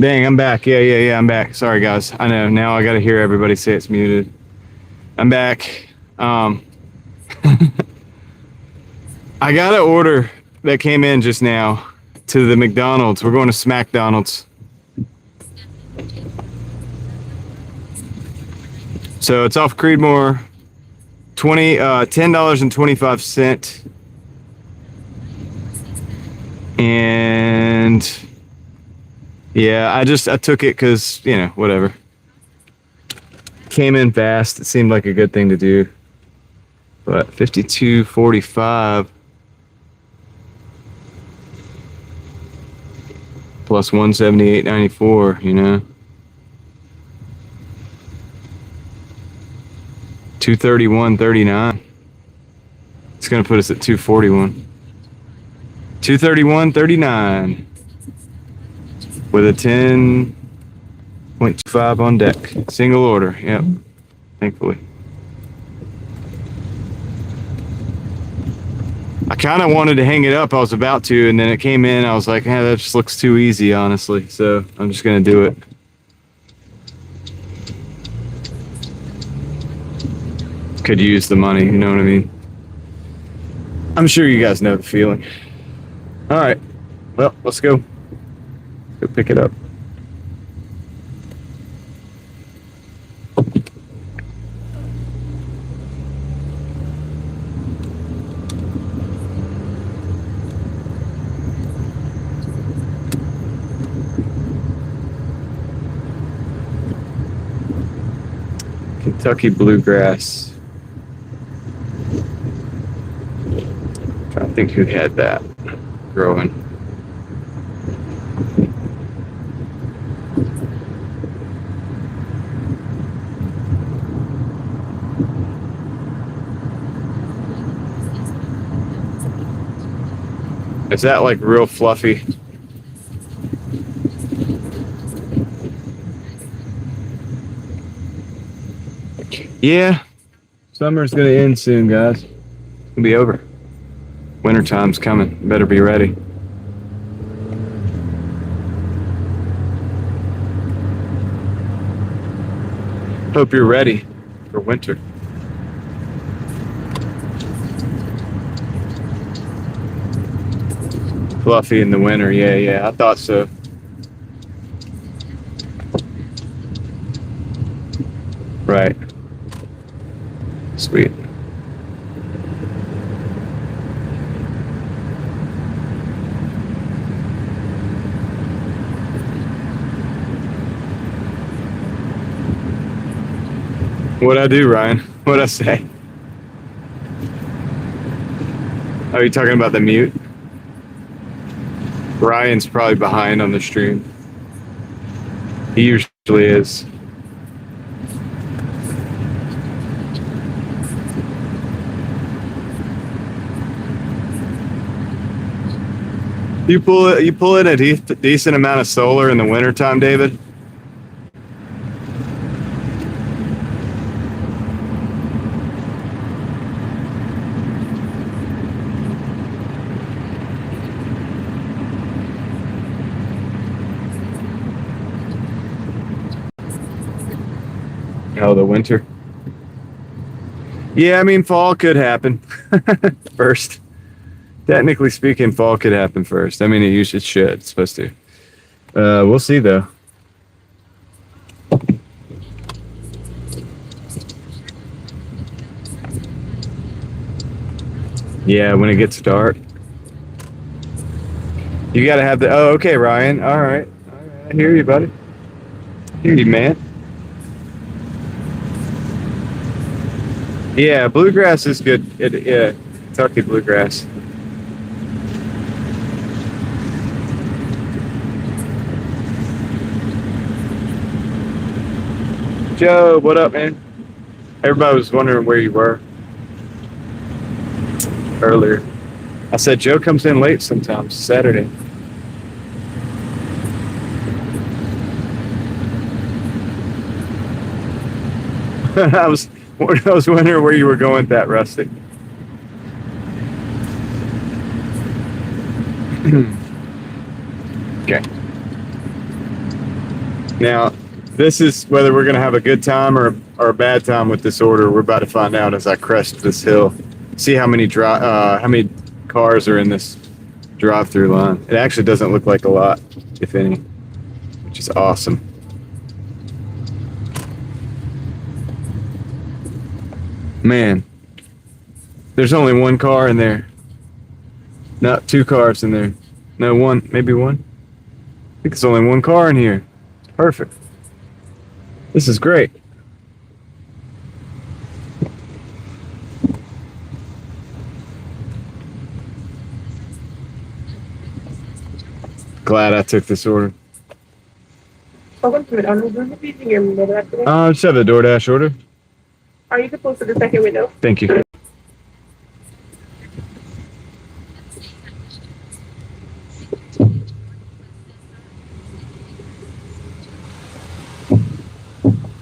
Speaker 1: Dang, I'm back. Yeah, I'm back. Sorry, guys. I know. Now I got to hear everybody say it's muted. I'm back. I got an order that came in just now to the McDonald's. We're going to SmackDonald's. So it's off Creedmoor. $10.25. And yeah, I took it because, whatever. Came in fast. It seemed like a good thing to do. But 52.45 plus 178.94, 231.39. It's going to put us at 241. 231.39 with a 10.25 on deck. Single order. Yep. Thankfully. I kind of wanted to hang it up. I was about to, and then it came in. I was like, that just looks too easy, honestly. So I'm just going to do it. Could use the money, you know what I mean? I'm sure you guys know the feeling. All right. Well, let's go. Go pick it up. Kentucky bluegrass. I think who had that growing. Is that like real fluffy? Yeah, summer's gonna end soon, guys. It's gonna be over. Wintertime's coming. Better be ready. Hope you're ready for winter. Fluffy in the winter. Yeah, I thought so. Right. Sweet. What'd I do, Ryan? What'd I say? Are you talking about the mute? Ryan's probably behind on the stream. He usually is. You pull in a decent amount of solar in the wintertime, David? Oh, the winter. Yeah, I mean, fall could happen first. Technically speaking, fall could happen first. I mean, it should. It's supposed to. We'll see, though. Yeah, when it gets dark. You got to have the... Oh, okay, Ryan. All right. I hear you, buddy. I hear you, man. Yeah, bluegrass is good. Yeah, Kentucky bluegrass. Joe, what up, man? Everybody was wondering where you were earlier. I said Joe comes in late sometimes, Saturday. I was wondering where you were going with that, Rusty. Okay. Now, this is whether we're going to have a good time or a bad time with this order. We're about to find out as I crest this hill. See how many cars are in this drive-through line. It actually doesn't look like a lot, if any, which is awesome. Man, there's only one car in there. Not two cars in there. No, one. Maybe one. I think it's only one car in here. Perfect. This is great. Glad I took this order.
Speaker 2: Welcome to McDonald's. Will you be using your middle today?
Speaker 1: Just have the DoorDash order.
Speaker 2: Are you supposed to the second window?
Speaker 1: Thank you.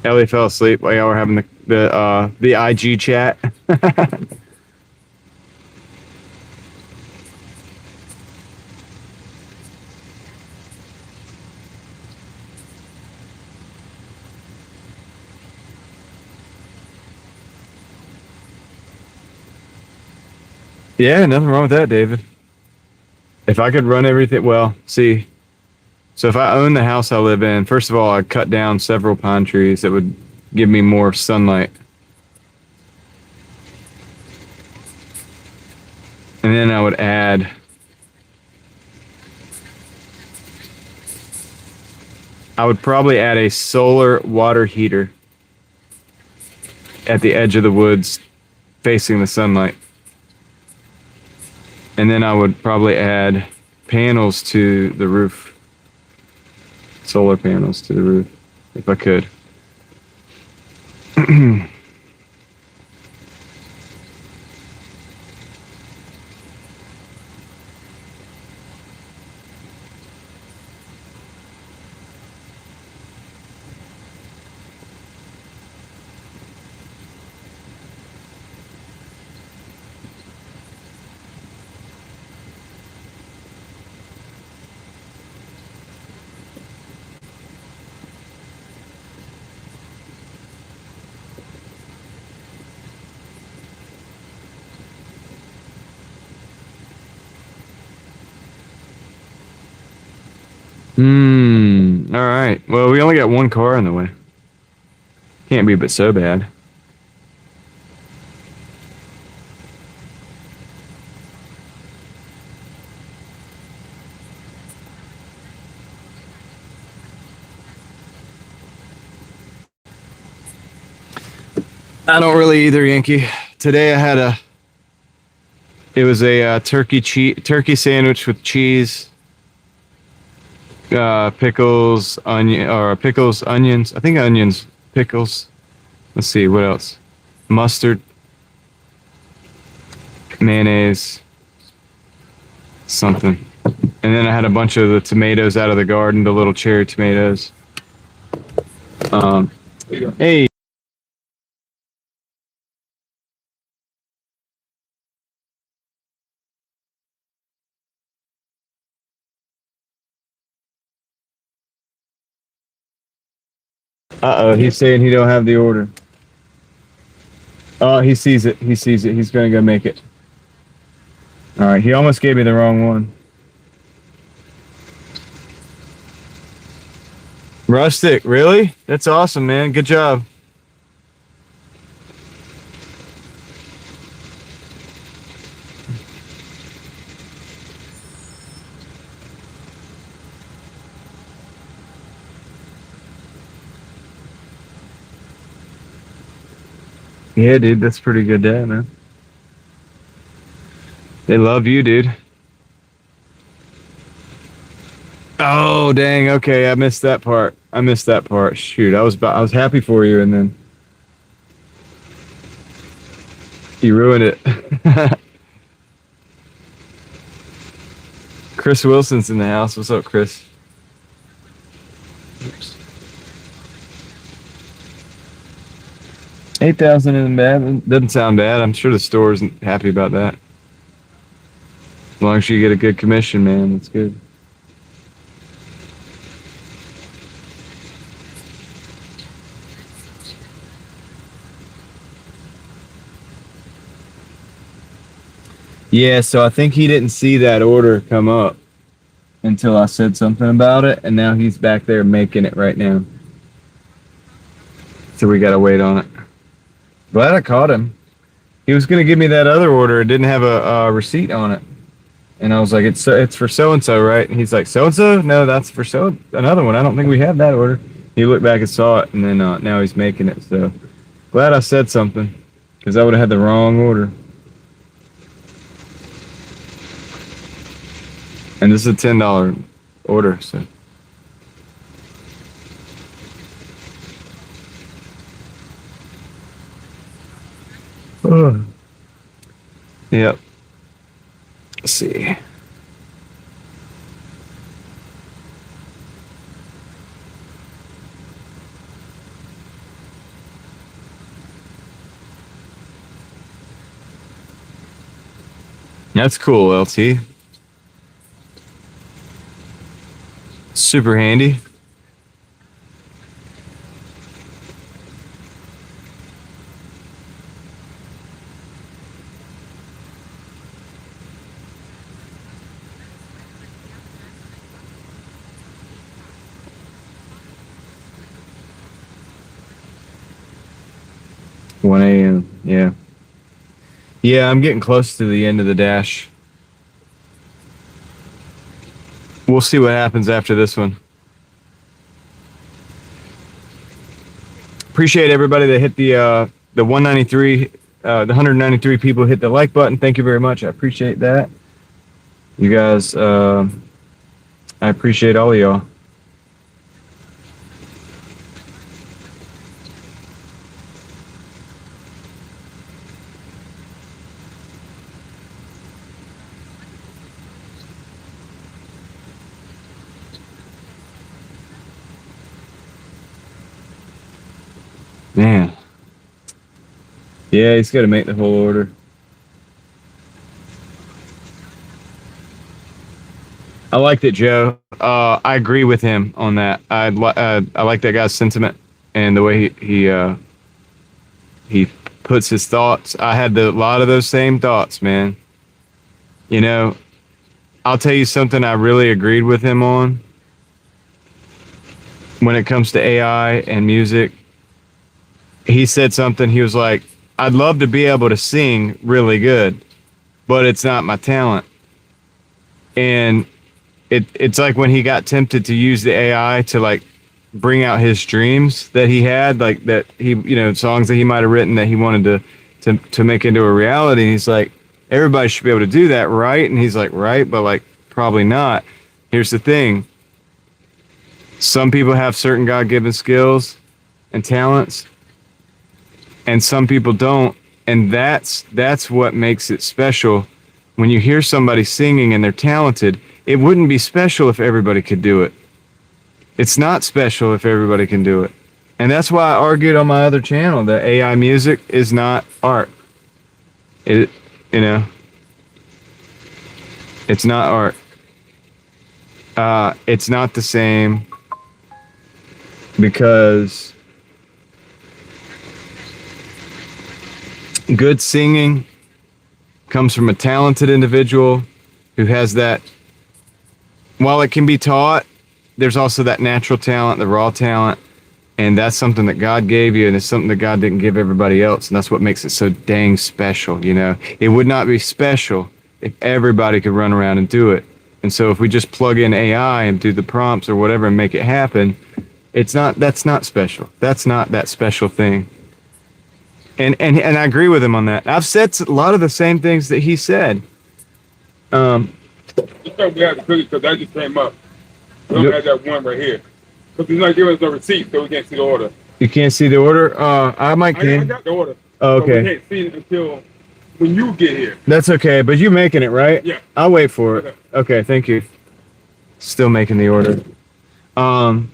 Speaker 1: Ellie fell asleep while y'all were having the IG chat. Yeah, nothing wrong with that, David. If I could run everything, well, see, so if I own the house I live in, first of all, I'd cut down several pine trees that would give me more sunlight. And then I would add probably add a solar water heater at the edge of the woods facing the sunlight. And then I would probably add panels to the roof. Solar panels to the roof, if I could. All right. Well, we only got one car in the way. Can't be but so bad. I don't really either, Yankee. Today I had it was a turkey sandwich with cheese, pickles, onions. I think onions, pickles. Let's see, what else? Mustard, mayonnaise, something. And then I had a bunch of the tomatoes out of the garden, the little cherry tomatoes. Hey. Uh-oh, he's saying he don't have the order. Oh, he sees it. He sees it. He's going to go make it. All right, he almost gave me the wrong one. Rustic, really? That's awesome, man. Good job. Yeah, dude, that's pretty good dad, man. They love you, dude. Oh, dang. Okay, I missed that part. Shoot, I was happy for you, and then you ruined it. Chris Wilson's in the house. What's up, Chris? Oops. 8,000 isn't bad. Doesn't sound bad. I'm sure the store isn't happy about that. As long as you get a good commission, man, that's good. Yeah, so I think he didn't see that order come up until I said something about it, and now he's back there making it right now. So we gotta wait on it. Glad I caught him. He was gonna give me that other order. It didn't have a receipt on it. And I was like, it's for so and so, right? And he's like, so and so? No, that's for another one. I don't think we have that order. He looked back and saw it, and then now he's making it. So glad I said something, because I would have had the wrong order. And this is a $10 order, so. Yep. Let's see. That's cool, LT. Super handy. One a.m. Yeah. Yeah, I'm getting close to the end of the dash. We'll see what happens after this one. Appreciate everybody that hit the 193, the 193 people hit the like button. Thank you very much. I appreciate that. You guys, I appreciate all of y'all. Man. Yeah, he's got to make the whole order. I liked it, Joe. I agree with him on that. I like that guy's sentiment and the way he puts his thoughts. I had a lot of those same thoughts, man. You know, I'll tell you something I really agreed with him on when it comes to AI and music. He said something, he was like, I'd love to be able to sing really good, but it's not my talent. And it's like when he got tempted to use the AI to like bring out his dreams that he had, like that he, songs that he might have written that he wanted to make into a reality. And he's like, everybody should be able to do that, right? And he's like, right, but like probably not. Here's the thing. Some people have certain God-given skills and talents, and some people don't. And that's what makes it special. When you hear somebody singing and they're talented, it wouldn't be special if everybody could do it. It's not special if everybody can do it. And that's why I argued on my other channel that AI music is not art. It's not art. It's not the same, because good singing comes from a talented individual who has that. While it can be taught, there's also that natural talent, the raw talent, and that's something that God gave you, and it's something that God didn't give everybody else, and that's what makes it so dang special. It would not be special if everybody could run around and do it. And so if we just plug in AI and do the prompts or whatever and make it happen, that's not special. That's not that special thing. And I agree with him on that. I've said a lot of the same things that he said.
Speaker 3: Just so we have the cookies, because that just came up. We don't have that one right here. Because he's not giving us a receipt, so we can't see the order.
Speaker 1: You can't see the order? I
Speaker 3: got the order.
Speaker 1: Oh, okay.
Speaker 3: So we can't see it until when you get here.
Speaker 1: That's okay, but you're making it, right?
Speaker 3: Yeah.
Speaker 1: I'll wait for it. Okay, thank you. Still making the order. And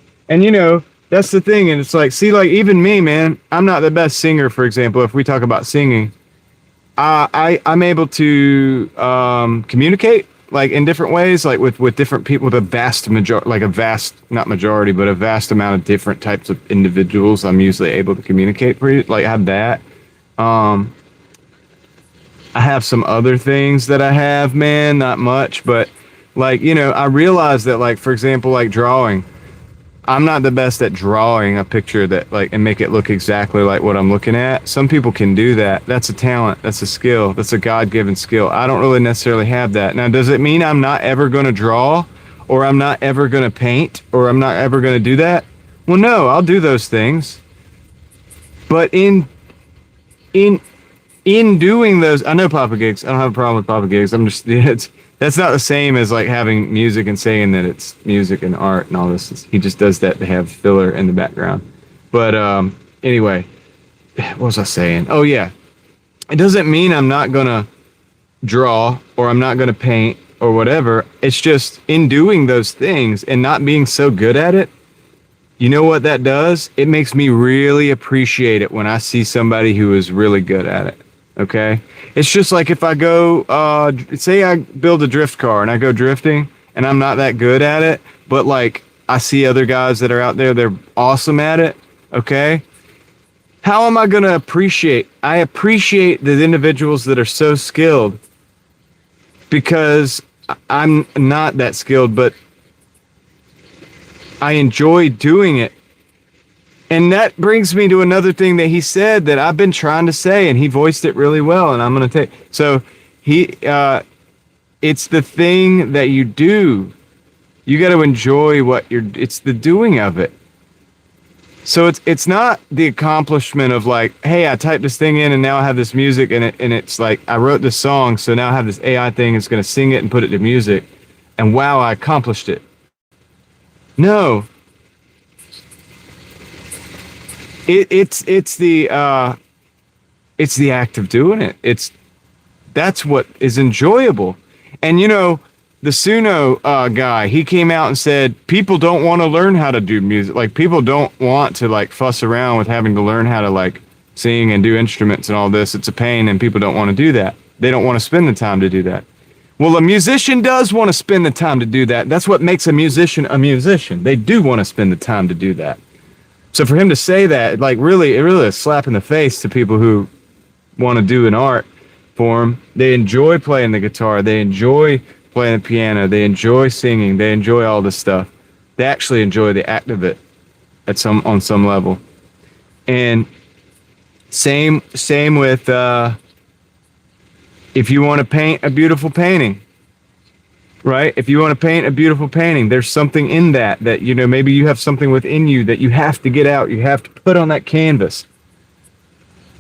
Speaker 1: that's the thing, and it's like, see, like even me, man, I'm not the best singer, for example, if we talk about singing. I'm able to communicate like in different ways, like with different people, with a vast majority, like a vast, not majority, but a vast amount of different types of individuals. I'm usually able to communicate I have that. I have some other things that I have, man, not much, but like, I realized that, like, for example, like drawing, I'm not the best at drawing a picture that like and make it look exactly like what I'm looking at. Some people can do that. That's a talent. That's a skill. That's a God-given skill. I don't really necessarily have that. Now, does it mean I'm not ever going to draw, or I'm not ever going to paint, or I'm not ever going to do that? Well, no, I'll do those things. But in doing those, I know Papa Gigs. I don't have a problem with Papa Gigs. I'm just that's not the same as like having music and saying that it's music and art and all this. He just does that to have filler in the background. But anyway, what was I saying? Oh yeah, it doesn't mean I'm not gonna draw or I'm not gonna paint or whatever. It's just in doing those things and not being so good at it. You know what that does? It makes me really appreciate it when I see somebody who is really good at it. Okay? It's just like if I go, say I build a drift car and I go drifting and I'm not that good at it, but like I see other guys that are out there, they're awesome at it. Okay? How am I going to appreciate? I appreciate the individuals that are so skilled because I'm not that skilled, but I enjoy doing it. And that brings me to another thing that he said that I've been trying to say, and he voiced it really well, and I'm going to take. So it's the thing that you do. You got to enjoy it's the doing of it. So it's not the accomplishment of like, hey, I typed this thing in and now I have this music and it's like I wrote this song, so now I have this AI thing that's going to sing it and put it to music, and wow, I accomplished it. No. It's the act of doing it. That's what is enjoyable. And you know, the Suno guy, he came out and said people don't want to learn how to do music. Like people don't want to like fuss around with having to learn how to like sing and do instruments and all this. It's a pain and people don't want to do that. They don't want to spend the time to do that. Well, a musician does want to spend the time to do that. That's what makes a musician a musician. They do want to spend the time to do that. So for him to say that, like really, it really is a slap in the face to people who want to do an art form. They enjoy playing the guitar. They enjoy playing the piano. They enjoy singing. They enjoy all this stuff. They actually enjoy the act of it on some level. And same with if you want to paint a beautiful painting, right? If you want to paint a beautiful painting, there's something in that you know, maybe you have something within you that you have to get out. You have to put on that canvas.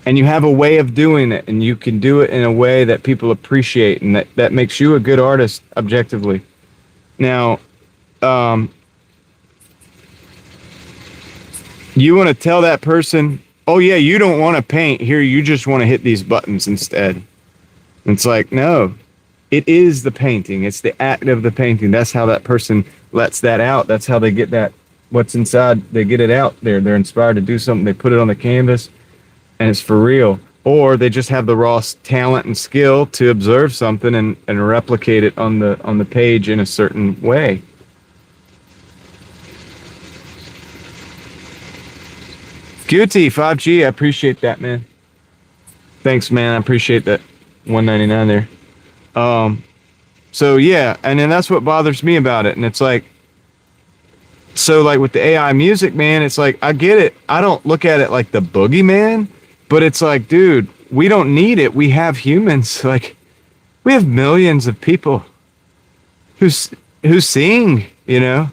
Speaker 1: And you have a way of doing it, and you can do it in a way that people appreciate, and that makes you a good artist objectively. Now, you want to tell that person, oh yeah, you don't want to paint here, you just want to hit these buttons instead. It's like, no, it is the painting. It's the act of the painting. That's how that person lets that out. That's how they get that, what's inside, they get it out there. They're inspired to do something. They put it on the canvas, and it's for real. Or they just have the raw talent and skill to observe something and replicate it on the page in a certain way. QT 5G, I appreciate that, man. Thanks, man. I appreciate that. $1.99 there. So yeah, and then that's what bothers me about it. And it's like, so like with the AI music, man, it's like, I get it. I don't look at it like the boogeyman, but it's like, dude, we don't need it. We have humans. Like, we have millions of people who sing, you know?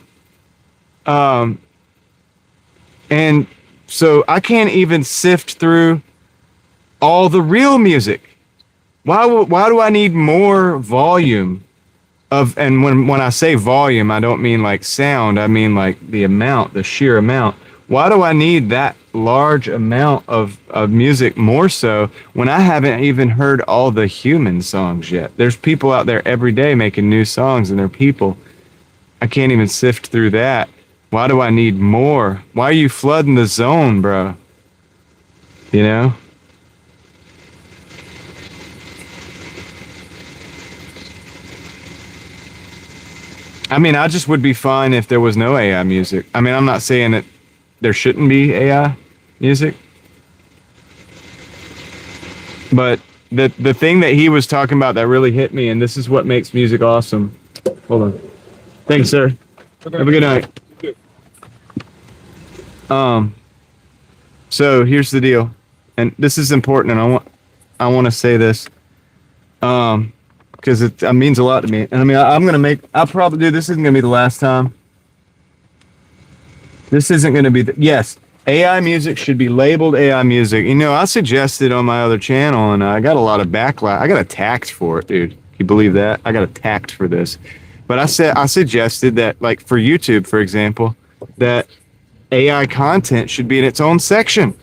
Speaker 1: And so I can't even sift through all the real music. Why do I need more volume of, and when I say volume, I don't mean like sound, I mean like the amount, the sheer amount. Why do I need that large amount of music more so when I haven't even heard all the human songs yet? There's people out there every day making new songs, and they're people. I can't even sift through that. Why do I need more? Why are you flooding the zone, bro? You know? I mean, I just would be fine if there was no AI music. I mean, I'm not saying that there shouldn't be AI music. But the thing that he was talking about that really hit me, and this is what makes music awesome. Hold on. Thanks, sir. Have a good night. So here's the deal, and this is important, and I want to say this, because it means a lot to me. And I mean, I'll probably do. This isn't gonna be the last time. This isn't gonna be yes. AI music should be labeled AI music. You know, I suggested on my other channel, and I got a lot of backlash. I got attacked for it, dude. Can you believe that? I got attacked for this. But I suggested that, like for YouTube, for example, that AI content should be in its own section.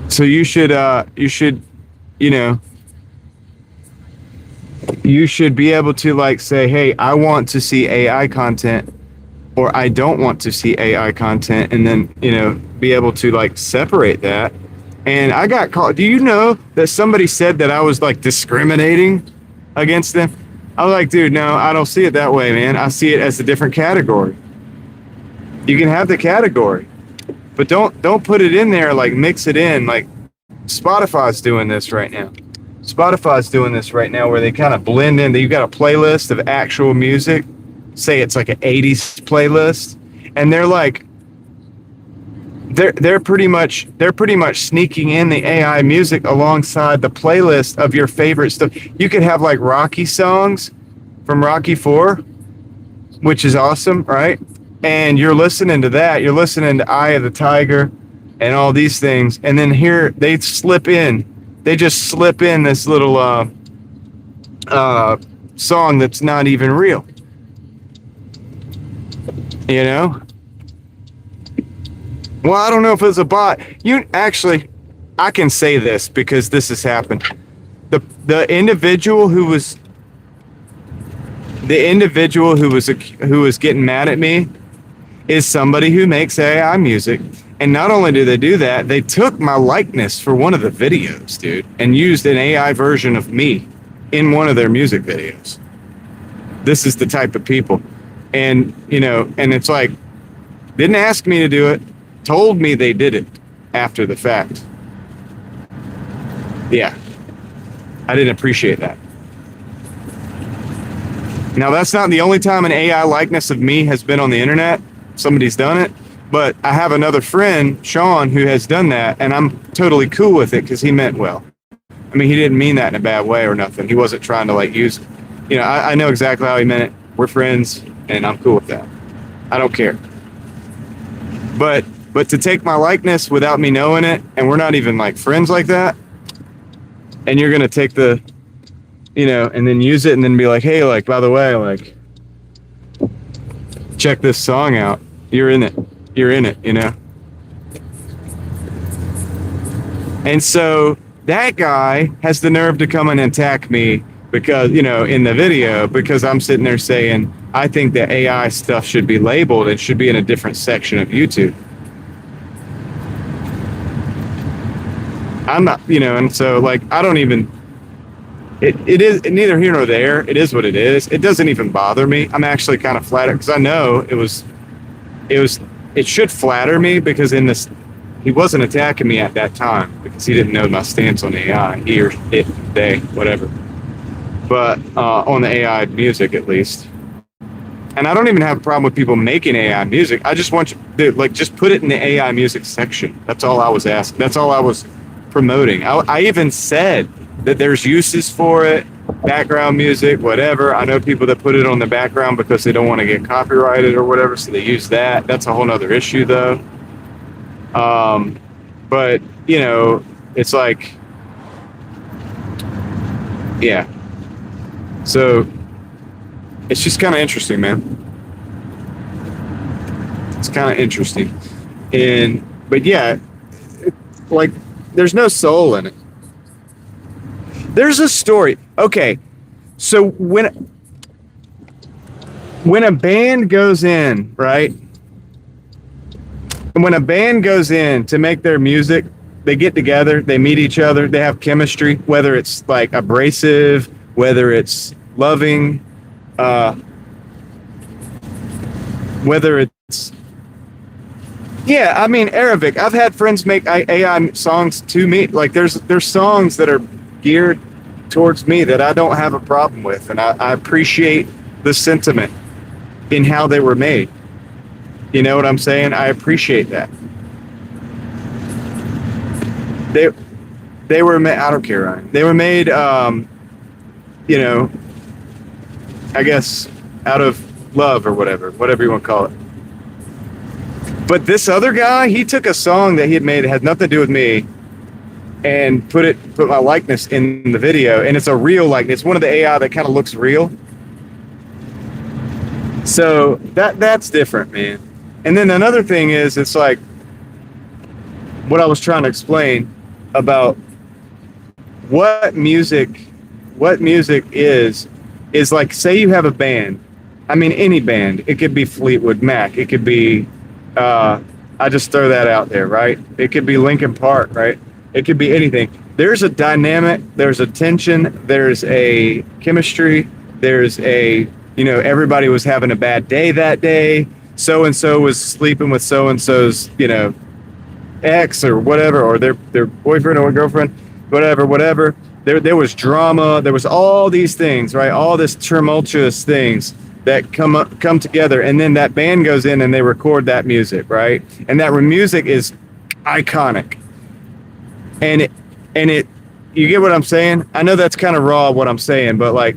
Speaker 1: So you should be able to like say, hey, I want to see AI content, or I don't want to see AI content, and then, be able to like separate that. And I got called. Do you know that somebody said that I was like discriminating against them? I was like, dude, no, I don't see it that way, man. I see it as a different category. You can have the category, but don't put it in there, like mix it in. Like Spotify's doing this right now. Where they kind of blend in. You've got a playlist of actual music. Say it's like an 80s playlist, and they're like they're pretty much sneaking in the AI music alongside the playlist of your favorite stuff. You could have like Rocky songs from Rocky 4, which is awesome, right? And you're listening to that. You're listening to Eye of the Tiger and all these things. And then here they just slip in this little song that's not even real. You know? Well, I don't know if it's a bot. I can say this because this has happened. The individual who was getting mad at me is somebody who makes AI music. And not only do they do that, they took my likeness for one of the videos, dude, and used an AI version of me in one of their music videos. This is the type of people. And, and it's like, didn't ask me to do it, told me they did it after the fact. Yeah. I didn't appreciate that. Now, that's not the only time an AI likeness of me has been on the internet. Somebody's done it. But I have another friend, Sean, who has done that, and I'm totally cool with it because he meant well. I mean, he didn't mean that in a bad way or nothing. He wasn't trying to, like, use... I know exactly how he meant it. We're friends, and I'm cool with that. I don't care. But to take my likeness without me knowing it, and we're not even, like, friends like that, and you're going to take the... and then use it and then be like, hey, like, by the way, like, check this song out. You're in it, And so that guy has the nerve to come and attack me because, in the video, because I'm sitting there saying, I think that AI stuff should be labeled. It should be in a different section of YouTube. I'm not, and so, like, I don't even... It is neither here nor there. It is what it is. It doesn't even bother me. I'm actually kind of flattered because I know it should flatter me because he wasn't attacking me at that time because he didn't know my stance on AI. He or it, they, whatever. But on the AI music, at least. And I don't even have a problem with people making AI music. I just want you to, just put it in the AI music section. That's all I was asking. That's all I was promoting. I even said that there's uses for it, background music, whatever. I know people that put it on the background because they don't want to get copyrighted or whatever, so they use that. That's a whole nother issue, though. But, it's like, yeah. So, it's just kind of interesting, man. It's kind of interesting. But yeah, there's no soul in it. There's a story. Okay, so when a band goes in, right? And when a band goes in to make their music, they get together, they meet each other, they have chemistry, whether it's like abrasive, whether it's loving, whether it's... Yeah, I mean, Arabic. I've had friends make AI songs to me. Like, there's songs that are geared towards me that I don't have a problem with, and I appreciate the sentiment in how they were made. You know what I'm saying? I appreciate that. They were made. I don't care, Ryan. They were made. You know, I guess out of love or whatever you want to call it. But this other guy, he took a song that he had made that had nothing to do with me, and put my likeness in the video, and it's a real likeness. It's one of the AI that kind of looks real. So that's different, man. And then another thing is, it's like what I was trying to explain about what music is like, say you have a band. I mean, any band. It could be Fleetwood Mac. It could be, I just throw that out there, right? It could be Linkin Park, right? It could be anything. There's a dynamic, there's a tension, there's a chemistry, there's a, everybody was having a bad day that day. So-and-so was sleeping with so-and-so's, ex or whatever, or their boyfriend or girlfriend, whatever. There was drama. There was all these things, right? All this tumultuous things that come together, and then that band goes in and they record that music, right? And that music is iconic. And it, you get what I'm saying? I know that's kind of raw what I'm saying, but like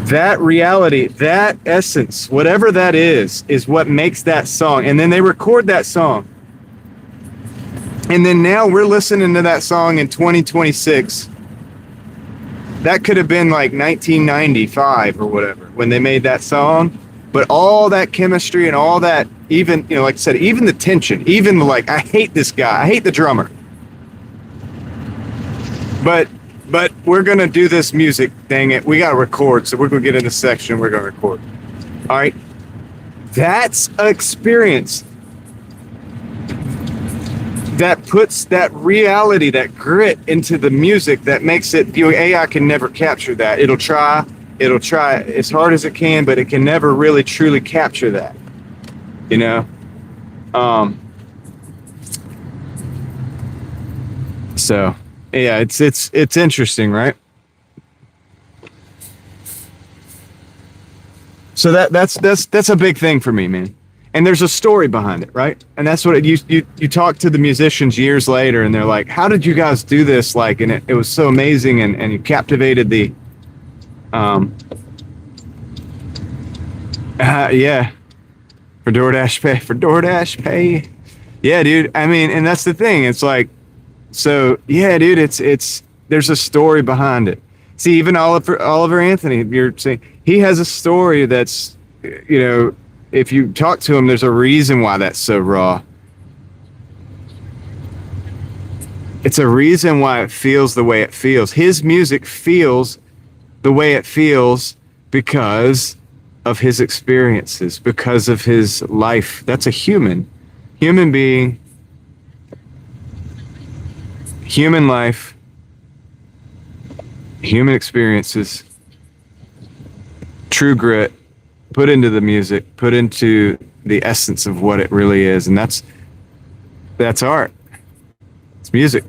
Speaker 1: that reality, that essence, whatever that is what makes that song. And then they record that song. And then now we're listening to that song in 2026. That could have been like 1995 or whatever when they made that song. But all that chemistry and all that, even, like I said, even the tension, even like, I hate this guy. I hate the drummer. But we're going to do this music, dang it. We got to record. So we're going to get in this section. We're going to record. All right. That's an experience that puts that reality, that grit into the music that makes it, AI can never capture that. It'll try as hard as it can, but it can never really truly capture that, so yeah, it's interesting, right? So that's a big thing for me, man. And there's a story behind it, right? And that's what you talk to the musicians years later, and they're like, how did you guys do this? Like, and it was so amazing, and you captivated the yeah, for DoorDash pay. Yeah, dude. I mean, and that's the thing. It's like, so yeah, dude, it's there's a story behind it. See, even Oliver Anthony, you're saying he has a story that's, if you talk to him, there's a reason why that's so raw. It's a reason why it feels the way it feels. His music feels the way it feels because of his experiences, because of his life. That's a human being, human life, human experiences, true grit, put into the music, put into the essence of what it really is. And that's art. It's music.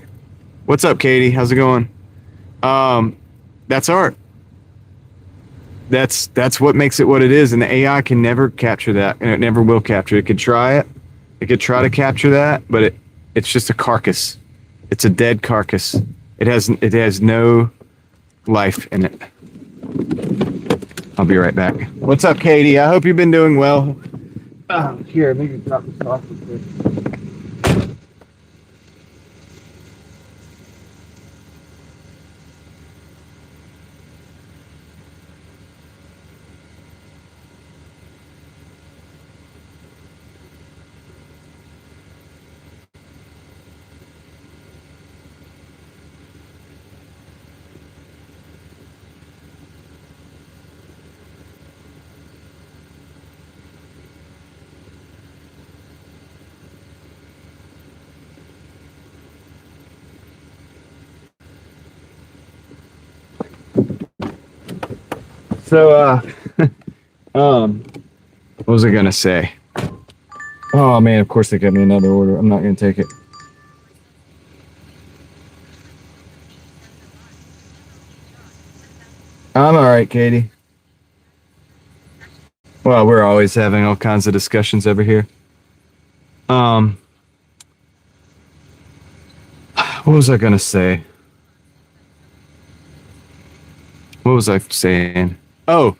Speaker 1: What's up, Katie? How's it going? That's art. That's what makes it what it is. And the AI can never capture that, and it never will capture it. It could try it. It could try to capture that, but it's just a carcass. It's a dead carcass. It has no life in it. I'll be right back. What's up, Katie? I hope you've been doing well. Here, maybe drop this off real quick. So, what was I gonna say? Oh man, of course they got me another order. I'm not gonna take it. I'm all right, Katie. Well, we're always having all kinds of discussions over here. What was I gonna say? What was I saying? Oh,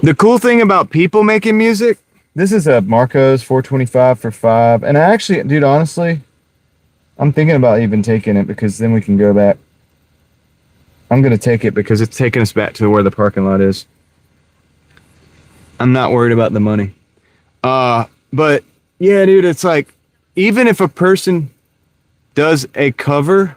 Speaker 1: the cool thing about people making music. This is a Marco's 425 for $5, and I actually, dude, honestly, I'm thinking about even taking it because then we can go back. I'm gonna take it because it's taking us back to where the parking lot is. I'm not worried about the money. But yeah, dude, it's like, even if a person does a cover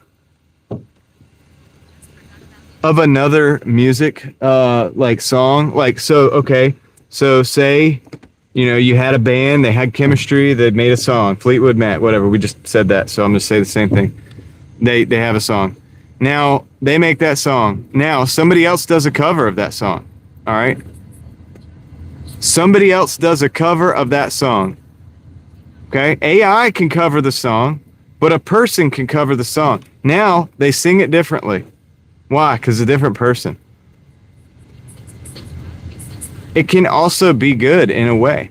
Speaker 1: of another music, like song, like, so, okay. So say, you had a band, they had chemistry, they made a song, Fleetwood Mac, whatever. We just said that. So I'm going to say the same thing. They have a song. Now they make that song. Now somebody else does a cover of that song. All right. Somebody else does a cover of that song. Okay. AI can cover the song, but a person can cover the song. Now they sing it differently. Why? Because a different person. It can also be good in a way,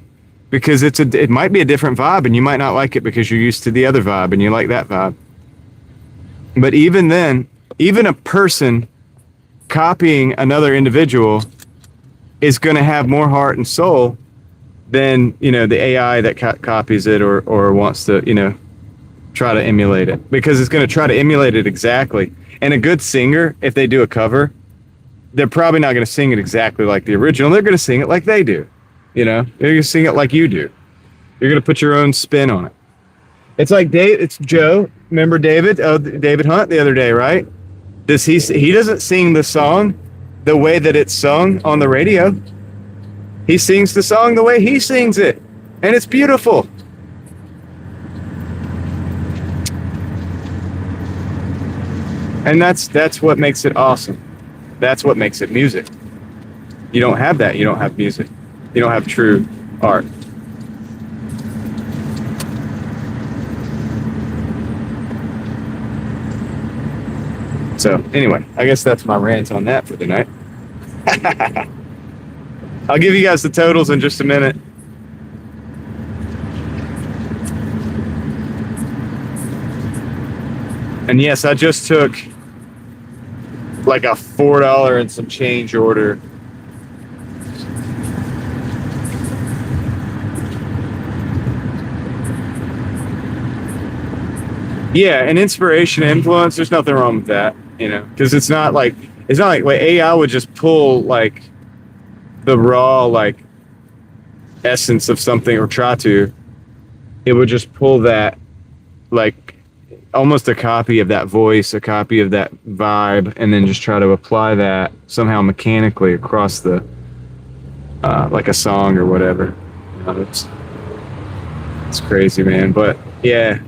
Speaker 1: because it might be a different vibe and you might not like it because you're used to the other vibe and you like that vibe. But even then, even a person copying another individual is going to have more heart and soul than, the AI that copies it or wants to, try to emulate it, because it's going to try to emulate it exactly. And a good singer, if they do a cover, they're probably not going to sing it exactly like the original. They're going to sing it like they do. They're going to sing it like you do. You're going to put your own spin on it. It's like it's Joe. Remember David? Oh, David Hunt the other day, right? He doesn't sing the song the way that it's sung on the radio. He sings the song the way he sings it, and it's beautiful. And that's what makes it awesome. That's what makes it music. You don't have that. You don't have music. You don't have true art. So anyway, I guess that's my rant on that for tonight. I'll give you guys the totals in just a minute. And yes, I just took like a $4 and some change order. Yeah, and inspiration, influence, there's nothing wrong with that, because it's not like AI would just pull like the raw like essence of something, or try to. It would just pull that, like almost a copy of that voice, a copy of that vibe, and then just try to apply that somehow mechanically across the like a song or whatever. It's crazy, man. But yeah,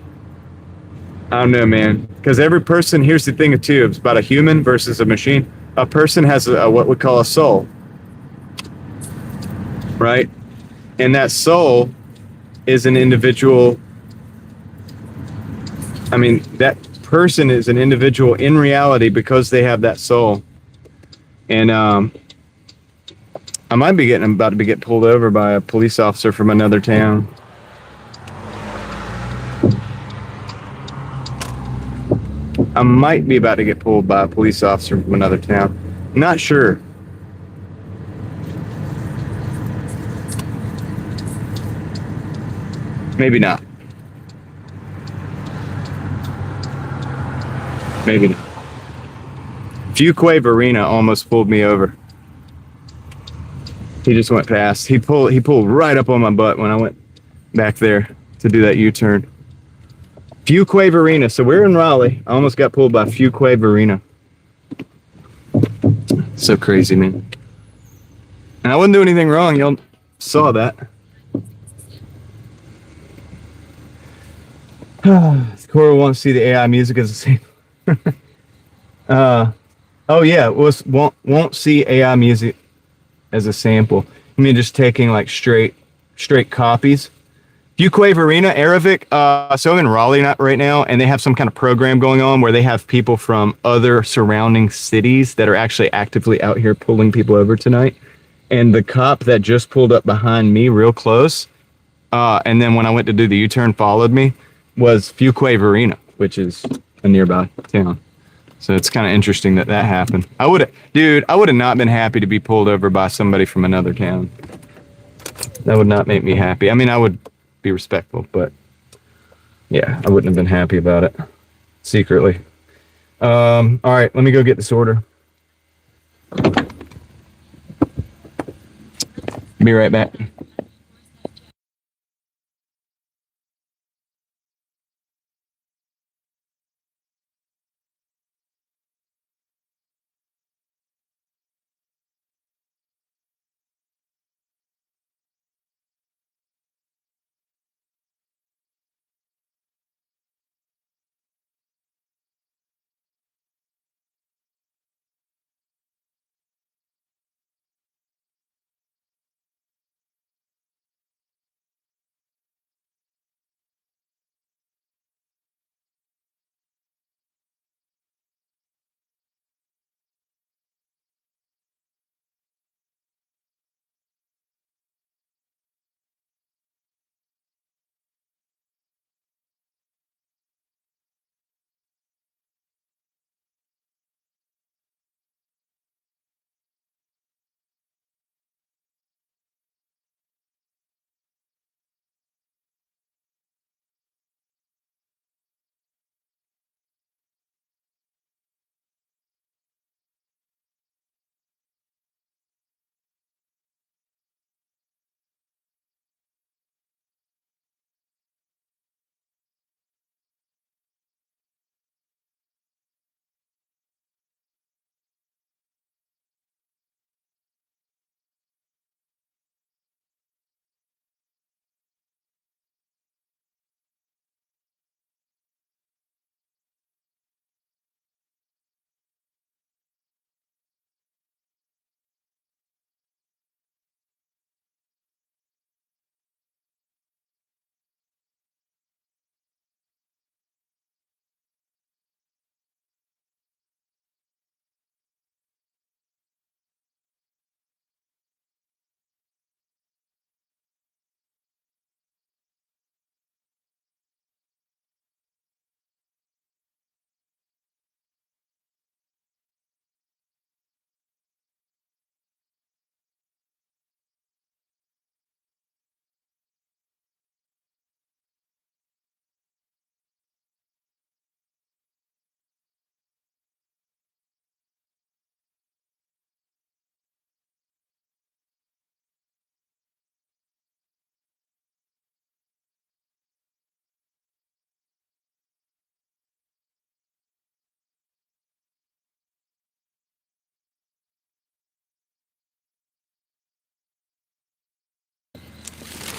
Speaker 1: I don't know, man. Because every person, here's the thing too, it's about a human versus a machine. A person has what we call a soul, right? And that soul is an individual. I mean, that person is an individual in reality because they have that soul. And I might be about to get pulled over by a police officer from another town. I might be about to get pulled by a police officer from another town. Not sure. Maybe not. Maybe not. Fuquay Arena almost pulled me over. He just went past. He pulled right up on my butt when I went back there to do that U-turn. Fuquay Arena. So we're in Raleigh. I almost got pulled by Fuquay Arena. So crazy, man. And I wouldn't do anything wrong. Y'all saw that. Cora wants to see the AI music as a sample. Oh yeah, won't see AI music as a sample. I mean, just taking like straight copies. Fuquay Arena, Arabic. So I'm in Raleigh right now, and they have some kind of program going on where they have people from other surrounding cities that are actually actively out here pulling people over tonight. and the cop that just pulled up behind me real close, and then when I went to do the U-turn, followed me, was Fuquay-Varina, which is a nearby town. So it's kind of interesting that happened. I would have not been happy to be pulled over by somebody from another town. That would not make me happy. I mean, I would be respectful, but yeah, I wouldn't have been happy about it secretly. All right, let me go get this order. Be right back.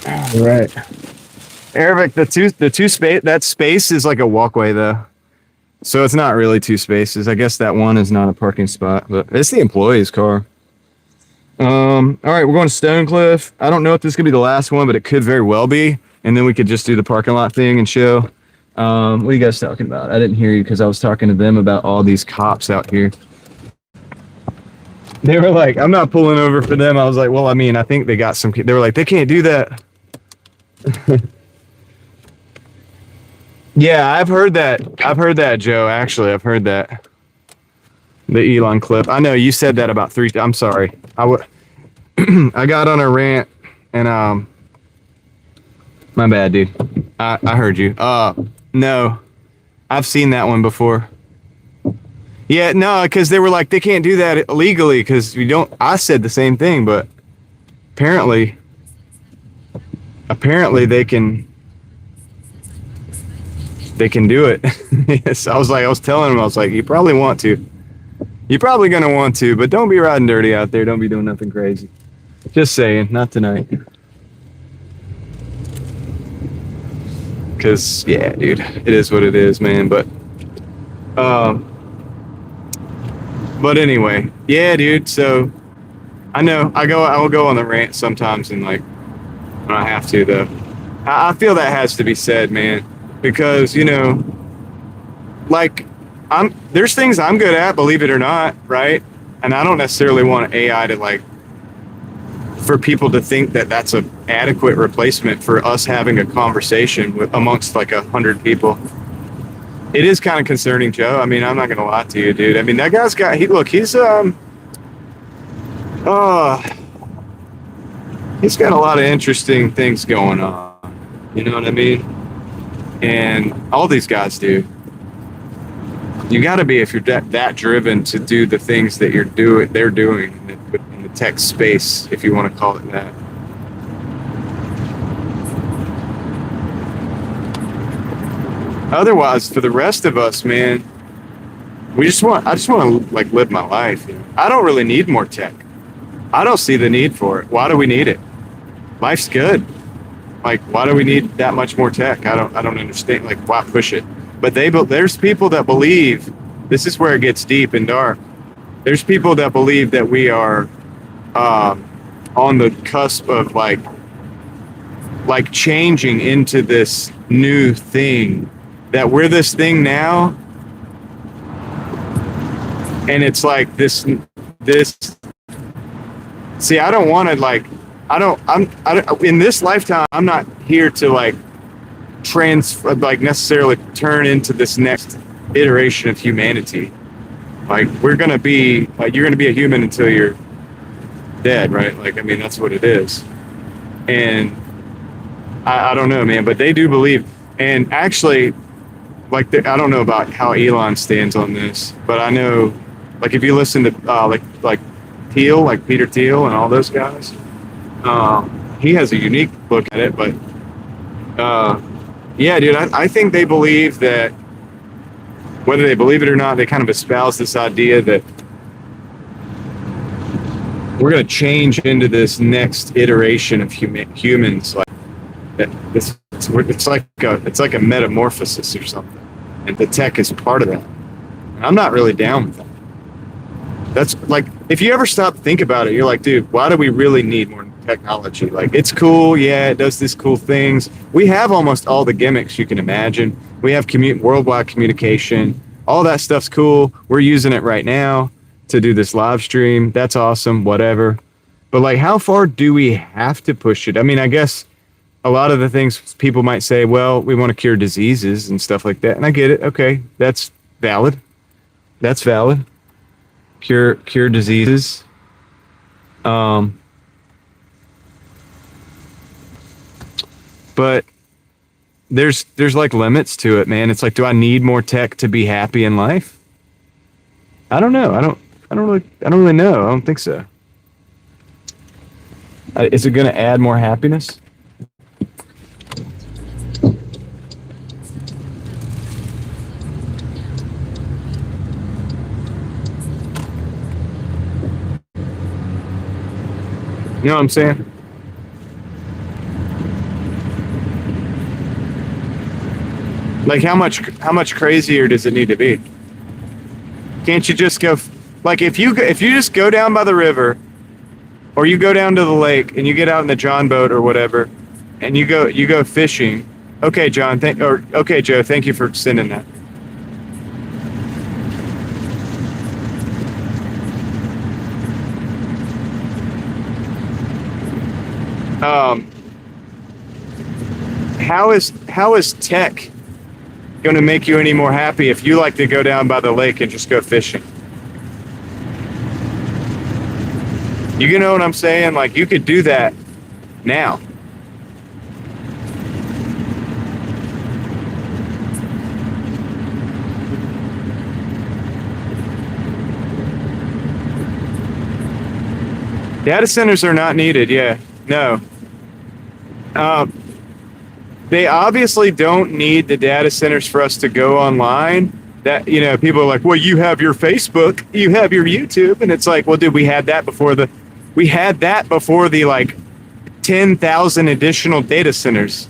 Speaker 1: All right. Eric, that space is like a walkway though. So it's not really two spaces. I guess that one is not a parking spot, but it's the employee's car. All right, we're going to Stonecliff. I don't know if this could be the last one, but it could very well be. And then we could just do the parking lot thing and show. What are you guys talking about? I didn't hear you because I was talking to them about all these cops out here. They were like, I'm not pulling over for them. I was like, well, I mean, I think they got some. They were like, they can't do that. Yeah, I've heard that, Joe. Actually, I've heard that. The Elon clip. I know you said that about 3 times. I'm sorry. I got on a rant and my bad, dude. I heard you. No. I've seen that one before. Yeah, no, because they were like, they can't do that illegally because we don't. I said the same thing, but apparently they can do it. Yes, I was telling him, I was like, you probably want to. You're probably gonna want to, but don't be riding dirty out there. Don't be doing nothing crazy. Just saying, not tonight. Cause yeah, dude, it is what it is, man. But anyway, yeah, dude. So I know I will go on the rant sometimes, and like when I have to, though. I feel that has to be said, man, because like there's things I'm good at, believe it or not, right? And I don't necessarily want AI to like for people to think that that's an adequate replacement for us having a conversation amongst like 100 people. It is kind of concerning, Joe. I mean, I'm not gonna lie to you, dude. I mean, that guy's got he's got a lot of interesting things going on. You know what I mean? And all these guys do. You got to be if you're that driven to do the things that they're doing in the tech space, if you want to call it that. Otherwise, for the rest of us, man, I just want to like live my life. You know? I don't really need more tech. I don't see the need for it. Why do we need it? Life's good. Like, why do we need that much more tech? I don't understand. Like, why push it? But there's people that believe, this is where it gets deep and dark. There's people that believe that we are on the cusp of like changing into this new thing, that we're this thing now, and it's like this. See, I don't want to like. I don't in this lifetime. I'm not here to like necessarily turn into this next iteration of humanity. Like you're gonna be a human until you're dead, right? Like, I mean, that's what it is. And I don't know, man, but they do believe. And actually, like, I don't know about how Elon stands on this, but I know, like, if you listen to like Thiel, like Peter Thiel and all those guys, he has a unique look at it. But yeah, dude, I think they believe that, whether they believe it or not, they kind of espouse this idea that we're going to change into this next iteration of humans. Like that, it's like a metamorphosis or something, and the tech is part of that. And I'm not really down with that. That's like, if you ever stop to think about it, you're like, dude, why do we really need more technology? Like, it's cool, yeah, it does these cool things. We have almost all the gimmicks you can imagine. We have worldwide communication. All that stuff's cool. We're using it right now to do this live stream. That's awesome, whatever. But like, how far do we have to push it? I mean, I guess a lot of the things people might say, well, we want to cure diseases and stuff like that. And I get it. Okay, that's valid. That's valid. Cure diseases. But there's like limits to it, man. It's like, do I need more tech to be happy in life? I don't know. I don't really know. I don't think so. Is it going to add more happiness? You know what I'm saying? Like, how much crazier does it need to be? Can't you just go, like, if you just go down by the river, or you go down to the lake and you get out in the John boat or whatever, and you go fishing. Okay, John, okay, Joe, thank you for sending that. How is tech going to make you any more happy if you like to go down by the lake and just go fishing? You know what I'm saying? Like, you could do that now. Data centers are not needed. Yeah, no. They obviously don't need the data centers for us to go online. That, you know, people are like, well, you have your Facebook, you have your YouTube, and it's like, well, dude, we had that before the like 10,000 additional data centers.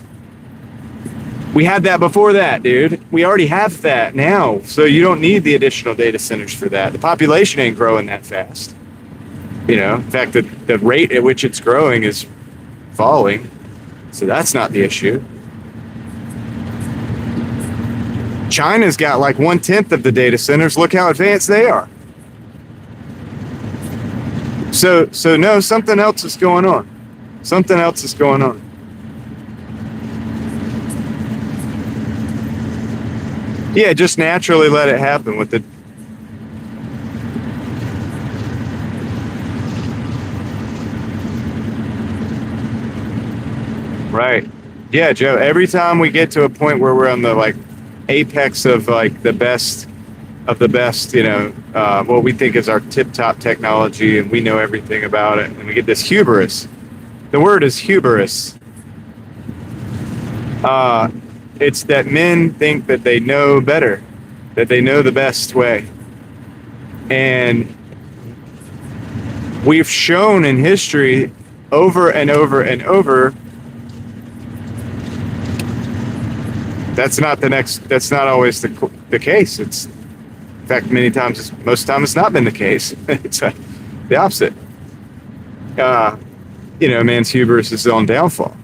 Speaker 1: We had that before that, dude. We already have that now, so you don't need the additional data centers for that. The population ain't growing that fast. You know, in fact, the rate at which it's growing is falling, so that's not the issue. China's got like 1/10 of the data centers. Look how advanced they are. So no, something else is going on. Something else is going on. Yeah, just naturally let it happen with the. Right. Yeah, Joe. Every time we get to a point where we're on the like apex of like the best of the best, what we think is our tip-top technology, and we know everything about it, and we get this hubris. The word is hubris. It's that men think that they know better, that they know the best way. And we've shown in history over and over and over that's not always the case. It's, in fact, most of the time it's not been the case. It's the opposite. Man's hubris is his own downfall.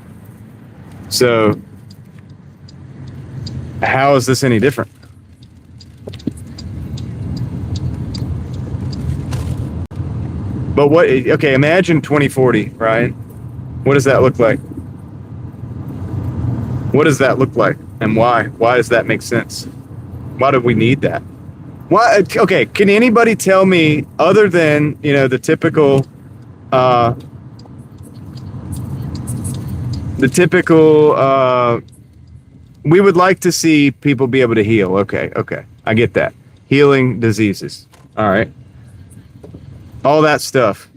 Speaker 1: So how is this any different? But imagine 2040, Ryan. What does that look like? What does that look like? And why? Why does that make sense? Why do we need that? Why? Okay, can anybody tell me, other than, the typical, we would like to see people be able to heal. Okay, I get that. Healing diseases. All right. All that stuff.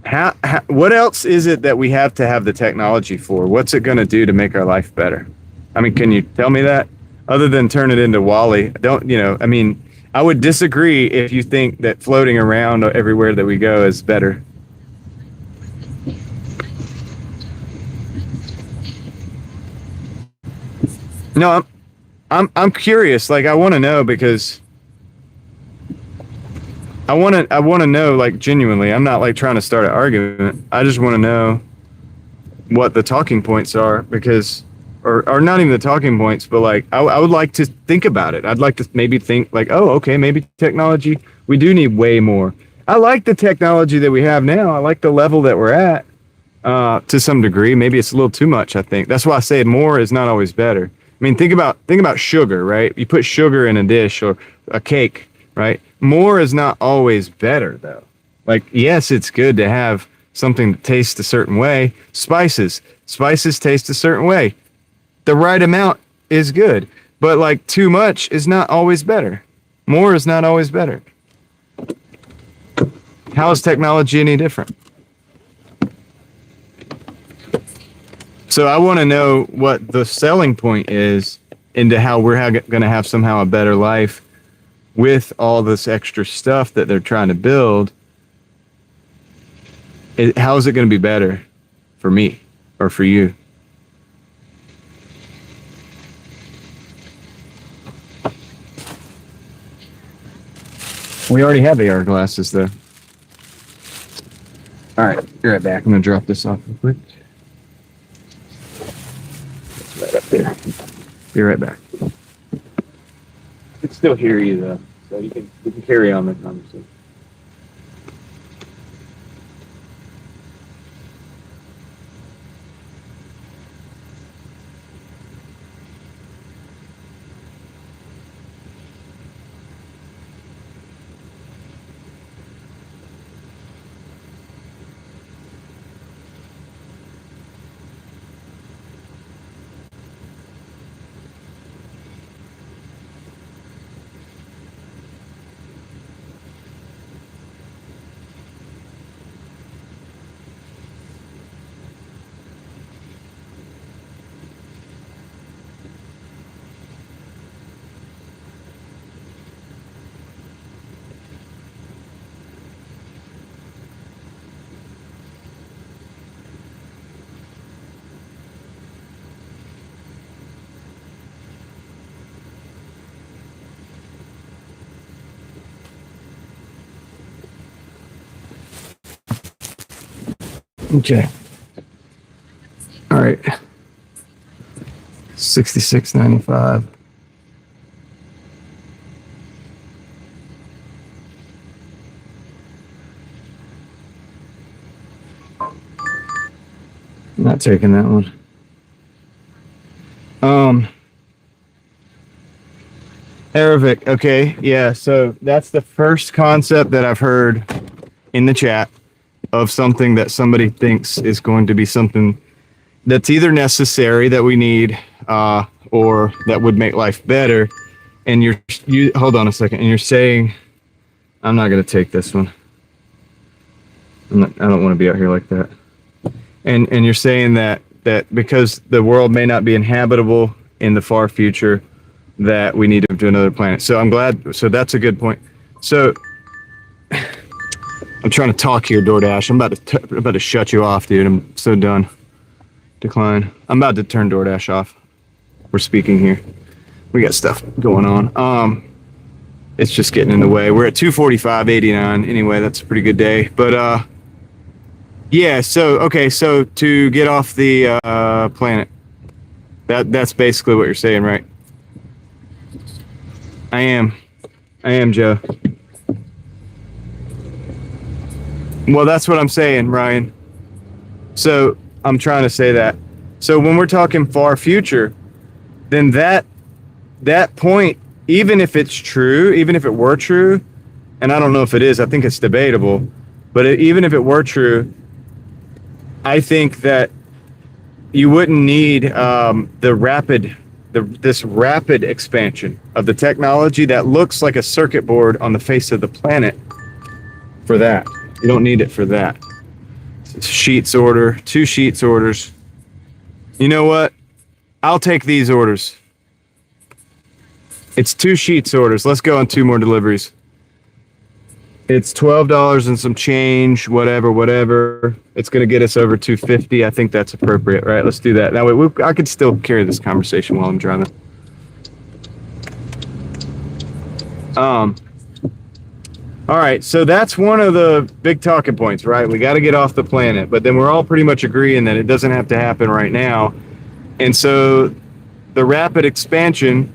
Speaker 1: How what else is it that we have to have the technology for? What's it going to do to make our life better? I mean, can you tell me that? Other than turn it into Wall-E, I would disagree if you think that floating around everywhere that we go is better. No, I'm curious. Like, I want to know, because I want to know, like, genuinely. I'm not like trying to start an argument. I just want to know what the talking points are, because, or not even the talking points, but like, I would like to think about it. I'd like to maybe think like, oh, okay, maybe technology, we do need way more. I like the technology that we have now. I like the level that we're at, to some degree. Maybe it's a little too much, I think. That's why I say more is not always better. I mean, think about sugar, right? You put sugar in a dish or a cake, right? More is not always better, though. Like, yes, it's good to have something that tastes a certain way. Spices taste a certain way. The right amount is good, but like too much is not always better. More is not always better. How is technology any different? So I want to know what the selling point is into how we're going to have somehow a better life with all this extra stuff that they're trying to build. How is it going to be better for me or for you? We already have AR glasses, though. All right, be right back. I'm going to drop this off real quick. Right up there. Be right back. I can still hear you, though, so we can carry on the conversation. Okay. All right. 66.95. Not taking that one. Aravic, okay, yeah, so that's the first concept that I've heard in the chat of something that somebody thinks is going to be something that's either necessary that we need, or that would make life better. And you hold on a second, and you're saying, I'm not going to take this one. I don't want to be out here like that. And you're saying that because the world may not be inhabitable in the far future, that we need to move to another planet. So I'm glad. So that's a good point. So I'm trying to talk here, Doordash. I'm about to shut you off, dude. I'm so done. Decline. I'm about to turn Doordash off. We're speaking here. We got stuff going on. It's just getting in the way. We're at 245.89. Anyway, that's a pretty good day. But yeah. So okay. So to get off the planet, that's basically what you're saying, right? I am, Joe. Well, that's what I'm saying, Ryan. So I'm trying to say that. So when we're talking far future, then that point, even if it's true, even if it were true, and I don't know if it is, I think it's debatable, but even if it were true, I think that you wouldn't need this rapid expansion of the technology that looks like a circuit board on the face of the planet for that. You don't need it for that. Sheets order, 2 sheets orders. You know what? I'll take these orders. It's 2 sheets orders. Let's go on 2 more deliveries. It's $12 and some change, whatever. It's going to get us over $250. I think that's appropriate, right? Let's do that. That way I could still carry this conversation while I'm driving. All right, so that's one of the big talking points, right? We got to get off the planet, but then we're all pretty much agreeing that it doesn't have to happen right now. And so the rapid expansion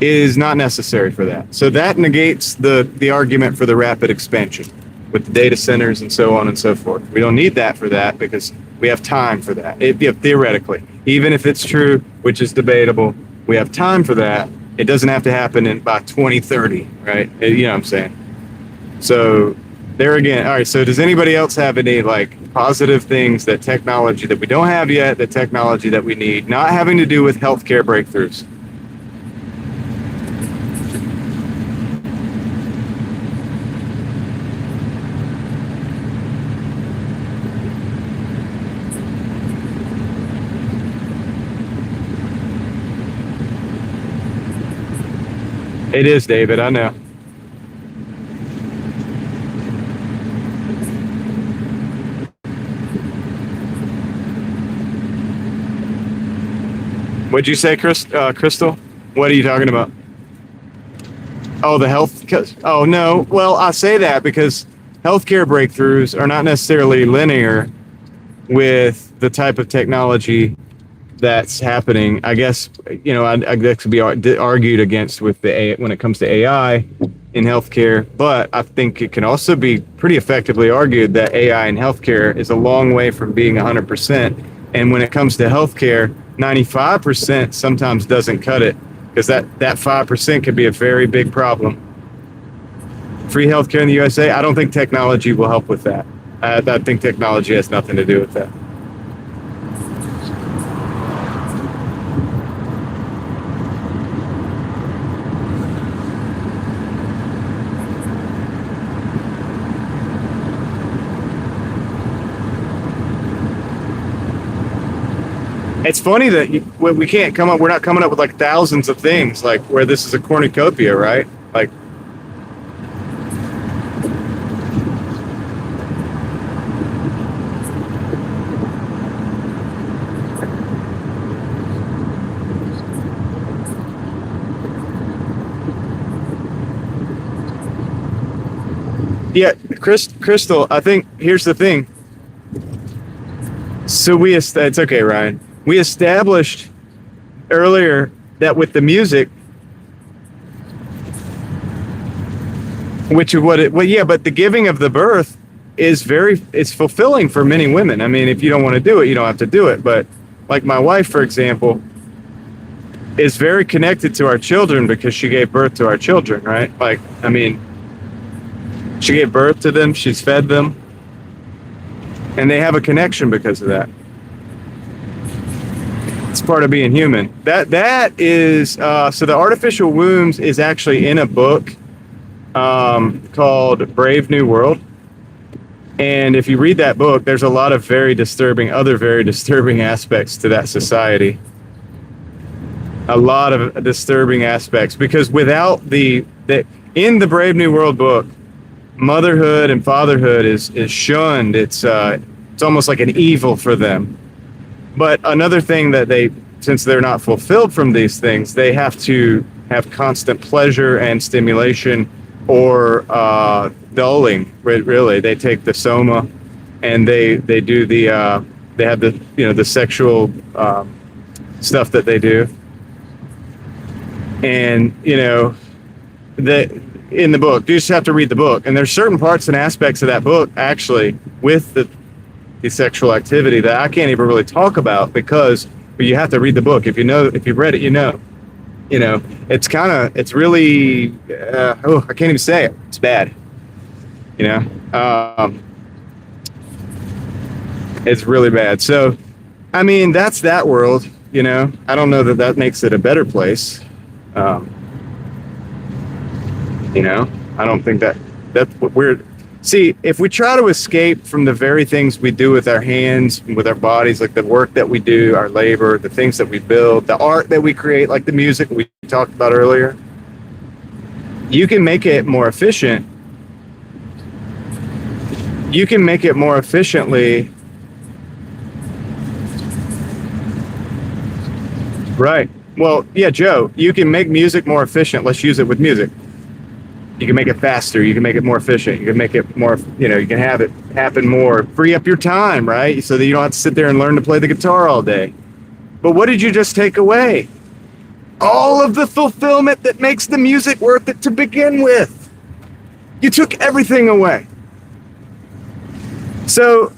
Speaker 1: is not necessary for that. So that negates the argument for the rapid expansion with the data centers and so on and so forth. We don't need that for that because we have time for that. Theoretically, even if it's true, which is debatable, we have time for that. It doesn't have to happen by 2030, right? You know what I'm saying? So there again, all right, so does anybody else have any like positive things that technology that we don't have yet, the technology that we need, not having to do with healthcare breakthroughs? It is, David, I know. What'd you say, Crystal? What are you talking about? Oh, the health... Oh, no. Well, I say that because healthcare breakthroughs are not necessarily linear with the type of technology that's happening. I guess, you know, that could be argued against with when it comes to AI in healthcare, but I think it can also be pretty effectively argued that AI in healthcare is a long way from being 100%. And when it comes to healthcare, 95% sometimes doesn't cut it because that 5% could be a very big problem. Free healthcare in the USA, I don't think technology will help with that. I think technology has nothing to do with that. It's funny that we can't come up. We're not coming up with like thousands of things like where this is a cornucopia, right? Like, yeah, Crystal. I think here's the thing. So it's okay, Ryan. We established earlier that with the music, which is but the giving of the birth it's fulfilling for many women. I mean, if you don't want to do it, you don't have to do it. But like my wife, for example, is very connected to our children because she gave birth to our children, right? Like, I mean, she gave birth to them, she's fed them, and they have a connection because of that. It's part of being human. That is, so the artificial wombs is actually in a book called Brave New World. And if you read that book, there's a lot of very disturbing aspects to that society. A lot of disturbing aspects, because without in the Brave New World book, motherhood and fatherhood is shunned. It's almost like an evil for them. But another thing that since they're not fulfilled from these things, they have to have constant pleasure and stimulation, or dulling. Really, they take the soma, and they do they have the sexual stuff that they do. And in the book, you just have to read the book, and there's certain parts and aspects of that book actually with the sexual activity that I can't even really talk about, because you have to read the book. If you've read it, it's really I can't even say it. It's bad. It's really bad. So, I mean, that's that world. I don't know that makes it a better place. I don't think that's what we're. See, if we try to escape from the very things we do with our hands, with our bodies, like the work that we do, our labor, the things that we build, the art that we create, like the music we talked about earlier, you can make it more efficient. You can make it more efficiently. Right. Well, yeah, Joe, you can make music more efficient. Let's use it with music. You can make it faster. You can make it more efficient. You can make it more, you can have it happen more. Free up your time, right? So that you don't have to sit there and learn to play the guitar all day. But what did you just take away? All of the fulfillment that makes the music worth it to begin with. You took everything away. So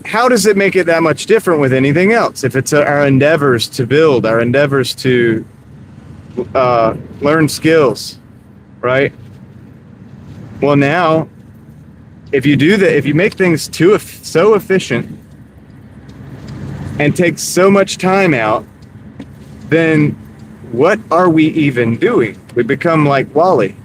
Speaker 1: how does it make it that much different with anything else? If it's our endeavors to build, our endeavors to learn skills, right? Well, now, if you do that, if you make things so efficient and take so much time out, then what are we even doing? We become like Wall-E.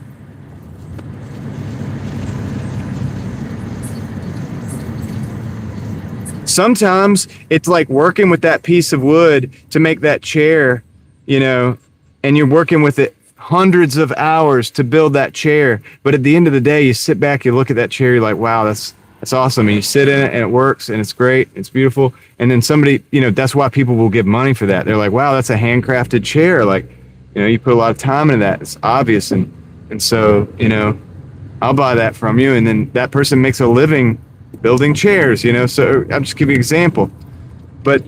Speaker 1: Sometimes it's like working with that piece of wood to make that chair, and you're working with it hundreds of hours to build that chair. But at the end of the day, you sit back, you look at that chair, you're like, wow, that's awesome. And you sit in it and it works and it's great. It's beautiful. And then somebody, that's why people will give money for that. They're like, wow, that's a handcrafted chair. Like, you put a lot of time into that. It's obvious. And so, I'll buy that from you. And then that person makes a living building chairs, so I'm just giving you an example. But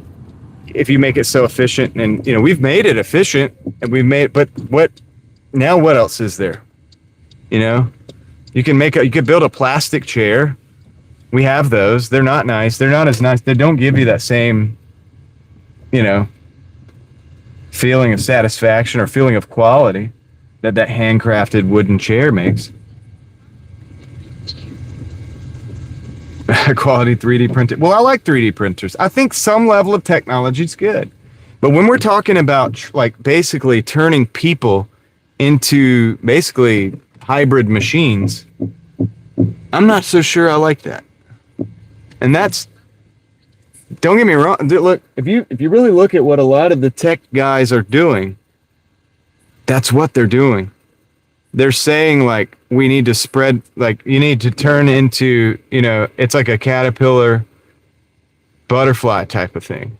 Speaker 1: if you make it so efficient, and we've made it efficient, and but what else is there? You could build a plastic chair. We have those. They're not nice. They're not as nice. They don't give you that same, feeling of satisfaction or feeling of quality that handcrafted wooden chair makes. Quality 3D printed. Well, I like 3D printers. I think some level of technology is good. But when we're talking about basically turning people into basically hybrid machines, I'm not so sure I like that. And don't get me wrong. Look, if you really look at what a lot of the tech guys are doing, that's what they're doing. They're saying we need to spread, you need to turn into, it's like a caterpillar butterfly type of thing.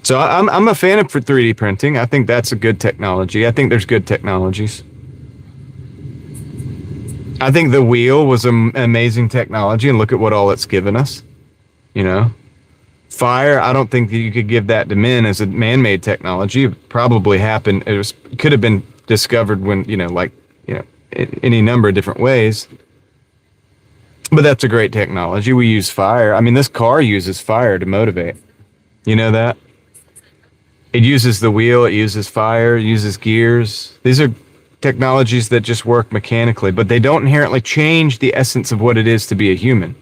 Speaker 1: So I'm a fan of 3D printing. I think that's a good technology. I think there's good technologies. I think the wheel was an amazing technology, and look at what all it's given us. fire, I don't think that you could give that to men as a man-made technology. It probably happened. Could have been discovered when, in any number of different ways. But that's a great technology. We use fire. I mean, this car uses fire to motivate. You know that? It uses the wheel, it uses fire, it uses gears. These are technologies that just work mechanically, but they don't inherently change the essence of what it is to be a human.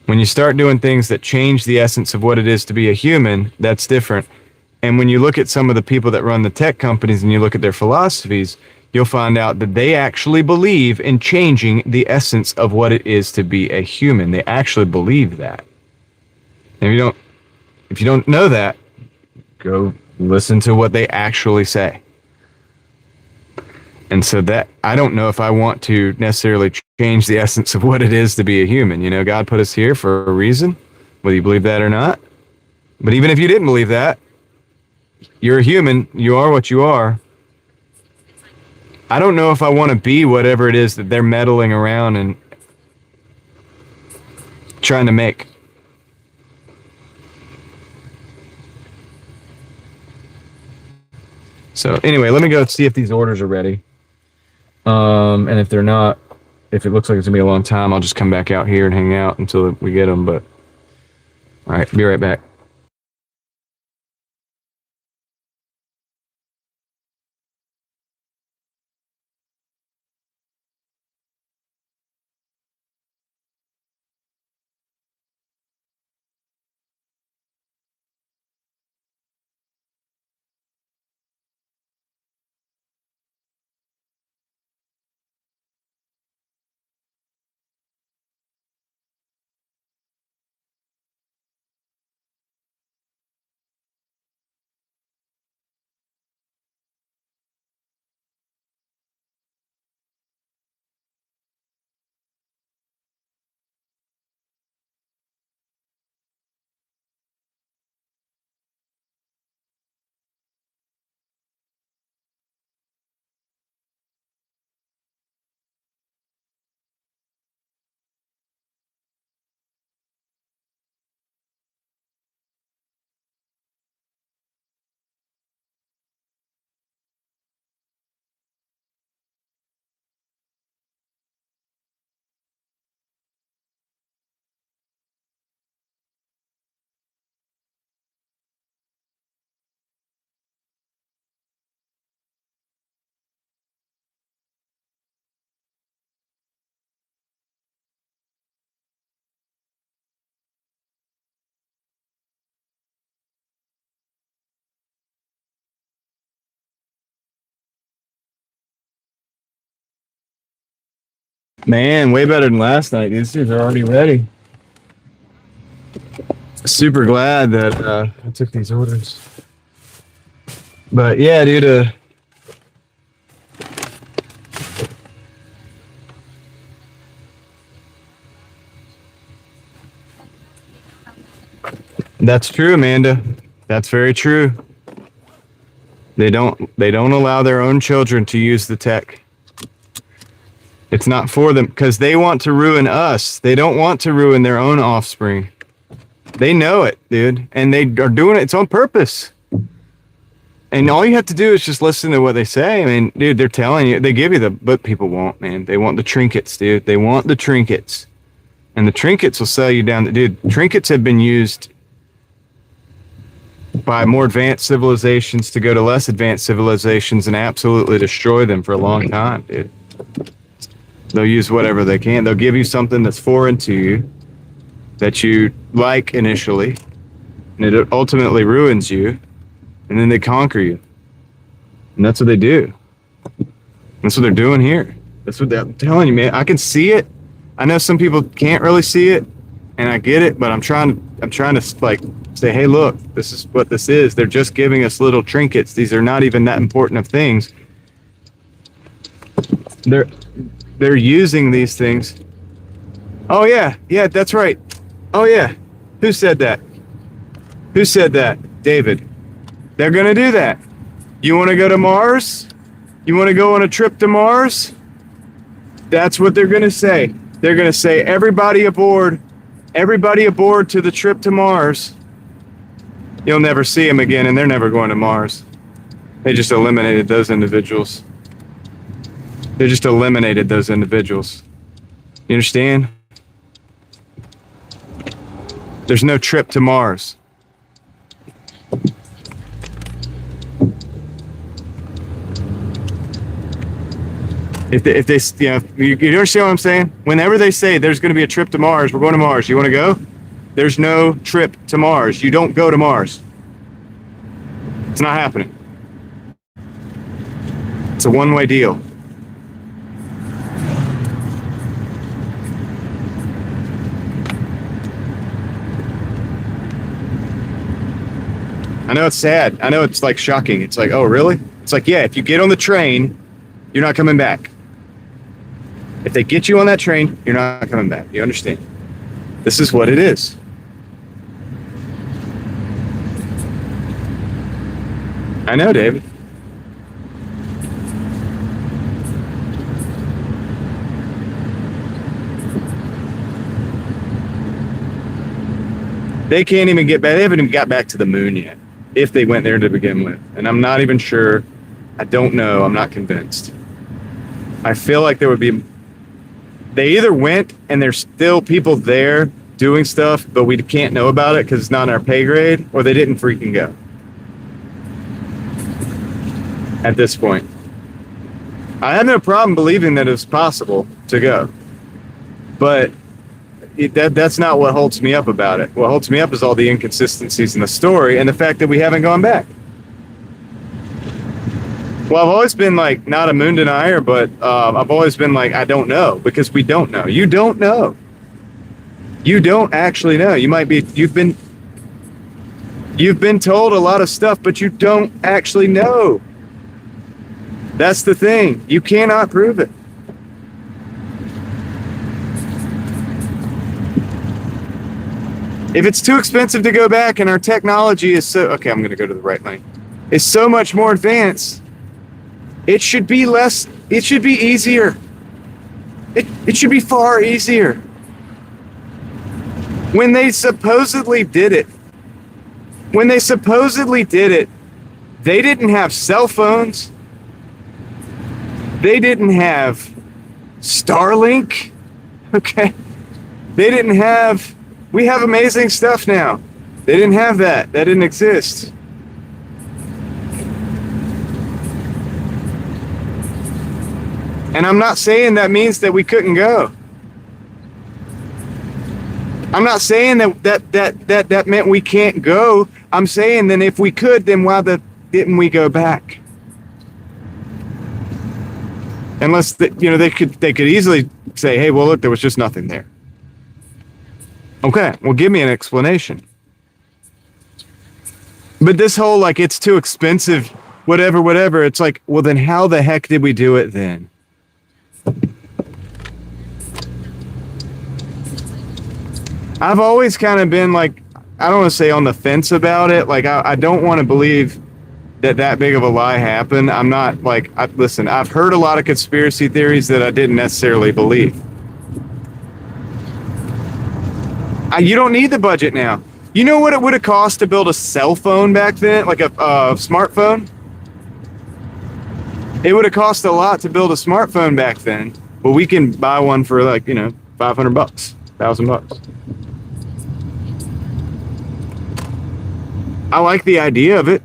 Speaker 1: When you start doing things that change the essence of what it is to be a human, that's different. And when you look at some of the people that run the tech companies and you look at their philosophies, you'll find out that they actually believe in changing the essence of what it is to be a human. They actually believe that. And if you don't know that, go listen to what they actually say. And so that, I don't know if I want to necessarily change the essence of what it is to be a human. You know, God put us here for a reason, whether you believe that or not. But even if you didn't believe that, you're a human, you are what you are. I don't know if I want to be whatever it is that they're meddling around and trying to make. So anyway, let me go see if these orders are ready. And if they're not, if it looks like it's gonna be a long time, I'll just come back out here and hang out until we get them. But all right, be right back. Man, way better than last night. These dudes are already ready. Super glad that I took these orders. But yeah, dude, that's true, Amanda. That's very true. They don't allow their own children to use the tech. It's not for them because they want to ruin us. They don't want to ruin their own offspring. They know it, dude, and they are doing it. It's on purpose. And all you have to do is just listen to what they say. I mean, dude, they're telling you, they give you but people won't, man. They want the trinkets, dude. They want the trinkets. And the trinkets will sell you down. Dude, trinkets have been used by more advanced civilizations to go to less advanced civilizations and absolutely destroy them for a long time, dude. They'll use whatever they can. They'll give you something that's foreign to you, that you like initially, and it ultimately ruins you, and then they conquer you. And that's what they do. That's what they're doing here. That's what I'm telling you, man. I can see it. I know some people can't really see it, and I get it, but I'm trying to like say, hey, look, this is what this is. They're just giving us little trinkets. These are not even that important of things. They're using these things. Oh yeah, that's right. Oh yeah, who said that? Who said that? David. They're gonna do that. You want to go to Mars? You want to go on a trip to Mars? That's what they're gonna say. They're gonna say, everybody aboard Everybody aboard to the trip to Mars. You'll never see them again, and they're never going to Mars. They just eliminated those individuals. They just eliminated those individuals. You understand? There's no trip to Mars. If they, you know, you understand what I'm saying? Whenever they say there's going to be a trip to Mars, we're going to Mars. You want to go? There's no trip to Mars. You don't go to Mars. It's not happening. It's a one-way deal. I know it's sad. I know it's like shocking. It's like, oh, really? It's like, yeah, if you get on the train, you're not coming back. If they get you on that train, you're not coming back. You understand? This is what it is. I know, David. They can't even get back. They haven't even got back to the moon yet, if they went there to begin with. And I'm not even sure. I don't know. I'm not convinced. I feel like there would be... They either went and there's still people there doing stuff, but we can't know about it because it's not in our pay grade, or they didn't freaking go. At this point. I have no problem believing that it's possible to go. But that's not what holds me up about it. What holds me up is all the inconsistencies in the story and the fact that we haven't gone back. Well, I've always been like, not a moon denier, but I've always been like, I don't know, because we don't know. You don't know. You don't actually know. You might be, you've been told a lot of stuff, but you don't actually know. That's the thing. You cannot prove it. If it's too expensive to go back and our technology is so, okay, I'm going to go to the right lane. It's so much more advanced. It should be less, it should be easier. It should be far easier. When they supposedly did it, they didn't have cell phones. They didn't have Starlink. Okay. They didn't have, we have amazing stuff now. They didn't have that. That didn't exist. And I'm not saying that means that we couldn't go. I'm not saying that meant we can't go. I'm saying that if we could, then why didn't we go back? Unless they could easily say, hey, well, look, there was just nothing there. Okay, well, give me an explanation. But this whole, like, it's too expensive, whatever, it's like, well, then how the heck did we do it then? I've always kind of been like, I don't want to say on the fence about it. Like, I don't want to believe that big of a lie happened. I'm not like, listen, I've heard a lot of conspiracy theories that I didn't necessarily believe. You don't need the budget now. You know what it would have cost to build a cell phone back then? Like a smartphone? It would have cost a lot to build a smartphone back then. But we can buy one for like, $500, $1,000. I like the idea of it.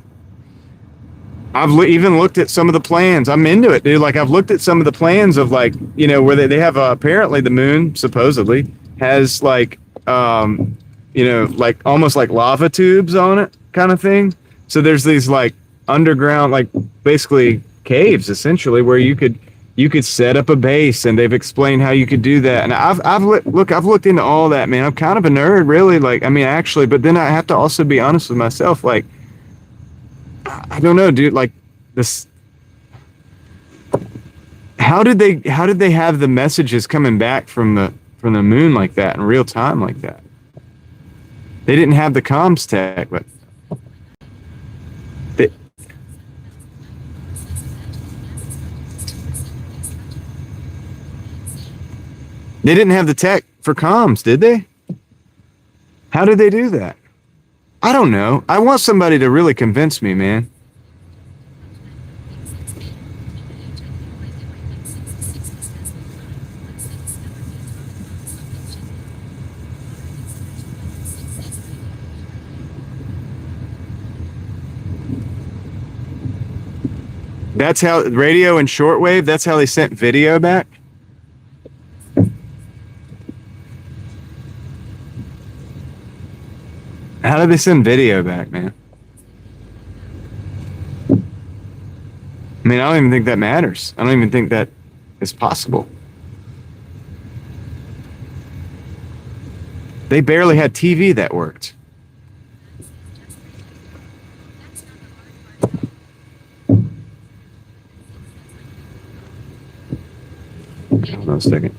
Speaker 1: I've even looked at some of the plans. I'm into it, dude. Like, I've looked at some of the plans of, like, where they have apparently the moon supposedly has like, like almost like lava tubes on it kind of thing. So there's these like underground, like basically caves essentially where you could set up a base, and they've explained how you could do that. And I've looked into all that, man. I'm kind of a nerd, really. Like, I mean, actually, but then I have to also be honest with myself. Like, I don't know, dude. Like, this. How did they have the messages coming back from the moon like that in real time like that? They didn't have the comms tech, but they didn't have the tech for comms, did they? How did they do that? I don't know. I want somebody to really convince me, man. That's how radio and shortwave, that's how they sent video back? How did they send video back, man? I mean, I don't even think that matters. I don't even think that is possible. They barely had TV that worked. Hold on a second.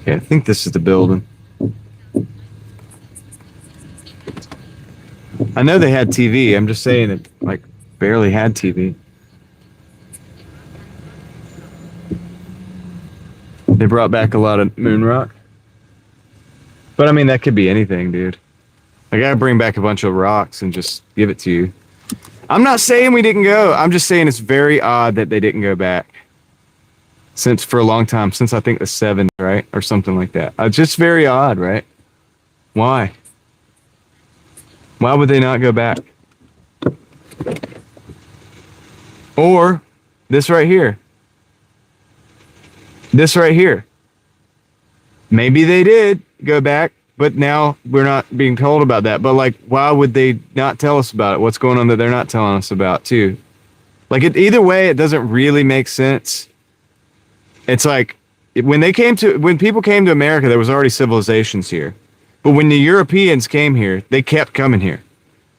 Speaker 1: Okay, I think this is the building. I know they had TV. I'm just saying it like barely had TV. They brought back a lot of moon rock. But I mean, that could be anything, dude. I gotta bring back a bunch of rocks and just give it to you. I'm not saying we didn't go. I'm just saying it's very odd that they didn't go back. Since for a long time, since I think the 70s, right? Or something like that. It's just very odd, right? Why? Why would they not go back? Or this right here. This right here. Maybe they did go back, but now we're not being told about that. But like, why would they not tell us about it? What's going on that they're not telling us about too? Like either way, it doesn't really make sense. It's like when people came to America, there was already civilizations here. But when the Europeans came here, they kept coming here.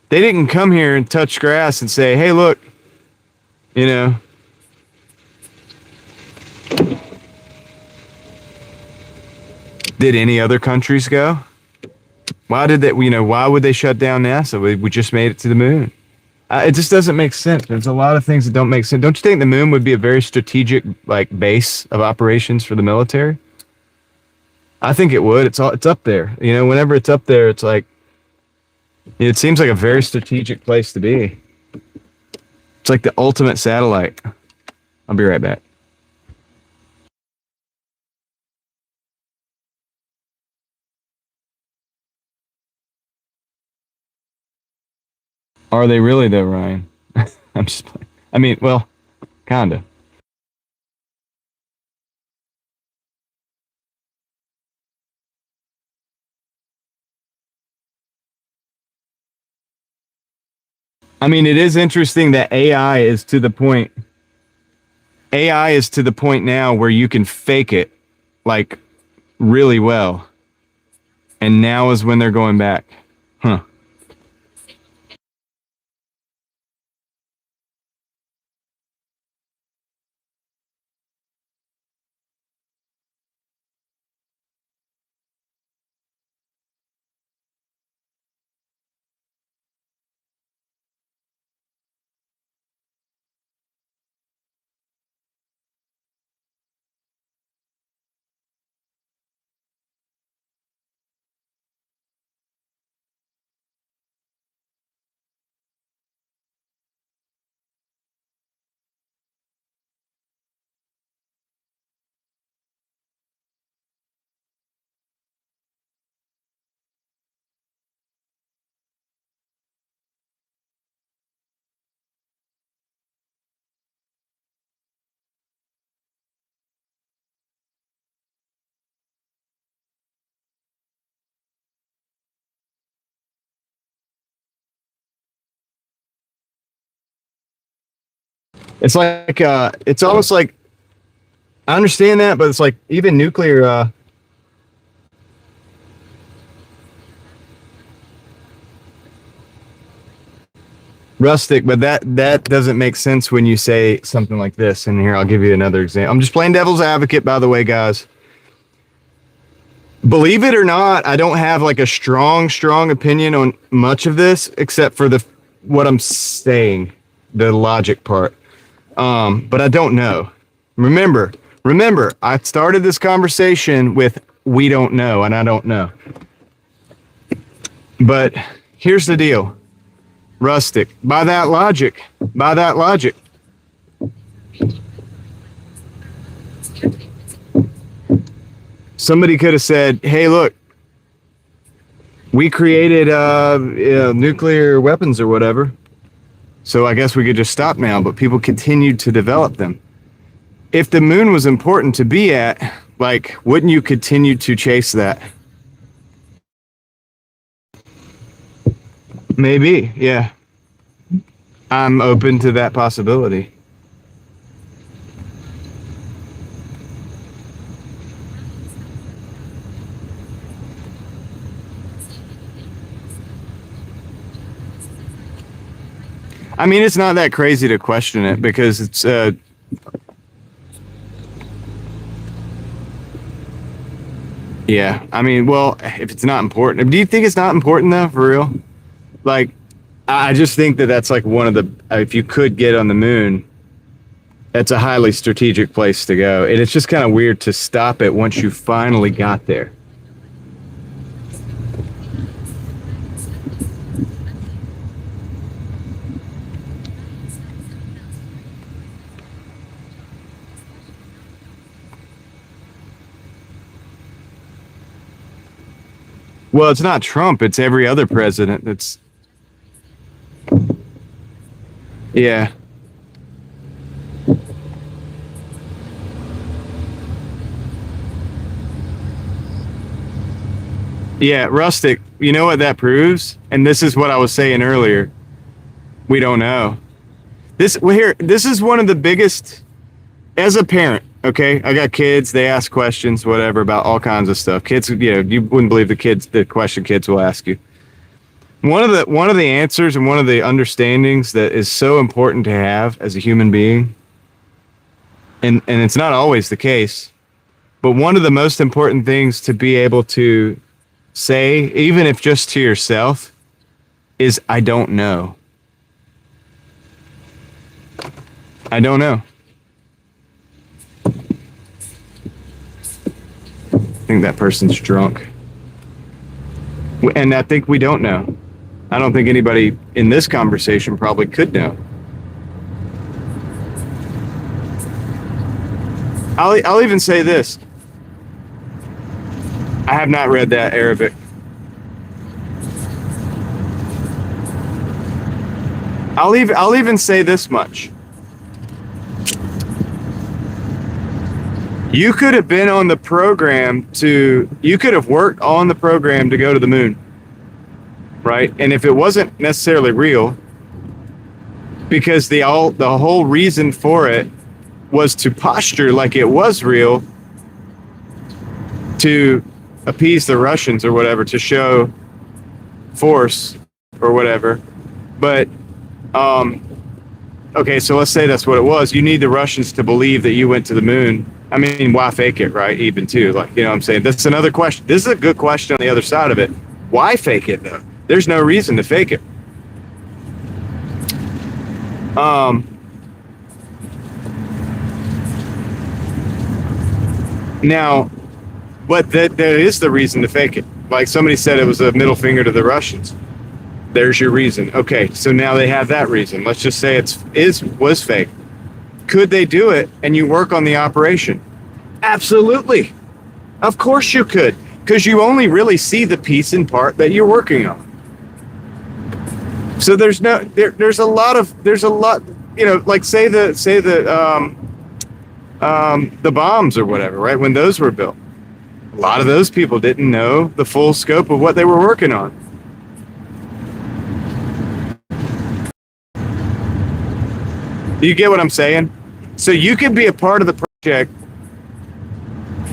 Speaker 1: They didn't come here and touch grass and say, hey, look, you know. Did any other countries go? Why did that? Why would they shut down NASA? We just made it to the moon. It just doesn't make sense. There's a lot of things that don't make sense. Don't you think the moon would be a very strategic base of operations for the military? I think it would. It's up there. Whenever it's up there, it's like it seems like a very strategic place to be. It's like the ultimate satellite. I'll be right back. Are they really though, Ryan? I'm just playing. I mean, well, kinda. I mean, it is interesting that AI is to the point now where you can fake it like really well. And now is when they're going back. Huh. It's like it's almost like I understand that, but it's like even nuclear rustic, but that doesn't make sense when you say something like this. And here, I'll give you another example. I'm just playing devil's advocate, by the way, guys. Believe it or not, I don't have like a strong opinion on much of this, except for what I'm saying, the logic part. But I don't know, Remember, I started this conversation with we don't know, and I don't know. But here's the deal. Rustic, by that logic, somebody could have said, hey, look, we created nuclear weapons or whatever. So I guess we could just stop now, but people continued to develop them. If the moon was important to be at, like, wouldn't you continue to chase that? Maybe, yeah. I'm open to that possibility. I mean, it's not that crazy to question it because it's yeah. I mean, well, if it's not important, do you think it's not important though, for real? Like, I just think that that's like one of the, if you could get on the moon, that's a highly strategic place to go. And it's just kind of weird to stop it once you finally got there. Well, it's not Trump. It's every other president that's... Yeah. Yeah, Rustic, you know what that proves? And this is what I was saying earlier. We don't know. This is one of the biggest... As a parent, okay? I got kids, they ask questions, whatever, about all kinds of stuff. Kids, you wouldn't believe the question kids will ask you. One of the answers and one of the understandings that is so important to have as a human being, and it's not always the case, but one of the most important things to be able to say, even if just to yourself, is I don't know. I don't know. I think that person's drunk. And I think we don't know. I don't think anybody in this conversation probably could know. I'll even say this. I have not read that Arabic. I'll even say this much. You could have been on the program you could have worked on the program to go to the moon, right? And if it wasn't necessarily real, because the whole reason for it was to posture like it was real, to appease the Russians or whatever, to show force or whatever. But, okay, so let's say that's what it was. You need the Russians to believe that you went to the moon. I mean, why fake it, right? Even too, like, you know what I'm saying? That's another question. This is a good question on the other side of it. Why fake it though? There's no reason to fake it. Now, but there is the reason to fake it. Like somebody said, it was a middle finger to the Russians. There's your reason. Okay, so now they have that reason. Let's just say was fake. Could they do it and you work on the operation? Absolutely. Of course you could, because you only really see the piece in part that you're working on. So there's a lot, you know, like say the bombs or whatever, right? When those were built, a lot of those people didn't know the full scope of what they were working on. Do you get what I'm saying? So you could be a part of the project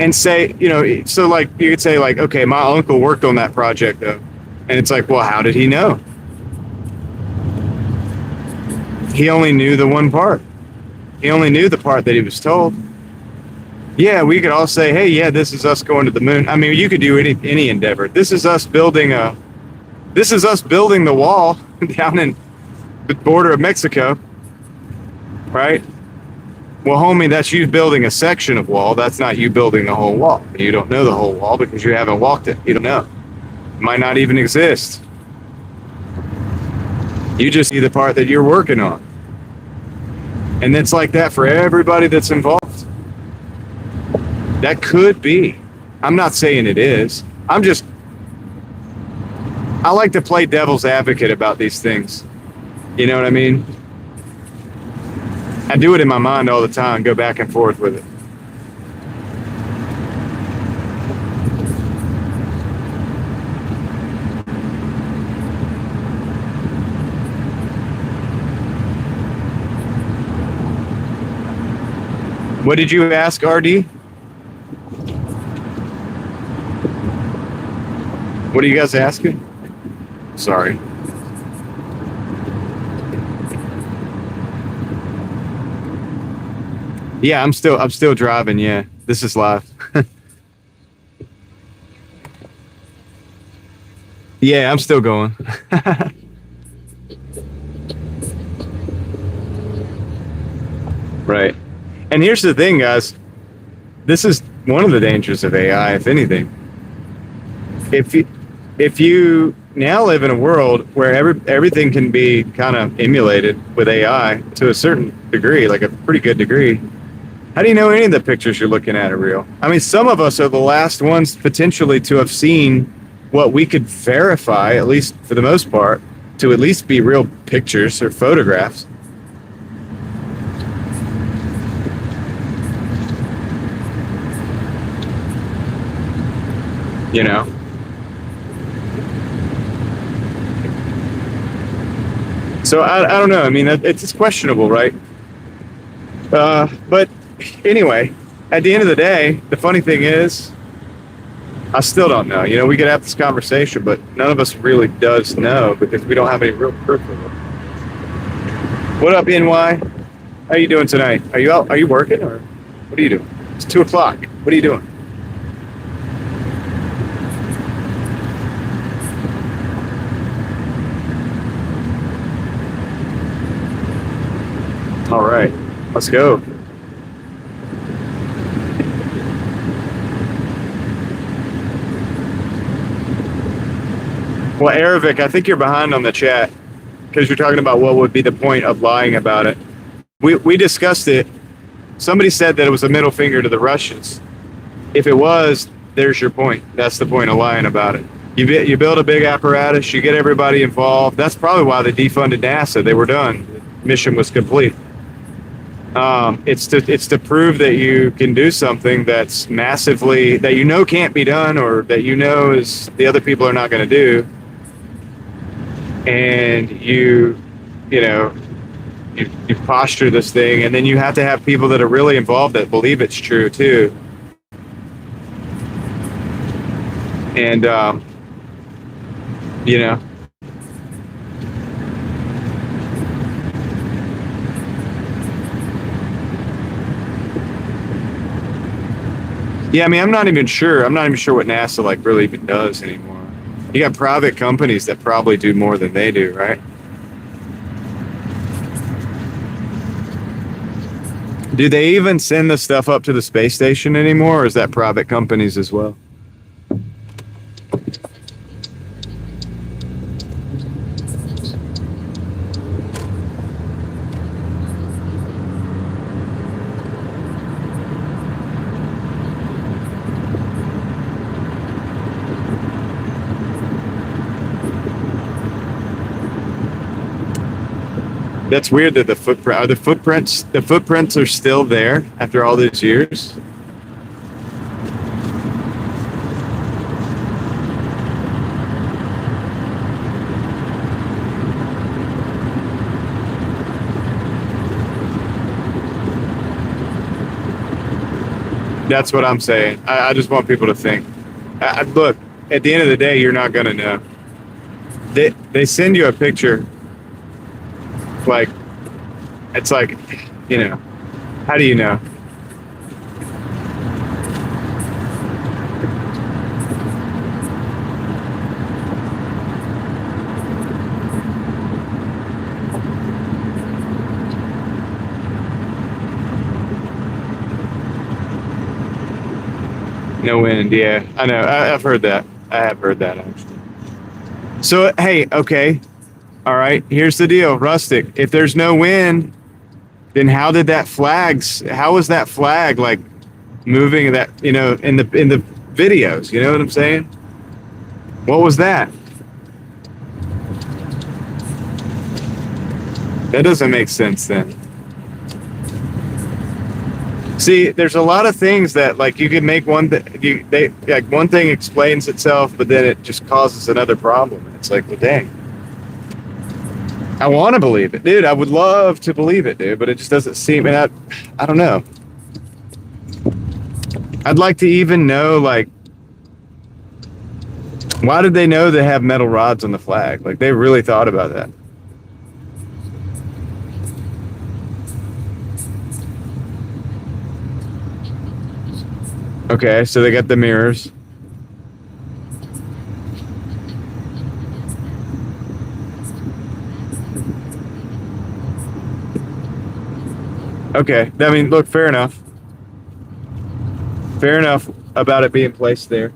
Speaker 1: and say, you know, so like you could say like, okay, my uncle worked on that project though. And it's like, well, how did he know? He only knew the one part. He only knew the part that he was told. Yeah, we could all say, hey, yeah, this is us going to the moon. I mean, you could do any endeavor. This is us building the wall down in the border of Mexico. Right? Well, homie, that's you building a section of wall. That's not you building the whole wall. You don't know the whole wall because you haven't walked it. You don't know. It might not even exist. You just see the part that you're working on. And it's like that for everybody that's involved. That could be. I'm not saying it is. I like to play devil's advocate about these things. You know what I mean? I do it in my mind all the time, go back and forth with it. What did you ask, RD? What are you guys asking? Sorry. Yeah, I'm still driving. Yeah, this is live. Yeah, I'm still going. Right. And here's the thing, guys. This is one of the dangers of AI, if anything. If you now live in a world where everything can be kind of emulated with AI to a certain degree, like a pretty good degree, how do you know any of the pictures you're looking at are real? I mean, some of us are the last ones potentially to have seen what we could verify, at least for the most part, to at least be real pictures or photographs. You know? So I don't know. I mean, it's questionable, right? But anyway, at the end of the day, the funny thing is, I still don't know. You know, we could have this conversation, but none of us really does know because we don't have any real proof of it. What up, NY? How you doing tonight? Are you out? Are you working or what are you doing? It's 2:00. What are you doing? All right, let's go. Well, Aravic, I think you're behind on the chat because you're talking about what would be the point of lying about it. We discussed it. Somebody said that it was a middle finger to the Russians. If it was, there's your point. That's the point of lying about it. You build a big apparatus, you get everybody involved. That's probably why they defunded NASA. They were done. The mission was complete. It's to prove that you can do something that's massively, that you know can't be done or that you know is the other people are not going to do. And you posture this thing, and then you have to have people that are really involved that believe it's true too. And, you know, yeah, I mean, I'm not even sure what NASA like really even does anymore. You got private companies that probably do more than they do, right? Do they even send the stuff up to the space station anymore, or is that private companies as well? That's weird that the footprints are still there after all these years. That's what I'm saying. I just want people to think. Look, at the end of the day, you're not gonna know. They send you a picture. Like, it's like, you know, how do you know? No wind. Yeah, I know. I've heard that. I have heard that actually. So hey, okay, all right. Here's the deal, Rustic. If there's no wind, then how did that flags? How was that flag like moving? That in the videos. You know what I'm saying? What was that? That doesn't make sense then. See, there's a lot of things that like you can make one one thing explains itself, but then it just causes another problem. It's like, well, dang. I want to believe it, dude. I would love to believe it, dude, but it just doesn't seem. And I don't know. I'd like to even know, like, why did they know they have metal rods on the flag? Like, they really thought about that. Okay, so they got the mirrors. Okay, I mean, look, fair enough. Fair enough about it being placed there.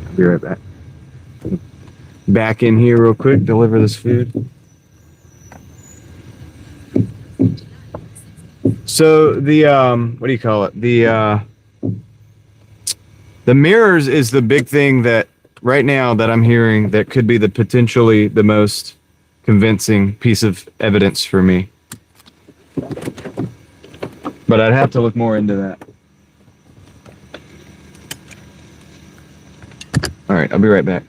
Speaker 1: I'll be right back. Back in here real quick, deliver this food. So the what do you call it? The mirrors is the big thing that right now that I'm hearing that could be the potentially the most convincing piece of evidence for me. But I'd have to look more into that. All right, I'll be right back.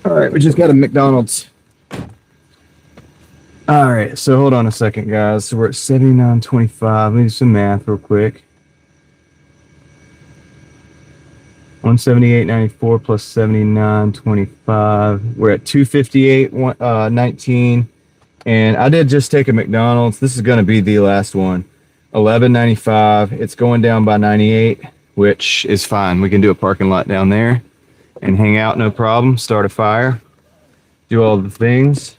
Speaker 1: All right, we just got a McDonald's. All right, so hold on a second, guys. So we're at 79.25. Let me do some math real quick. 178.94 plus 79.25. We're at 258.19. And I did just take a McDonald's. This is going to be the last one. 11.95. It's going down by 98, which is fine. We can do a parking lot down there and hang out, no problem. Start a fire, do all the things.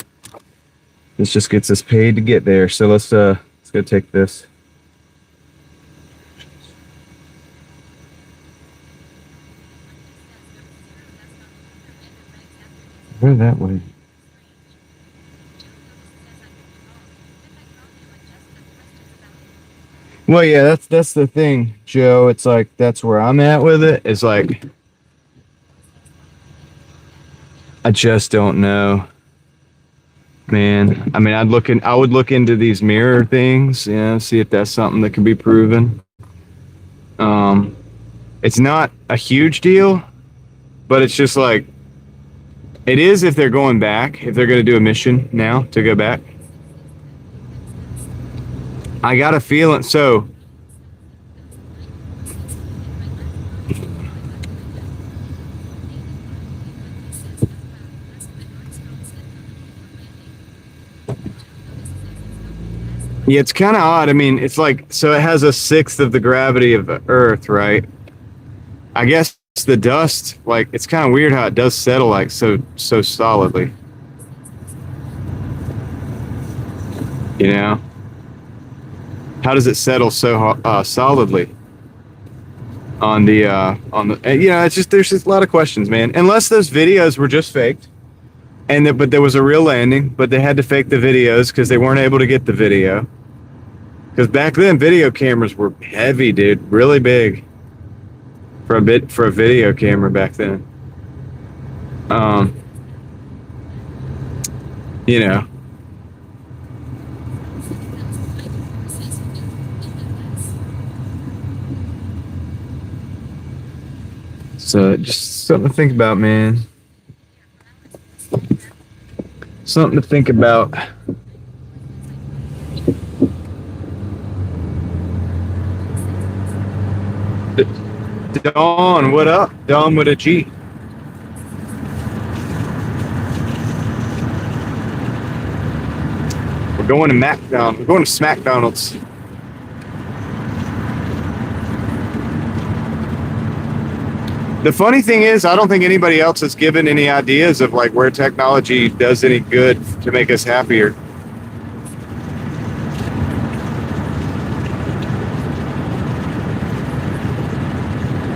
Speaker 1: This just gets us paid to get there. So let's go take this. Go that way. Well, yeah, that's the thing, Joe. It's like that's where I'm at with it. It's like I just don't know, man. I mean, I would look into these mirror things, see if that's something that can be proven. It's not a huge deal, but it's just like it is if they're going back, if they're going to do a mission now to go back. I got a feeling. So Yeah, it's kind of odd. I mean, it's like, so it has a sixth of the gravity of the Earth, right? I guess the dust, like, it's kind of weird how it does settle like so solidly. You know, how does it settle so solidly on the you know, it's just, there's just a lot of questions, man. Unless those videos were just faked, but there was a real landing, but they had to fake the videos because they weren't able to get the video. Because back then, video cameras were heavy, dude, really big for a video camera back then. You know. So just something to think about, man. Something to think about. Dawn, what up? Dawn with a G. We're going to We're going to SmackDonald's. The funny thing is, I don't think anybody else has given any ideas of like where technology does any good to make us happier.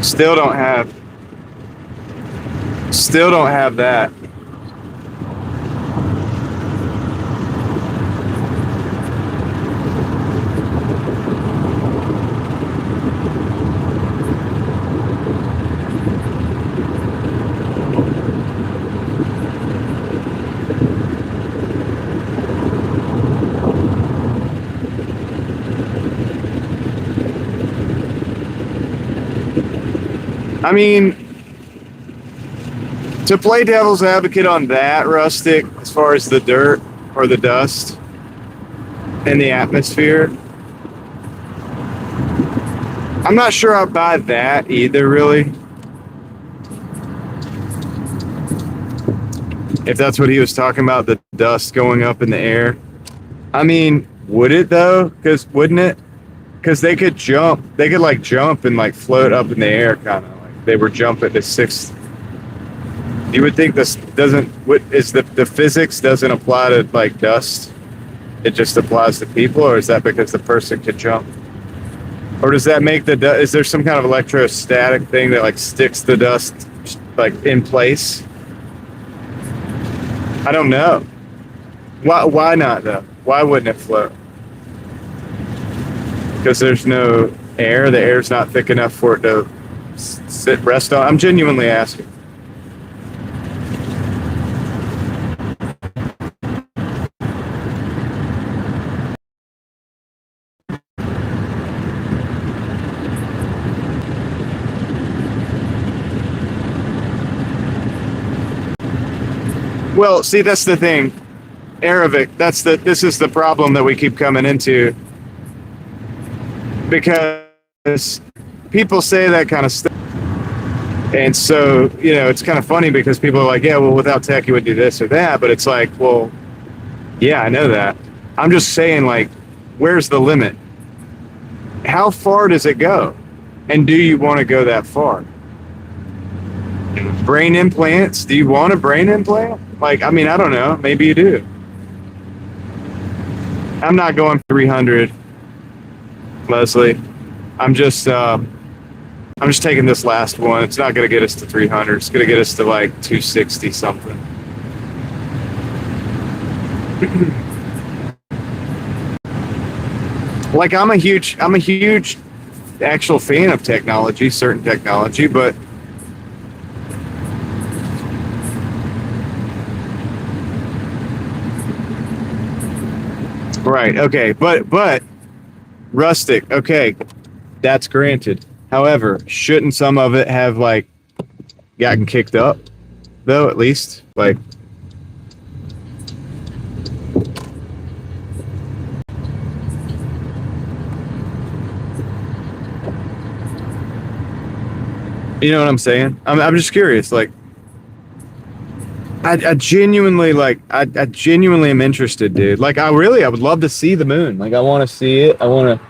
Speaker 1: Still don't have that. I mean, to play devil's advocate on that, Rustic, as far as the dirt or the dust and the atmosphere, I'm not sure I buy that either, really. If that's what he was talking about, the dust going up in the air. I mean, would it though? Wouldn't it? Because they could jump. They could like jump and like float up in the air, kind of like they were jumping to sixth. You would think this doesn't. What is the physics doesn't apply to like dust? It just applies to people, or is that because the person could jump? Or does that make is there some kind of electrostatic thing that like sticks the dust like in place? I don't know. Why not though? Why wouldn't it float? Because there's no air. The air's not thick enough for it to rest on. I'm genuinely asking. Well, see, that's the thing. Arabic, this is the problem that we keep coming into. Because people say that kind of stuff. And so, you know, it's kind of funny because people are like, yeah, well, without tech, you would do this or that. But it's like, well, yeah, I know that. I'm just saying, like, where's the limit? How far does it go? And do you want to go that far? Brain implants? Do you want a brain implant? Like, I mean, I don't know. Maybe you do. I'm not going 300, Leslie. I'm just taking this last one. It's not going to get us to 300. It's going to get us to like 260 something. Like I'm a huge actual fan of technology, certain technology, but right, okay, but Rustic, okay, that's granted. However, shouldn't some of it have like gotten kicked up though, at least? Like you know what I'm saying? I'm just curious, like I genuinely I genuinely am interested, dude. Like I would love to see the moon. Like I want to see it. I want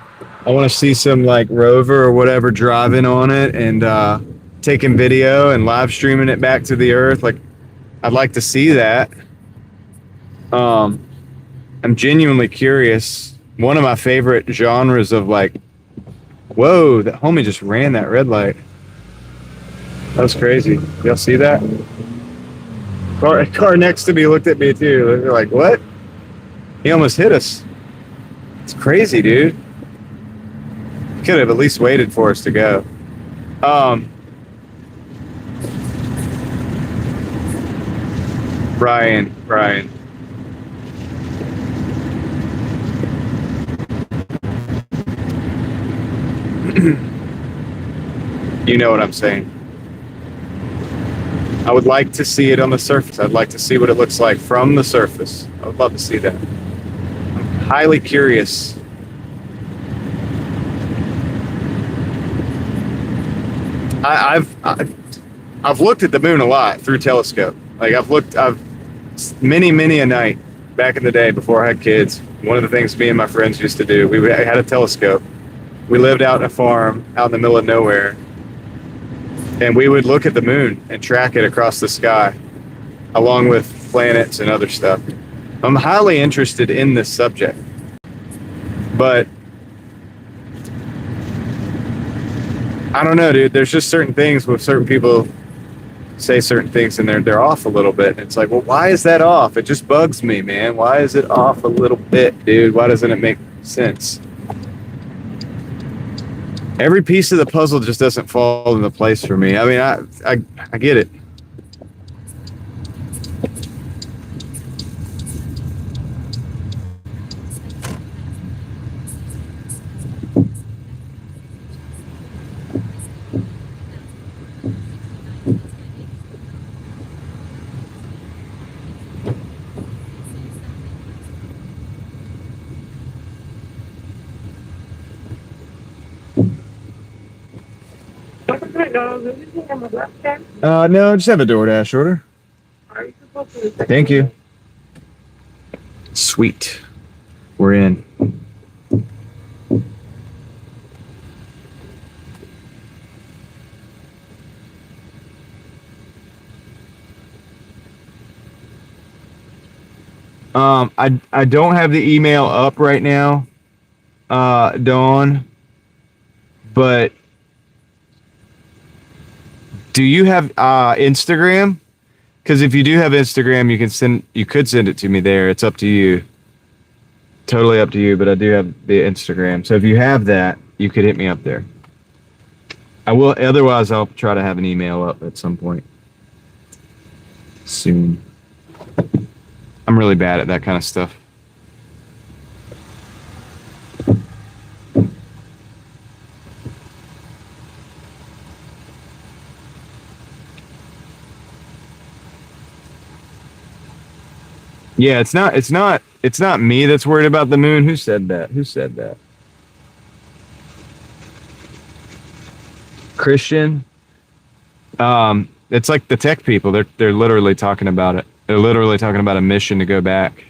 Speaker 1: to see some like rover or whatever driving on it and taking video and live streaming it back to the earth. Like I'd like to see that. I'm genuinely curious. One of my favorite genres of like, whoa, that homie just ran that red light. That was crazy. Y'all see that? Car next to me looked at me too. They're like, what? He almost hit us. It's crazy, dude. Could have at least waited for us to go. Brian. You know what I'm saying. I would like to see it on the surface. I'd like to see what it looks like from the surface. I would love to see that. I'm highly curious. I've looked at the moon a lot through telescope. Like I've many a night back in the day before I had kids. One of the things me and my friends used to do, we had a telescope. We lived out in a farm out in the middle of nowhere. And we would look at the moon and track it across the sky, along with planets and other stuff. I'm highly interested in this subject, but I don't know, dude. There's just certain things with certain people say certain things and they're off a little bit. It's like, well, why is that off? It just bugs me, man. Why is it off a little bit, dude? Why doesn't it make sense? Every piece of the puzzle just doesn't fall into place for me. I mean, I get it. No, just have a Doordash order. Thank you. Sweet. We're in. I don't have the email up right now, Dawn, but do you have Instagram? Because if you do have Instagram, you could send it to me there. It's up to you. Totally up to you, but I do have the Instagram. So if you have that, you could hit me up there. I will, otherwise I'll try to have an email up at some point soon. I'm really bad at that kind of stuff. Yeah, it's not me that's worried about the moon. Who said that? Christian. It's like the tech people. They're literally talking about it. They're literally talking about a mission to go back.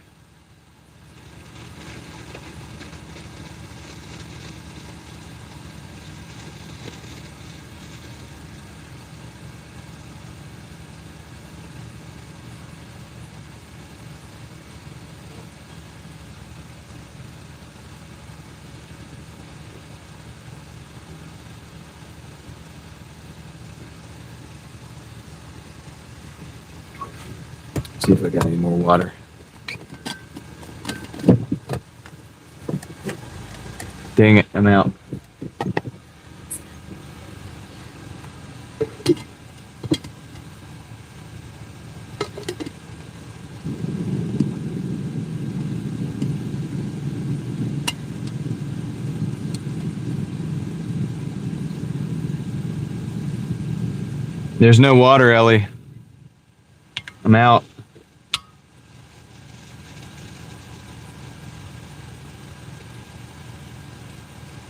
Speaker 1: See if I got any more water. Dang it, I'm out. There's no water, Ellie. I'm out.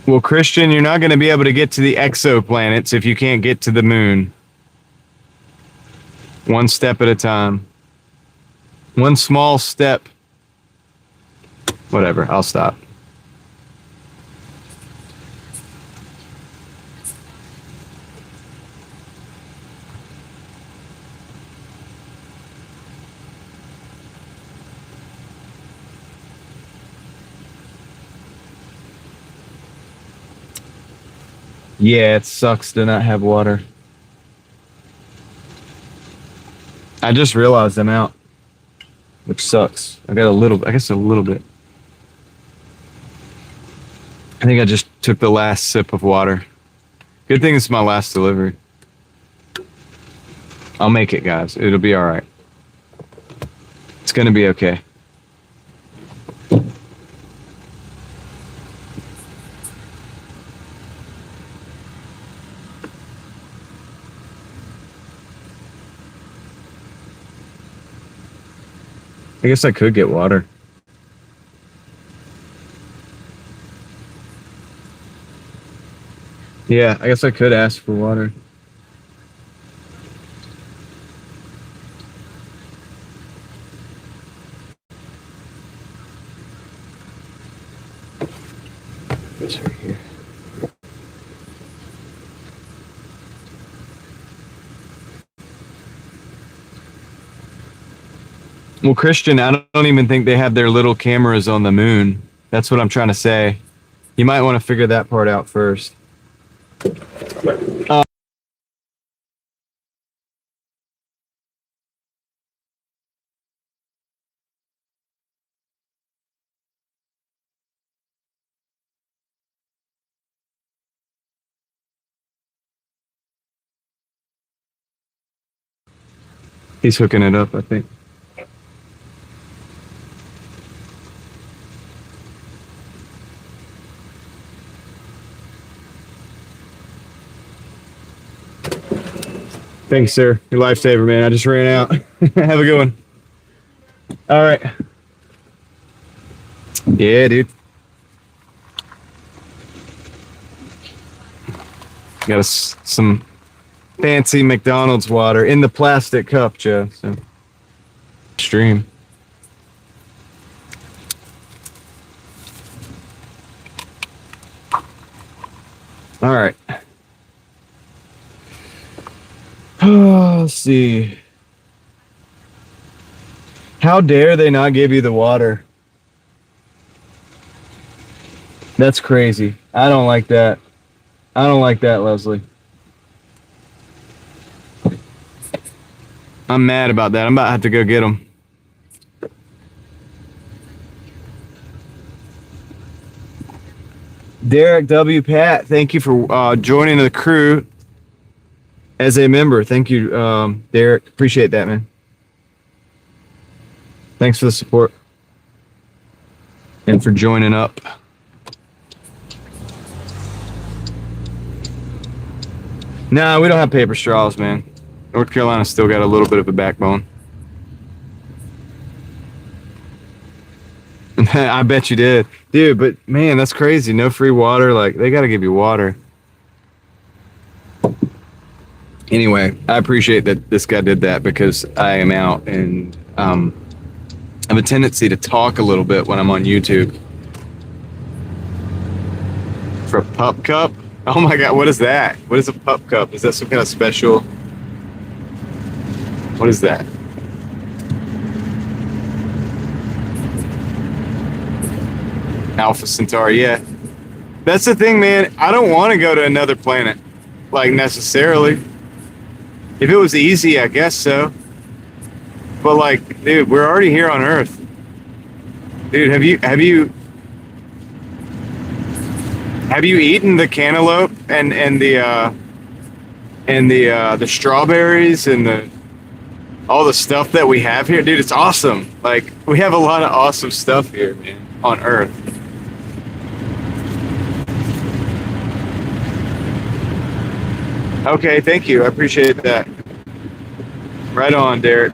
Speaker 1: Well, Christian, you're not going to be able to get to the exoplanets if you can't get to the moon. One step at a time. One small step. Whatever, I'll stop. Yeah, it sucks to not have water. I just realized I'm out, which sucks. I guess a little bit. I think I just took the last sip of water. Good thing it's my last delivery. I'll make it, guys. It'll be all right. It's gonna be okay. I guess I could get water. Yeah, I guess I could ask for water. It's right here. Well, Christian, I don't even think they have their little cameras on the moon. That's what I'm trying to say. You might want to figure that part out first. He's hooking it up, I think. Thanks, sir. Your lifesaver, man. I just ran out. Have a good one. All right. Yeah, dude. Got some fancy McDonald's water in the plastic cup, Joe. So, stream. All right. Let's see. How dare they not give you the water? That's crazy. I don't like that. I don't like that, Leslie. I'm mad about that. I'm about to have to go get them. Derek W. Pat, thank you for joining the crew as a member. Thank you, Derek. Appreciate that, man. Thanks for the support and for joining up. Nah, we don't have paper straws, man. North Carolina's still got a little bit of a backbone. I bet you did. Dude, but man, that's crazy. No free water. Like, they got to give you water. Anyway, I appreciate that this guy did that because I am out and I have a tendency to talk a little bit when I'm on YouTube. For a pup cup? Oh my God, what is that? What is a pup cup? Is that some kind of special? What is that? Alpha Centauri, yeah. That's the thing, man. I don't want to go to another planet, like, necessarily. If it was easy, I guess so. But, like, dude, we're already here on Earth. Dude, have you eaten the cantaloupe and the strawberries and all the stuff that we have here? Dude, it's awesome. Like, we have a lot of awesome stuff here, man, on Earth. Okay, thank you. I appreciate that. Right on, Derek.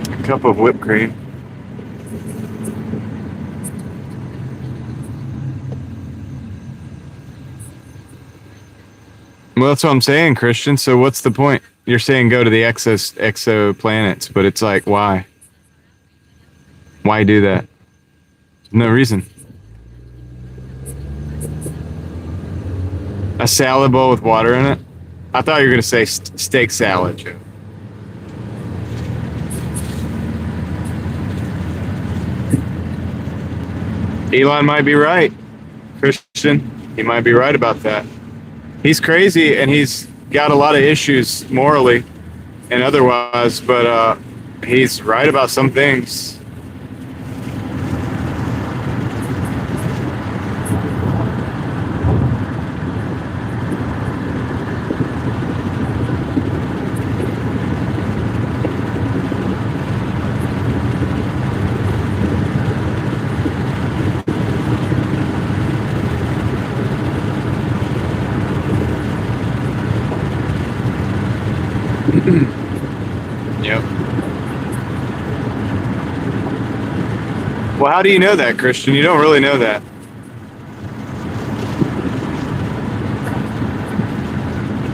Speaker 1: A cup of whipped cream. Well, that's what I'm saying, Christian. So what's the point? You're saying go to the exoplanets, but it's like, why? Why do that? No reason. A salad bowl with water in it? I thought you were going to say steak salad, Joe. Elon might be right, Christian. He might be right about that. He's crazy and he's got a lot of issues morally and otherwise, but he's right about some things. Yep. Well, how do you know that, Christian? You don't really know that.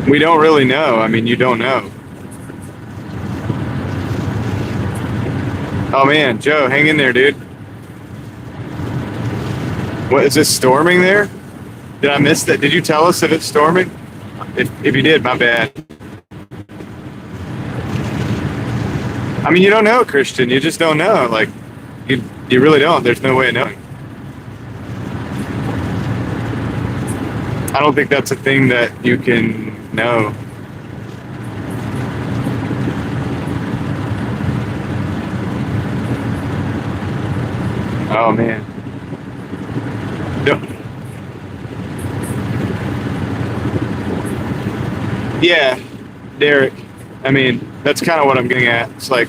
Speaker 1: We don't really know. I mean, you don't know. Oh man, Joe, hang in there, dude. What, is it storming there? Did I miss that? Did you tell us if it's storming? If you did, my bad. I mean, you don't know, Christian. You just don't know. Like, you really don't. There's no way of knowing. I don't think that's a thing that you can know. Oh, man. No. Yeah, Derek. I mean, that's kind of what I'm getting at. It's like,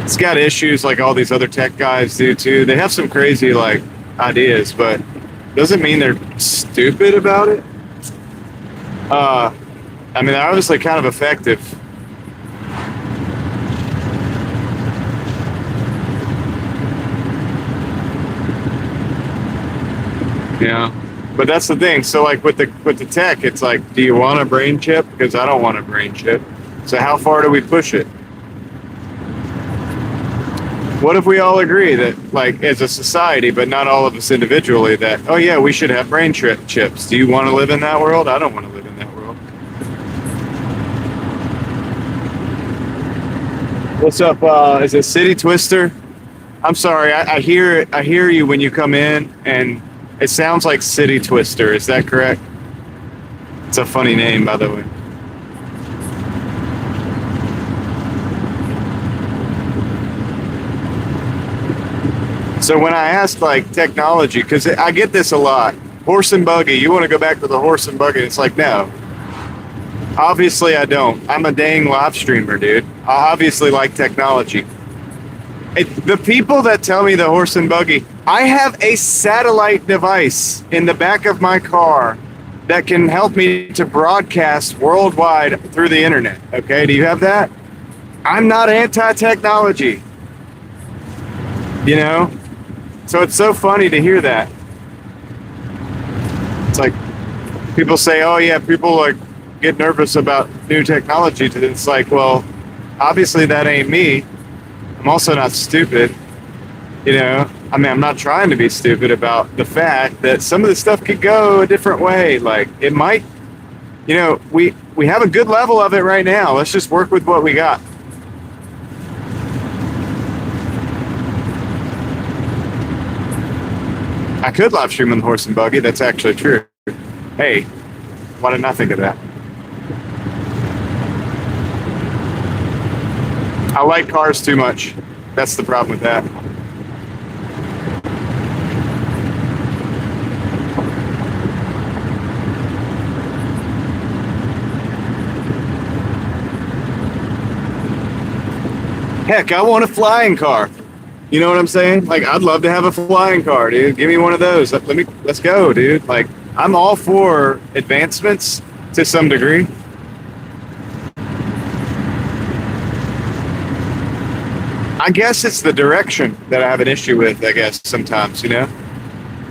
Speaker 1: it's got issues like all these other tech guys do too. They have some crazy like ideas, but doesn't mean they're stupid about it. I mean, they're obviously kind of effective. Yeah. But that's the thing. So like with the tech, it's like, do you want a brain chip? Because I don't want a brain chip. So how far do we push it? What if we all agree that, like, as a society, but not all of us individually, that, oh yeah, we should have brain chips. Do you want to live in that world? I don't want to live in that world. What's up? Is it City Twister? I'm sorry. I hear you when you come in, and it sounds like City Twister. Is that correct? It's a funny name, by the way. So when I ask like technology, because I get this a lot, horse and buggy, you want to go back to the horse and buggy? It's like, no. Obviously I don't. I'm a dang live streamer, dude. I obviously like technology. The people that tell me the horse and buggy, I have a satellite device in the back of my car that can help me to broadcast worldwide through the internet. Okay, do you have that? I'm not anti-technology. You know? So it's so funny to hear that. It's like people say, oh yeah, people like get nervous about new technology. It's like, well, obviously that ain't me. I'm also not stupid. You know, I mean, I'm not trying to be stupid about the fact that some of the stuff could go a different way. Like it might, you know, we have a good level of it right now. Let's just work with what we got. I could live stream on the horse and buggy. That's actually true. Hey, why didn't I think of that? I like cars too much. That's the problem with that. Heck, I want a flying car. You know what I'm saying? Like, I'd love to have a flying car, dude. Give me one of those. Let's go, dude. Like, I'm all for advancements to some degree. I guess it's the direction that I have an issue with, I guess, sometimes, you know?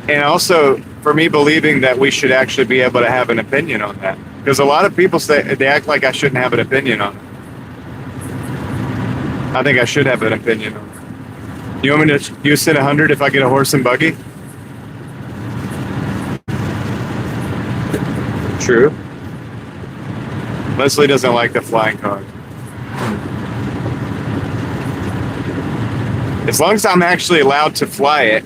Speaker 1: And also, for me believing that we should actually be able to have an opinion on that. Because a lot of people say they act like I shouldn't have an opinion on it. I think I should have an opinion on it. You want me to use it 100 if I get a horse and buggy? True. Leslie doesn't like the flying car. As long as I'm actually allowed to fly it.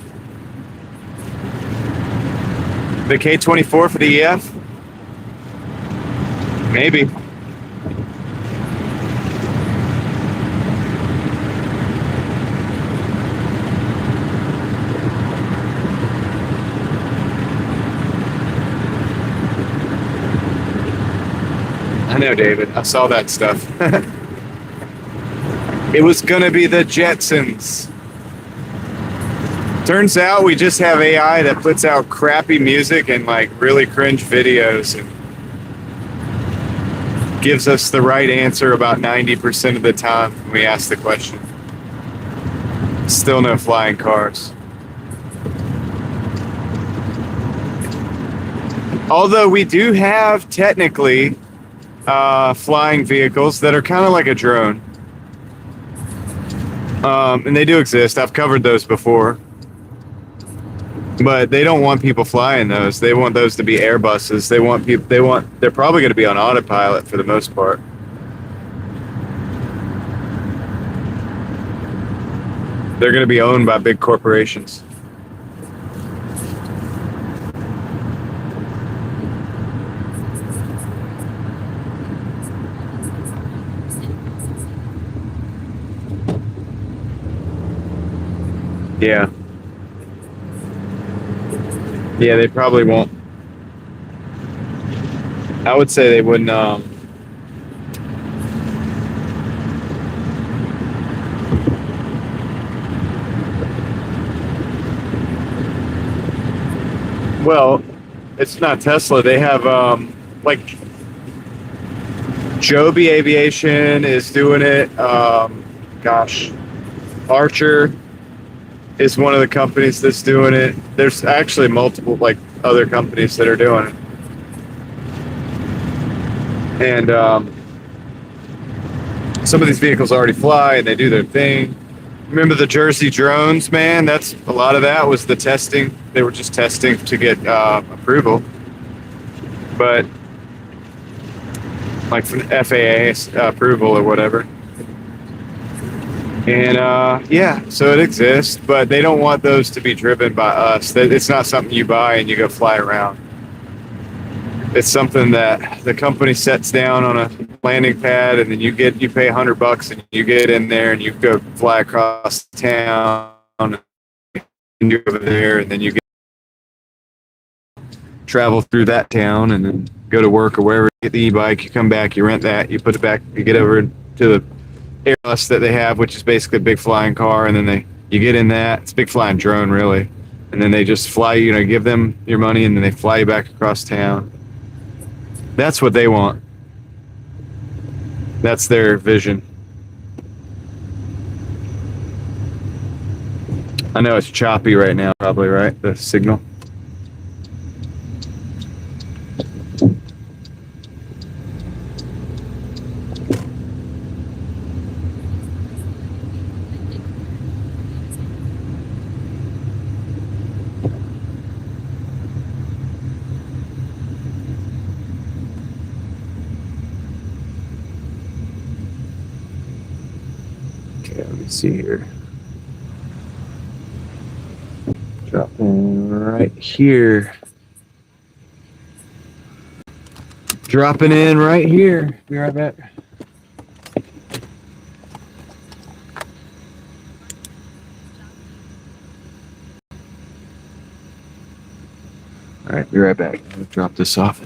Speaker 1: The K-24 for the EF? Maybe. I know, David. I saw that stuff. It was going to be the Jetsons. Turns out we just have AI that puts out crappy music and like really cringe videos and gives us the right answer about 90% of the time when we ask the question. Still no flying cars. Although we do have technically flying vehicles that are kind of like a drone. And they do exist. I've covered those before. But they don't want people flying those. They want those to be Airbuses. They want people. They're probably going to be on autopilot for the most part. They're going to be owned by big corporations. Yeah. Yeah, they probably won't. I would say they wouldn't. Well, it's not Tesla. They have like Joby Aviation is doing it. Gosh, Archer is one of the companies that's doing it. There's actually multiple like other companies that are doing it. And some of these vehicles already fly and they do their thing. Remember the Jersey drones, man? That's a lot of that was the testing. They were just testing to get approval. But like for the FAA approval or whatever. And yeah, so it exists, but they don't want those to be driven by us. It's not something you buy and you go fly around. It's something that the company sets down on a landing pad, and then you pay $100 and you get in there and you go fly across town and you're over there, and then you travel through that town and then go to work or wherever. You get the e-bike, you come back, you rent that, you put it back, you get over to the Airbus that they have, which is basically a big flying car, and then you get in that. It's a big flying drone, really, and then they just fly you. Give them your money, and then they fly you back across town. That's what they want. That's their vision. I know it's choppy right now, probably, right? The signal. Okay, let me see here. Dropping right here. Dropping in right here. Be right back. All right, be right back. I'll drop this off.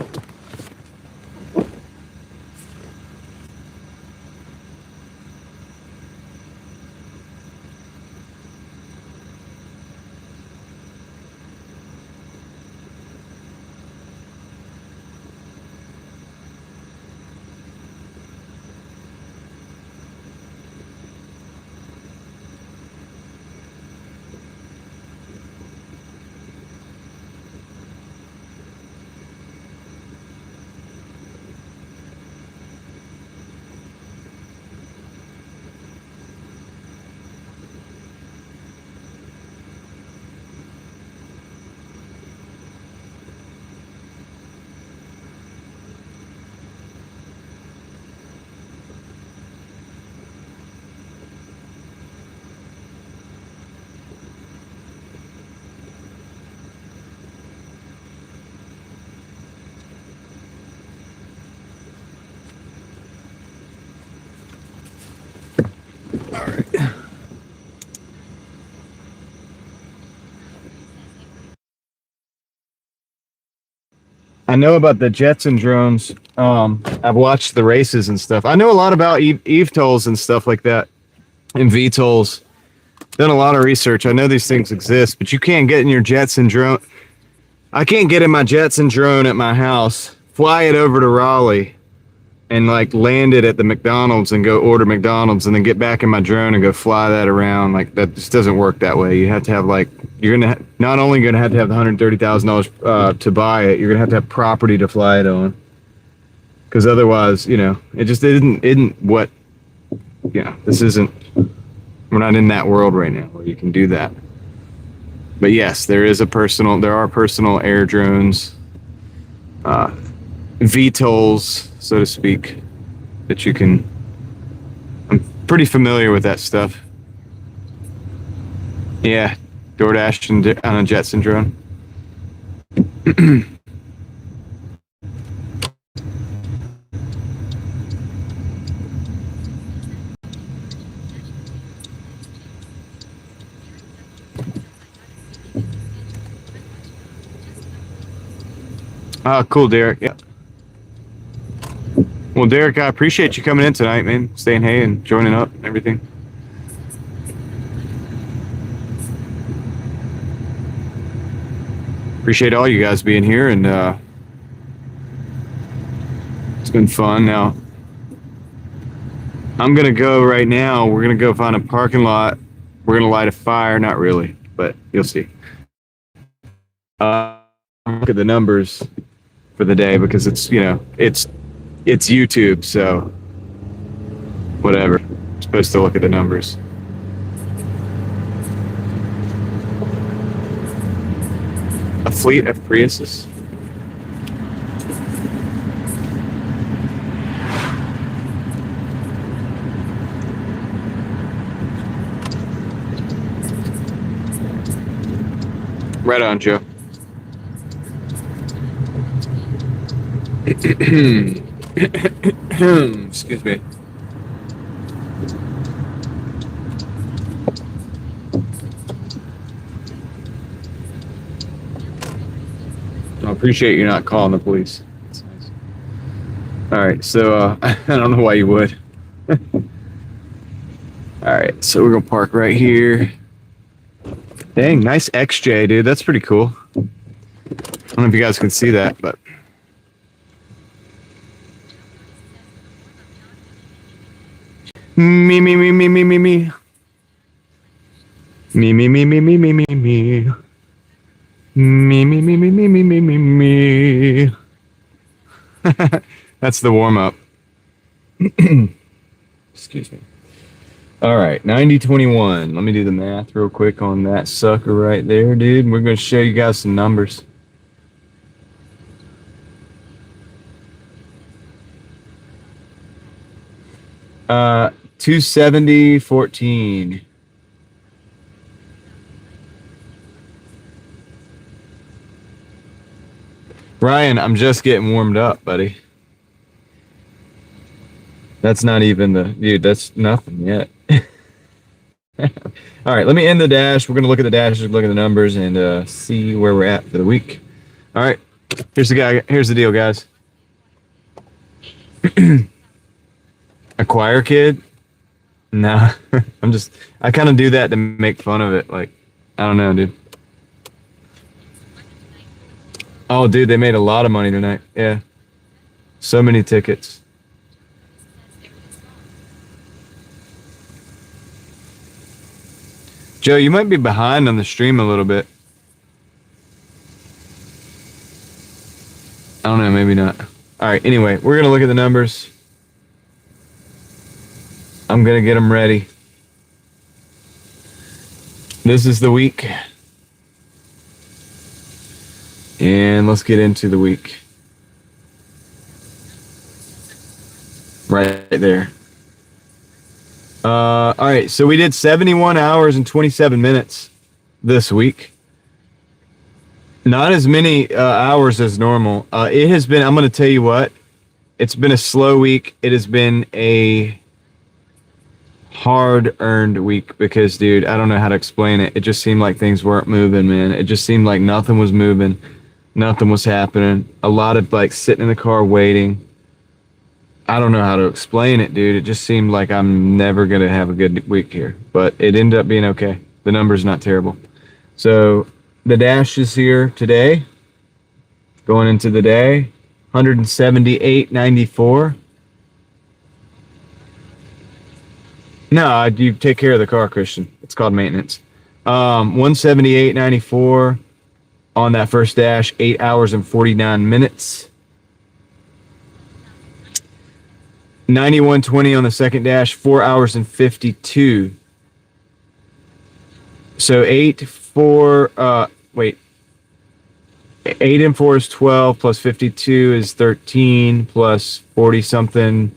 Speaker 1: All right. I know about the jets and drones. I've watched the races and stuff. I know a lot about eVTOLs and stuff like that, and VTOLs. Done a lot of research. I know these things exist, but you can't get in your jets and drone. I can't get in my jets and drone at my house, fly it over to Raleigh, and like land it at the McDonald's and go order McDonald's, and then get back in my drone and go fly that around. Like that just doesn't work that way. You have to have like not only gonna have to have the $130,000 to buy it, you're gonna have to have property to fly it on. Because otherwise, it just isn't what this isn't. We're not in that world right now where you can do that. But yes, there are personal air drones, VTOLs, so to speak, that you can. I'm pretty familiar with that stuff. Yeah, Doordash on a Jetson drone. Oh, cool, Derek. Yeah. Well, Derek, I appreciate you coming in tonight, man. Saying hey and joining up and everything. Appreciate all you guys being here, and it's been fun. Now, I'm going to go right now. We're going to go find a parking lot. We're going to light a fire. Not really, but you'll see. Look at the numbers for the day, because it's YouTube, so whatever. I'm supposed to look at the numbers. A fleet of Priuses. Right on, Joe. Excuse me. I appreciate you not calling the police. That's nice. All right, so I don't know why you would. All right, so we're gonna park right here. Dang, nice XJ, dude. That's pretty cool. I don't know if you guys can see that, but. Me. Me, me, me, me, me, me. Me, me, me, me, me, me, me, me. Me, me, me, me, me, me, me, me, me. That's the warm-up. Excuse me. All right, 90-21. Let me do the math real quick on that sucker right there, dude. We're going to show you guys some numbers. Uh, 270-14. Ryan, I'm just getting warmed up, buddy. That's not even dude, that's nothing yet. All right, let me end the dash. We're going to look at the dash, look at the numbers, and see where we're at for the week. All right, here's the deal, guys. A choir kid? Nah, I kind of do that to make fun of it. Like, I don't know, dude. Oh, dude, they made a lot of money tonight. Yeah. So many tickets. Joe, you might be behind on the stream a little bit. I don't know, maybe not. All right, anyway, we're going to look at the numbers. I'm going to get them ready. This is the week. And let's get into the week. Right there. All right, so we did 71 hours and 27 minutes this week. Not as many hours as normal. It has been, I'm going to tell you what, it's been a slow week. It has been a hard-earned week because, dude, I don't know how to explain it. It just seemed like things weren't moving, man. It just seemed like nothing was moving. Nothing was happening. A lot of, like, sitting in the car waiting. I don't know how to explain it, dude. It just seemed like I'm never going to have a good week here. But it ended up being okay. The number's not terrible. So the dash is here today. Going into the day. 178.94. No, you take care of the car, Christian. It's called maintenance. 178.94 on that first dash. 8 hours and 49 minutes. 91.20 on the second dash. 4 hours and 52. So 8 and 4 is 12 plus 52 is 13 plus 40 something.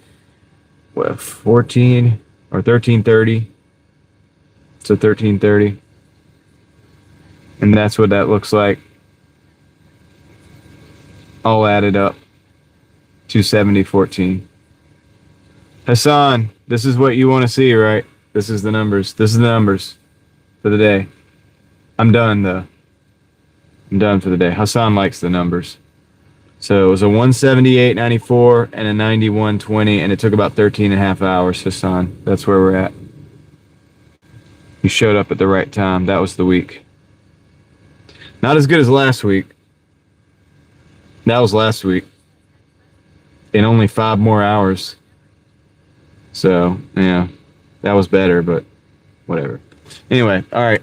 Speaker 1: What, 14 or 1330? So 1330. And that's what that looks like. All added up. 270.14. Hassan, this is what you want to see, right? This is the numbers. This is the numbers for the day. I'm done, though. I'm done for the day. Hassan likes the numbers. So it was a 178.94 and a 91.20, and it took about 13 and a half hours, Hassan. That's where we're at. You showed up at the right time. That was the week. Not as good as last week. That was last week. In only 5 more hours. So, yeah. That was better, but whatever. Anyway, all right.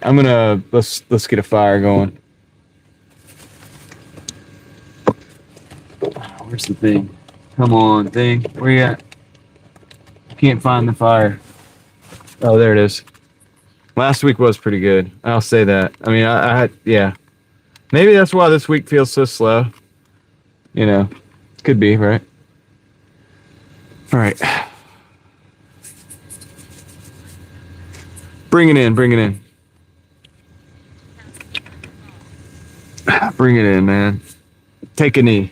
Speaker 1: Let's get a fire going. Where's the thing? Come on, thing. Where you at? Can't find the fire. Oh, there it is. Last week was pretty good. I'll say that. I mean, yeah. Maybe that's why this week feels so slow. You know, could be, right? All right. Bring it in. Bring it in, man. Take a knee.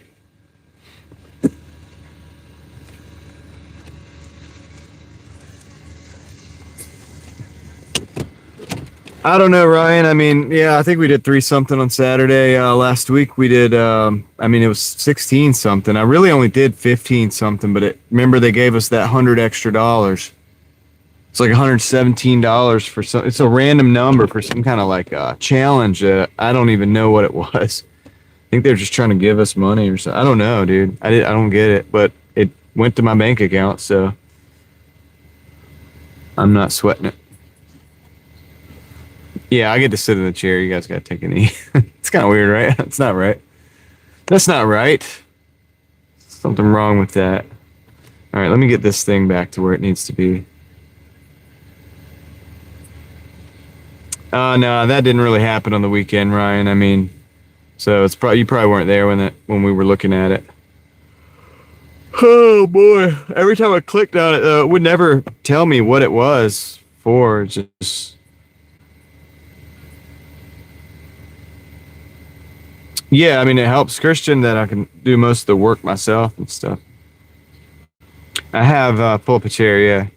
Speaker 1: I don't know, Ryan. I mean, yeah, I think we did 3 something on Saturday. Last week we did, it was 16 something. I really only did 15 something, but remember they gave us that $100 extra. It's like $117 for some. It's a random number for some kind of like challenge. I don't even know what it was. I think they're just trying to give us money or something. I don't know, dude. I don't get it, but it went to my bank account, so I'm not sweating it. Yeah, I get to sit in the chair. You guys got to take a knee. It's kind of weird, right? That's not right. That's not right. Something wrong with that. All right, let me get this thing back to where it needs to be. No, that didn't really happen on the weekend, Ryan. I mean, so it's probably you probably weren't there when we were looking at it. Oh boy! Every time I clicked on it, though, it would never tell me what it was for. Just. Yeah, I mean, it helps Christian that I can do most of the work myself and stuff. I have pull up a chair, yeah.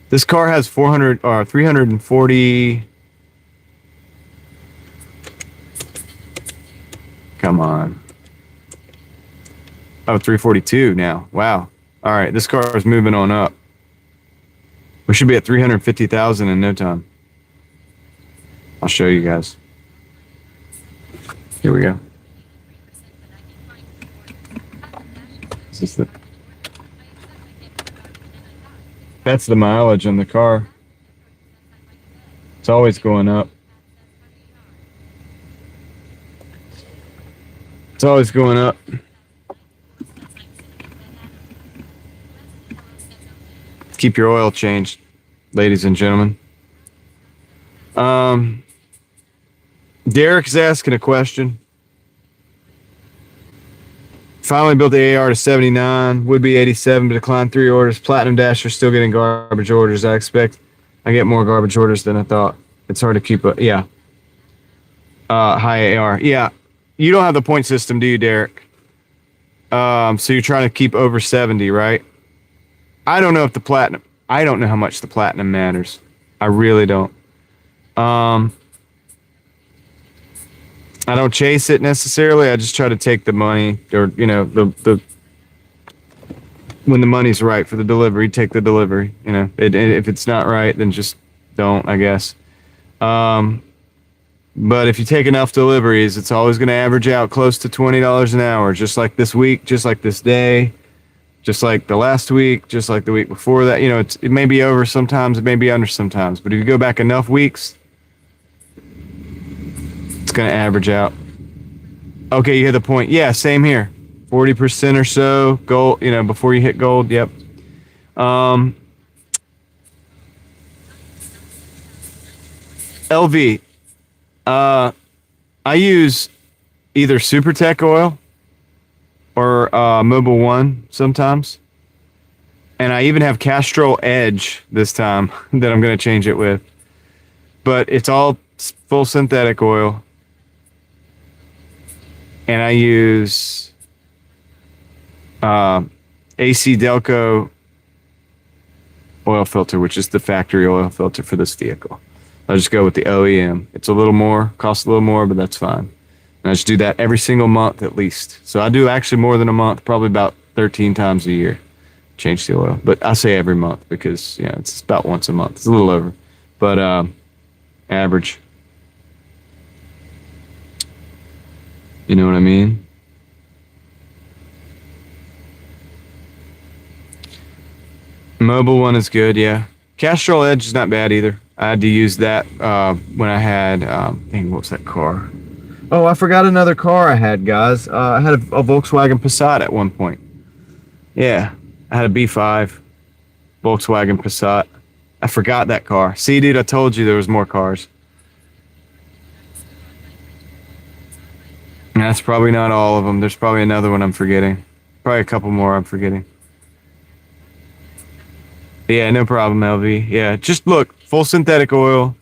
Speaker 1: This car has 340. Come on. Oh, 342 now. Wow. All right, this car is moving on up. We should be at 350,000 in no time. I'll show you guys. Here we go. That's the mileage on the car. It's always going up. It's always going up. Keep your oil changed, ladies and gentlemen. Derek's asking a question. Finally built the AR to 79, would be 87, but declined 3 orders. Platinum Dash are still getting garbage orders. I expect I get more garbage orders than I thought. It's hard to keep up. Yeah. High AR. Yeah. You don't have the point system, do you, Derek? So you're trying to keep over 70, right? I don't know if the platinum. I don't know how much the platinum matters. I really don't. I don't chase it necessarily. I just try to take the money, or the when the money's right for the delivery, take the delivery. If it's not right, then just don't, I guess. But if you take enough deliveries, it's always going to average out close to $20 an hour, just like this week, just like this day, just like the last week, just like the week before that. It may be over sometimes, it may be under sometimes, but if you go back enough weeks, it's going to average out. Okay, you hit the point. Yeah, same here. 40% or so gold, before you hit gold. Yep. LV. I use either SuperTech oil or Mobile One sometimes. And I even have Castrol Edge this time that I'm going to change it with. But it's all full synthetic oil. And I use AC Delco oil filter, which is the factory oil filter for this vehicle. I'll just go with the OEM. It's a little more, costs a little more, but that's fine. And I just do that every single month at least. So I do actually more than a month, probably about 13 times a year, change the oil. But I say every month because, it's about once a month. It's a little over. But average. You know what I mean? Mobile One is good, yeah. Castrol Edge is not bad either. I had to use that when I had, what was that car? Oh, I forgot another car I had, guys. I had a Volkswagen Passat at one point. Yeah, I had a B5 Volkswagen Passat. I forgot that car. See, dude, I told you there was more cars. And that's probably not all of them. There's probably another one I'm forgetting. Probably a couple more I'm forgetting. Yeah, no problem, LV. Yeah, just look, full synthetic oil,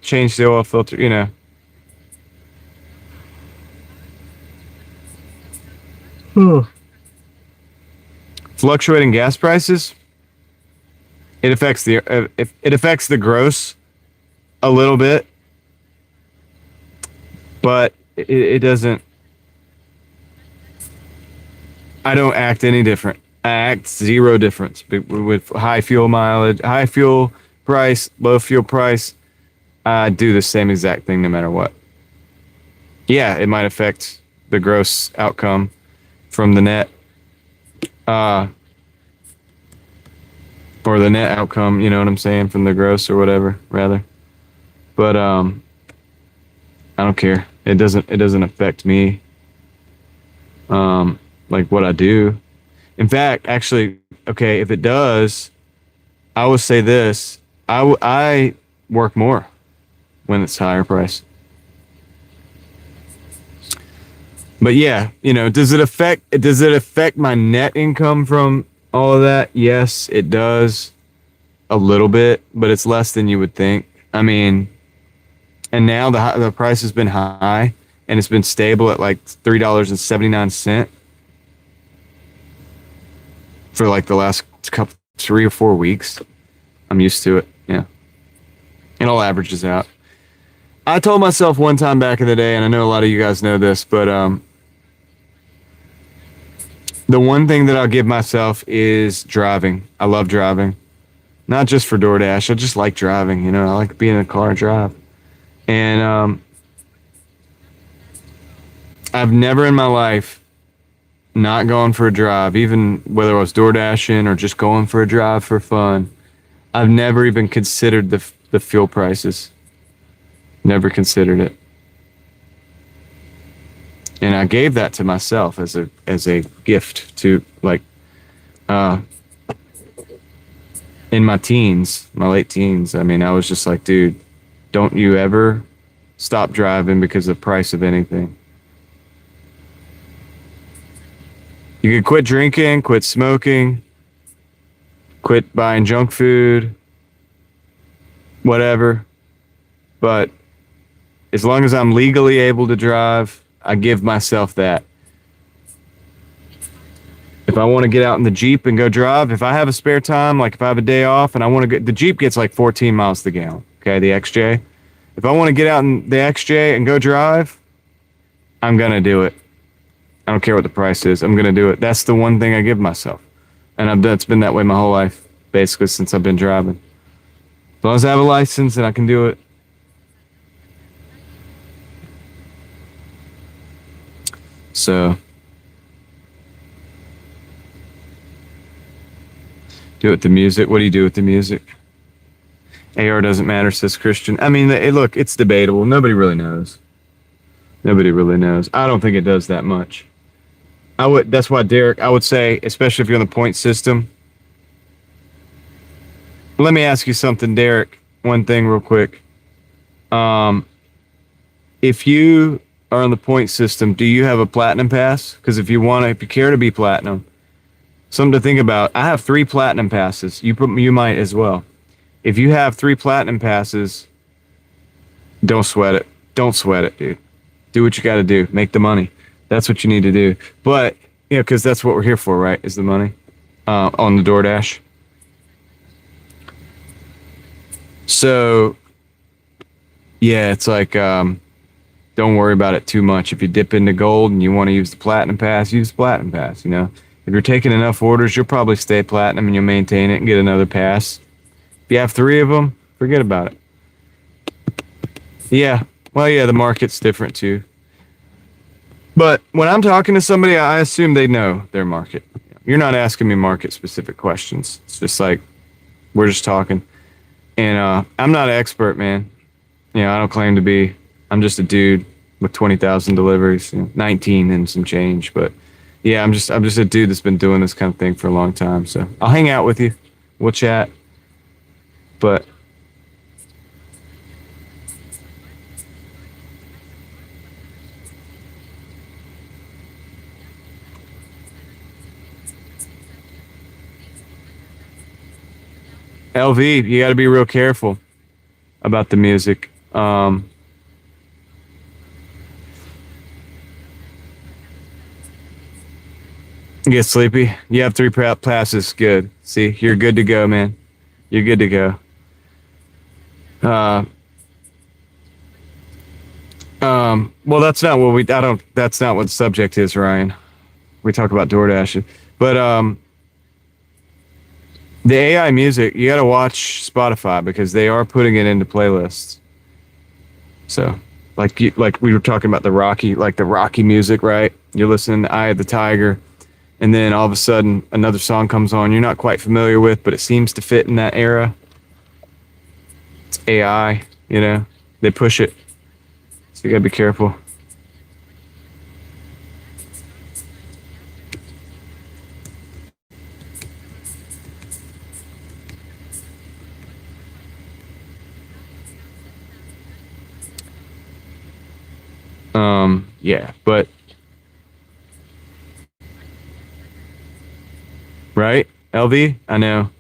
Speaker 1: change the oil filter, Fluctuating gas prices, it affects the gross a little bit, but it doesn't. I don't act any different. I act zero difference with high fuel mileage, high fuel price, low fuel price. I do the same exact thing no matter what. Yeah, it might affect the gross outcome from the net, or the net outcome. You know what I'm saying, from the gross or whatever, rather. But I don't care. It doesn't affect me. Like what I do. In fact, actually, okay, if it does, I would say this. I work more when it's higher price. But yeah, does it affect my net income from all of that? Yes, it does a little bit, but it's less than you would think. I mean, and now the price has been high and it's been stable at like $3.79. For like the last 3 or 4 weeks. I'm used to it. Yeah. It all averages out. I told myself one time back in the day, and I know a lot of you guys know this, but the one thing that I'll give myself is driving. I love driving. Not just for Doordash. I just like driving. I like being in a car and drive. And I've never in my life not going for a drive, even whether I was Doordashing or just going for a drive for fun. I've never even considered the fuel prices. Never considered it. And I gave that to myself as a gift to, like, in my late teens. I mean, I was just like, dude, don't you ever stop driving because of the price of anything. You could quit drinking, quit smoking, quit buying junk food, whatever. But as long as I'm legally able to drive, I give myself that. If I want to get out in the Jeep and go drive, if I have a spare time, like if I have a day off and I want to get, the Jeep gets like 14 miles to the gallon. Okay, the XJ. If I want to get out in the XJ and go drive, I'm going to do it. I don't care what the price is. I'm going to do it. That's the one thing I give myself. And it's been that way my whole life, basically, since I've been driving. As long as I have a license and I can do it. So, do it with the music. What do you do with the music? AR doesn't matter, says Christian. I mean, look, it's debatable. Nobody really knows. Nobody really knows. I don't think it does that much. That's why, Derek, I would say, especially if you're on the point system. Let me ask you something, Derek. One thing real quick. If you are on the point system, do you have a platinum pass? Because if you care to be platinum, something to think about. I have 3 platinum passes. You might as well. If you have 3 platinum passes, don't sweat it. Don't sweat it, dude. Do what you got to do. Make the money. That's what you need to do. But, because that's what we're here for, right? Is the money on the Doordash. So, yeah, it's like, don't worry about it too much. If you dip into gold and you want to use the platinum pass, use the platinum pass, If you're taking enough orders, you'll probably stay platinum and you'll maintain it and get another pass. If you have 3 of them, forget about it. Yeah. Well, yeah, the market's different too. But when I'm talking to somebody, I assume they know their market. You're not asking me market-specific questions. It's just like, we're just talking. And I'm not an expert, man. I don't claim to be. I'm just a dude with 20,000 deliveries, 19 and some change. But yeah, I'm just a dude that's been doing this kind of thing for a long time. So I'll hang out with you. We'll chat. But LV, you got to be real careful about the music. You get sleepy? You have 3 passes. Good. See, you're good to go, man. You're good to go. Well, that's not what that's not what the subject is, Ryan. We talk about Doordash. But, the AI music, you got to watch Spotify because they are putting it into playlists. So, like we were talking about the Rocky music, right? You're listening to Eye of the Tiger, and then all of a sudden another song comes on you're not quite familiar with, but it seems to fit in that era. It's AI, they push it. So you got to be careful. Yeah, but right, LV, I know.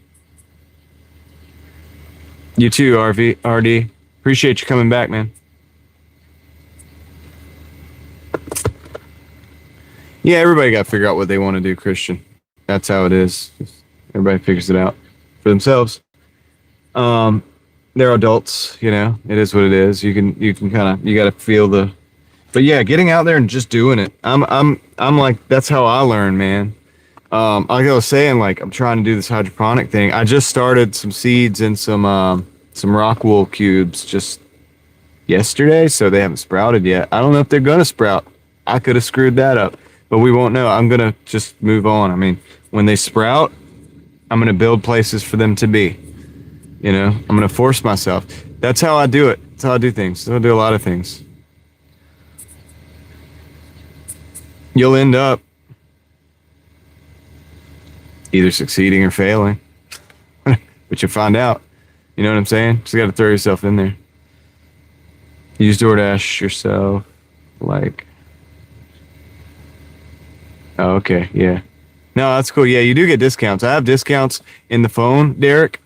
Speaker 1: You too, RD. Appreciate you coming back, man. Yeah, everybody got to figure out what they want to do, Christian. That's how it is. Everybody figures it out for themselves. They're adults, it is what it is. You can you got to feel the. But yeah, getting out there and just doing it. I'm like, that's how I learn, man. Like I was saying, like I'm trying to do this hydroponic thing. I just started some seeds and some rock wool cubes just yesterday, so they haven't sprouted yet. I don't know if they're gonna sprout. I could have screwed that up, but we won't know. I'm gonna just move on. I mean, when they sprout, I'm gonna build places for them to be. I'm gonna force myself. That's how I do it. That's how I do things. I do a lot of things. You'll end up either succeeding or failing, but you'll find out. You know what I'm saying? Just got to throw yourself in there. Use Doordash yourself, like. Oh, okay, yeah. No, that's cool. Yeah, you do get discounts. I have discounts in the phone, Derek,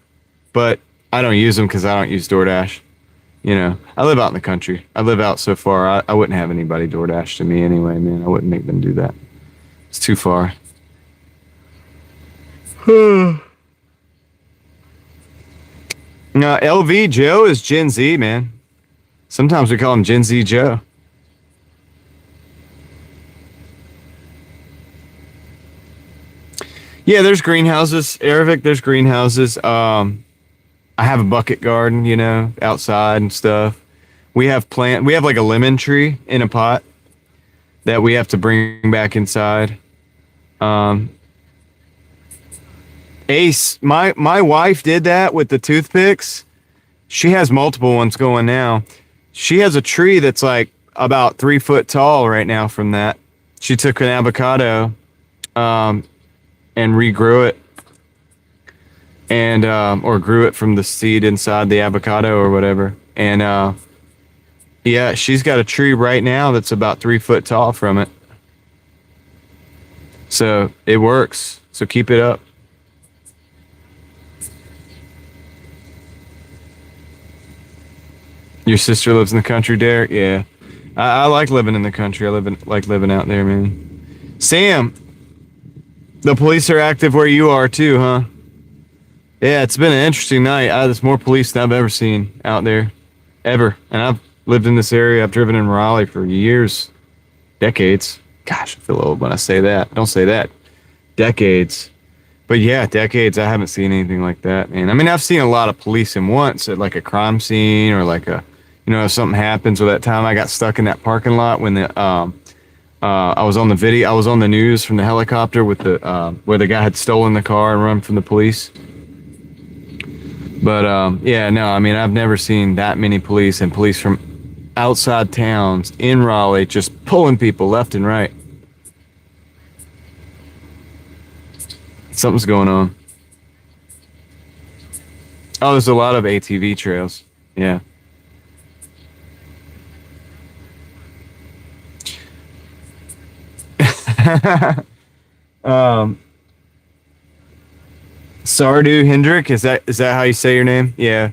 Speaker 1: but I don't use them because I don't use Doordash. I live out in the country. I live out so far. I wouldn't have anybody Doordash to me anyway, man. I wouldn't make them do that. It's too far. No, LV Joe is Gen Z, man. Sometimes we call him Gen Z Joe. Yeah, there's greenhouses. Aravic, there's greenhouses. I have a bucket garden, you know, outside and stuff. We have like a lemon tree in a pot that we have to bring back inside. Ace, my wife did that with the toothpicks. She has multiple ones going now. She has a tree that's like about 3 foot tall right now from that. She took an avocado and regrew it and or grew it from the seed inside the avocado or whatever. And yeah, she's got a tree right now that's about 3 foot tall from it. So it works. So keep it up. Your sister lives in the country, Derek? Yeah. I like living in the country. Like living out there, man. Sam, the police are active where you are too, huh? Yeah, it's been an interesting night. There's more police than I've ever seen out there. Ever. And I've lived in this area. I've driven in Raleigh for years. Decades. Gosh, I feel old when I say that. Don't say that. Decades. But yeah, decades. I haven't seen anything like that, man. I mean, I've seen a lot of policing once at like a crime scene or like a, you know, if something happens. Or that time I got stuck in that parking lot when the I was on the video. I was on the news from the helicopter with the where the guy had stolen the car and run from the police. But yeah, no, I mean, I've never seen that many police and police from outside towns in Raleigh just pulling people left and right. Something's going on. Oh, there's a lot of ATV trails. Yeah. Sardu Hendrick, is that how you say your name? Yeah.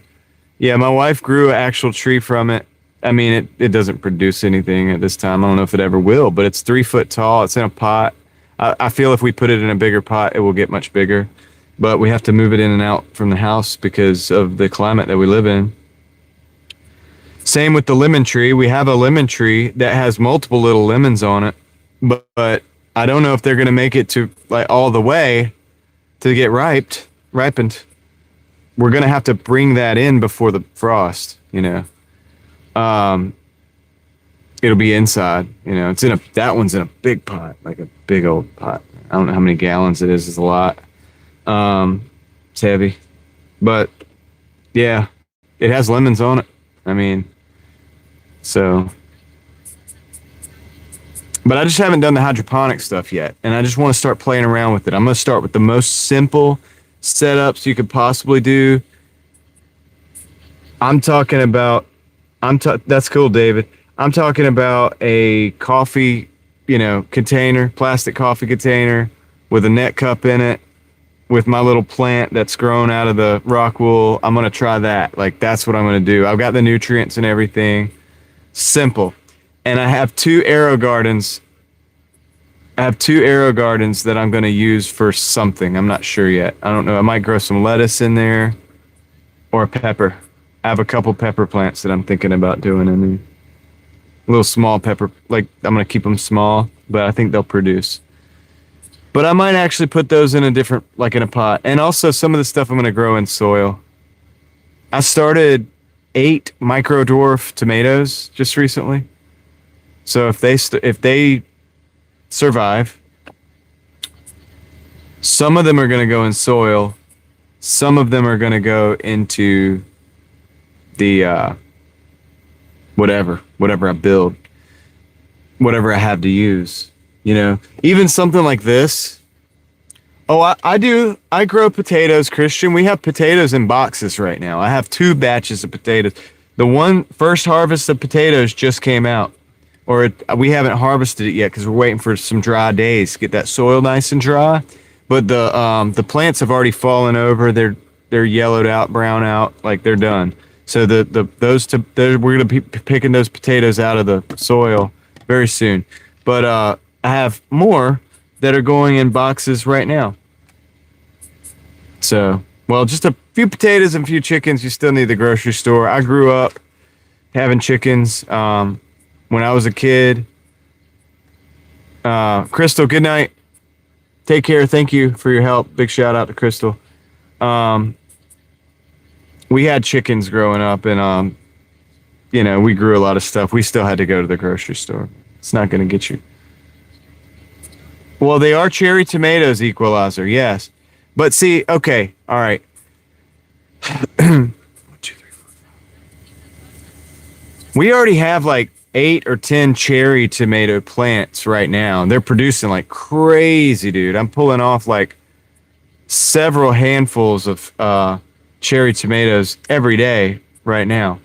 Speaker 1: Yeah, my wife grew an actual tree from it. I mean, it doesn't produce anything at this time. I don't know if it ever will, but it's 3 foot tall. It's in a pot. I feel if we put it in a bigger pot, it will get much bigger. But we have to move it in and out from the house because of the climate that we live in. Same with the lemon tree. We have a lemon tree that has multiple little lemons on it, but I don't know if they're going to make it to like all the way to get ripened. We're going to have to bring that in before the frost, you know. It'll be inside, you know. That one's in a big pot, like a big old pot. I don't know how many gallons it is. It's a lot. It's heavy, but yeah, it has lemons on it. I mean, so, but I just haven't done the hydroponic stuff yet, and I just want to start playing around with it. I'm going to start with the most simple setups you could possibly do. That's cool, David. I'm talking about a coffee, you know, container, plastic coffee container with a net cup in it with my little plant that's grown out of the rock wool. I'm going to try that. Like, that's what I'm going to do. I've got the nutrients and everything. Simple. And I have two arrow gardens. That I'm going to use for something. I'm not sure yet. I don't know. I might grow some lettuce in there or a pepper. I have a couple pepper plants that I'm thinking about doing in there. Little small pepper, like I'm going to keep them small, but I think they'll produce. But I might actually put those in a different, like in a pot. And also some of the stuff I'm going to grow in soil. I started 8 micro dwarf tomatoes just recently. So if they survive, some of them are going to go in soil. Some of them are going to go into the whatever I build, whatever I have to use, you know. Even something like this. Oh, I grow potatoes, Christian. We have potatoes in boxes right now. I have 2 batches of potatoes. The first harvest of potatoes just came out, we haven't harvested it yet because we're waiting for some dry days to get that soil nice and dry. But the plants have already fallen over. They're yellowed out, brown out, like they're done. So we're gonna be picking those potatoes out of the soil very soon. But I have more that are going in boxes right now. So, well, just a few potatoes and a few chickens. You still need the grocery store. I grew up having chickens when I was a kid. Crystal, good night. Take care. Thank you for your help. Big shout out to Crystal. We had chickens growing up, and we grew a lot of stuff. We still had to go to the grocery store. It's not going to get you. Well, they are cherry tomatoes, Equalizer. Yes, but see, okay, all right. 1, 2, 3, 4, 5. We already have like 8 or 10 cherry tomato plants right now. They're producing like crazy, dude. I'm pulling off like several handfuls of cherry tomatoes every day right now.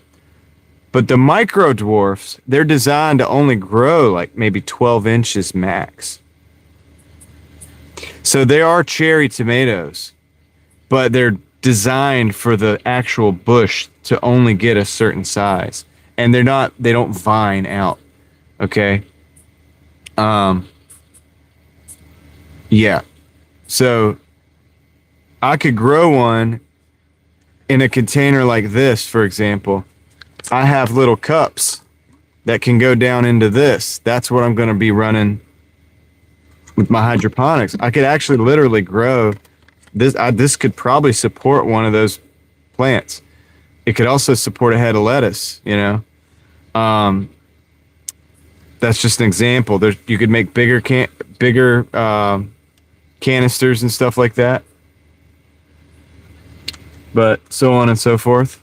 Speaker 1: But the micro dwarfs, they're designed to only grow like maybe 12 inches max. So they are cherry tomatoes, but they're designed for the actual bush to only get a certain size. And they don't vine out. Okay. Yeah. So I could grow one in a container like this, for example. I have little cups that can go down into this. That's what I'm going to be running with my hydroponics. I could actually literally grow this. This could probably support one of those plants. It could also support a head of lettuce, That's just an example. You could make bigger canisters and stuff like that. But so on and so forth.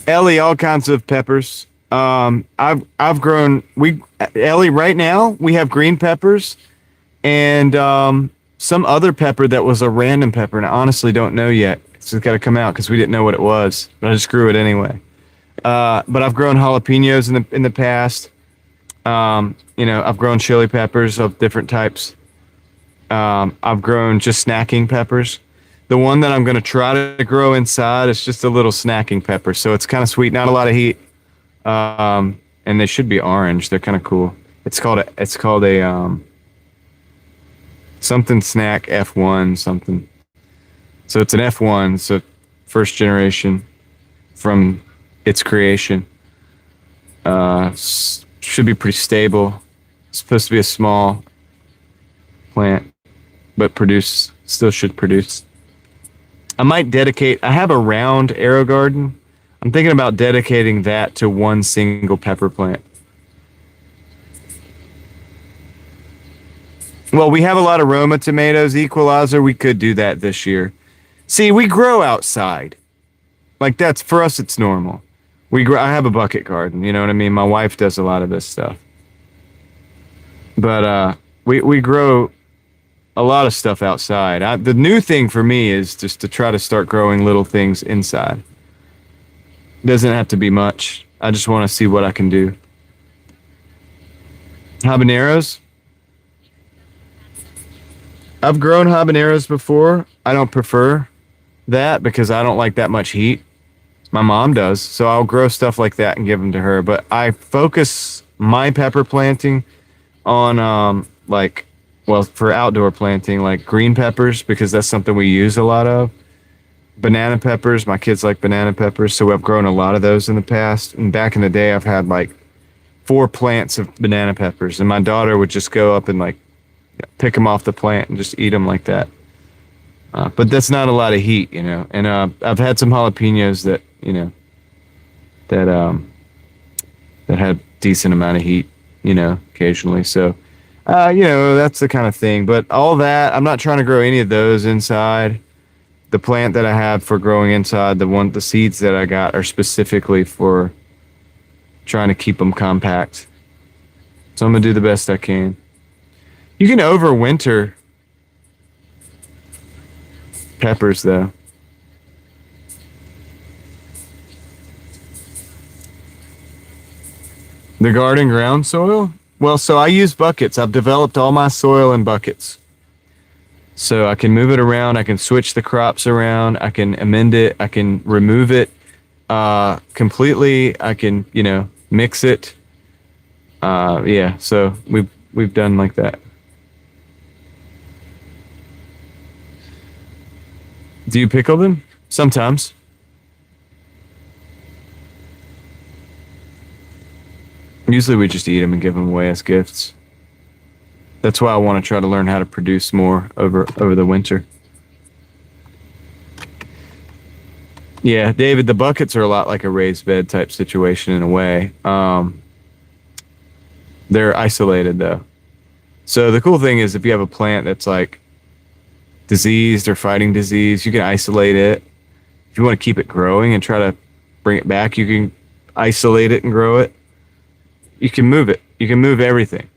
Speaker 1: Ellie, all kinds of peppers. I've grown Ellie, right now we have green peppers and some other pepper that was a random pepper, and I honestly don't know yet. It's got to come out because we didn't know what it was, but I just grew it anyway. But I've grown jalapenos in the past. I've grown chili peppers of different types. I've grown just snacking peppers. The one that I'm going to try to grow inside is just a little snacking pepper. So it's kind of sweet, not a lot of heat. And they should be orange. They're kind of cool. It's called a something snack F1 something. So it's an F1, so first generation from its creation. Should be pretty stable. It's supposed to be a small plant, but still should produce. I might I have a round arrow garden. I'm thinking about dedicating that to one single pepper plant. Well, we have a lot of Roma tomatoes, Equalizer. We could do that this year. See, we grow outside. Like that's, for us, it's normal. I have a bucket garden, you know what I mean? My wife does a lot of this stuff. But we grow a lot of stuff outside. The new thing for me is just to try to start growing little things inside. Doesn't have to be much. I just want to see what I can do. Habaneros. I've grown habaneros before. I don't prefer that because I don't like that much heat. My mom does, so I'll grow stuff like that and give them to her. But I focus my pepper planting on for outdoor planting, like green peppers, because that's something we use a lot of. Banana peppers, my kids like banana peppers, so I've grown a lot of those in the past. And back in the day, I've had like 4 plants of banana peppers, and my daughter would just go up and like pick them off the plant and just eat them like that. But that's not a lot of heat, And I've had some jalapenos that had decent amount of heat, occasionally. So. That's the kind of thing. But all that, I'm not trying to grow any of those inside. The plant that I have for growing inside, the seeds that I got are specifically for trying to keep them compact. So I'm going to do the best I can. You can overwinter peppers, though. The garden ground soil? Well, so I use buckets. I've developed all my soil in buckets. So I can move it around. I can switch the crops around. I can amend it. I can remove it completely. I can, mix it. So we've done like that. Do you pickle them? Sometimes. Usually we just eat them and give them away as gifts. That's why I want to try to learn how to produce more over the winter. Yeah, David, the buckets are a lot like a raised bed type situation in a way. They're isolated though. So the cool thing is if you have a plant that's like diseased or fighting disease, you can isolate it. If you want to keep it growing and try to bring it back, you can isolate it and grow it. You can move it. You can move everything.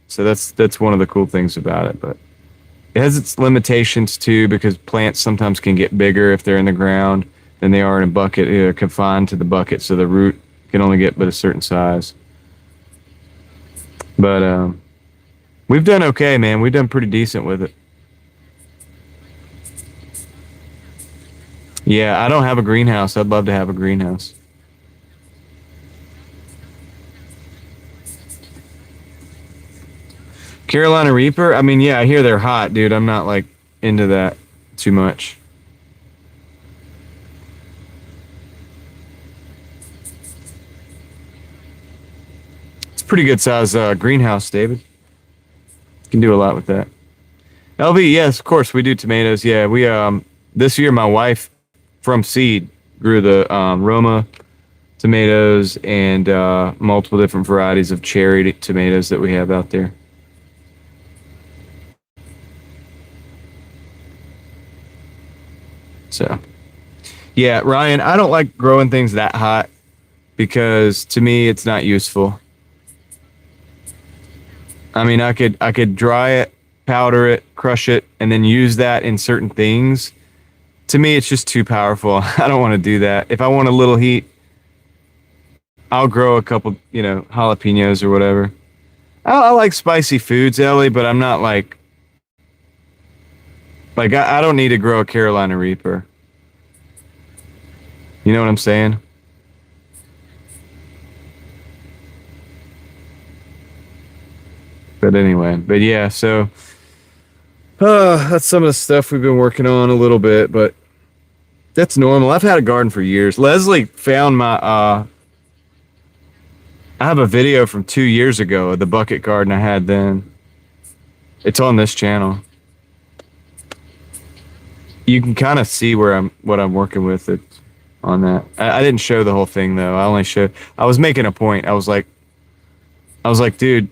Speaker 1: So that's one of the cool things about it. But it has its limitations too, because plants sometimes can get bigger if they're in the ground than they are in a bucket. They're confined to the bucket, so the root can only get but a certain size. But we've done okay, man. We've done pretty decent with it. Yeah, I don't have a greenhouse. I'd love to have a greenhouse. Carolina Reaper? I mean, yeah, I hear they're hot, dude. I'm not like into that too much. It's a pretty good size greenhouse, David. You can do a lot with that. LV, yes, of course, we do tomatoes. Yeah, we this year my wife from seed grew the Roma tomatoes and multiple different varieties of cherry tomatoes that we have out there. So, yeah, Ryan, I don't like growing things that hot because to me it's not useful. I mean, I could dry it, powder it, crush it, and then use that in certain things. To me, it's just too powerful. I don't want to do that. If I want a little heat, I'll grow a couple, jalapenos or whatever. I like spicy foods, Ellie, but I'm not like I don't need to grow a Carolina Reaper. You know what I'm saying? But anyway, but yeah, so that's some of the stuff we've been working on a little bit, but that's normal. I've had a garden for years. Leslie found my I have a video from 2 years ago of the bucket garden I had then. It's on this channel. You can kind of see what I'm working with it on that. I didn't show the whole thing though. I was making a point. I was like, dude,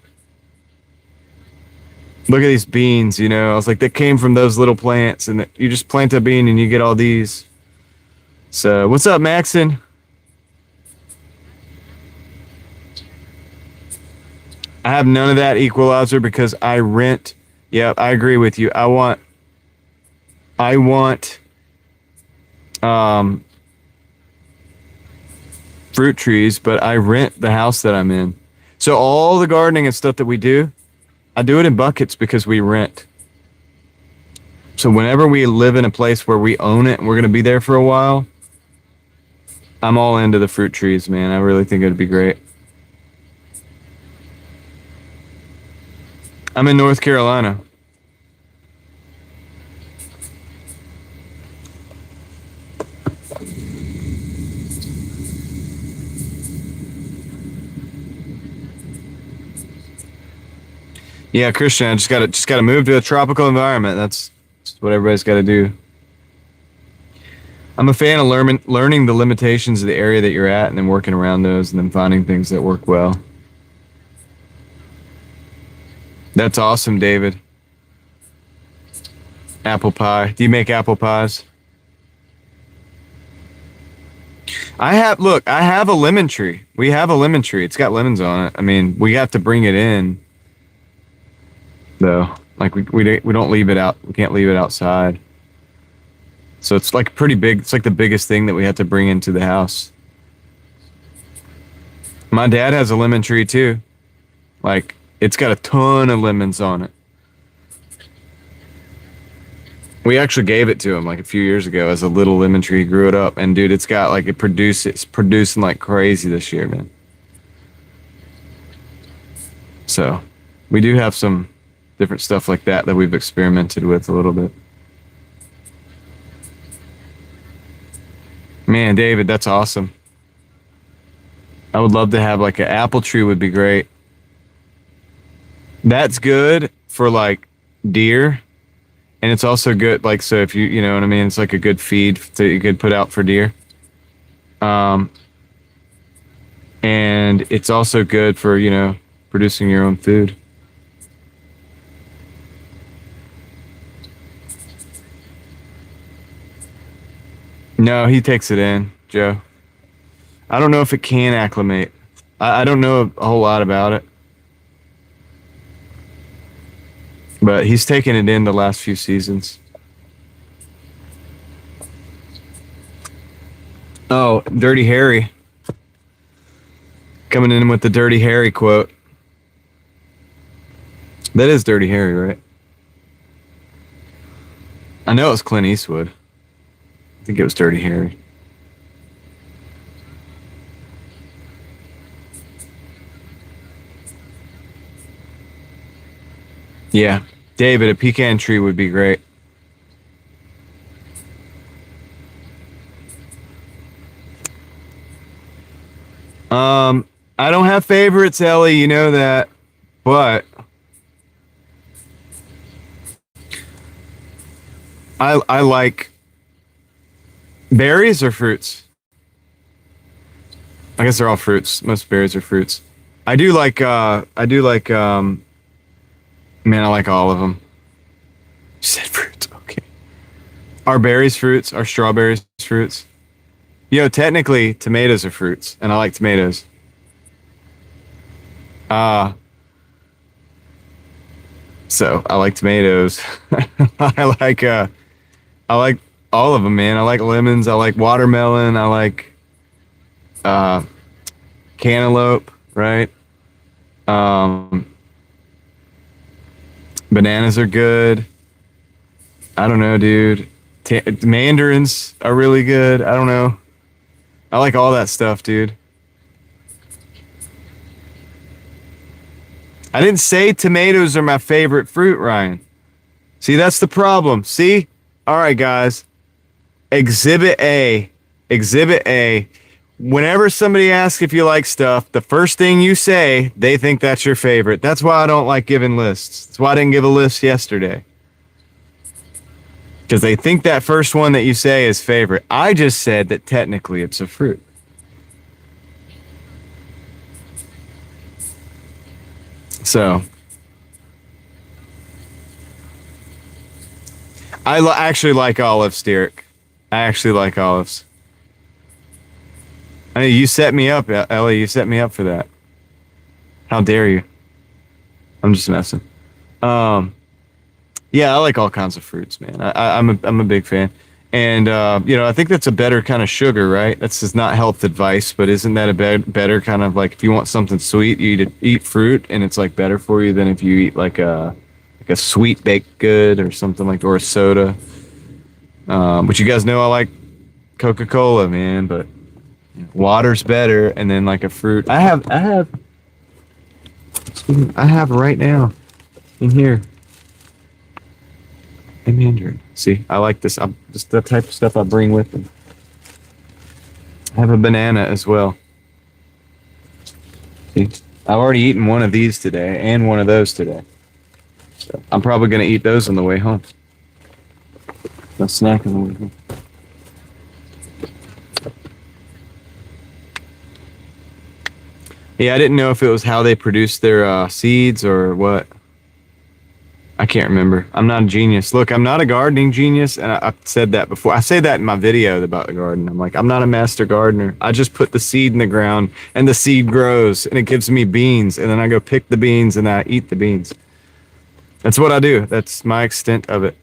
Speaker 1: look at these beans, I was like, that came from those little plants, and you just plant a bean and you get all these. So, what's up, Maxon? I have none of that equalizer because I rent. Yeah, I agree with you. I want fruit trees, but I rent the house that I'm in. So all the gardening and stuff that we do, I do it in buckets because we rent. So whenever we live in a place where we own it and we're going to be there for a while, I'm all into the fruit trees, man. I really think it'd be great. I'm in North Carolina. Yeah, Christian, I just gotta move to a tropical environment. That's what everybody's got to do. I'm a fan of learning the limitations of the area that you're at and then working around those and then finding things that work well. That's awesome, David. Apple pie. Do you make apple pies? I have a lemon tree. We have a lemon tree. It's got lemons on it. I mean, we have to bring it in, though. Like we don't leave it out. We can't leave it outside. So it's like pretty big. It's like the biggest thing that we have to bring into the house. My dad has a lemon tree too. Like it's got a ton of lemons on it. We actually gave it to him like a few years ago as a little lemon tree. He grew it up, and dude, it's producing like crazy this year, man. So We do have some different stuff like that we've experimented with a little bit. Man, David, that's awesome. I would love to have like an apple tree would be great. That's good for like deer. And it's also good, like, so if you know what I mean? It's like a good feed that you could put out for deer. And it's also good for, producing your own food. No, he takes it in, Joe. I don't know if it can acclimate. I don't know a whole lot about it. But he's taken it in the last few seasons. Oh, Dirty Harry. Coming in with the Dirty Harry quote. That is Dirty Harry, right? I know it was Clint Eastwood. I think it was Dirty Harry. Yeah. David, a pecan tree would be great. I don't have favorites, Ellie, you know that. But I like berries or fruits. I guess they're all fruits. Most berries are fruits. I do like man, I like all of them. You said fruits, okay. Are berries fruits? Are strawberries fruits? Technically, tomatoes are fruits, and I like tomatoes. So I like tomatoes. I like all of them, man. I like lemons. I like watermelon. I like cantaloupe, right? Bananas are good. I don't know, dude. Mandarins are really good. I don't know. I like all that stuff, dude. I didn't say tomatoes are my favorite fruit, Ryan. See, that's the problem. See? All right, guys. Exhibit A. Exhibit A. Whenever somebody asks if you like stuff, the first thing you say, they think that's your favorite. That's why I don't like giving lists. That's why I didn't give a list yesterday. Because they think that first one that you say is favorite. I just said that technically it's a fruit. So, I actually like olives, Derek. I actually like olives. I mean, you set me up, Ellie. You set me up for that. How dare you? I'm just messing. Yeah, I like all kinds of fruits, man. I'm a big fan, and I think that's a better kind of sugar, right? That's just not health advice, but isn't that a better kind of like if you want something sweet, you eat fruit, and it's like better for you than if you eat like a sweet baked good or something like or a soda. But you guys know I like Coca-Cola, man, but water's better, and then like a fruit. I have right now in here. A mandarin. See, I like this. I'm just the type of stuff I bring with me. I have a banana as well. See, I've already eaten one of these today and one of those today. So I'm probably going to eat those on the way home. No snack on the way home. Yeah, I didn't know if it was how they produce their seeds or what. I can't remember. I'm not a genius. Look, I'm not a gardening genius, and I've said that before. I say that in my video about the garden. I'm like, I'm not a master gardener. I just put the seed in the ground, and the seed grows, and it gives me beans, and then I go pick the beans, and I eat the beans. That's what I do. That's my extent of it.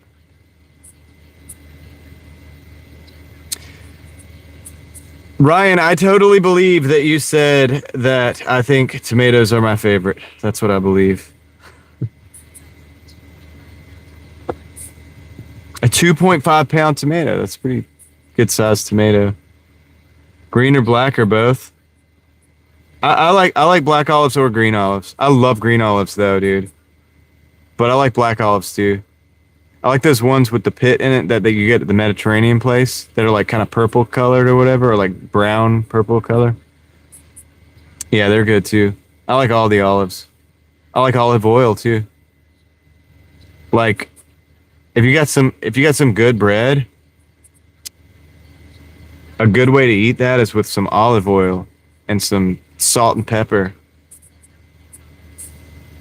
Speaker 1: Ryan, I totally believe that you said that I think tomatoes are my favorite. That's what I believe. A 2.5 pound tomato. That's a pretty good sized tomato. Green or black or both? I like black olives or green olives. I love green olives though, dude. but I like black olives too. I like those ones with the pit in it that you get at the Mediterranean place that are like kind of purple colored or whatever, or like brown purple color. Yeah, they're good too. I like all the olives. I like olive oil too. Like if you got some good bread, a good way to eat that is with some olive oil and some salt and pepper.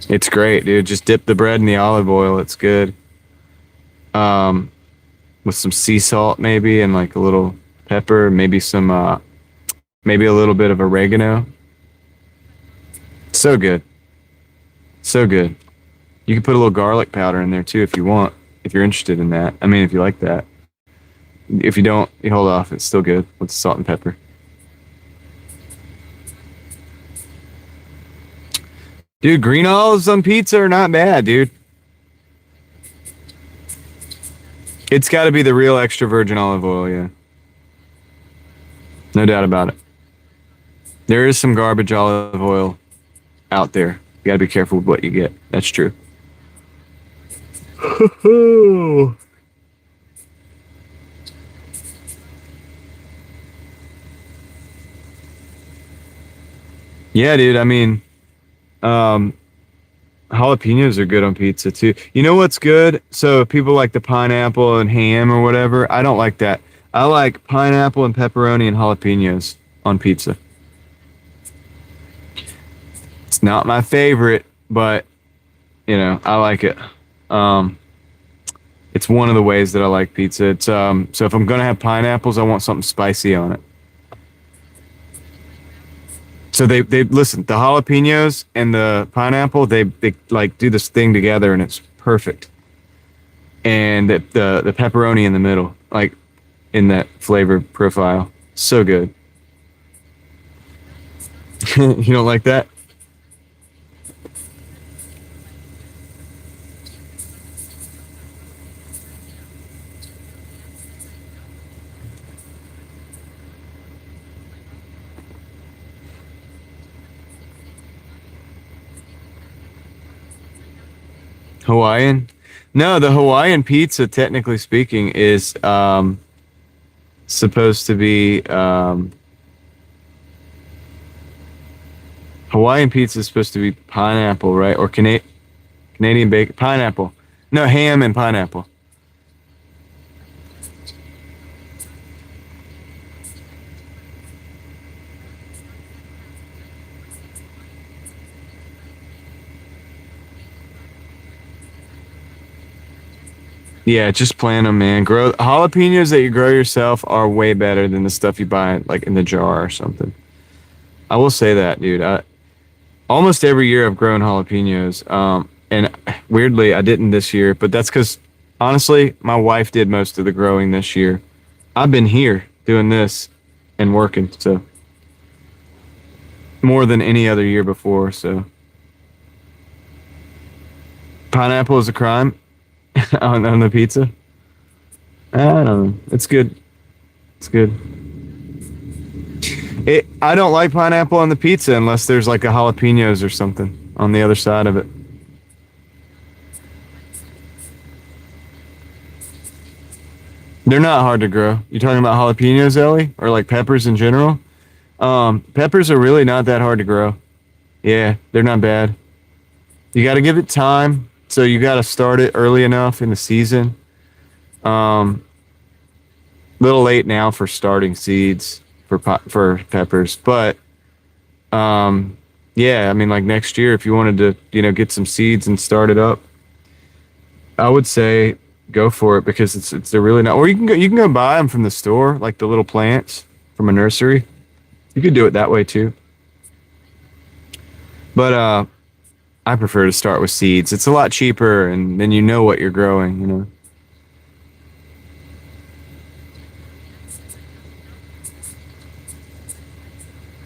Speaker 1: It's great, dude. Just dip the bread in the olive oil. It's good. With some sea salt maybe and like a little pepper, maybe some maybe a little bit of oregano. So good. So good. You can put a little garlic powder in there too if you want, if you're interested in that. I mean, if you like that. If you don't, you hold off. It's still good with salt and pepper. Dude, green olives on pizza are not bad, dude. It's got to be the real extra virgin olive oil, yeah. No doubt about it. There is some garbage olive oil out there. You got to be careful with what you get. That's true. Yeah, dude. I mean, jalapenos are good on pizza too. You know what's good? So people like the pineapple and ham or whatever. I don't like that. I like pineapple and pepperoni and jalapenos on pizza. It's not my favorite, but you know, I like it. It's one of the ways that I like pizza. It's so if I'm gonna have pineapples, I want something spicy on it. So they listen, the jalapenos and the pineapple, they like do this thing together and it's perfect. And the pepperoni in the middle, like in that flavor profile, so good. You don't like that? Hawaiian? No, the Hawaiian pizza, technically speaking, is supposed to be Hawaiian pizza is supposed to be pineapple, right? Or Canadian bacon, pineapple. No, ham and pineapple. Yeah, just plant them, man. Grow jalapenos that you grow yourself are way better than the stuff you buy like in the jar or something. I will say that, dude. Almost every year I've grown jalapenos. And weirdly I didn't this year, but that's because honestly, my wife did most of the growing this year. I've been here doing this and working, so more than any other year before, so pineapple is a crime. on the pizza. I don't know. It's good. It's good. I don't like pineapple on the pizza unless there's like a jalapenos or something on the other side of it. They're not hard to grow. You talking about jalapenos, Ellie? Or like peppers in general? Peppers are really not that hard to grow. Yeah, they're not bad. You got to give it time. So you got to start it early enough in the season. Little late now for starting seeds for peppers, but yeah, I mean like next year if you wanted to, get some seeds and start it up, I would say go for it because they're really not. Or you can go buy them from the store, like the little plants from a nursery. You could do it that way too. But I prefer to start with seeds. It's a lot cheaper, and then you know what you're growing,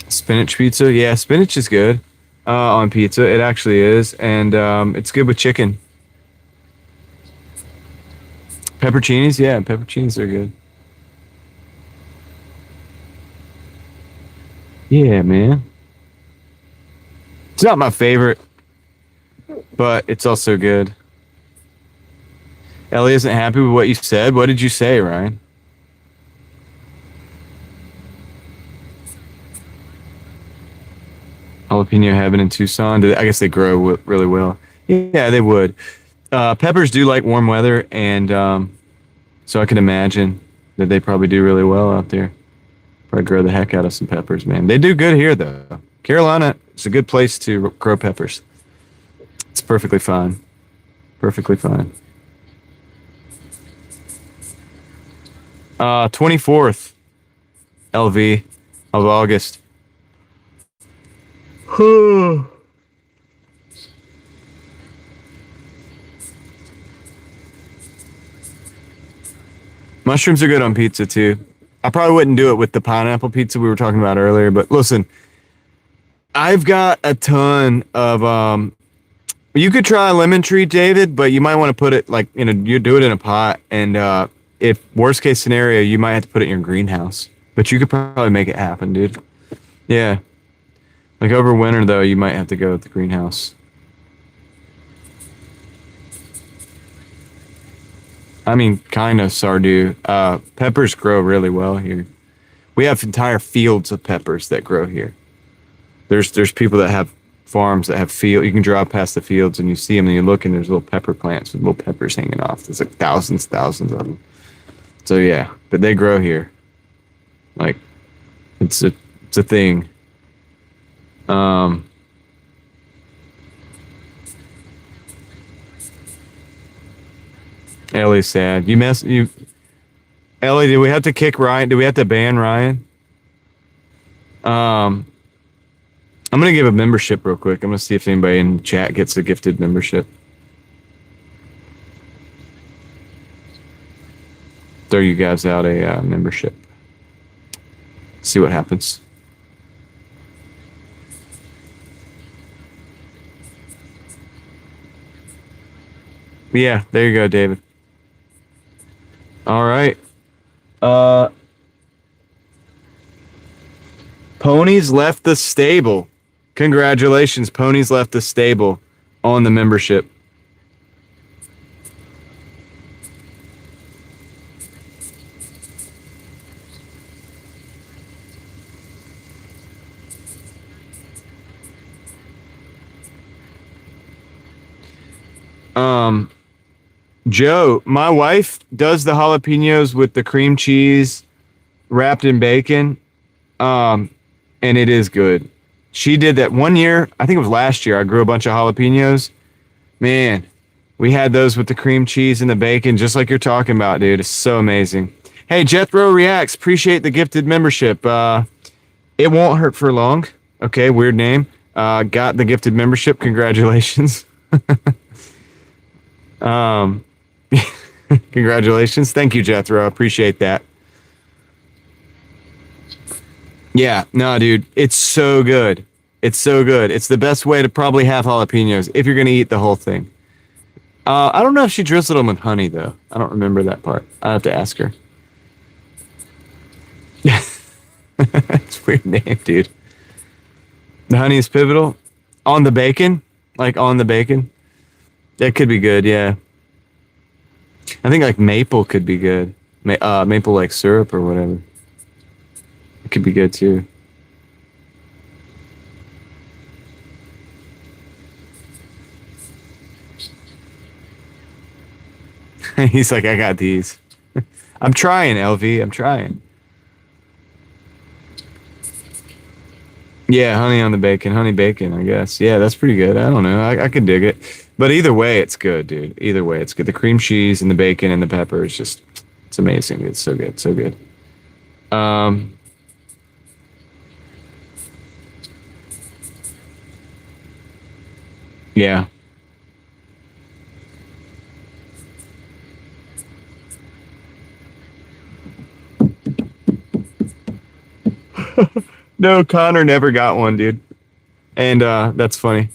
Speaker 1: Spinach pizza? Yeah, spinach is good on pizza. It actually is, and it's good with chicken. Pepperoncinis? Yeah, pepperoncinis are good. Yeah, man. It's not my favorite, but it's also good. Ellie isn't happy with what you said. What did you say, Ryan? Jalapeno heaven in Tucson. I guess they grow really well. Yeah, they would. Peppers do like warm weather, and so I can imagine that they probably do really well out there. Probably grow the heck out of some peppers, man. They do good here, though. Carolina is a good place to grow peppers. It's perfectly fine. Perfectly fine. 24th LV of August. Mushrooms are good on pizza too. I probably wouldn't do it with the pineapple pizza we were talking about earlier, but listen, I've got a ton of you could try a lemon tree, David, but you might want to put it like you do it in a pot, and if worst case scenario, you might have to put it in your greenhouse. But you could probably make it happen, dude. Yeah. Like over winter though, you might have to go with the greenhouse. I mean, kind of, Sardu. Peppers grow really well here. We have entire fields of peppers that grow here. There's people that have farms that have field. You can drive past the fields and you see them and you look and there's little pepper plants with little peppers hanging off. There's like thousands of them. So yeah, but they grow here. Like, it's a thing. Ellie's sad. Ellie, do we have to kick Ryan? Do we have to ban Ryan? I'm gonna give a membership real quick. I'm gonna see if anybody in the chat gets a gifted membership. Throw you guys out a membership. See what happens. Yeah, there you go, David. All right. Ponies left the stable. Congratulations, Ponies left the stable on the membership. Joe, my wife does the jalapenos with the cream cheese wrapped in bacon. And it is good. She did that one year. I think it was last year. I grew a bunch of jalapenos. Man, we had those with the cream cheese and the bacon, just like you're talking about, dude. It's so amazing. Hey, Jethro Reacts, appreciate the gifted membership. It won't hurt for long. Okay, weird name. Got the gifted membership. Congratulations. Congratulations. Thank you, Jethro. Appreciate that. Yeah, no, dude, it's so good. It's so good. It's the best way to probably have jalapenos if you're going to eat the whole thing. I don't know if she drizzled them with honey, though. I don't remember that part. I have to ask her. It's a weird name, dude. The honey is pivotal. On the bacon? Like on the bacon? That could be good, yeah. I think like maple could be good. Maple like syrup or whatever. It could be good too. He's like, I got these. I'm trying, LV. I'm trying. Yeah, honey on the bacon. Honey bacon, I guess. Yeah, that's pretty good. I don't know. I could dig it. But either way, it's good, dude. Either way, it's good. The cream cheese and the bacon and the pepper is just, it's amazing. It's so good. So good. Yeah. No, Connor never got one, dude. And that's funny.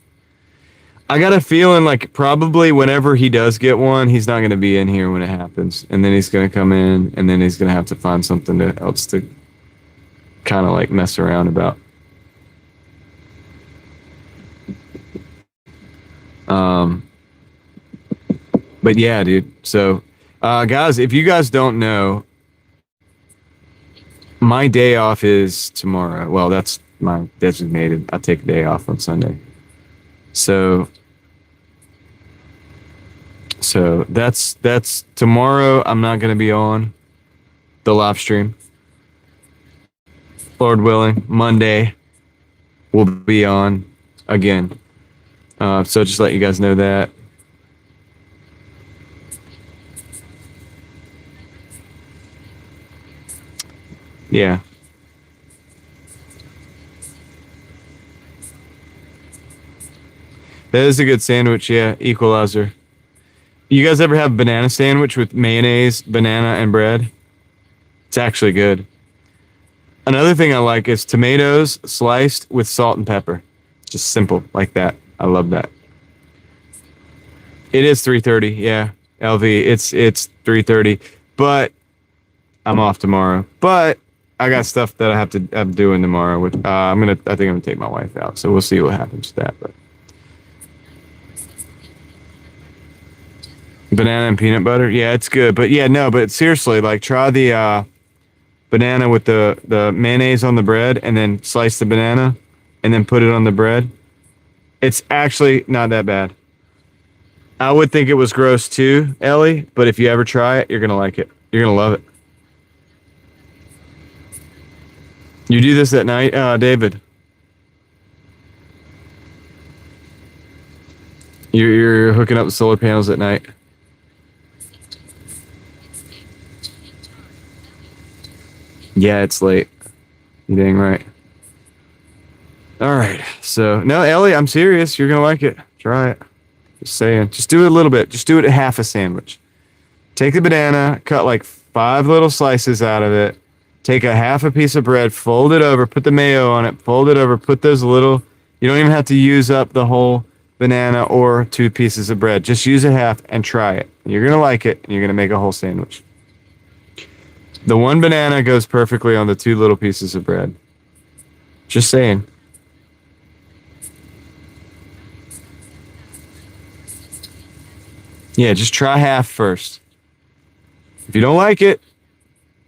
Speaker 1: I got a feeling like probably whenever he does get one, he's not going to be in here when it happens. And then he's going to come in and then he's going to have to find something else to kind of like mess around about. But yeah, dude. So, guys, if you guys don't know, my day off is tomorrow. Well, that's my designated. I take a day off on Sunday. So that's tomorrow. I'm not going to be on the live stream. Lord willing, Monday we'll be on again. So just let you guys know that. Yeah. That is a good sandwich, yeah. Equalizer. You guys ever have banana sandwich with mayonnaise, banana, and bread? It's actually good. Another thing I like is tomatoes sliced with salt and pepper. Just simple like that. I love that. It is 3:30, yeah. LV, it's 3:30, but I'm off tomorrow. But I got stuff that I'm doing tomorrow. With I think I'm gonna take my wife out. So we'll see what happens to that. But banana and peanut butter, yeah, it's good. But yeah, no, but seriously, like try the banana with the mayonnaise on the bread, and then slice the banana, and then put it on the bread. It's actually not that bad. I would think it was gross too, Ellie, but if you ever try it, you're gonna like it. You're gonna love it. You do this at night, David? You're hooking up the solar panels at night? Yeah, it's late. You dang right. All right. So, no, Ellie, I'm serious. You're going to like it. Try it. Just saying. Just do it a little bit. Just do it at half a sandwich. Take the banana, cut like 5 little slices out of it. Take a half a piece of bread, fold it over, put the mayo on it, fold it over, put those little, you don't even have to use up the whole banana or 2 pieces of bread. Just use a half and try it. You're going to like it, and you're going to make a whole sandwich. The 1 banana goes perfectly on the 2 little pieces of bread. Just saying. Yeah, just try half first. If you don't like it,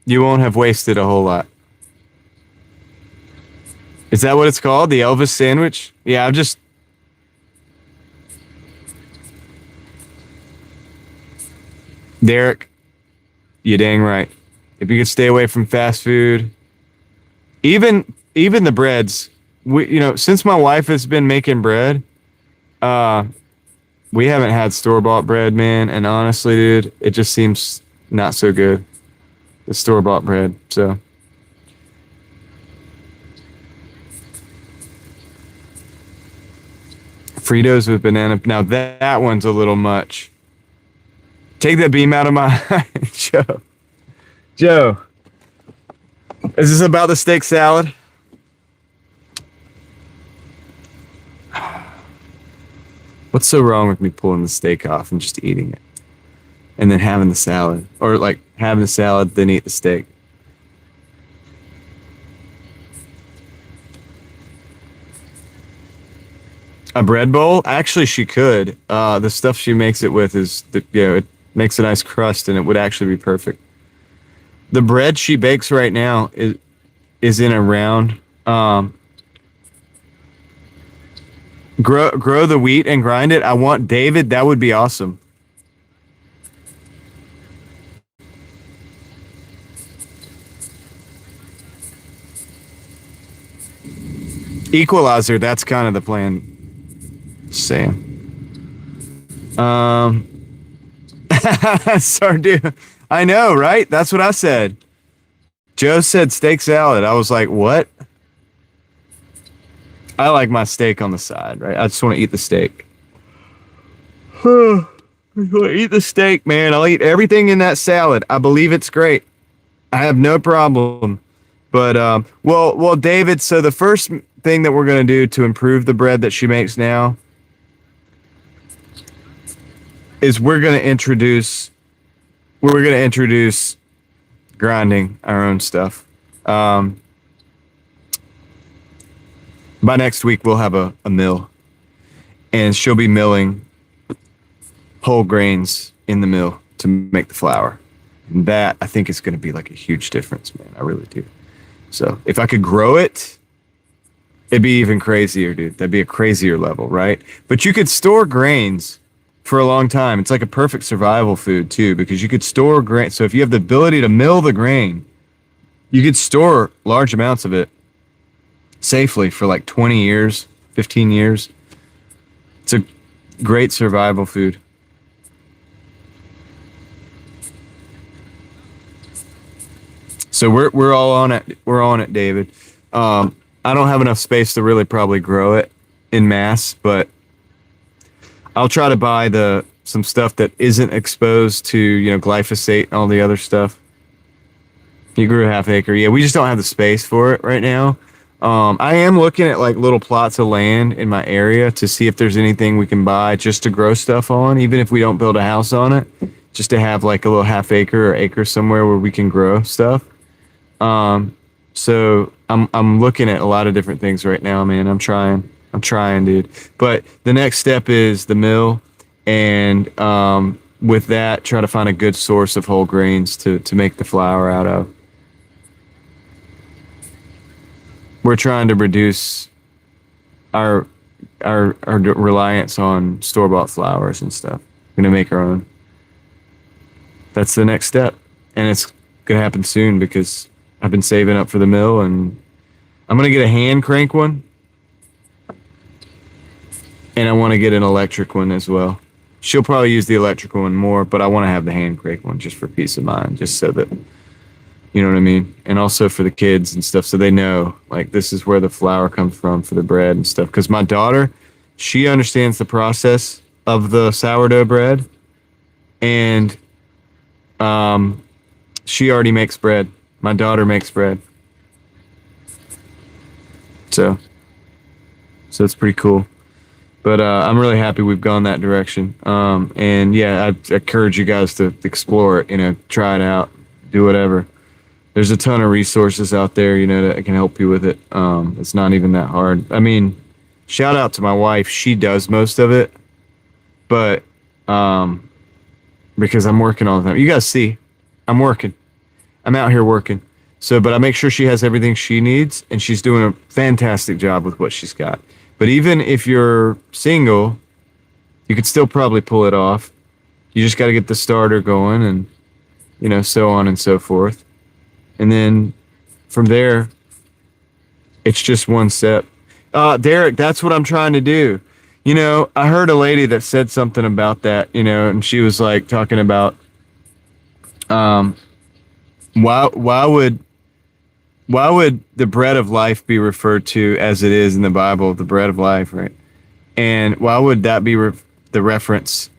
Speaker 1: you won't have wasted a whole lot. Is that what it's called? The Elvis sandwich? Yeah, I'm just... Derek, you dang right. If you could stay away from fast food, even the breads, since my wife has been making bread, we haven't had store-bought bread, man. And honestly, dude, it just seems not so good. The store-bought bread, so. Fritos with banana. Now that one's a little much. Take that beam out of my eye, Joe. Is this about the steak salad? What's so wrong with me pulling the steak off and just eating it? And then having the salad. Or like having the salad, then eat the steak. A bread bowl? Actually, she could. The stuff she makes it with it makes a nice crust, and it would actually be perfect. The bread she bakes right now is in a round. Grow the wheat and grind it. I want David. That would be awesome. Equalizer. That's kind of the plan. Just saying. Sorry, dude. I know, right? That's what I said. Joe said steak salad. I was like, what? I like my steak on the side, right? I just want to eat the steak. Eat the steak, man. I'll eat everything in that salad. I believe it's great. I have no problem. But, well, David, so the first thing that we're going to do to improve the bread that she makes now is we're going to introduce grinding our own stuff. By next week, we'll have a mill, and she'll be milling whole grains in the mill to make the flour. And that I think is going to be like a huge difference, man. I really do. So if I could grow it, it'd be even crazier, dude. That'd be a crazier level, right? But you could store grains for a long time. It's like a perfect survival food too, because you could store grain. So if you have the ability to mill the grain, you could store large amounts of it safely for like 20 years, 15 years. It's a great survival food. So we're all on it. We're on it, David. I don't have enough space to really probably grow it in mass, but I'll try to buy some stuff that isn't exposed to, glyphosate and all the other stuff. You grew a half acre. Yeah, we just don't have the space for it right now. I am looking at like little plots of land in my area to see if there's anything we can buy just to grow stuff on, even if we don't build a house on it, just to have like a little half acre or acre somewhere where we can grow stuff. So I'm looking at a lot of different things right now, man. I'm trying, dude. But the next step is the mill, and with that, try to find a good source of whole grains to make the flour out of. We're trying to reduce our reliance on store-bought flours and stuff. We're gonna make our own. That's the next step, and it's gonna happen soon because I've been saving up for the mill, and I'm gonna get a hand crank one, and I want to get an electric one as well. She'll probably use the electric one more, but I want to have the hand crank one just for peace of mind, just so that, you know what I mean? And also for the kids and stuff, so they know, like, this is where the flour comes from for the bread and stuff. Because my daughter, she understands the process of the sourdough bread, and she already makes bread. My daughter makes bread. So it's pretty cool. But I'm really happy we've gone that direction. And yeah, I encourage you guys to explore it, try it out, do whatever. There's a ton of resources out there, that can help you with it. It's not even that hard. I mean, shout out to my wife. She does most of it, but because I'm working all the time. You guys see, I'm working. I'm out here working. So, but I make sure she has everything she needs, and she's doing a fantastic job with what she's got. But even if you're single, you could still probably pull it off. You just got to get the starter going, and, so on and so forth. And then from there, it's just one step. Derek, that's what I'm trying to do. I heard a lady that said something about that, and she was like talking about, why would the bread of life be referred to as it is in the Bible, the bread of life, right? And why would that be the reference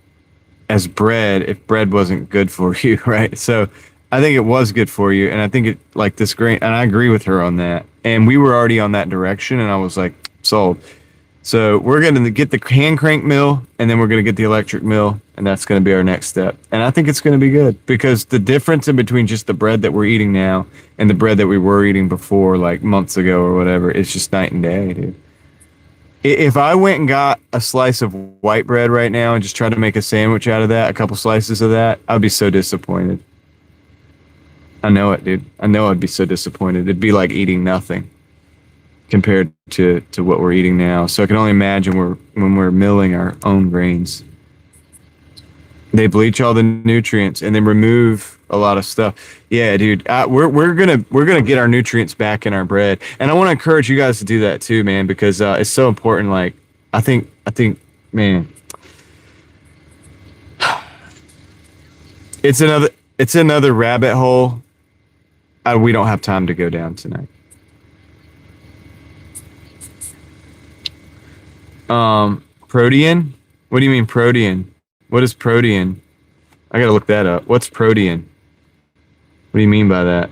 Speaker 1: as bread if bread wasn't good for you, right? So I think it was good for you, and I think it, like, this grain, and I agree with her on that. And we were already on that direction, and I was like, sold. So we're going to get the hand crank mill, and then we're going to get the electric mill, and that's going to be our next step. And I think it's going to be good, because the difference in between just the bread that we're eating now and the bread that we were eating before, like months ago or whatever, it's just night and day, dude. If I went and got a slice of white bread right now and just tried to make a sandwich out of that, a couple slices of that, I'd be so disappointed. I know it, dude. I know I'd be so disappointed. It'd be like eating nothing compared to what we're eating now. So I can only imagine when we're milling our own grains. They bleach all the nutrients and then remove a lot of stuff. Yeah, dude. We're gonna get our nutrients back in our bread, and I want to encourage you guys to do that too, man, because it's so important. Like, I think, man, it's another rabbit hole. We don't have time to go down tonight. Protein? What do you mean protein? What is protein? I gotta look that up. What's protein? What do you mean by that?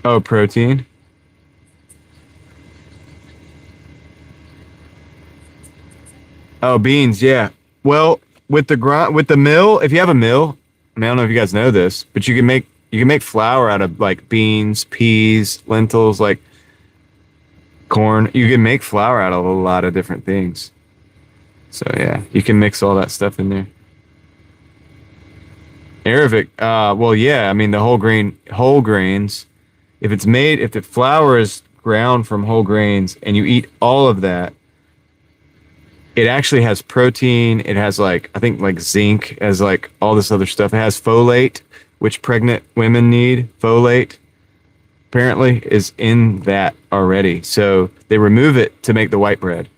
Speaker 1: Oh, protein. Oh, beans, yeah. Well, with the mill, if you have a mill, I mean, I don't know if you guys know this, but you can make flour out of like beans, peas, lentils, like corn. You can make flour out of a lot of different things. So yeah, you can mix all that stuff in there. Arabic, well, yeah, I mean the whole grains. If the flour is ground from whole grains and you eat all of that, it actually has protein. It has like I think like zinc, as like all this other stuff. It has folate, which pregnant women need. Folate apparently is in that already. So they remove it to make the white bread.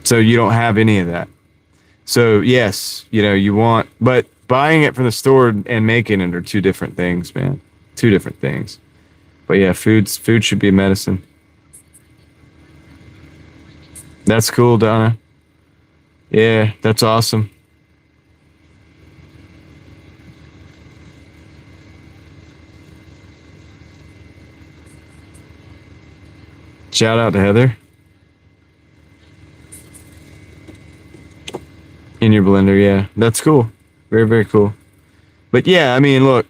Speaker 1: So you don't have any of that. So yes, you want, but buying it from the store and making it are two different things, man. Two different things. But yeah, food should be medicine. That's cool, Donna. Yeah, that's awesome. Shout out to Heather in your blender. Yeah, that's cool. Very, very cool. But yeah, I mean, look,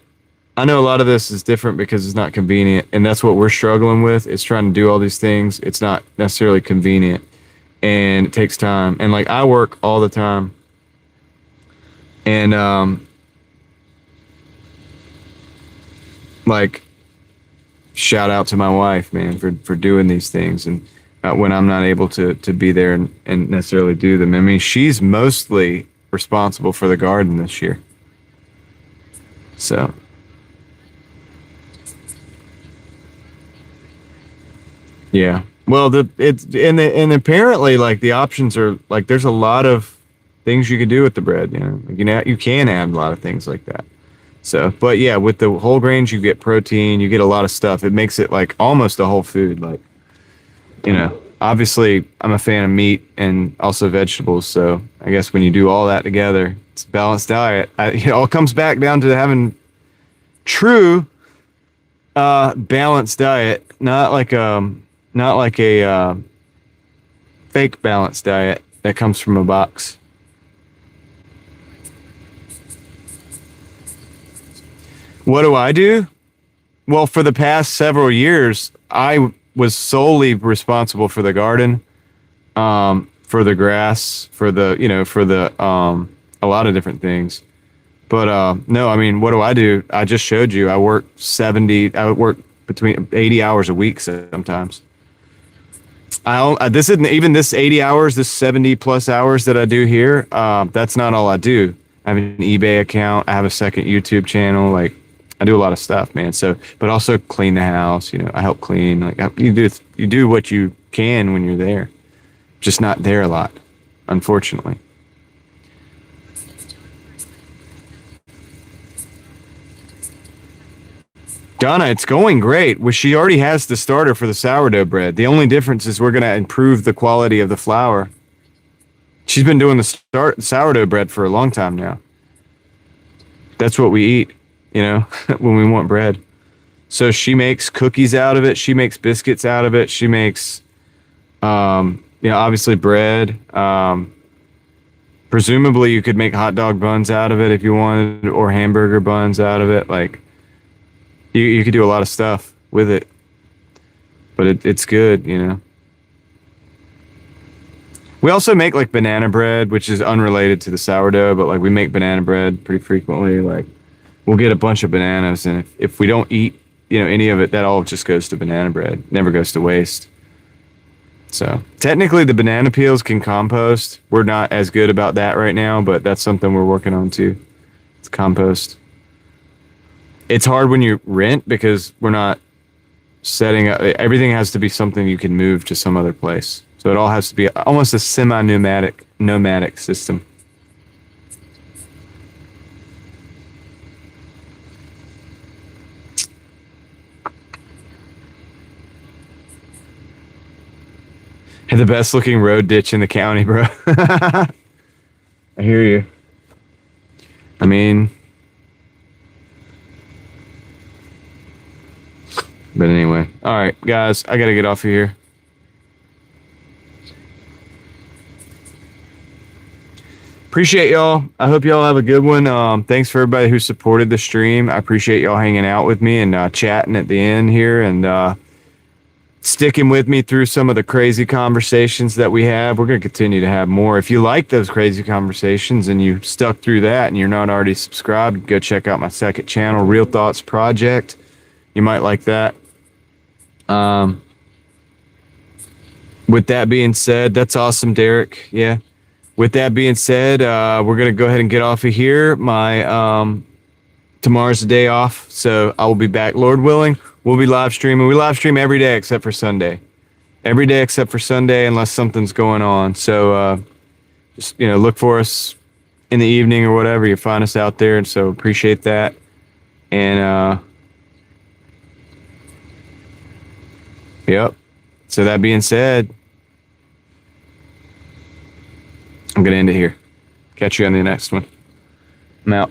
Speaker 1: I know a lot of this is different because it's not convenient, and that's what we're struggling with. Is trying to do all these things. It's not necessarily convenient, and it takes time. And like I work all the time, and like shout out to my wife, man, for doing these things, and when I'm not able to be there and necessarily do them. I mean, she's mostly responsible for the garden this year. So yeah. Well, and apparently like the options are like there's a lot of things you can do with the bread. You can add a lot of things like that. So, but yeah, with the whole grains, you get protein, you get a lot of stuff. It makes it like almost a whole food. Like, obviously I'm a fan of meat and also vegetables. So I guess when you do all that together, it's a balanced diet. It all comes back down to having true, balanced diet, not like a fake balanced diet that comes from a box. What do I do? Well, for the past several years, I was solely responsible for the garden, for the grass, for a lot of different things. But no, I mean, what do I do? I just showed you. I work between 80 hours a week sometimes. This isn't even this 80 hours, this 70 plus hours that I do here. That's not all I do. I have an eBay account. I have a second YouTube channel. Like, I do a lot of stuff, man. So, but also clean the house. I help clean. Like you do what you can when you're there. Just not there a lot, unfortunately. Donna, it's going great. Well, she already has the starter for the sourdough bread. The only difference is we're going to improve the quality of the flour. She's been doing the sourdough bread for a long time now. That's what we eat, when we want bread. So she makes cookies out of it. She makes biscuits out of it. She makes, obviously bread. Presumably you could make hot dog buns out of it if you wanted, or hamburger buns out of it. Like, you could do a lot of stuff with it, but it's good. We also make like banana bread, which is unrelated to the sourdough, but like we make banana bread pretty frequently. Like we'll get a bunch of bananas, and if we don't eat, any of it, that all just goes to banana bread. Never goes to waste. So technically the banana peels can compost. We're not as good about that right now, but that's something we're working on too. It's compost. It's hard when you rent because we're not setting up. Everything has to be something you can move to some other place. So it all has to be almost a nomadic system. Had the best looking road ditch in the county, bro. I hear you. I mean, but anyway, all right, guys, I gotta get off of here. appreciate y'all. I hope y'all have a good one. Thanks for everybody who supported the stream. I appreciate y'all hanging out with me and chatting at the end here and sticking with me through some of the crazy conversations that we have. We're going to continue to have more. If you like those crazy conversations and you stuck through that and you're not already subscribed, go check out my second channel, Real Thoughts Project. You might like that. With that being said, that's awesome, Derek. Yeah. With that being said, we're going to go ahead and get off of here. Tomorrow's the day off, so I will be back, Lord willing. We'll be live streaming. We live stream every day except for Sunday. Every day except for Sunday, unless something's going on. So just look for us in the evening or whatever. You find us out there, and so appreciate that. And yep. So that being said, I'm gonna end it here. Catch you on the next one. I'm out.